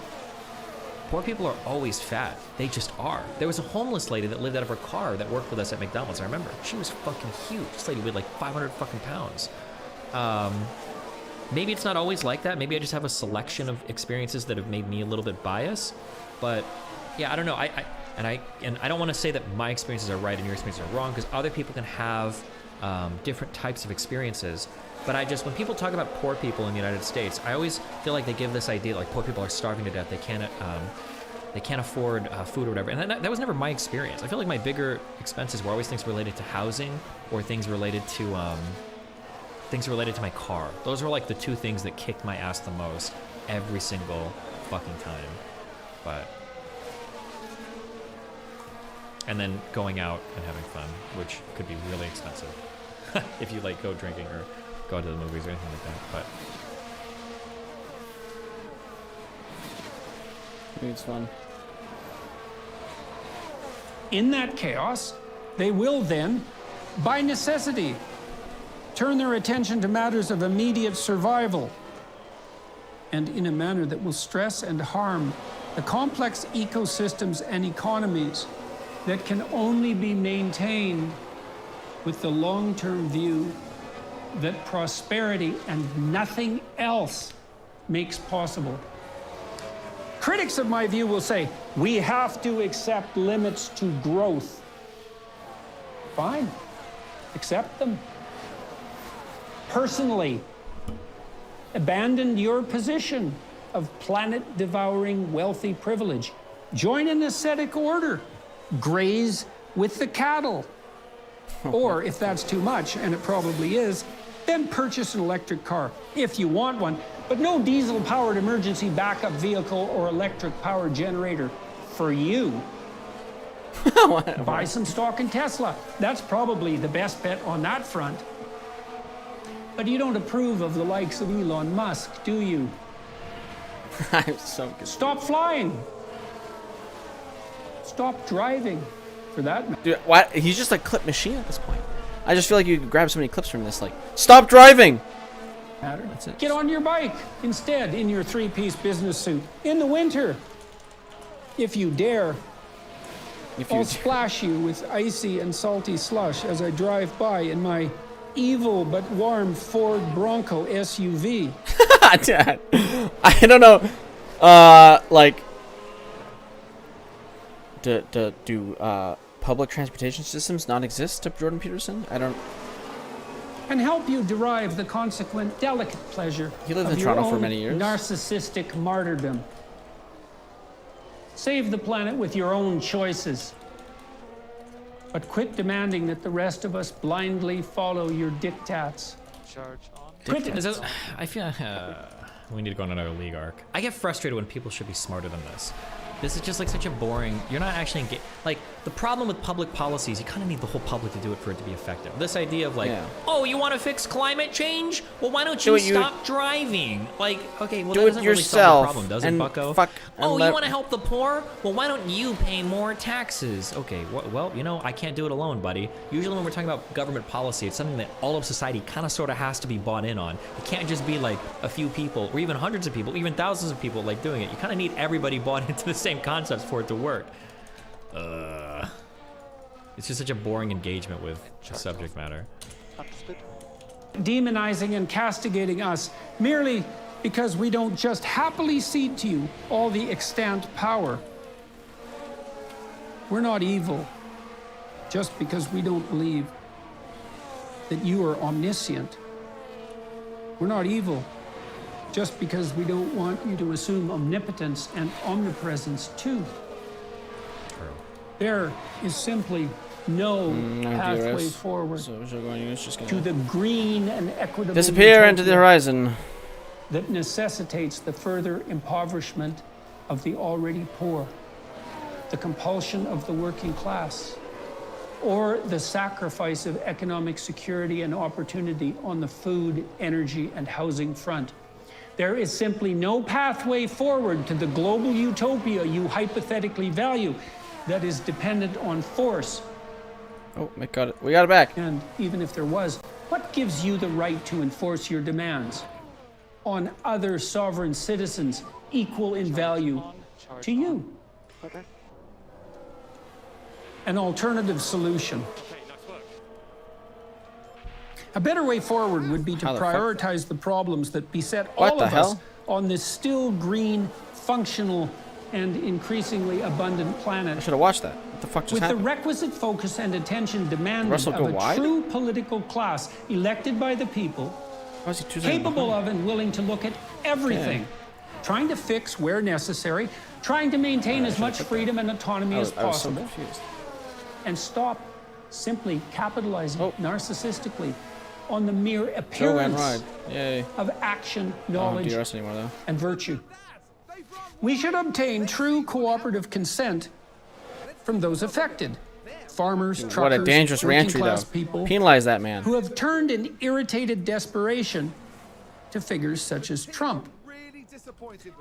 poor people are always fat. They just are. There was a homeless lady that lived out of her car that worked with us at McDonald's. I remember. She was fucking huge. This lady weighed like 500 fucking pounds. Maybe it's not always like that. Maybe I just have a selection of experiences that have made me a little bit biased. But yeah, I don't know. I don't want to say that my experiences are right and your experiences are wrong, because other people can have different types of experiences. But when people talk about poor people in the United States, I always feel like they give this idea like poor people are starving to death. They can't afford food or whatever. And that was never my experience. I feel like my bigger expenses were always things related to housing or things related to my car. Those were like the 2 things that kicked my ass the most every single fucking time. But and then going out and having fun, which could be really expensive if you like go drinking or go to the movies or anything like that. But maybe it's fun. In that chaos, they will then, by necessity, turn their attention to matters of immediate survival, and in a manner that will stress and harm the complex ecosystems and economies that can only be maintained with the long-term view that prosperity and nothing else makes possible. Critics of my view will say, we have to accept limits to growth. Fine, accept them. Personally, abandon your position of planet-devouring wealthy privilege. Join an ascetic order. Graze with the cattle. Or, if that's too much, and it probably is, then purchase an electric car, if you want one, but no diesel-powered emergency backup vehicle or electric-powered generator for you. Buy some stock in Tesla. That's probably the best bet on that front. But you don't approve of the likes of Elon Musk, do you? I'm so good. Stop flying. Stop driving, for that matter. Dude, what? He's just a clip machine at this point. I just feel like you could grab so many clips from this, like, stop driving! That's it. Get on your bike instead, in your three-piece business suit. In the winter, if you dare. I'll splash you with icy and salty slush as I drive by in my evil but warm Ford Bronco SUV. Dad, I don't know. Like, do public transportation systems not exist to Jordan Peterson? I don't. And help you derive the consequent delicate pleasure He lived of in your Toronto for own many years. narcissistic martyrdom. Save the planet with your own choices. But quit demanding that the rest of us blindly follow your diktats. Charge on. I feel we need to go on another league arc. I get frustrated when people should be smarter than this. This is just like such a boring, you're not actually like the problem with public policies, you kind of need the whole public to do it for it to be effective. This idea of like, oh, you want to fix climate change? Well, why don't you stop driving? Like, okay, well, that doesn't really solve the problem, does it, bucko? Oh, you want to help the poor? Well, why don't you pay more taxes? Okay, well, you know, I can't do it alone, buddy. Usually when we're talking about government policy, it's something that all of society kind of sort of has to be bought in on. It can't just be like a few people, or even hundreds of people, even thousands of people like doing it. You kind of need everybody bought into the same concepts for it to work. It's just such a boring engagement with the subject matter. Demonizing and castigating us merely because we don't just happily cede to you all the extant power. We're not evil just because we don't believe that you are omniscient. We're not evil just because we don't want you to assume omnipotence and omnipresence too. There is simply no pathway forward to the green and equitable disappear into the horizon that necessitates the further impoverishment of the already poor, the compulsion of the working class, or the sacrifice of economic security and opportunity on the food, energy, and housing front. There is simply no pathway forward to the global utopia you hypothetically value that is dependent on force. Oh, we got it. We got it back. And even if there was, what gives you the right to enforce your demands on other sovereign citizens equal in value to you? An alternative solution. A better way forward would be to prioritize the problems that beset all of us on this still green, functional, and increasingly abundant planet. I should have watched that. What the fuck just happened? With the requisite focus and attention demanded of a true political class elected by the people, capable of and willing to look at everything, trying to fix where necessary, trying to maintain as much freedom and autonomy as possible, and stop simply capitalizing narcissistically on the mere appearance of action, knowledge, and virtue. We should obtain true cooperative consent from those affected, farmers, Dude, truckers, what a dangerous reentry, working-class though. people Penalize that man. who have turned in irritated desperation to figures such as Trump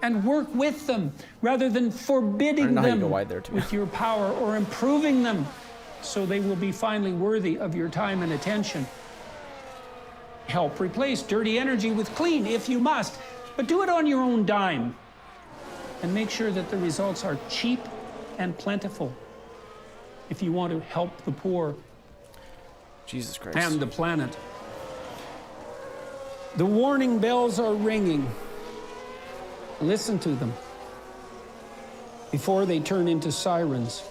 and work with them rather than forbidding them with your power or improving them so they will be finally worthy of your time and attention. Help replace dirty energy with clean if you must, but do it on your own dime and make sure that the results are cheap and plentiful if you want to help the poor Jesus Christ. and the planet. The warning bells are ringing. Listen to them before they turn into sirens.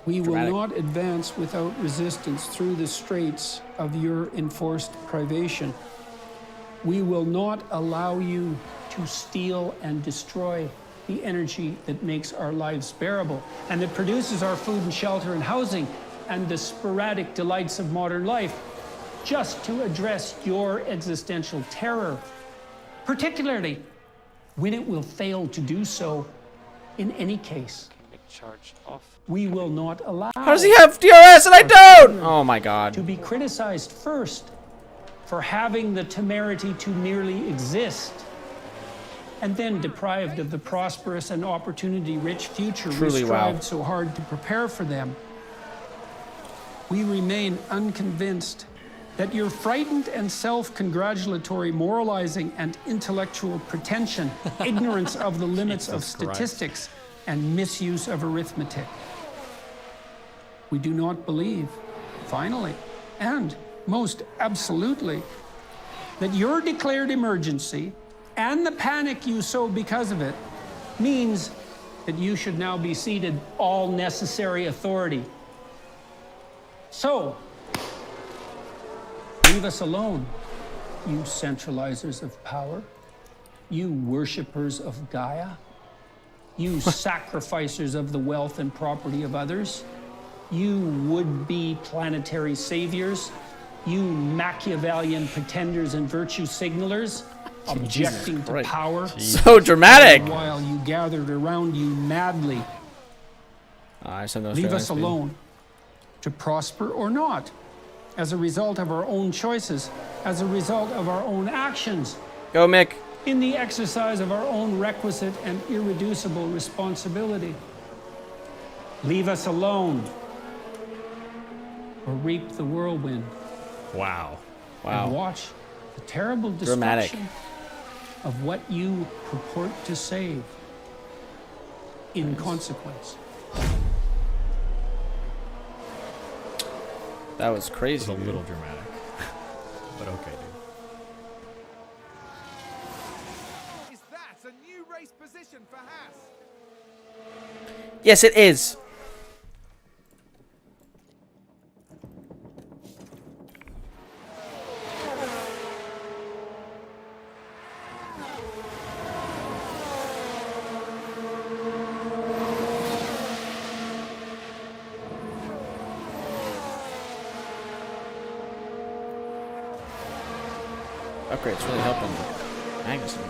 We will Dramatic. not advance without resistance through the straits of your enforced privation. We will not allow you to steal and destroy the energy that makes our lives bearable and that produces our food and shelter and housing and the sporadic delights of modern life just to address your existential terror, particularly when it will fail to do so in any case. Charge off. We will not allow. How does he have DRS and I don't? Oh my God. To be criticized first for having the temerity to merely exist, and then deprived of the prosperous and opportunity-rich future Truly, we wow. strived so hard to prepare for them. We remain unconvinced that your frightened and self-congratulatory moralizing and intellectual pretension, ignorance of the limits of Jesus Christ. statistics, and misuse of arithmetic. We do not believe, finally, and most absolutely, that your declared emergency and the panic you sow because of it means that you should now be ceded all necessary authority. So, leave us alone, you centralizers of power, you worshippers of Gaia, you sacrificers of the wealth and property of others, you would-be planetary saviors, you Machiavellian pretenders and virtue signalers, objecting to power. So dramatic. While you gathered around you madly. I send those Leave straight us line speed. alone, to prosper or not, as a result of our own choices, as a result of our own actions. Go, Mick. In the exercise of our own requisite and irreducible responsibility. Leave us alone, or reap the whirlwind. Wow. And watch the terrible Dramatic. destruction of what you purport to save in consequence. That was crazy. It was a little dramatic. But okay, dude. Is that a new race position for Haas? Yes, it is. Upgrade's really helping Magnussen.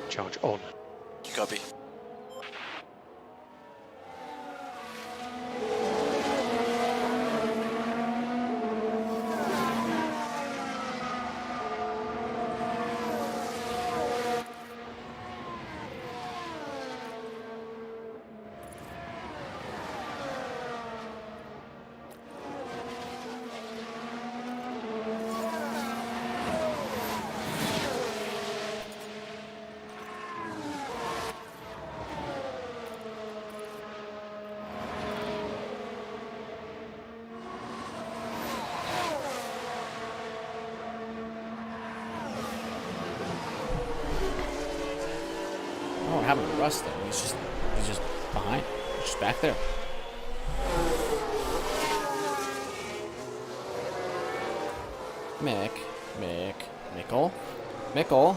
Charge on. Copy. what happened to Russ though. He's just behind. He's just back there. Mickle.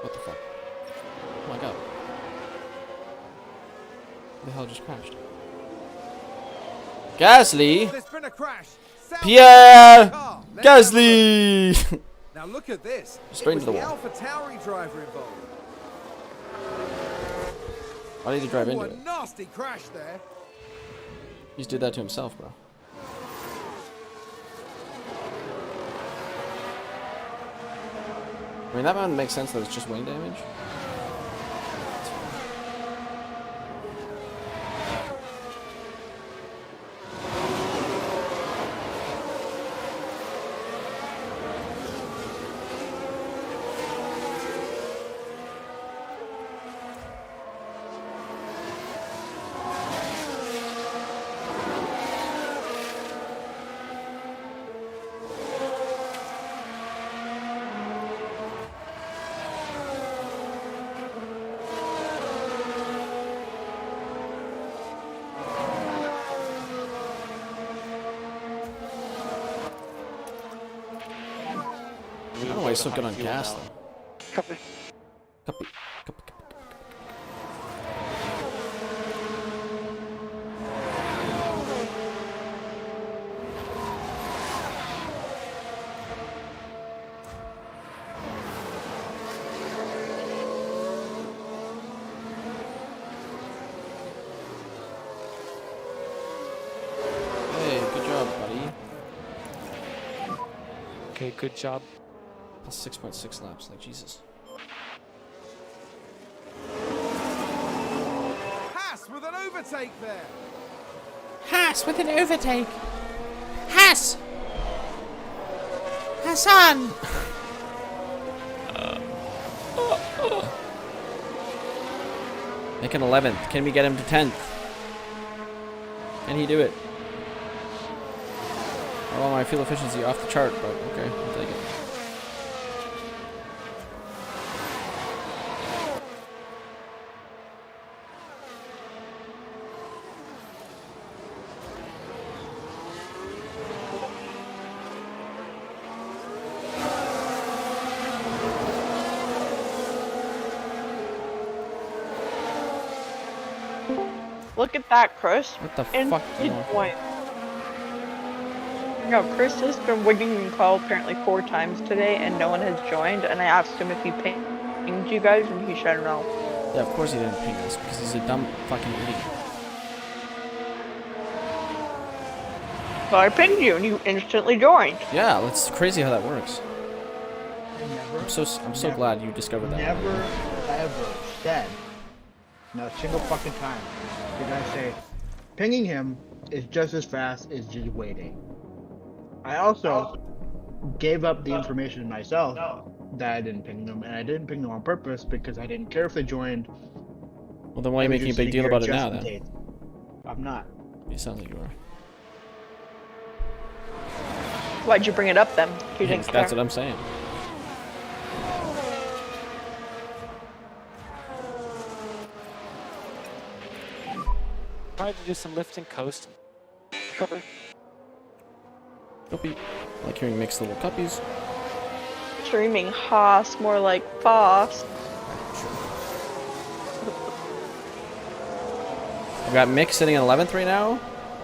What the fuck? Oh my god. What the hell just crashed? Gasly! There's been a crash. Pierre Gasly! Now look at this. Straight into the It was wall. the AlphaTauri driver involved. Why did he drive into A it? nasty crash there. He just did that to himself, bro. I mean, that one makes sense that it's just wing damage. I don't know why he's so good on gas, though. Copy. Copy. Hey, good job, buddy. Okay, good job. Plus 6.6 laps, like Jesus. Haas with an overtake there. Haas with an overtake. Haas! Hassan! Make an 11th. Can we get him to 10th? Can he do it? Oh, my fuel efficiency off the chart, but okay, I'll take it. Look at that, Chris. What the And fuck? good point. No, Chris has been wigging and call apparently 4 times today, and no one has joined. And I asked him if he pinged you guys, and he said no. Yeah, of course he didn't ping us because he's a dumb fucking idiot. So I pinged you, and you instantly joined. Yeah, it's crazy how that works. I'm so glad you discovered that. Never ever said, not a single fucking time, did I say, pinging him is just as fast as just waiting. I also gave up the information myself that I didn't ping them, and I didn't ping them on purpose because I didn't care if they joined. Well, then why are you making a big deal about it now, then? I'm not. It sounds like you are. Why'd you bring it up then? You didn't That's care. what I'm saying. Try to do some lift and coast. Cover. Cuppy. I like hearing mixed little cuppies. Streaming Haas, more like Faast. I've got Mick sitting in 11th right now,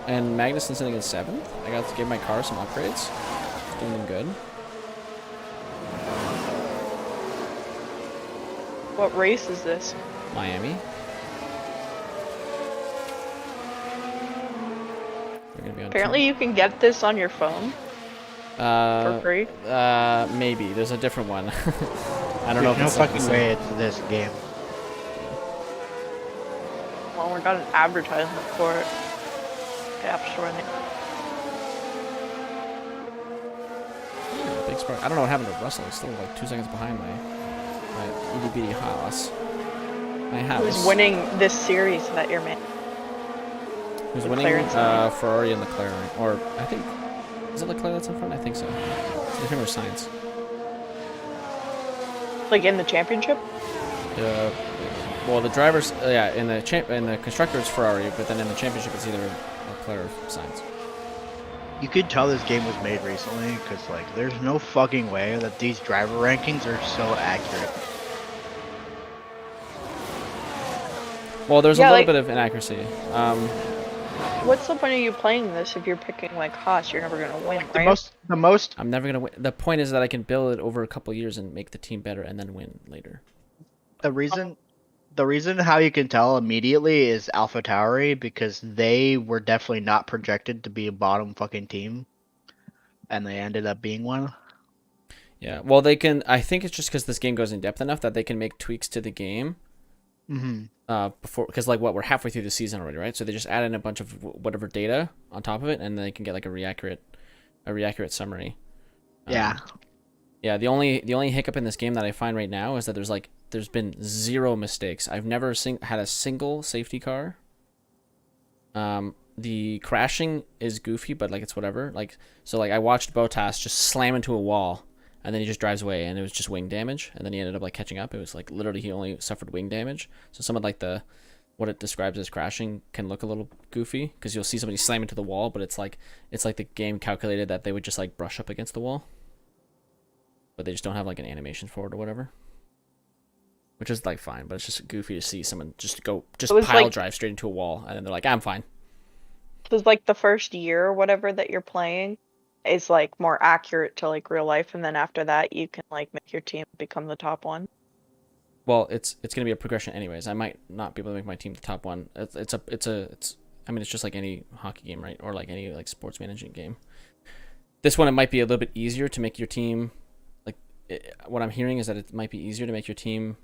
and Magnussen sitting in 7th. I got to give my car some upgrades. It's doing them good. What race is this? Miami. We're gonna be on Apparently you can get this on your phone. For free? Maybe. There's a different one. I don't know if There's it's no like the fucking same. way it's this game. Well, we got an advertisement for it. The App Store. Big spark. I don't know what happened to Russell. He's still like 2 seconds behind my itty bitty Haas. My Haas. Who's winning this series that you're making? Who's winning? McLaren's Ferrari and Leclerc. Or I think is it Leclerc that's in front? I think so. It's him or Sainz. Like in the championship? Well, the drivers, yeah, in the constructor it's Ferrari, but then in the championship it's either Leclerc or Sainz. You could tell this game was made recently because, like, there's no fucking way that these driver rankings are so accurate. Well, there's a little bit of inaccuracy. What's the point of you playing this if you're picking like Haas? You're never gonna win, The right? most. I'm never gonna win. The point is that I can build it over a couple years and make the team better and then win later. The reason how you can tell immediately is AlphaTauri, because they were definitely not projected to be a bottom fucking team, and they ended up being one. Yeah, well, they can. I think it's just because this game goes in depth enough that they can make tweaks to the game. Before, because like we're halfway through the season already, right? So they just add in a bunch of whatever data on top of it, and they can get like a reaccurate summary. Yeah. Yeah. The only hiccup in this game that I find right now is that there's been 0 mistakes. I've never had a single safety car. The crashing is goofy, but like it's whatever. Like so, like I watched Bottas just slam into a wall, and then he just drives away, and it was just wing damage, and then he ended up like catching up. It was like literally he only suffered wing damage. So some of like what it describes as crashing can look a little goofy because you'll see somebody slam into the wall, but it's like the game calculated that they would just like brush up against the wall, but they just don't have like an animation for it or whatever. Which is like fine, but it's just goofy to see someone just pile drive straight into a wall, and then they're like, "I'm fine." Because like the first year or whatever that you're playing is like more accurate to like real life, and then after that you can like make your team become the top one. Well, it's gonna be a progression anyways. I might not be able to make my team the top one. I mean, it's just like any hockey game, right? Or like any like sports management game. This one, it might be a little bit easier to make your team. What I'm hearing is that it might be easier to make your team.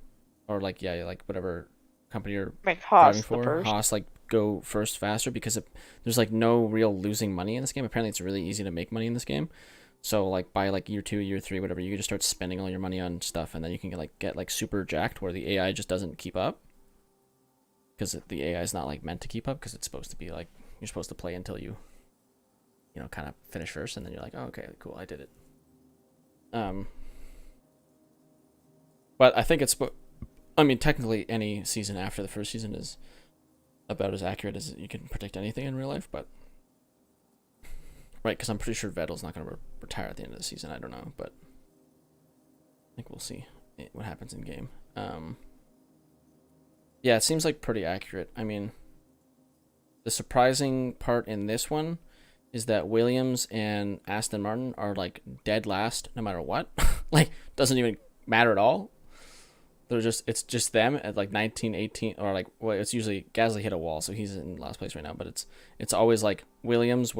Or like whatever company you're driving for, Haas go first faster because there's like no real losing money in this game. Apparently, it's really easy to make money in this game. So like by like year 2, year 3, whatever, you can just start spending all your money on stuff, and then you can get super jacked where the AI just doesn't keep up. Because the AI is not like meant to keep up because it's supposed to be like you're supposed to play until you kind of finish first, and then you're like, oh, okay, cool, I did it. But I think technically any season after the first season is about as accurate as you can predict anything in real life, but right, because I'm pretty sure Vettel's not going to retire at the end of the season. I don't know, but I think we'll see what happens in game. Yeah, it seems like pretty accurate. I mean, the surprising part in this one is that Williams and Aston Martin are like dead last no matter what. Like, doesn't even matter at all. It's just them at like 19, 18, or like, well, it's usually Gasly hit a wall, so he's in last place right now, but it's always like Williams,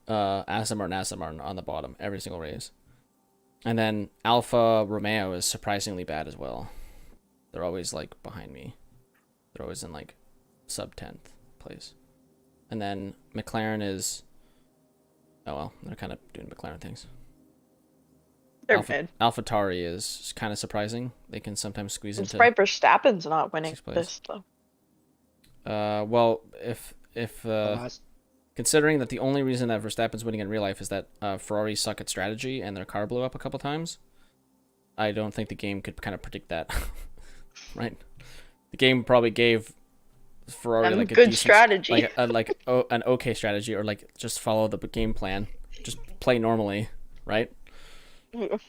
Aston Martin on the bottom every single race. And then Alfa Romeo is surprisingly bad as well. They're always like behind me. They're always in like sub 10th place. And then McLaren is, oh well, they're kind of doing McLaren things. AlphaTauri is kind of surprising. They can sometimes squeeze into. It's Verstappen's not winning this though. Well, if considering that the only reason that Verstappen's winning in real life is that Ferrari suck at strategy and their car blew up a couple times, I don't think the game could kind of predict that. Right? The game probably gave Ferrari like a good decent, strategy, an okay strategy, or like just follow the game plan, just play normally, right?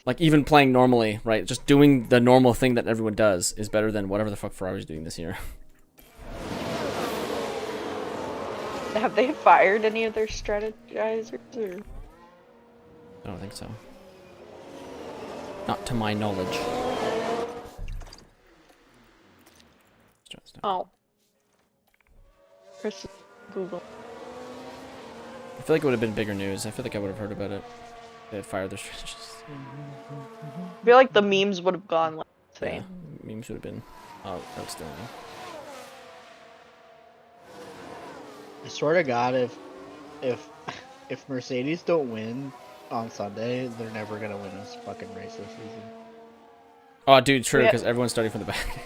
Like even playing normally, right? Just doing the normal thing that everyone does is better than whatever the fuck Ferrari's doing this year. Have they fired any of their strategizers? Or? I don't think so. Not to my knowledge. Oh. Chris, Google. I feel like it would have been bigger news. I feel like I would have heard about it. They had fired their strategists. I feel like the memes would have gone like insane. Yeah, memes would have been outstanding. I swear to God, if Mercedes don't win on Sunday, they're never gonna win this fucking race this season. Oh, dude, true, because everyone's starting from the back.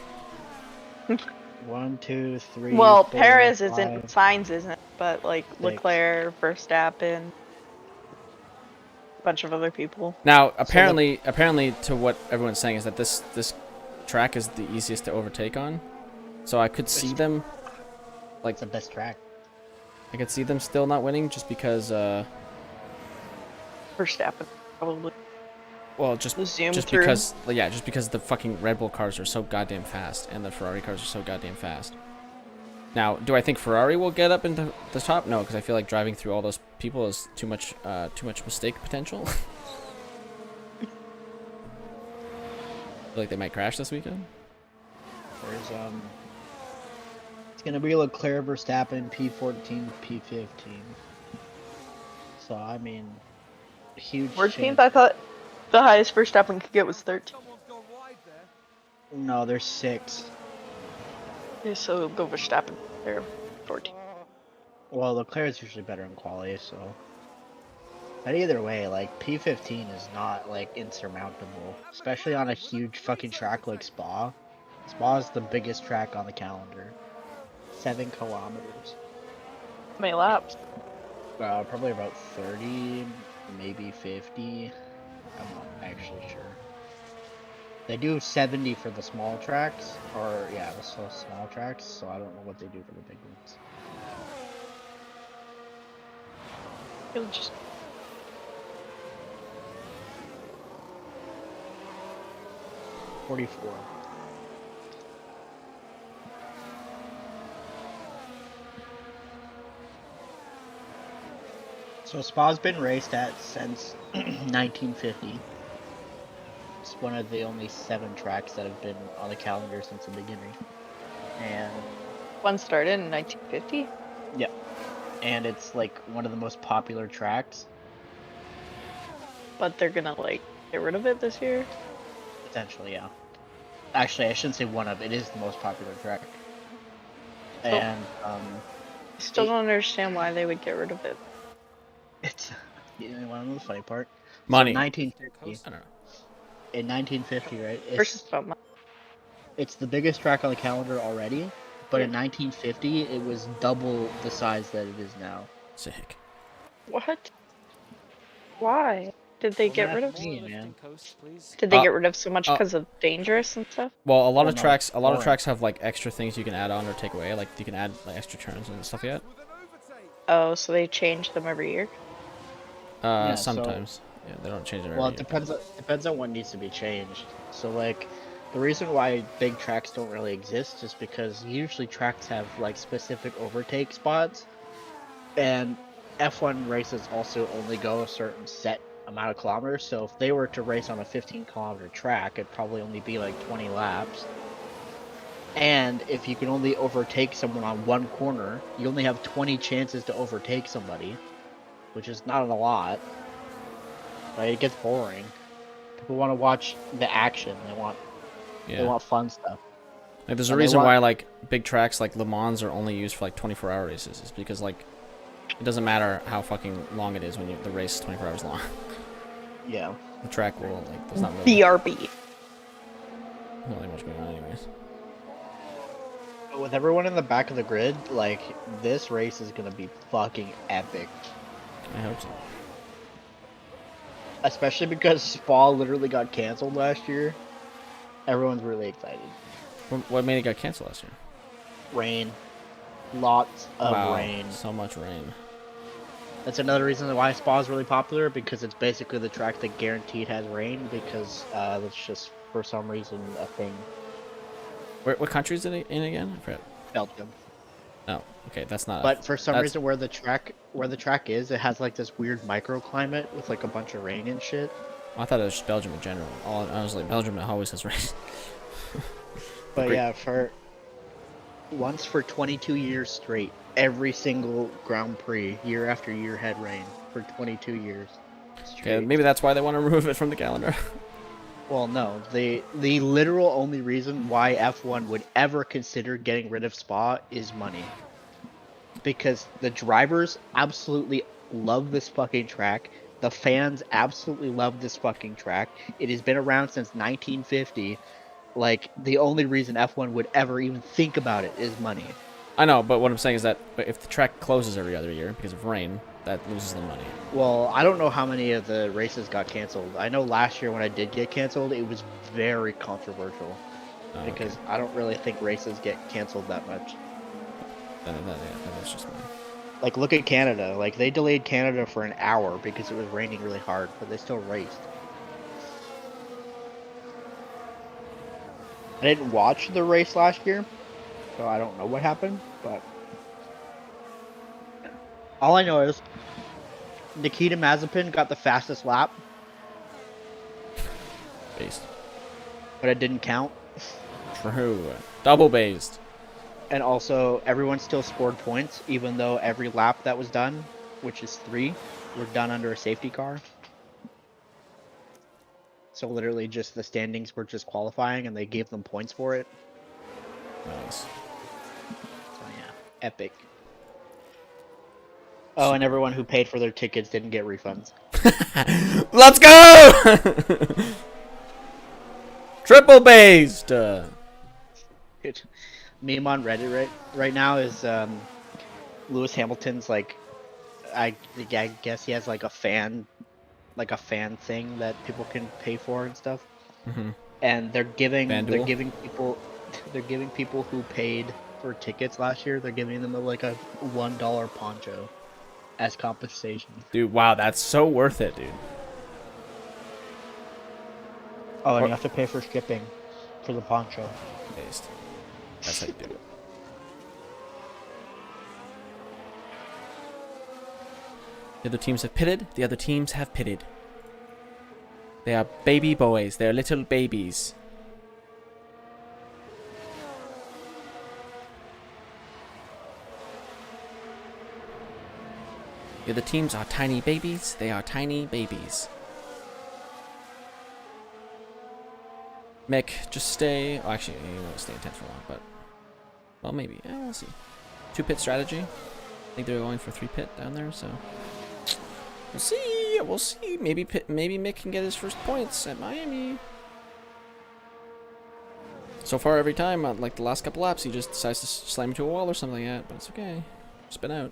1, 2, 3. Well, 4, Perez 5, isn't, Sainz isn't, but like 6. Leclerc, Verstappen. bunch of other people. Now, apparently, to what everyone's saying is that this track is the easiest to overtake on. So I could see them, like, it's the best track. I could see them still not winning just because. Verstappen, probably. Well, just because the fucking Red Bull cars are so goddamn fast and the Ferrari cars are so goddamn fast. Now, do I think Ferrari will get up into the top? No, because I feel like driving through all those people is too much mistake potential. I feel like they might crash this weekend. There's it's gonna be Leclerc, Verstappen, P14, P15. So I mean, huge. 14th, I thought the highest Verstappen could get was 13. No, there's 6. Yeah, so go Verstappen. They're 14. Well, Leclerc is usually better in quali, so. But either way, like P15 is not like insurmountable, especially on a huge fucking track like Spa. Spa is the biggest track on the calendar. 7 kilometers. How many laps? Probably about 30, maybe 50. I'm not actually sure. They do 70 for the small tracks, or yeah, the small tracks, so I don't know what they do for the big ones. It'll just... $44. So Spa's been raced at since 1950. It's one of the only 7 tracks that have been on the calendar since the beginning. And one started in 1950? Yeah. And it's like one of the most popular tracks. But they're gonna like get rid of it this year? Potentially, yeah. Actually, I shouldn't say one of. It is the most popular track. And I still don't understand why they would get rid of it. It's you want to know the funny part? Money. So 1950. I don't know. In 1950, right? It's the biggest track on the calendar already, but in 1950 it was double the size that it is now. Sick. What? Why? Did they get rid of man. Did they get rid of so much because of dangerous and stuff? Well, a lot of tracks have like extra things you can add on or take away. Like you can add like extra turns and stuff yet. Oh, so they change them every year? Sometimes. Yeah, they don't change them every Well, year. it depends on what needs to be changed. So like, the reason why big tracks don't really exist is because usually tracks have like specific overtake spots, and F1 races also only go a certain set amount of kilometers. So if they were to race on a 15-kilometer track, it'd probably only be like 20 laps. And if you can only overtake someone on one corner, you only have 20 chances to overtake somebody, which is not a lot. Like, it gets boring. People want to watch the action. They want fun stuff. Like, there's a reason why like big tracks like Le Mans are only used for like 24-hour races. It's because like it doesn't matter how fucking long it is when the race is 24 hours long. Yeah. The track will like there's not really BRB. not really much going on anyways. But with everyone in the back of the grid, like, this race is gonna be fucking epic. I hope so. Especially because Spa literally got canceled last year. Everyone's really excited. What made it got canceled last year? Rain. Lots of rain. So much rain. That's another reason why Spa is really popular, because it's basically the track that guaranteed has rain, because that's just, for some reason, a thing. What country is it in again? I forgot. Belgium. Oh, okay, that's not. But for some reason, where the track is, it has like this weird microclimate with like a bunch of rain and shit. I thought it was just Belgium in general. I was like, Belgium always has rain. But yeah, for 22 years straight, every single Grand Prix, year after year, had rain for 22 years. Okay, maybe that's why they want to remove it from the calendar. Well, no. The literal only reason why F1 would ever consider getting rid of Spa is money. Because the drivers absolutely love this fucking track. The fans absolutely love this fucking track. It has been around since 1950. Like, the only reason F1 would ever even think about it is money. I know, but what I'm saying is that if the track closes every other year because of rain, that loses the money. Well, I don't know how many of the races got canceled. I know last year when I did get canceled, it was very controversial. Oh, because okay. I don't really think races get canceled that much. That is just me. Like, look at Canada. Like, they delayed Canada for an hour because it was raining really hard, but they still raced. I didn't watch the race last year, so I don't know what happened, but all I know is Nikita Mazepin got the fastest lap. Based. But it didn't count. True. Double based. And also, everyone still scored points, even though every lap that was done, which is 3, were done under a safety car. So literally just the standings were just qualifying and they gave them points for it. Nice. So yeah, epic. Oh, and everyone who paid for their tickets didn't get refunds. Let's go! Triple based! Meme on Reddit right now is Lewis Hamilton's like, I guess he has like a fan thing that people can pay for and stuff. Mm-hmm. And they're giving FanDuel? people who paid for tickets last year, they're giving them like a $1 poncho as compensation. Dude, wow, that's so worth it, dude. Oh, and you have to pay for shipping for the poncho. Based. That's how you do it. The other teams have pitted. The other teams have pitted. They are baby boys. They are little babies. The other teams are tiny babies. They are tiny babies. Mick, just stay. Oh, actually, you won't stay in 10th for long, but. Well, maybe. Yeah, we'll see. 2-pit strategy. I think they're going for 3-pit down there, so. We'll see. We'll see. Maybe Mick can get his first points at Miami. So far, every time, like the last couple laps, he just decides to slam into a wall or something like that, but it's okay. Spin out.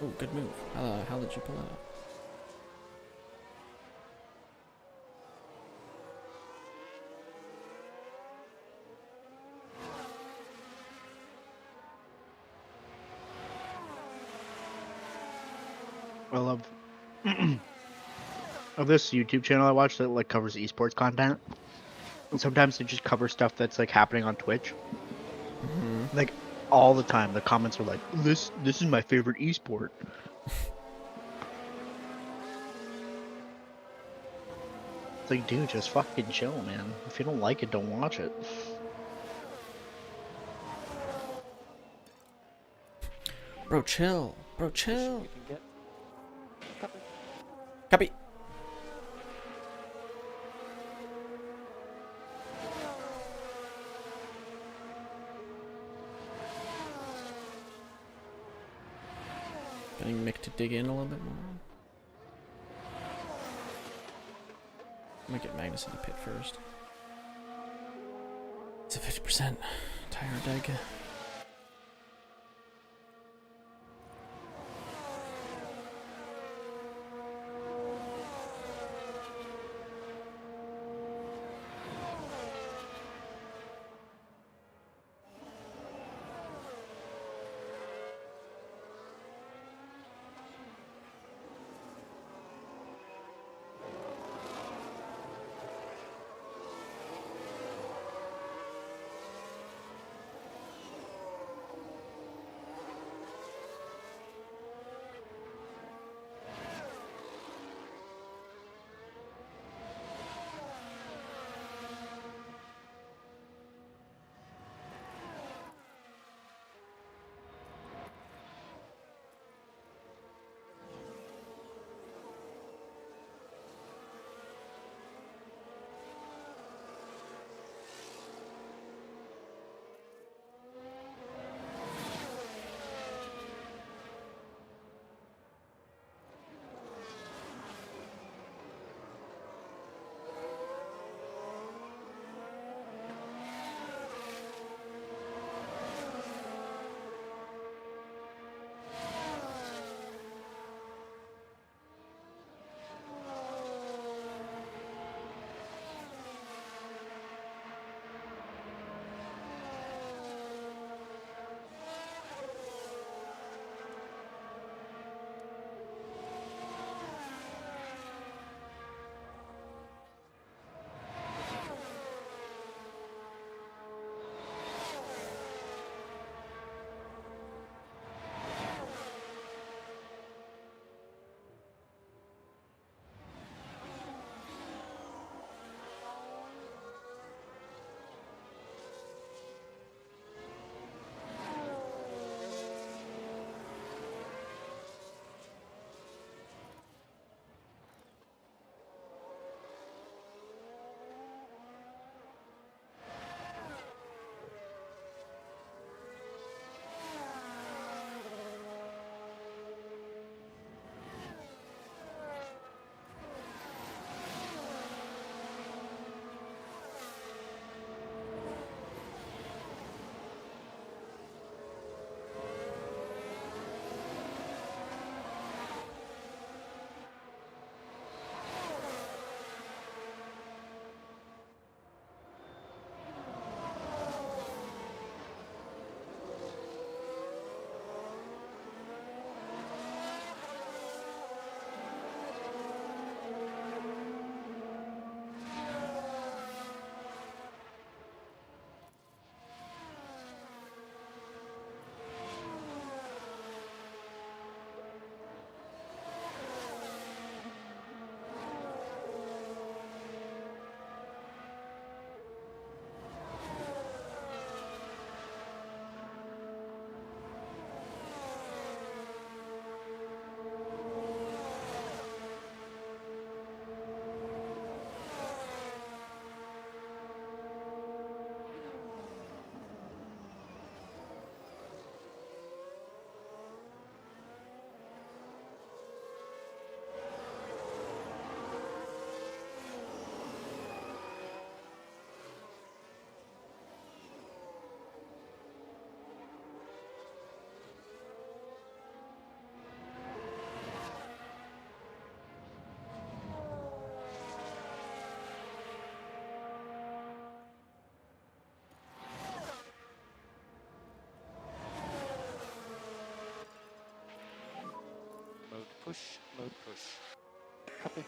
Oh, good move. How did you pull that off? I love of this YouTube channel I watch that like covers esports content. And sometimes they just cover stuff that's like happening on Twitch. Mm-hmm. Like all the time the comments are like, this is my favorite esport. It's like, dude, just fucking chill, man. If you don't like it, don't watch it. Bro, chill. Bro, chill. Copy. Getting Mick to dig in a little bit more. I might get Magnus in the pit first. It's a 50% tire deg. mode push. Copy.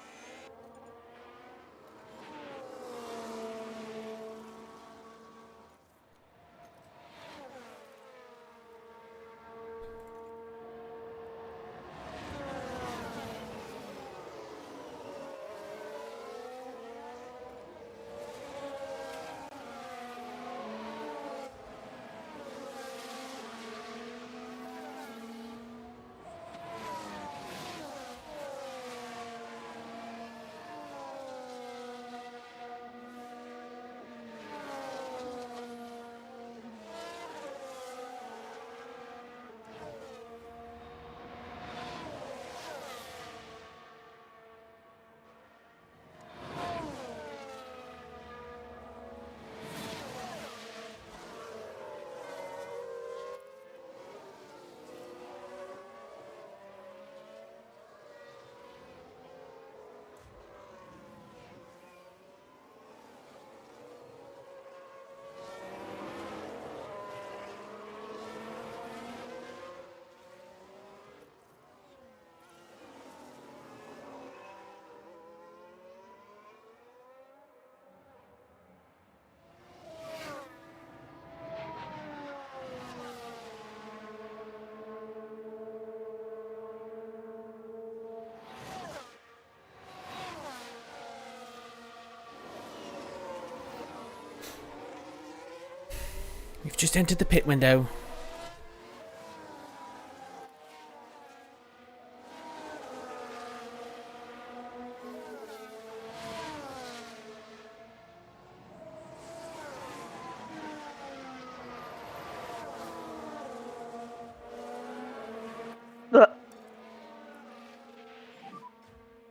You've just entered the pit window.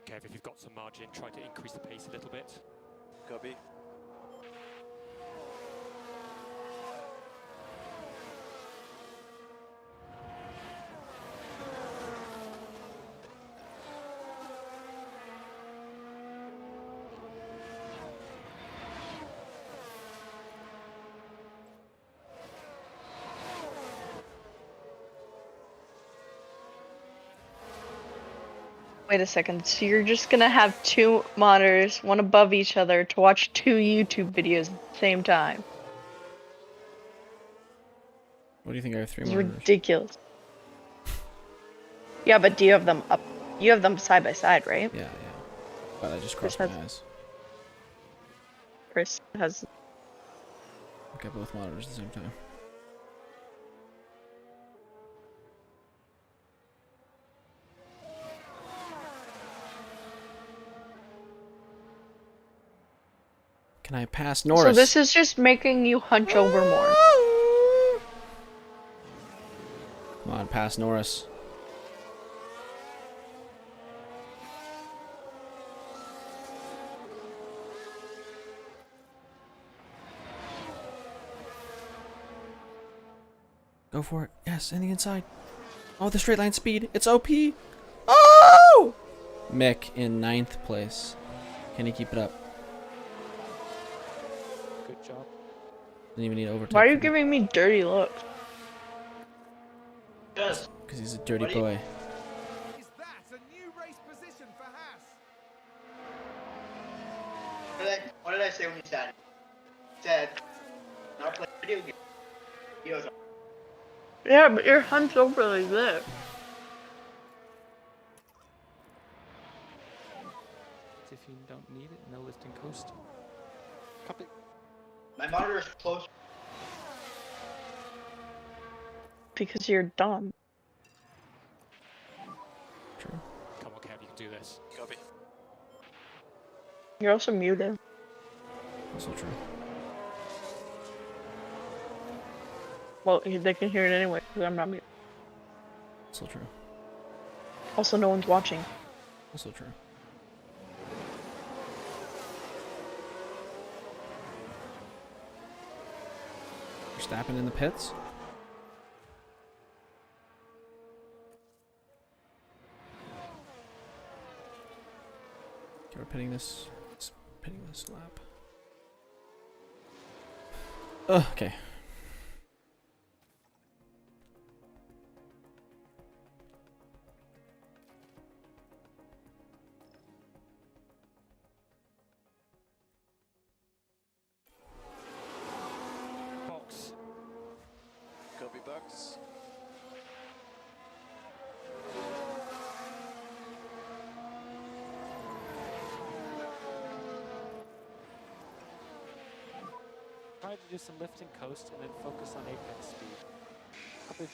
Kev, if you've got some margin, try to increase the pace a little bit. Copy. Wait a second, so you're just gonna have two monitors, one above each other, to watch two YouTube videos at the same time? What do you think I have 3 It's monitors? ridiculous. Yeah, but do you have them up? You have them side by side, right? Yeah. But I just crossed my eyes. Chris has. Look at both monitors at the same time. Can I pass Norris? So this is just making you hunch over more. Come on, pass Norris. Go for it. Yes, in the inside. Oh, the straight line speed. It's OP. Oh! Mick in 9th place. Can he keep it up? Good job. Didn't even need overtake. Why are you giving me dirty looks? Because he's a dirty boy. Is that a new race position for Haas? What did I say when you said? Said, not play video games. Yeah, but you're hunched over like this. If you don't need it, no lifting coast. Copy. My monitor is close. Because you're dumb. True. Come on, Kev, you can do this. Copy. You're also muted. Also true. Well, they can hear it anyway, because I'm not muted. Also true. Also, no one's watching. Also true. Verstappen in the pits. Okay, we're pitting this lap. Okay. box. Try to do some lift and coast and then focus on apex speed. Copy.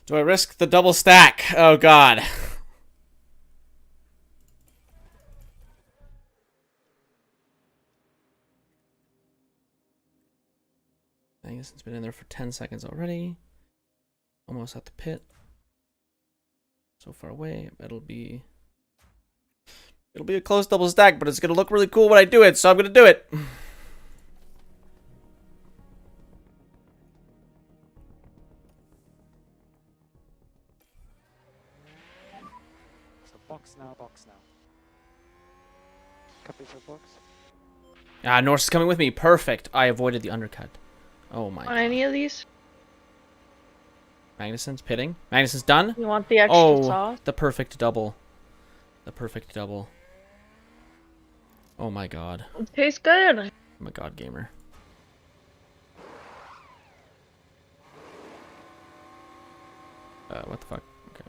Do I risk the double stack? Oh god. Magnuson's been in there for 10 seconds already. Almost at the pit. So far away. It'll be a close double stack, but it's gonna look really cool when I do it, so I'm gonna do it. Box now, box now. Copy for box. Ah, Norse is coming with me. Perfect. I avoided the undercut. Oh my On god. any of these? Magnuson's pitting. Magnuson's done. You want the extra sauce? The perfect double. The perfect double. Oh my god. It tastes good. Oh my god, gamer. What the fuck? Okay.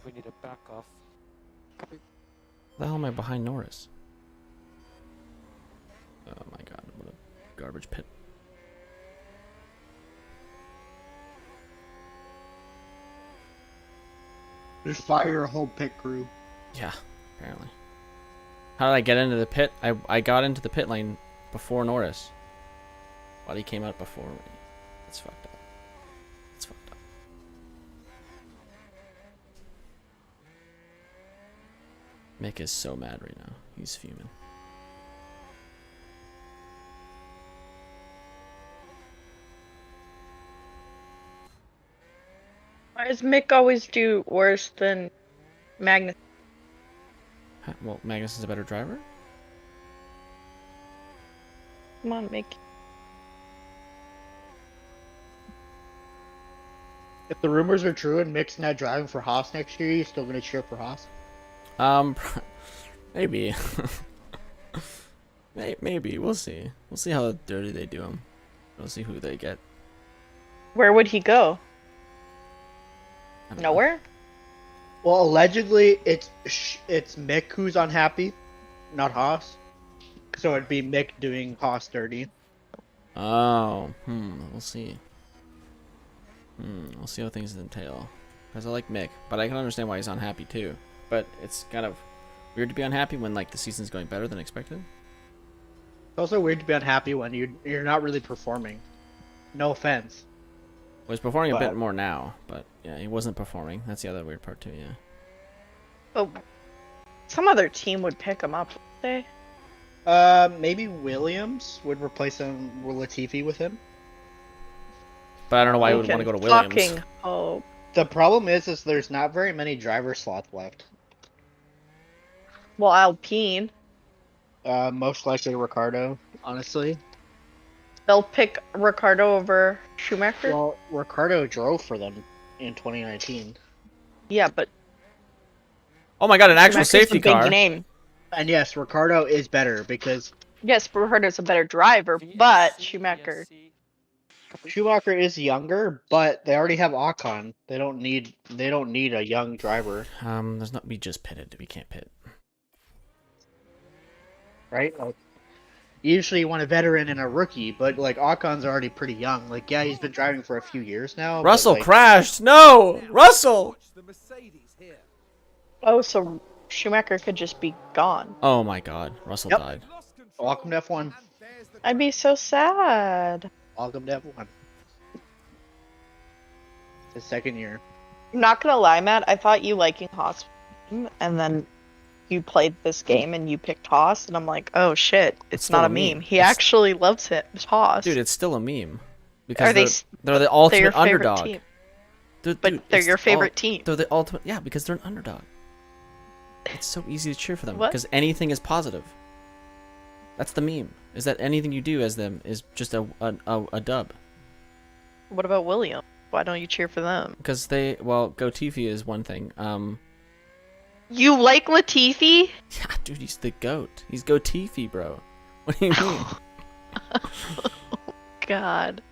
We need a back off. Copy. The hell am I behind Norris? Oh my god, what a garbage pit. Just fire a whole pit crew. Yeah, apparently. How did I get into the pit? I got into the pit lane before Norris. But he came out before me. That's fucked up. That's fucked up. Mick is so mad right now. He's fuming. Why does Mick always do worse than Magnus? Well, Magnus is a better driver? Come on, Mick. If the rumors are true and Mick's not driving for Haas next year, you still gonna cheer for Haas? Maybe. Maybe. We'll see. We'll see how dirty they do him. We'll see who they get. Where would he go? Nowhere? Well, allegedly, it's Mick who's unhappy, not Haas. So it'd be Mick doing Haas dirty. Oh, we'll see. We'll see how things entail. Because I like Mick, but I can understand why he's unhappy too. But it's kind of weird to be unhappy when like the season's going better than expected. It's also weird to be unhappy when you're not really performing. No offense. Well, he's performing a bit more now, but yeah, he wasn't performing. That's the other weird part too, yeah. Oh, some other team would pick him up, wouldn't they? Maybe Williams would replace him Latifi with him. But I don't know why you would want to go to Williams. Fucking hope. The problem is there's not very many driver slots left. Well, Alpine. Most likely Ricardo, honestly. They'll pick Ricardo over Schumacher? Well, Ricardo drove for them in 2019. Yeah, but... Oh my god, an actual Schumacher's safety a big car. name. And yes, Ricardo is better because... Yes, Ricardo's a better driver, but Schumacher... Schumacher is younger, but they already have Ocon. They don't need a young driver. There's not. We just pitted. We can't pit. Right? Like, usually you want a veteran and a rookie, but like Ocon's already pretty young. Like, yeah, he's been driving for a few years now. Russell but, like, crashed. No, Russell. Oh, so Schumacher could just be gone. Oh my god, Russell died. Welcome to F1. I'd be so sad. Welcome to F1. His second year. I'm not gonna lie, Matt. I thought you liking Haas, and then you played this game and you picked Haas, and I'm like, oh shit, it's still not a a meme. meme. He actually loves it. Haas. Dude, it's still a meme. Because Are they? they're the ultimate your favorite underdog. team. Dude, They're it's your favorite all- team. They're the ultimate. Yeah, because they're an underdog. It's so easy to cheer for them What? because anything is positive. That's the meme. Is that anything you do as them is just a dub. What about William? Why don't you cheer for them? Because they Gotifi is one thing. You like Latifi? Yeah, dude, he's the goat. He's Gotifi, bro. What do you mean? God.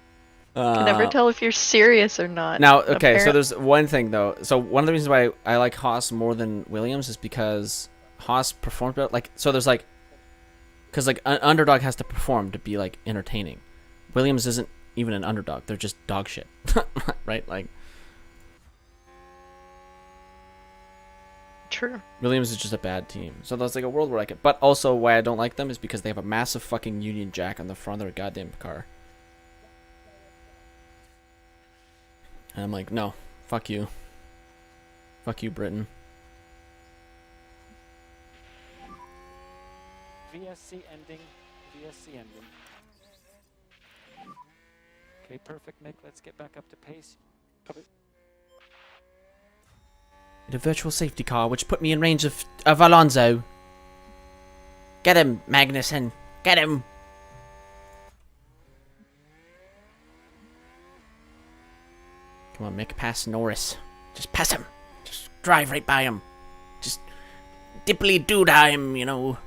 Can never tell if you're serious or not. Now, okay, so Apparently- there's one thing though. So one of the reasons why I like Haas more than Williams is because Haas performed better. Like, so there's like, because like an underdog has to perform to be like entertaining. Williams isn't even an underdog; they're just dog shit, right? Like, True. Williams is just a bad team. So there's like a world where I could. But also, why I don't like them is because they have a massive fucking Union Jack on the front of their goddamn car. And I'm like, no, fuck you. Fuck you, Britain. VSC ending. VSC ending. Okay, perfect, Mick. Let's get back up to pace. Copy. In a virtual safety car, which put me in range of Alonso. Get him, Magnussen. Get him. Come on, Mick, pass Norris. Just pass him. Just drive right by him. Just dipply-doo-dah him, you know.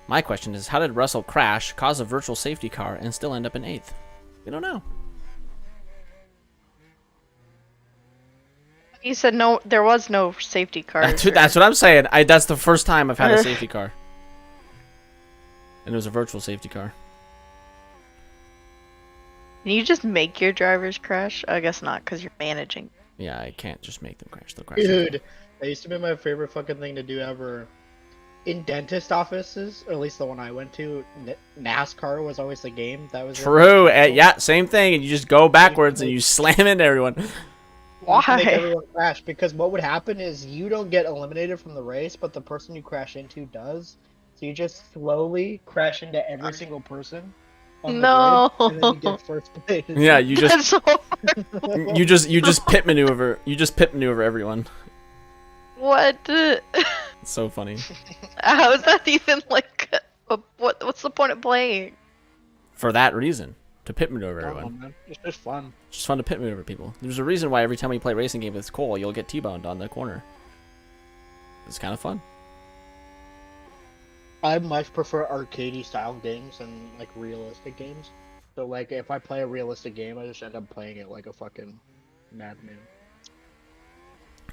My question is, how did Russell crash, cause a virtual safety car, and still end up in 8th? We don't know. He said no. There was no safety car. That's what I'm saying. That's the first time I've had a safety car. And it was a virtual safety car. Can you just make your drivers crash? I guess not, because you're managing. Yeah, I can't just make them crash. They'll crash. Dude, that used to be my favorite fucking thing to do ever. In dentist offices, or at least the one I went to, NASCAR was always the game. That was True. Yeah, same thing. And you just go backwards and you slam into everyone. You can make everyone crash, because what would happen is you don't get eliminated from the race, but the person you crash into does. So you just slowly crash into every single person. On No. The grid, and then you get first place. Yeah, you just so you just pit maneuver. You just pit maneuver everyone. What? It's so funny. How is that even like? What's the point of playing? For that reason, to pit maneuver Oh, everyone. man. It's just fun. It's just fun to pit maneuver people. There's a reason why every time we play a racing game with Cole, you'll get T-boned on the corner. It's kind of fun. I much prefer arcadey style games and like realistic games. So like if I play a realistic game, I just end up playing it like a fucking madman.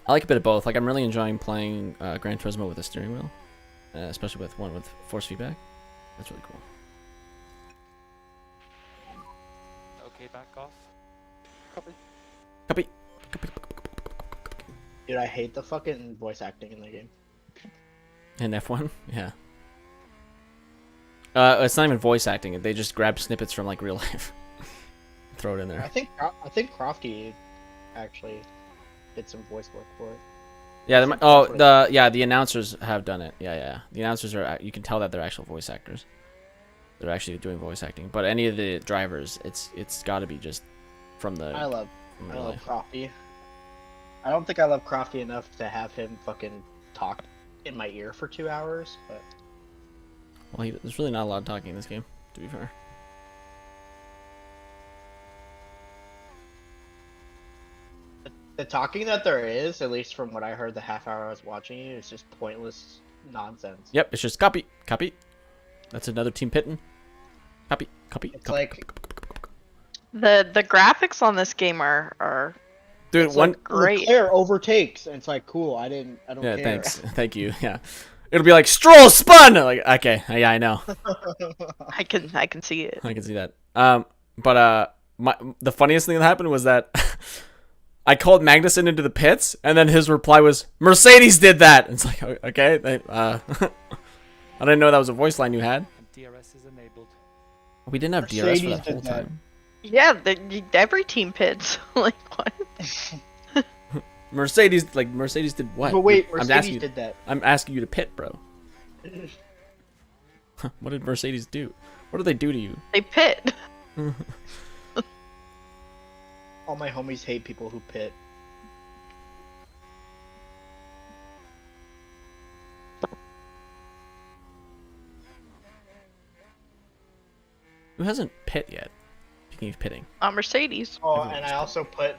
I like a bit of both. Like I'm really enjoying playing Gran Turismo with a steering wheel, especially with one with force feedback. That's really cool. Okay, back off. Copy. Copy. Dude, I hate the fucking voice acting in the game. In F1, yeah. It's not even voice acting. They just grab snippets from like real life, throw it in there. I think Crofty actually did some voice work for it. Yeah. The announcers have done it. Yeah. The announcers are. You can tell that they're actual voice actors. They're actually doing voice acting. But any of the drivers, it's got to be just from the. I love Crofty. I don't think I love Crofty enough to have him fucking talk in my ear for 2 hours, but. Well, there's really not a lot of talking in this game, to be fair. The talking that there is, at least from what I heard the half hour I was watching you, is just pointless nonsense. Yep, it's just copy. That's another team pitting. Copy. It's like the graphics on this game are dude, one great. Leclerc overtakes, and it's like cool. I don't yeah, care. thanks. Thank you. Yeah. It'll be like Stroll spun. Like, okay, yeah, I know. I can see it. I can see that. But the funniest thing that happened was that I called Magnussen into the pits, and then his reply was, "Mercedes did that." And it's like, okay, I didn't know that was a voice line you had. DRS is enabled. We didn't have DRS for that whole time. Yeah, every team pits. Like what? Mercedes did what? But wait, Mercedes did that. I'm asking you to pit, bro. What did Mercedes do? What did they do to you? They pit. All my homies hate people who pit. Who hasn't pit yet? Speaking of pitting. Mercedes. Oh, and I also put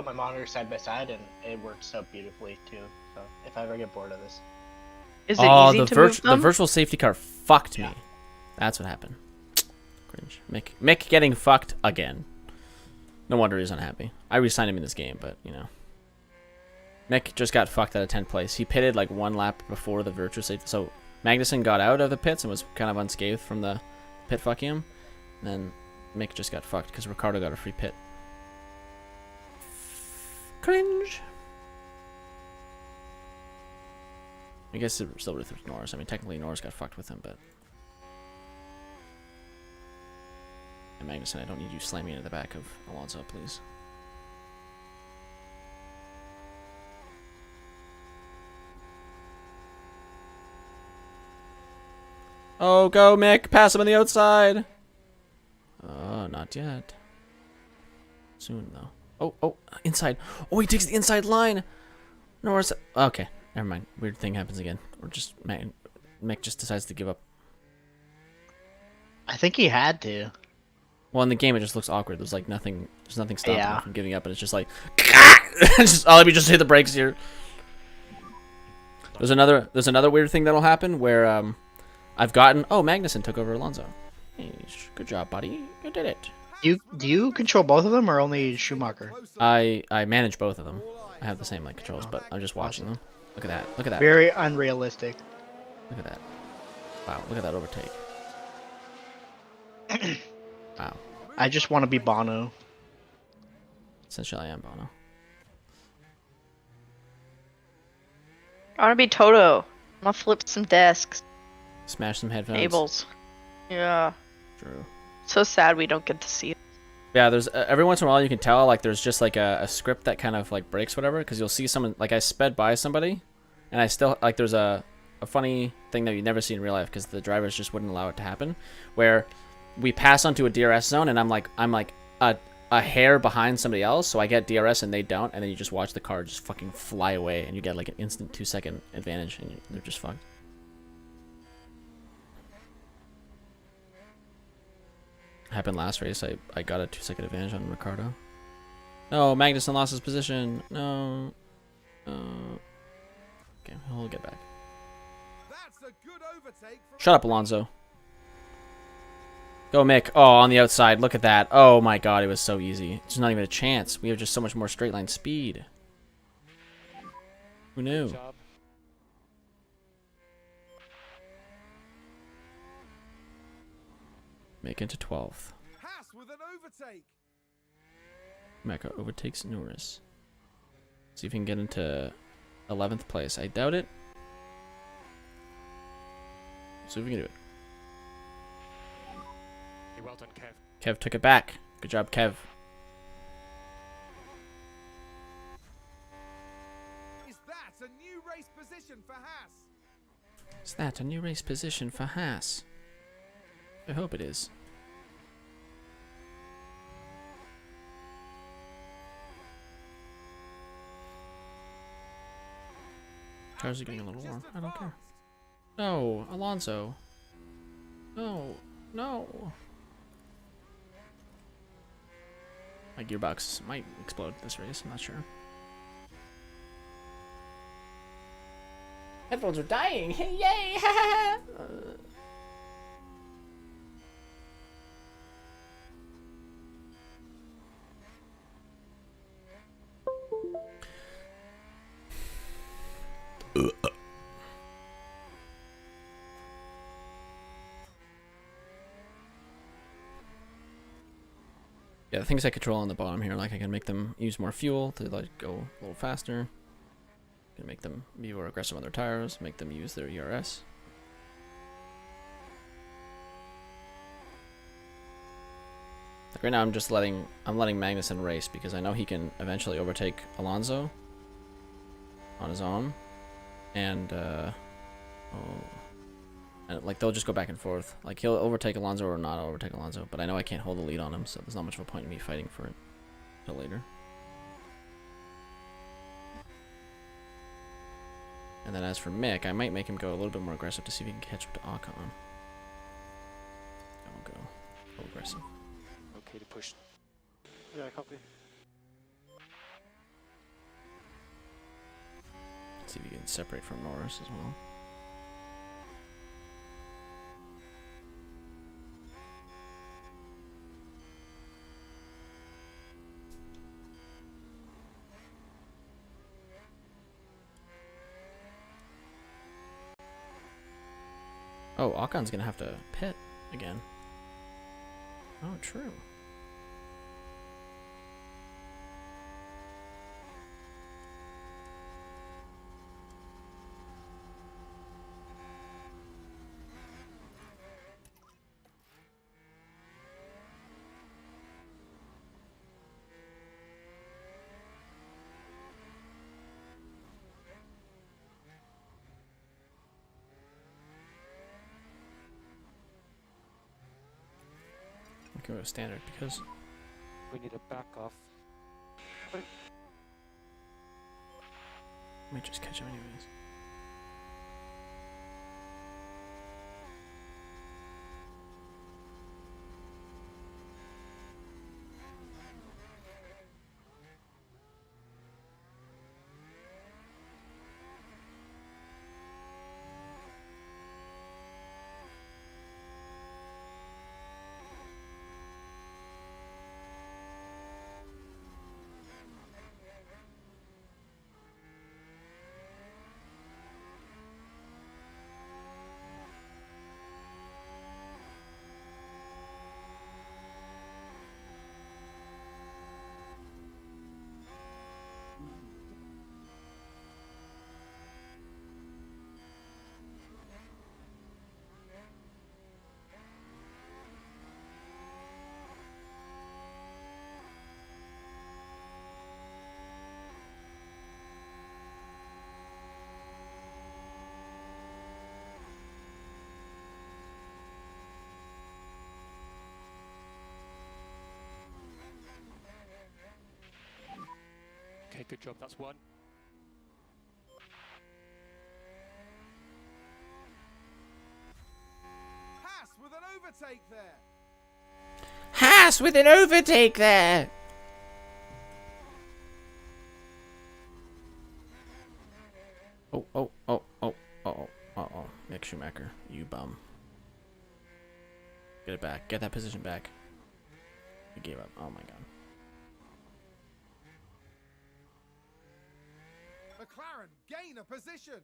my monitor side by side, and it works so beautifully too. So if I ever get bored of this, is it easy to move them? The virtual safety car fucked me. That's what happened. Cringe. Mick getting fucked again. No wonder he's unhappy. I re-signed him in this game, but you know. Mick just got fucked out of 10th place. He pitted like one lap before the virtual safety. So Magnussen got out of the pits and was kind of unscathed from the pit fucking him. Then Mick just got fucked because Ricardo got a free pit. Cringe. I guess it still with Norris. I mean, technically Norris got fucked with him, but. And Magnussen, I don't need you slamming into the back of Alonso, please. Oh, go, Mick! Pass him on the outside! Oh, not yet. Soon, though. Oh, inside. Oh, he takes the inside line! Norris. Okay, never mind. Weird thing happens again. Or just, Mick just decides to give up. I think he had to. Well, in the game, it just looks awkward. There's like nothing. There's nothing stopping him from giving up, and it's just like, let me just hit the brakes here. There's another weird thing that'll happen where I've gotten. Oh, Magnussen took over Alonso. Hey, good job, buddy. You did it. Do you control both of them or only Schumacher? I manage both of them. I have the same like controls, but I'm just watching them. Look at that. Look at that. Very unrealistic. Look at that. Wow. Look at that overtake. Wow. I just want to be Bono. Essentially, I am Bono. I want to be Toto. I'm gonna flip some desks. Smash some headphones. Tables. Yeah. True. So sad we don't get to see it. Yeah, there's every once in a while you can tell like there's just like a script that kind of like breaks whatever, because you'll see someone like I sped by somebody, and I still like there's a funny thing that you never see in real life because the drivers just wouldn't allow it to happen, where we pass onto a DRS zone and I'm like a hair behind somebody else, so I get DRS and they don't, and then you just watch the car just fucking fly away and you get like an instant 2-second advantage and they're just fucked. Happened last race. I got a 2-second advantage on Ricardo. No, Magnussen lost his position. No. Okay, we'll get back. Shut up, Alonso. Go, Mick. Oh, on the outside. Look at that. Oh my god, it was so easy. It's not even a chance. We have just so much more straight line speed. Who knew? Make it to 12th. Haas with an overtake. Mecca overtakes Norris. See if he can get into 11th place. I doubt it. See if we can do it. Well done, Kev. Kev took it back. Good job, Kev. Is that a race position for Haas. Is that a new race position for Haas? I hope it is. Cars are getting a little warm. I don't care. No, Alonso. No, no. My gearbox might explode this race, I'm not sure. Headphones are dying! Yay! Yeah, the things I control on the bottom here, like I can make them use more fuel to like go a little faster. Can make them be more aggressive on their tires, make them use their ERS. Like right now I'm just letting Magnussen race because I know he can eventually overtake Alonso on his own. And and like they'll just go back and forth. Like he'll overtake Alonso or not overtake Alonso, but I know I can't hold the lead on him, so there's not much of a point in me fighting for it until later. And then as for Mick, I might make him go a little bit more aggressive to see if he can catch up to Ocon. I will go aggressive. Okay to push. Yeah, I copy. Let's see if he can separate from Norris as well. Oh, Ocon's gonna have to pit again. Oh, true. We can go standard because we need a back off. Might just catch him anyways. Okay, good job, that's one. Haas with an overtake there. Haas with an overtake there! Oh. Mick Schumacher, you bum. Get it back. Get that position back. He gave up. Oh my god. McLaren gain a position.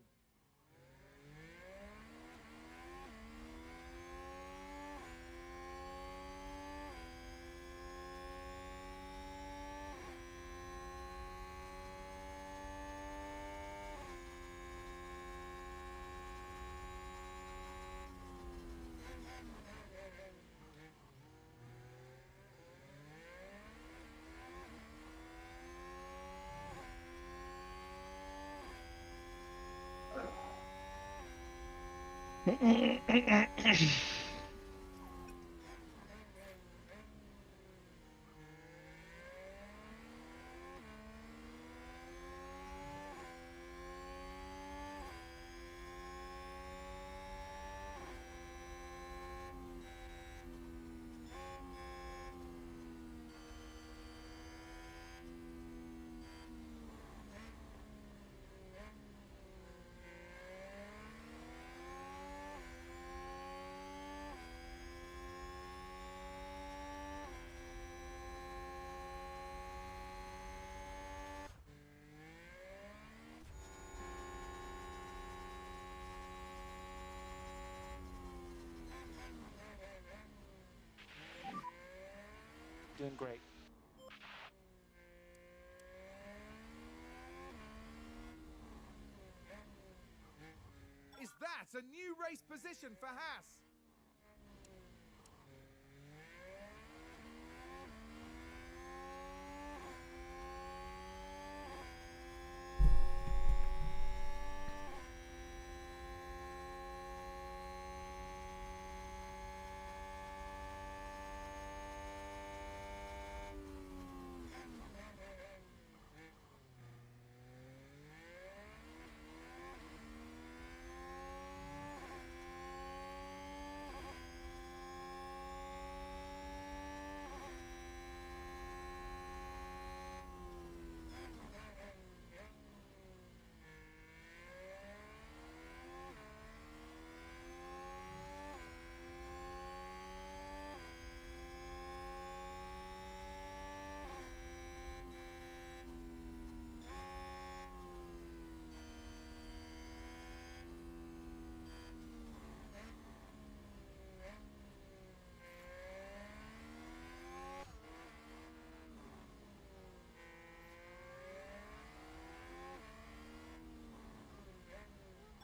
Doing great. Is that a new race position for Haas?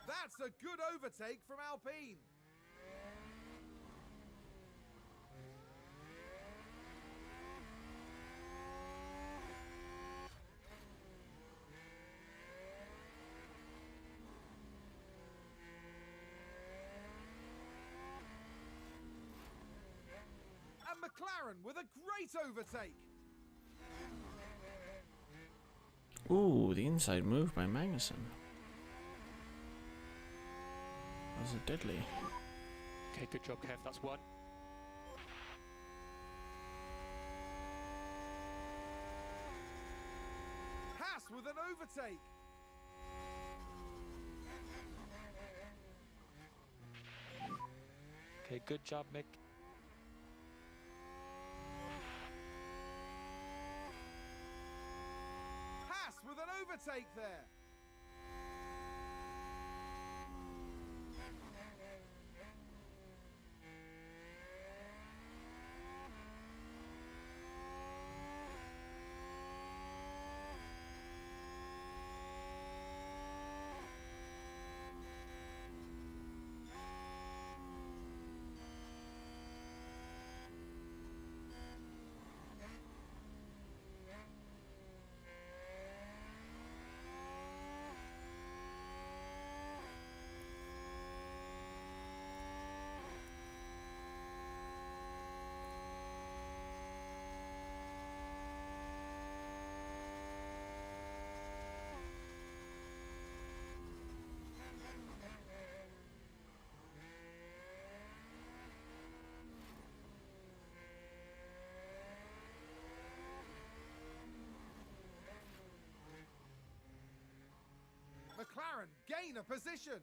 That's a good overtake from Alpine. And McLaren with a great overtake. Ooh, the inside move by Magnussen. Was it deadly? Okay, good job, Kev. That's one. Haas with an overtake. Okay, good job, Mick. Haas with an overtake there. McLaren gain a position.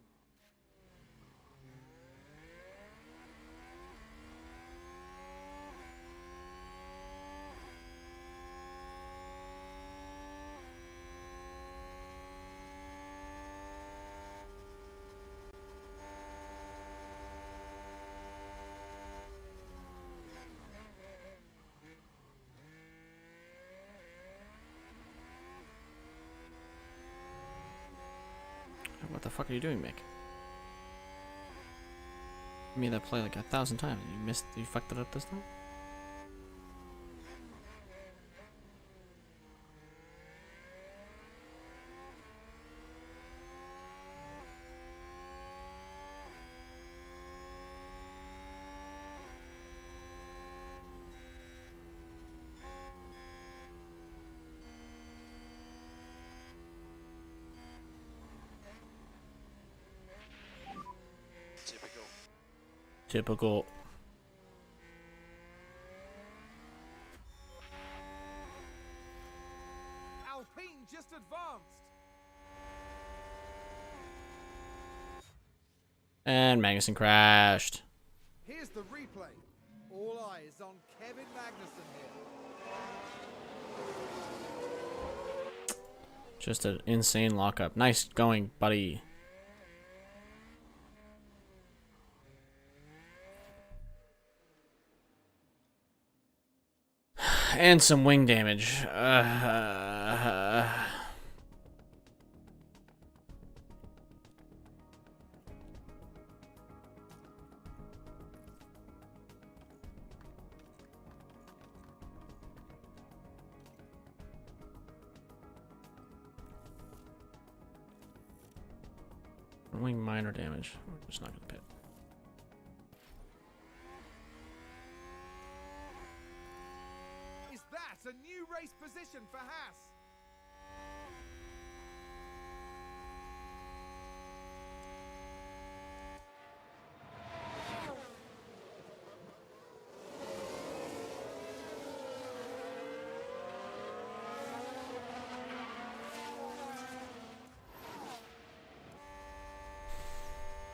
What the fuck are you doing, Mick? You made that play like 1,000 times. You fucked it up this time? Typical. Alpine just advanced. And Magnussen crashed. Here's the replay. All eyes on Kevin Magnussen here. Just an insane lockup. Nice going, buddy. And some wing damage. Wing minor damage. We're just not gonna pit. Is that a new race position for Haas?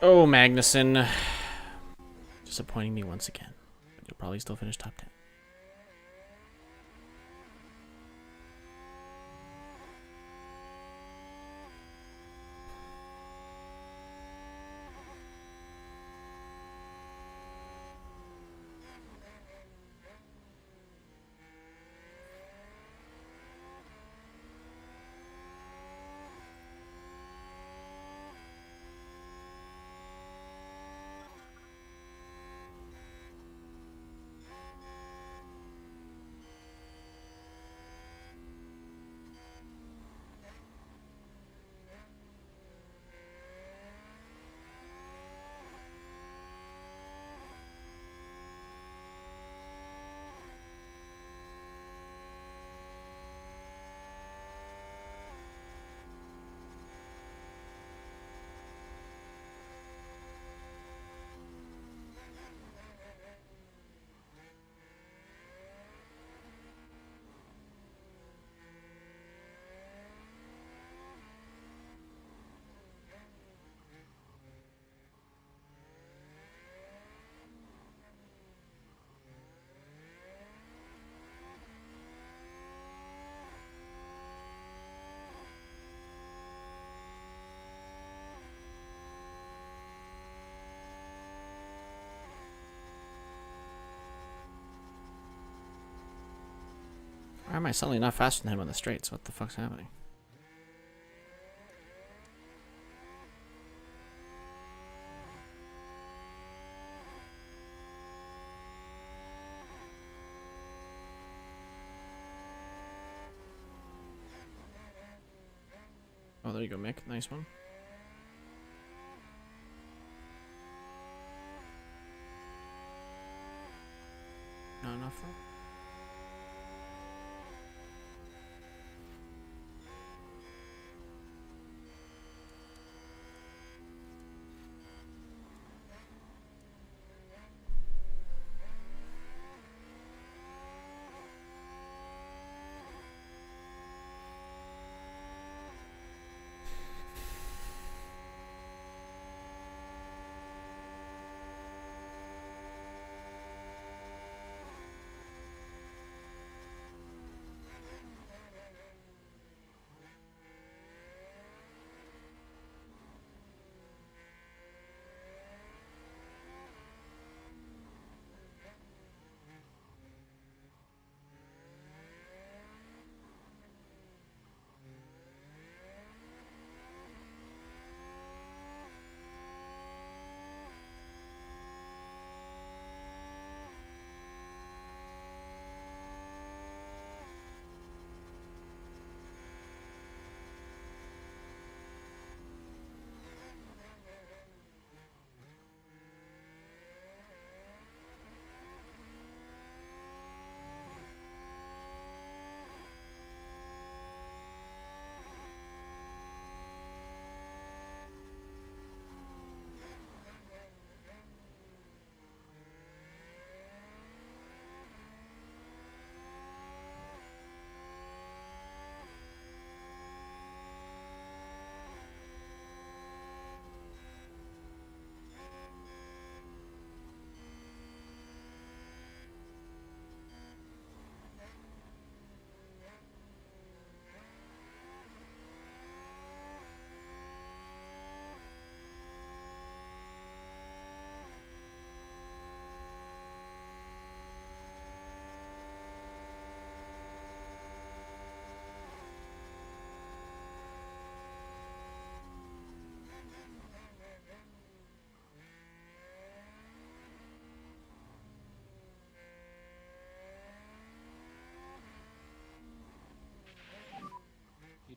Oh, Magnussen. Disappointing me once again. But you'll probably still finish top 10. Why am I suddenly not faster than him on the straights? What the fuck's happening? Oh, there you go, Mick. Nice one. Not enough for him.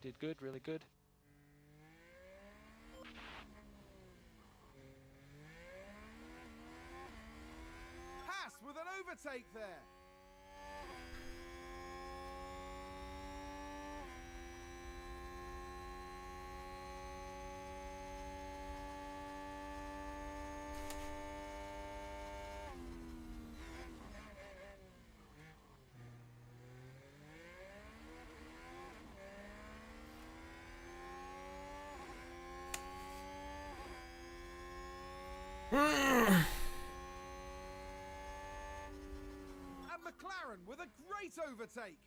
did good, really good. Haas with an overtake there. And McLaren with a great overtake.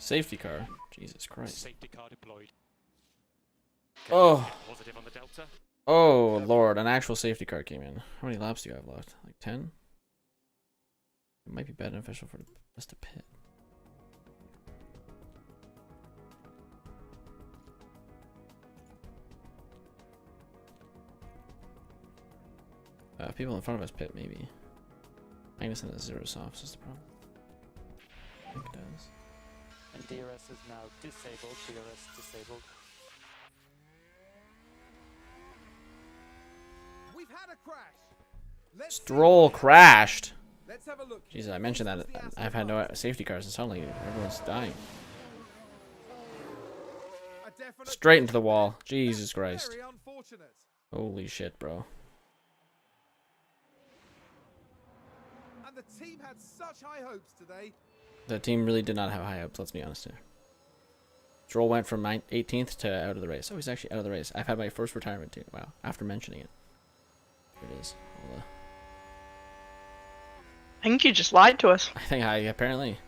Safety car. Jesus Christ. Safety car deployed. Oh. Positive on the Delta. Oh, Lord. An actual safety car came in. How many laps do you have left? Like 10? It might be beneficial for us to pit. People in front of us pit, maybe. Magnussen has 0 softs, is the problem. I think it does. And DRS is now disabled. DRS disabled. We've had a crash. Let's Stroll crashed. Let's have a look. Jesus, I mentioned that I've had no safety cars and suddenly everyone's dying. Straight into the wall. Jesus Christ. Very unfortunate. Holy shit, bro. And the team had such high hopes today. The team really did not have high hopes, let's be honest here. Stroll went from 18th to out of the race. Oh, he's actually out of the race. I've had my first retirement too. Wow. After mentioning it. Here it is. I think you just lied to us. I think apparently.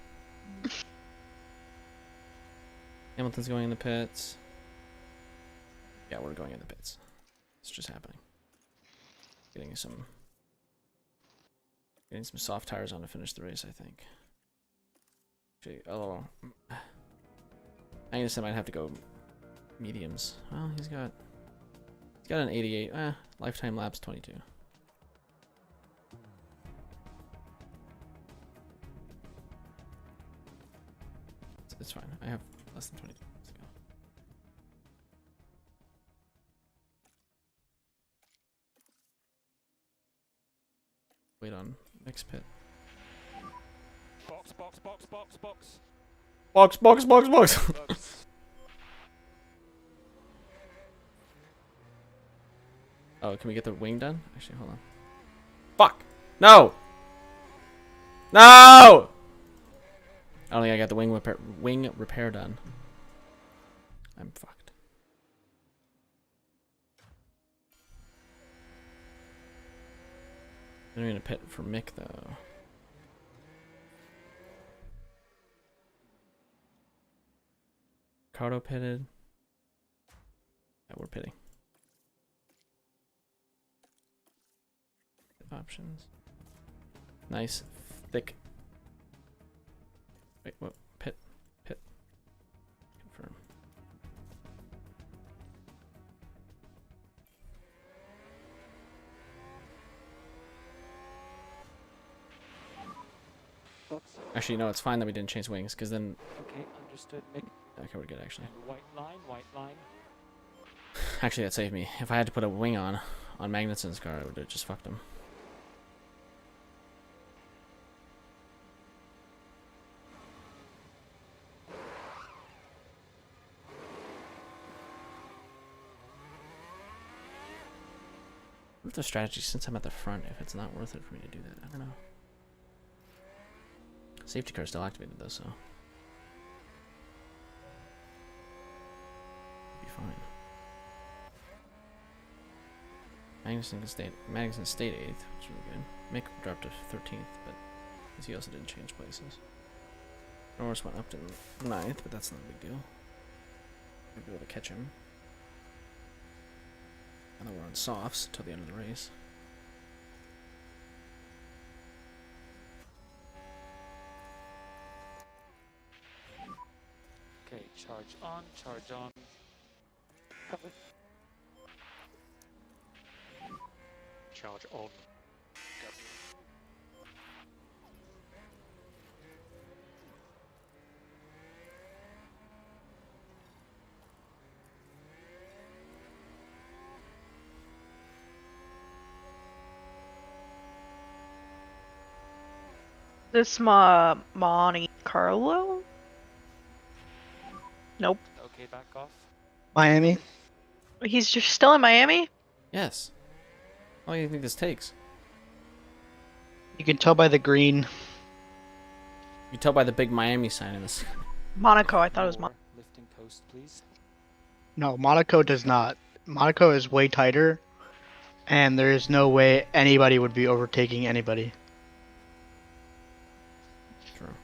Hamilton's going in the pits. Yeah, we're going in the pits. It's just happening. Getting some soft tires on to finish the race, I think. Actually, oh, I guess I might have to go mediums. Well, he's got an 88. Lifetime laps 22. It's fine. I have less than 22. Let's go. Wait on mixed pit. Box, box, box, box, box. Box, box, box, box. Oh, can we get the wing done? Actually, hold on. Fuck! No! No! I don't think I got the wing repair done. I'm fucked. I'm gonna pit for Mick though. Ricardo pitted. Yeah, we're pitting. Options. Nice, thick. Wait, what? Pit. Confirm. Oops. Actually, no, it's fine that we didn't change wings, because then... Okay, understood, Mick. Okay, we're good, actually. And white line. Actually, that saved me. If I had to put a wing on Magnussen's car, I would have just fucked him. What's the strategy since I'm at the front if it's not worth it for me to do that? I don't know. Safety car still activated though, so be fine. Magnuson stayed 8th, which is really good. Mick dropped to 13th, but he also didn't change places. Norris went up to 9th, but that's not a big deal. We'll be able to catch him. And then we're on softs until the end of the race. Okay, charge on, charge on. Covered. Charge on. This Monte Carlo? Nope. Okay, back off. Miami. He's just still in Miami? Yes. How long do you think this takes? You can tell by the green. You can tell by the big Miami sign in this. Monaco, I thought it was Monaco. Lifting coast, please. No, Monaco does not. Monaco is way tighter, and there is no way anybody would be overtaking anybody. True.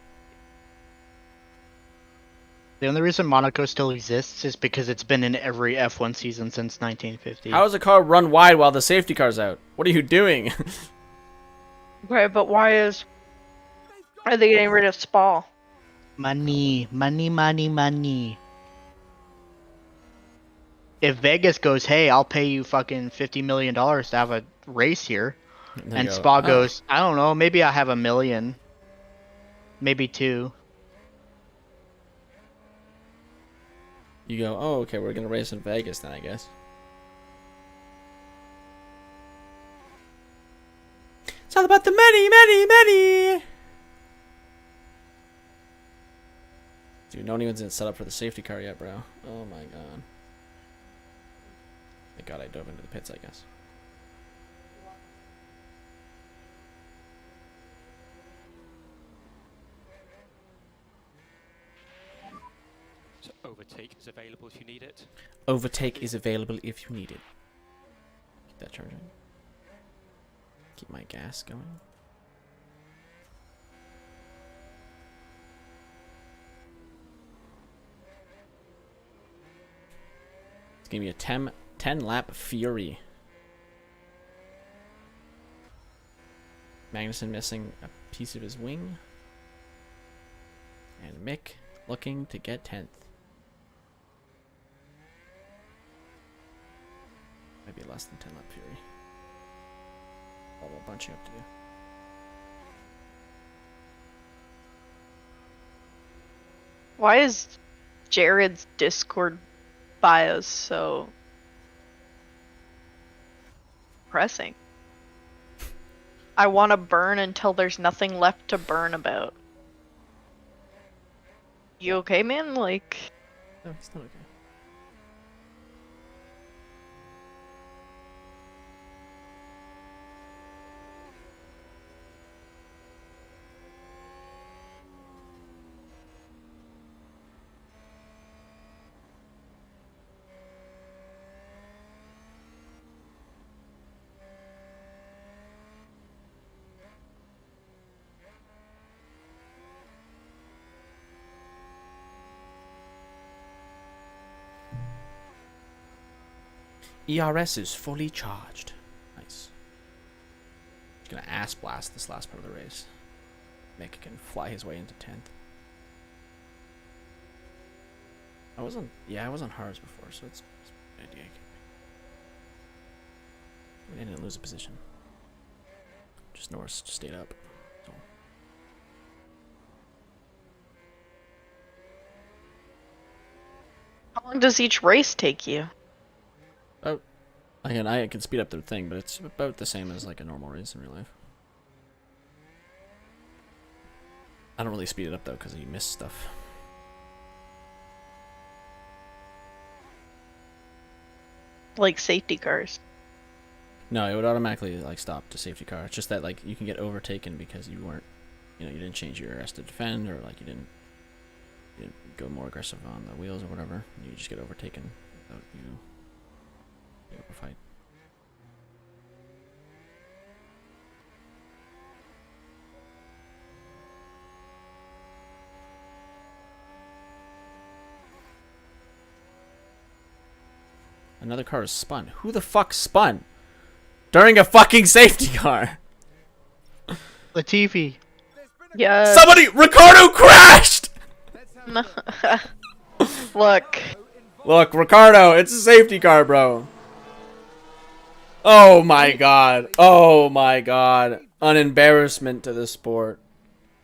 The only reason Monaco still exists is because it's been in every F1 season since 1950. How does a car run wide while the safety car's out? What are you doing? Okay, but why are they getting rid of Spa? Money, money, money, money. If Vegas goes, hey, I'll pay you fucking $50 million to have a race here, and Spa goes, I don't know, maybe I have $1 million, maybe 2. You go, oh, okay, we're gonna race in Vegas then, I guess. It's all about the money, money, money! Dude, no one's set up for the safety car yet, bro. Oh my god. Thank god I dove into the pits, I guess. So overtake is available if you need it. Overtake is available if you need it. Keep that charging. Keep my gas going. It's gonna be a 10 lap fury. Magnussen missing a piece of his wing. And Mick looking to get 10th. Maybe less than 10 lap fury. All a bunch you have to do. Why is Jared's Discord bio so pressing? I want to burn until there's nothing left to burn about. You okay, man? Like... No, it's not okay. ERS is fully charged. Nice. He's gonna ass blast this last part of the race. Mick can fly his way into 10th. I was on Haas before, so it's a good idea. I didn't lose a position. Just Norris stayed up. So. How long does each race take you? Oh, again, I can speed up the thing, but it's about the same as like a normal race in real life. I don't really speed it up though, because you miss stuff. Like safety cars. No, it would automatically like stop to safety car. It's just that like you can get overtaken because you weren't, you didn't change your S to defend, or like you didn't go more aggressive on the wheels or whatever. You just get overtaken without you. Fight. Another car is spun. Who the fuck spun? During a fucking safety car. Latifi. Yeah. Somebody, Ricardo crashed! Look. Look, Ricardo, it's a safety car, bro. Oh my god. Oh my god. An embarrassment to the sport.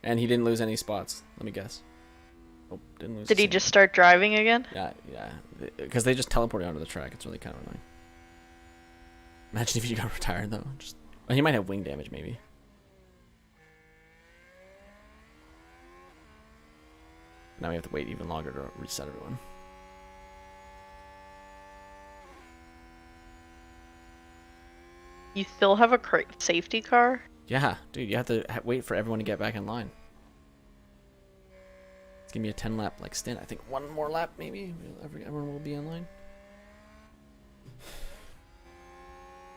And he didn't lose any spots. Let me guess. Oh, didn't lose. Did he just start driving again? Yeah. Because they just teleported onto the track. It's really kind of annoying. Imagine if he got retired, though. Well, he might have wing damage, maybe. Now we have to wait even longer to reset everyone. You still have a safety car? Yeah, dude, you have to wait for everyone to get back in line. It's gonna be a 10-lap like stint. I think one more lap, maybe. Everyone will be in line.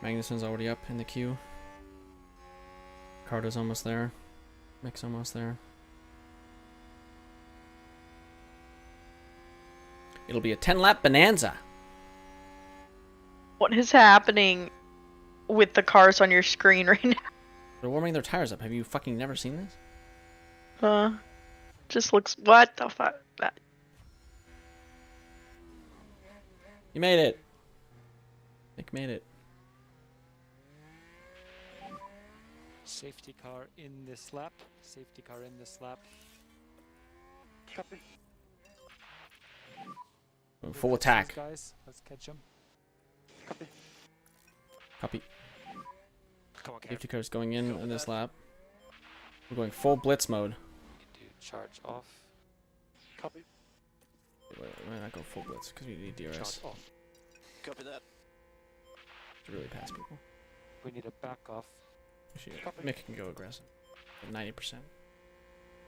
Magnussen's already up in the queue. Cardo's almost there. Mick's almost there. It'll be a 10-lap bonanza. What is happening with the cars on your screen right now? They're warming their tires up. Have you fucking never seen this? Just looks. What the fuck? You made it. Nick made it. Safety car in this lap. Safety car in this lap. Copy. Full attack. Guys, let's catch him. Copy. Copy. Come on, Safety car's going in this lap. We're going full blitz mode. Need to charge off. Copy. Why not go full blitz? Because we need DRS. Charge off. Copy that. To really pass people. We need a back off. Mick can go aggressive. At 90%.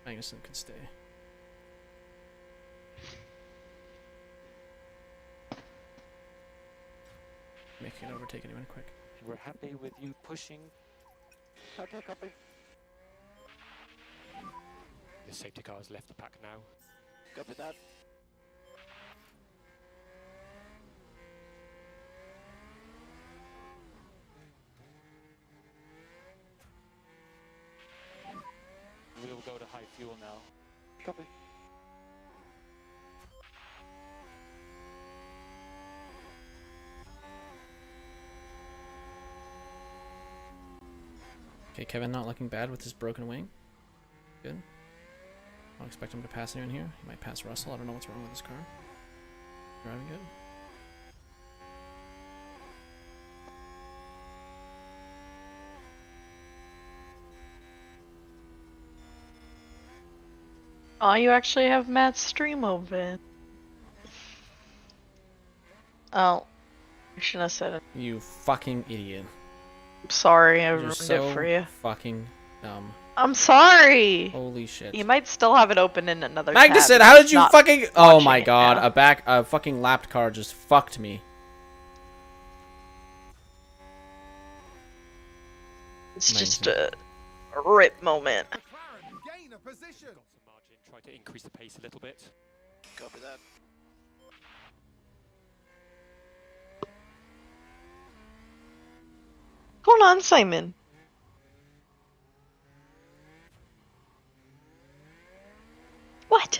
Magnussen can stay. Mick can overtake anyone quick. We're happy with you pushing. Okay, copy. The safety car has left the pack now. Copy that. We'll go to high fuel now. Copy. Okay, Kevin not looking bad with his broken wing. Good. I don't expect him to pass anyone here. He might pass Russell. I don't know what's wrong with his car. Driving good. Oh, you actually have Matt's stream open. Oh, I shouldn't have said it. You fucking idiot. I'm sorry, I You're ruined so it for you. fucking dumb. I'm sorry. Holy shit. You might still have it open in another Magnussen, tab. how did you Not fucking... Oh my watching it god, now. a fucking lapped car just fucked me. It's just a rip moment. Gain a position. Got some margin. Try to increase the pace a little bit. Copy that. Hold on, Simon. What?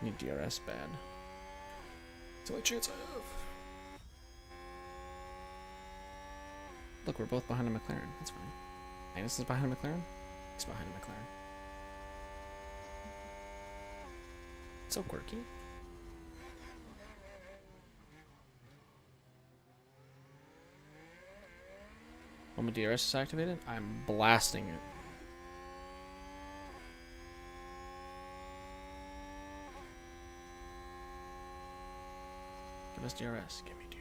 Need DRS bad. It's the only chance I have. Look, we're both behind a McLaren. That's fine. Magnus is behind a McLaren. He's behind a McLaren. So quirky. When my DRS is activated, I'm blasting it. Give us DRS. Give me DRS.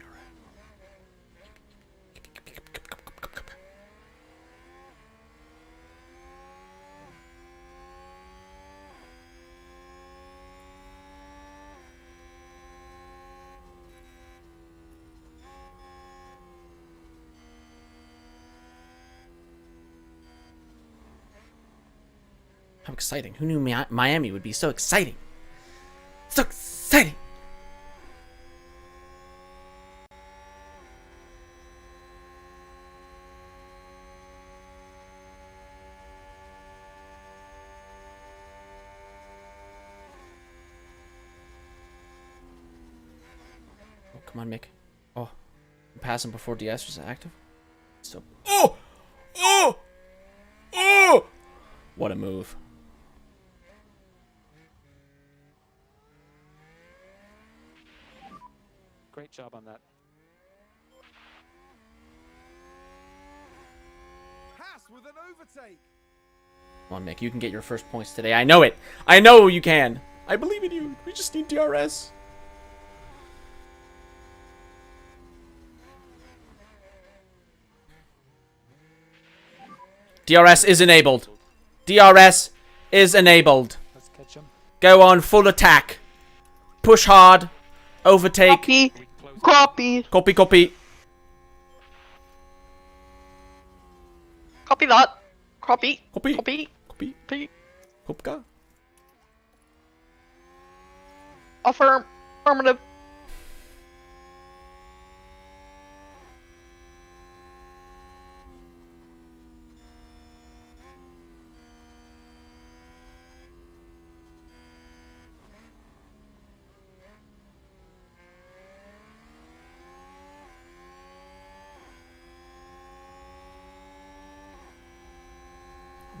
How exciting. Who knew Miami would be so exciting? So exciting! Come on, Mick. Oh, I'm passing before DS was active. So. Oh! Oh! Oh! What a move. Great job on that. Haas with an overtake. Come on, Mick. You can get your first points today. I know it. I know you can. I believe in you. We just need DRS. DRS is enabled. DRS is enabled. Let's catch him. Go on, full attack. Push hard. Overtake. Copy. Copy. Copy, copy. Copy that. Copy. Copy. Copy. Copy. Copy. Hopka. Affirmative.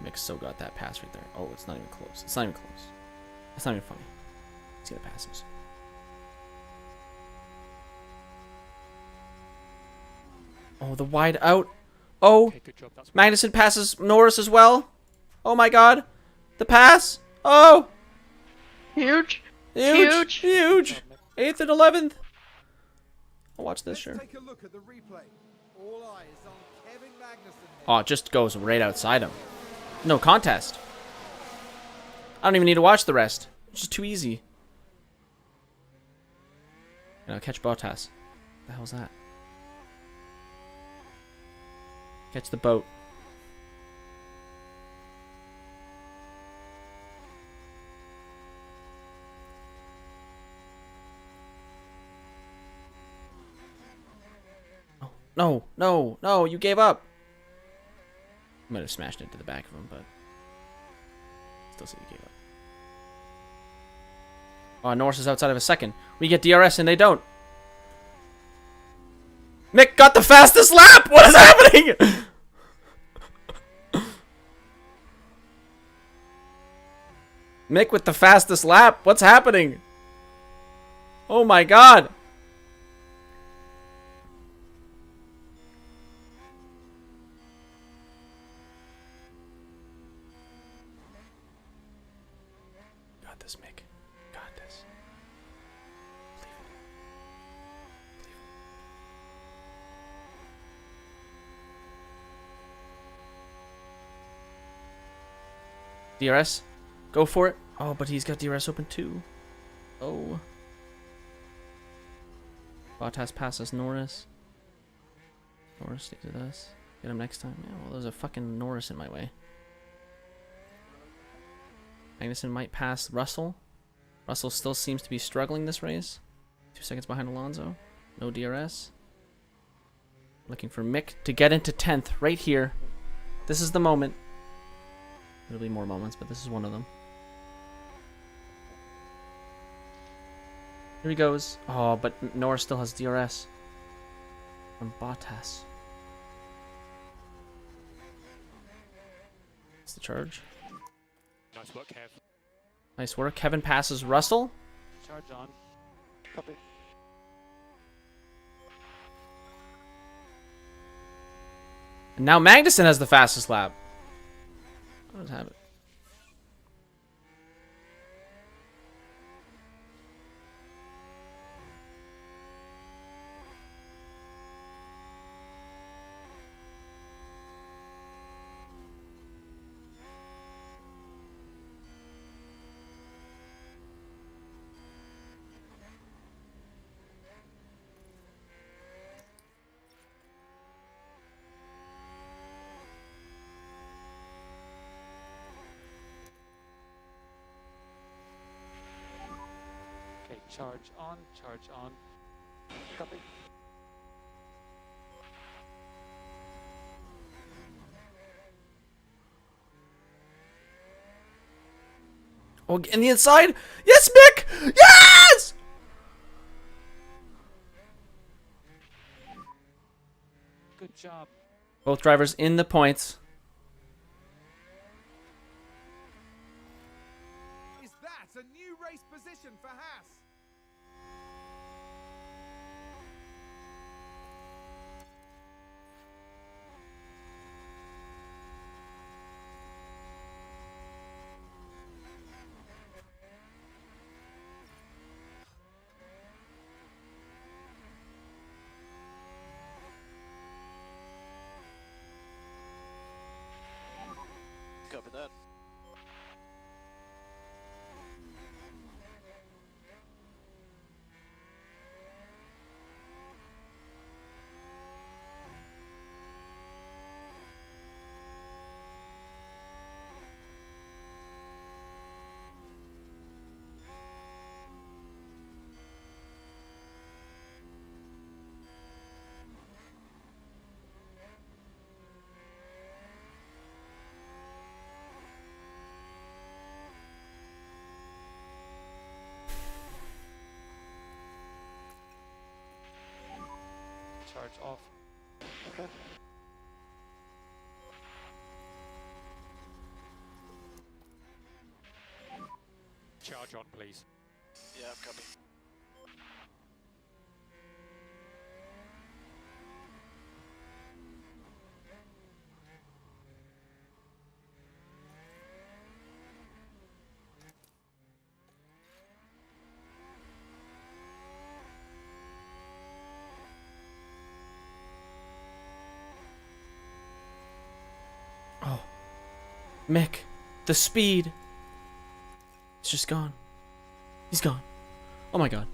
Mick so got that pass right there. Oh, it's not even close. It's not even close. It's not even funny. See the passes. Oh, the wide out. Oh, Okay, good job. That's Magnussen passes Norris as well. Oh my god. The pass. Oh. Huge. Huge. Huge. 8th and 11th. I'll watch this, sure. Take a look at the replay. All eyes on Kevin Magnussen. Oh, it just goes right outside him. No contest. I don't even need to watch the rest. It's just too easy. You know, catch Bottas. What the hell's that? Catch the boat. Oh, no, no, no, you gave up. I might have smashed into the back of him, but still see you gave up. Oh, Norris is outside of a second. We get DRS and they don't. Mick got the fastest lap! What is happening? Mick with the fastest lap. What's happening? Oh my god. Got this, Mick. Got this. DRS? Go for it. Oh, but he's got DRS open too. Oh. Bottas passes Norris. Norris, stick to this. Get him next time. Yeah, well, there's a fucking Norris in my way. Magnussen might pass Russell. Russell still seems to be struggling this race. 2 seconds behind Alonso. No DRS. Looking for Mick to get into 10th right here. This is the moment. There'll be more moments, but this is one of them. Here he goes. Oh, but Norris still has DRS. From Bottas. It's the charge. Nice work, Kev. Nice work. Kevin passes Russell. Charge on. Copy. And now Magnussen has the fastest lap. What does happen? Okay, charge on, charge on. Copy. Oh, in the inside? Yes, Mick! Yes! Good job. Both drivers in the points. Is that a new race position for Haas? Copy that. Charge off. Okay. Charge on, please. Yeah, copy. Oh. Mick, the speed. It's just gone. He's gone. Oh my god.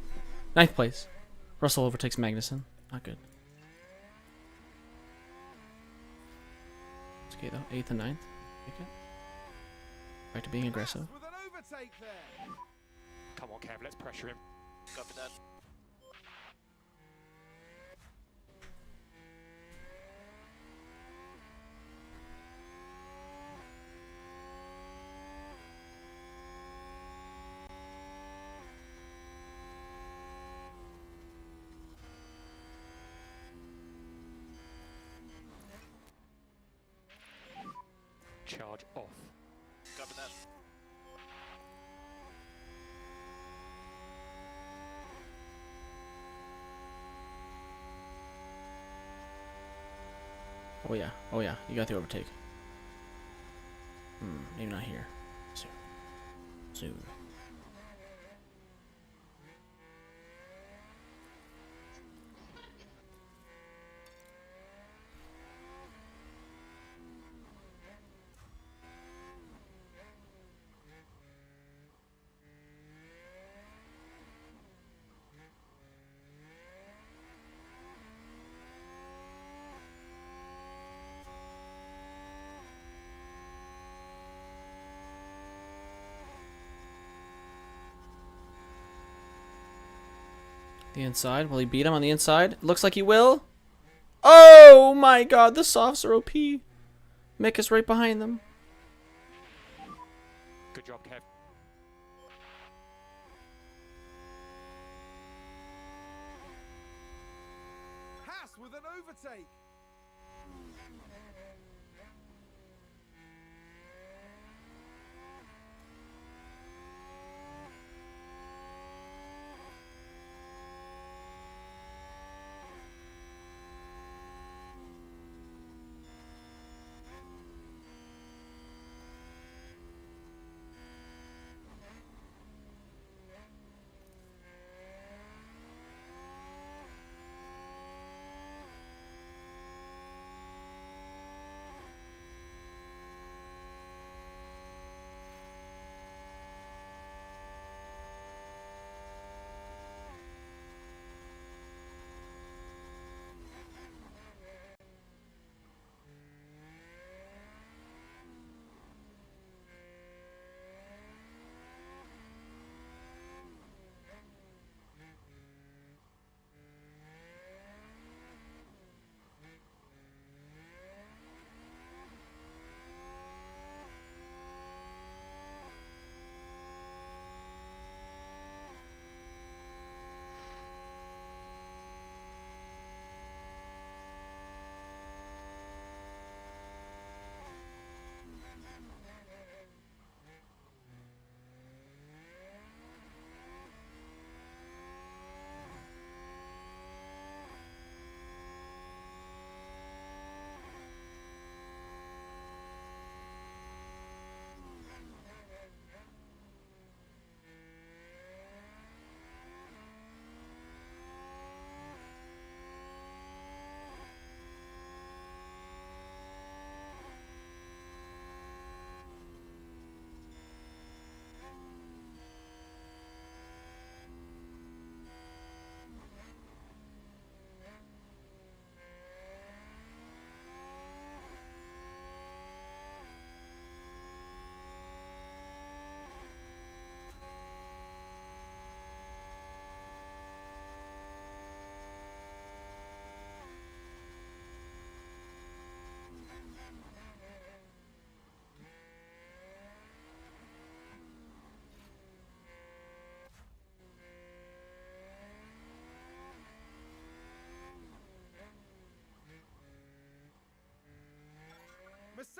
9th place. Russell overtakes Magnussen. Not good. It's okay though. 8th and 9th. Make it. Back to being aggressive. With an overtake there. Come on, Kev, let's pressure him. Copy that. Charge off. Copy that. Oh yeah. Oh yeah. You got the overtake. Maybe not here. Soon. Soon. The inside. Will he beat him on the inside? Looks like he will. Oh my god, the softs are OP. Mick is right behind them. Good job, Kev. Haas with an overtake.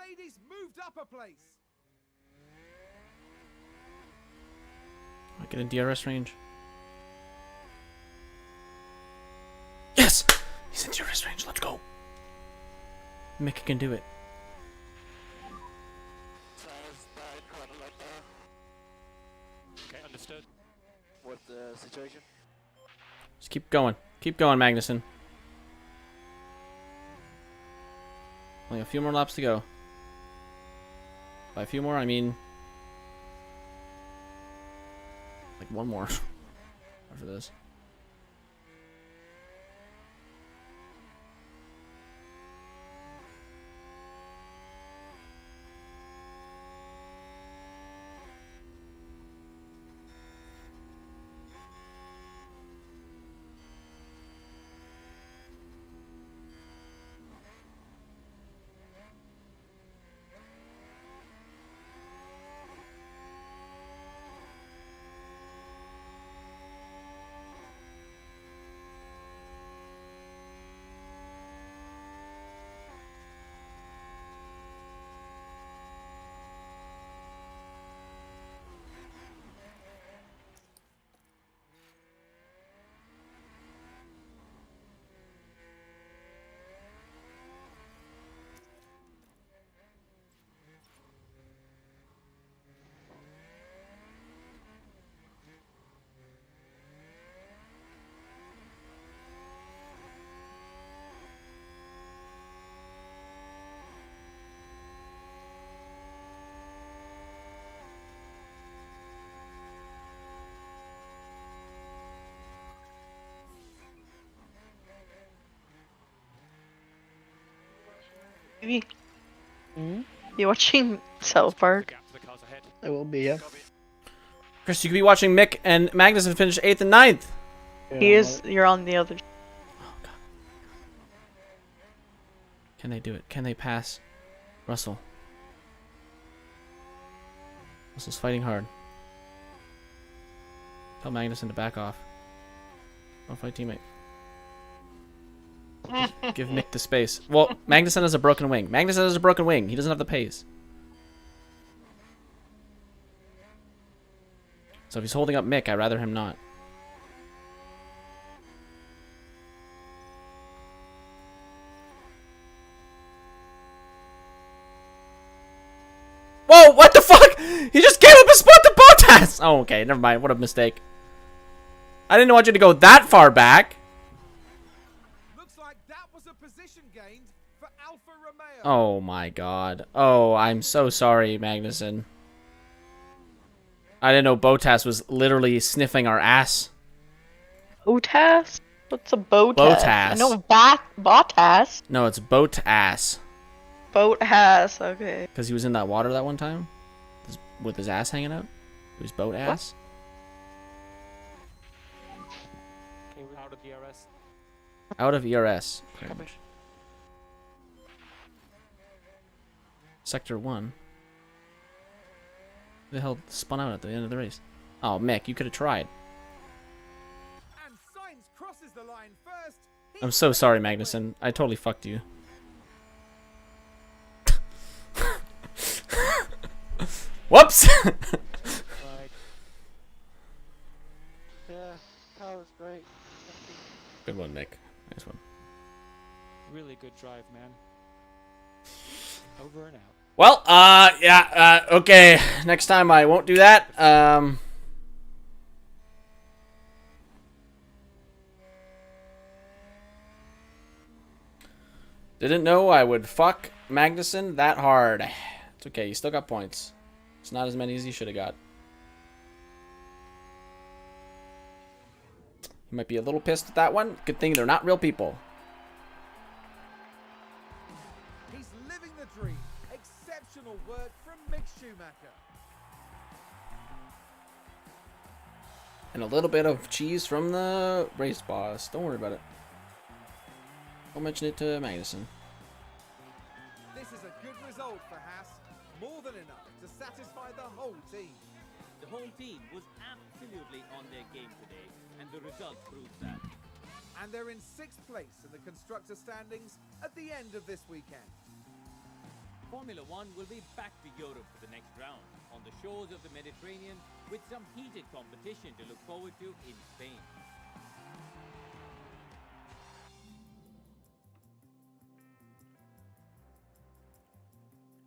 Mercedes moved up a place. I get in DRS range. Yes! He's in DRS range. Let's go. Mick can do it. Okay, understood. What's the situation? Just keep going. Keep going, Magnussen. Only a few more laps to go. By a few more, I mean... like one more. After this. Maybe. You watching South Park? I will be, yeah. Chris, you could be watching Mick and Magnussen finish 8th and 9th. He is. You're on the other. Can they do it? Can they pass Russell? Russell's fighting hard. Tell Magnussen to back off. Don't fight teammate. Give Mick the space. Well, Magnussen has a broken wing. Magnussen has a broken wing. He doesn't have the pace. So if he's holding up Mick, I'd rather him not. Whoa, what the fuck? He just gave up a spot to Bottas! Oh, okay, never mind. What a mistake. I didn't want you to go that far back. Looks like that was a position gained for Alfa Romeo. Oh my god. Oh, I'm so sorry, Magnussen. I didn't know Bottas was literally sniffing our ass. Bottas? What's a Bottas? Bottas. I know Bottas. No, it's Boat-ass. Boat-ass, okay. Because he was in that water that one time? With his ass hanging out? He was boat-ass? Okay, we're out of DRS. Out of ERS. Okay. Sector 1. Who the hell spun out at the end of the race? Oh, Mick, you could have tried. And Sainz crosses the line first. I'm so sorry, Magnussen. I totally fucked you. Whoops! Yeah, that was great. Good one, Mick. Nice one. Really good drive, man. Over and out. Well, yeah, okay. Next time I won't do that. Didn't know I would fuck Magnussen that hard. It's okay, you still got points. It's not as many as you should have got. You might be a little pissed at that one. Good thing they're not real people. He's living the dream. Exceptional work from Mick Schumacher. And a little bit of cheese from the race boss. Don't worry about it. I'll mention it to Magnussen. This is a good result for Haas. More than enough to satisfy the whole team. The whole team was absolutely on their game today, and the result proves that. And they're in 6th place in the constructor standings at the end of this weekend. Formula One will be back to Europe for the next round, on the shores of the Mediterranean, with some heated competition to look forward to in Spain.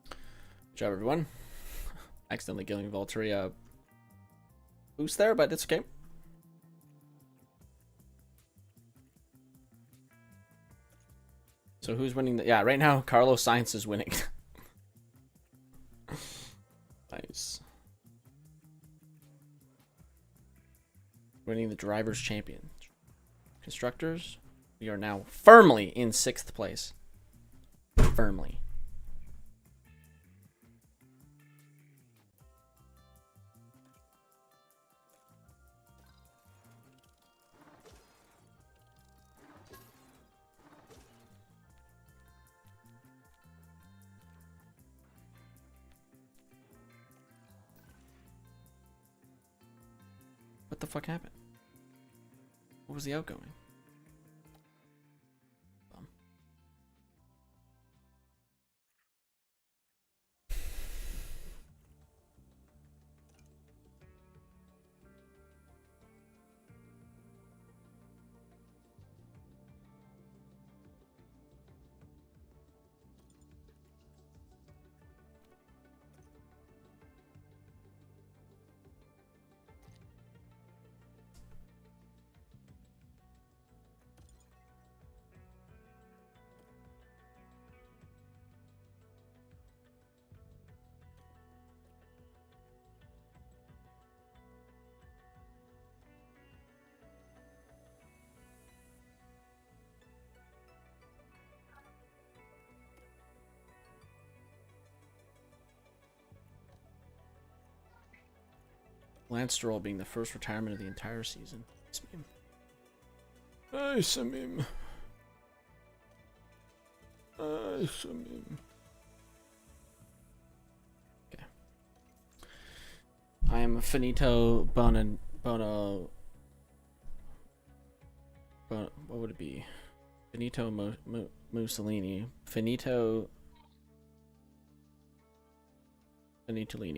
Good job, everyone. Accidentally killing Valtteri boost there, but it's okay. So who's winning? Yeah, right now Carlos Sainz is winning. Nice. Winning the Drivers' Champion. Constructors, we are now firmly in 6th place. Firmly. What the fuck happened? What was the outgoing? Lance Stroll being the first retirement of the entire season. Hey, Samim. Hey, Samim. Okay. I am Finito Bono. What would it be? Finito Mussolini. Finito Finitolini.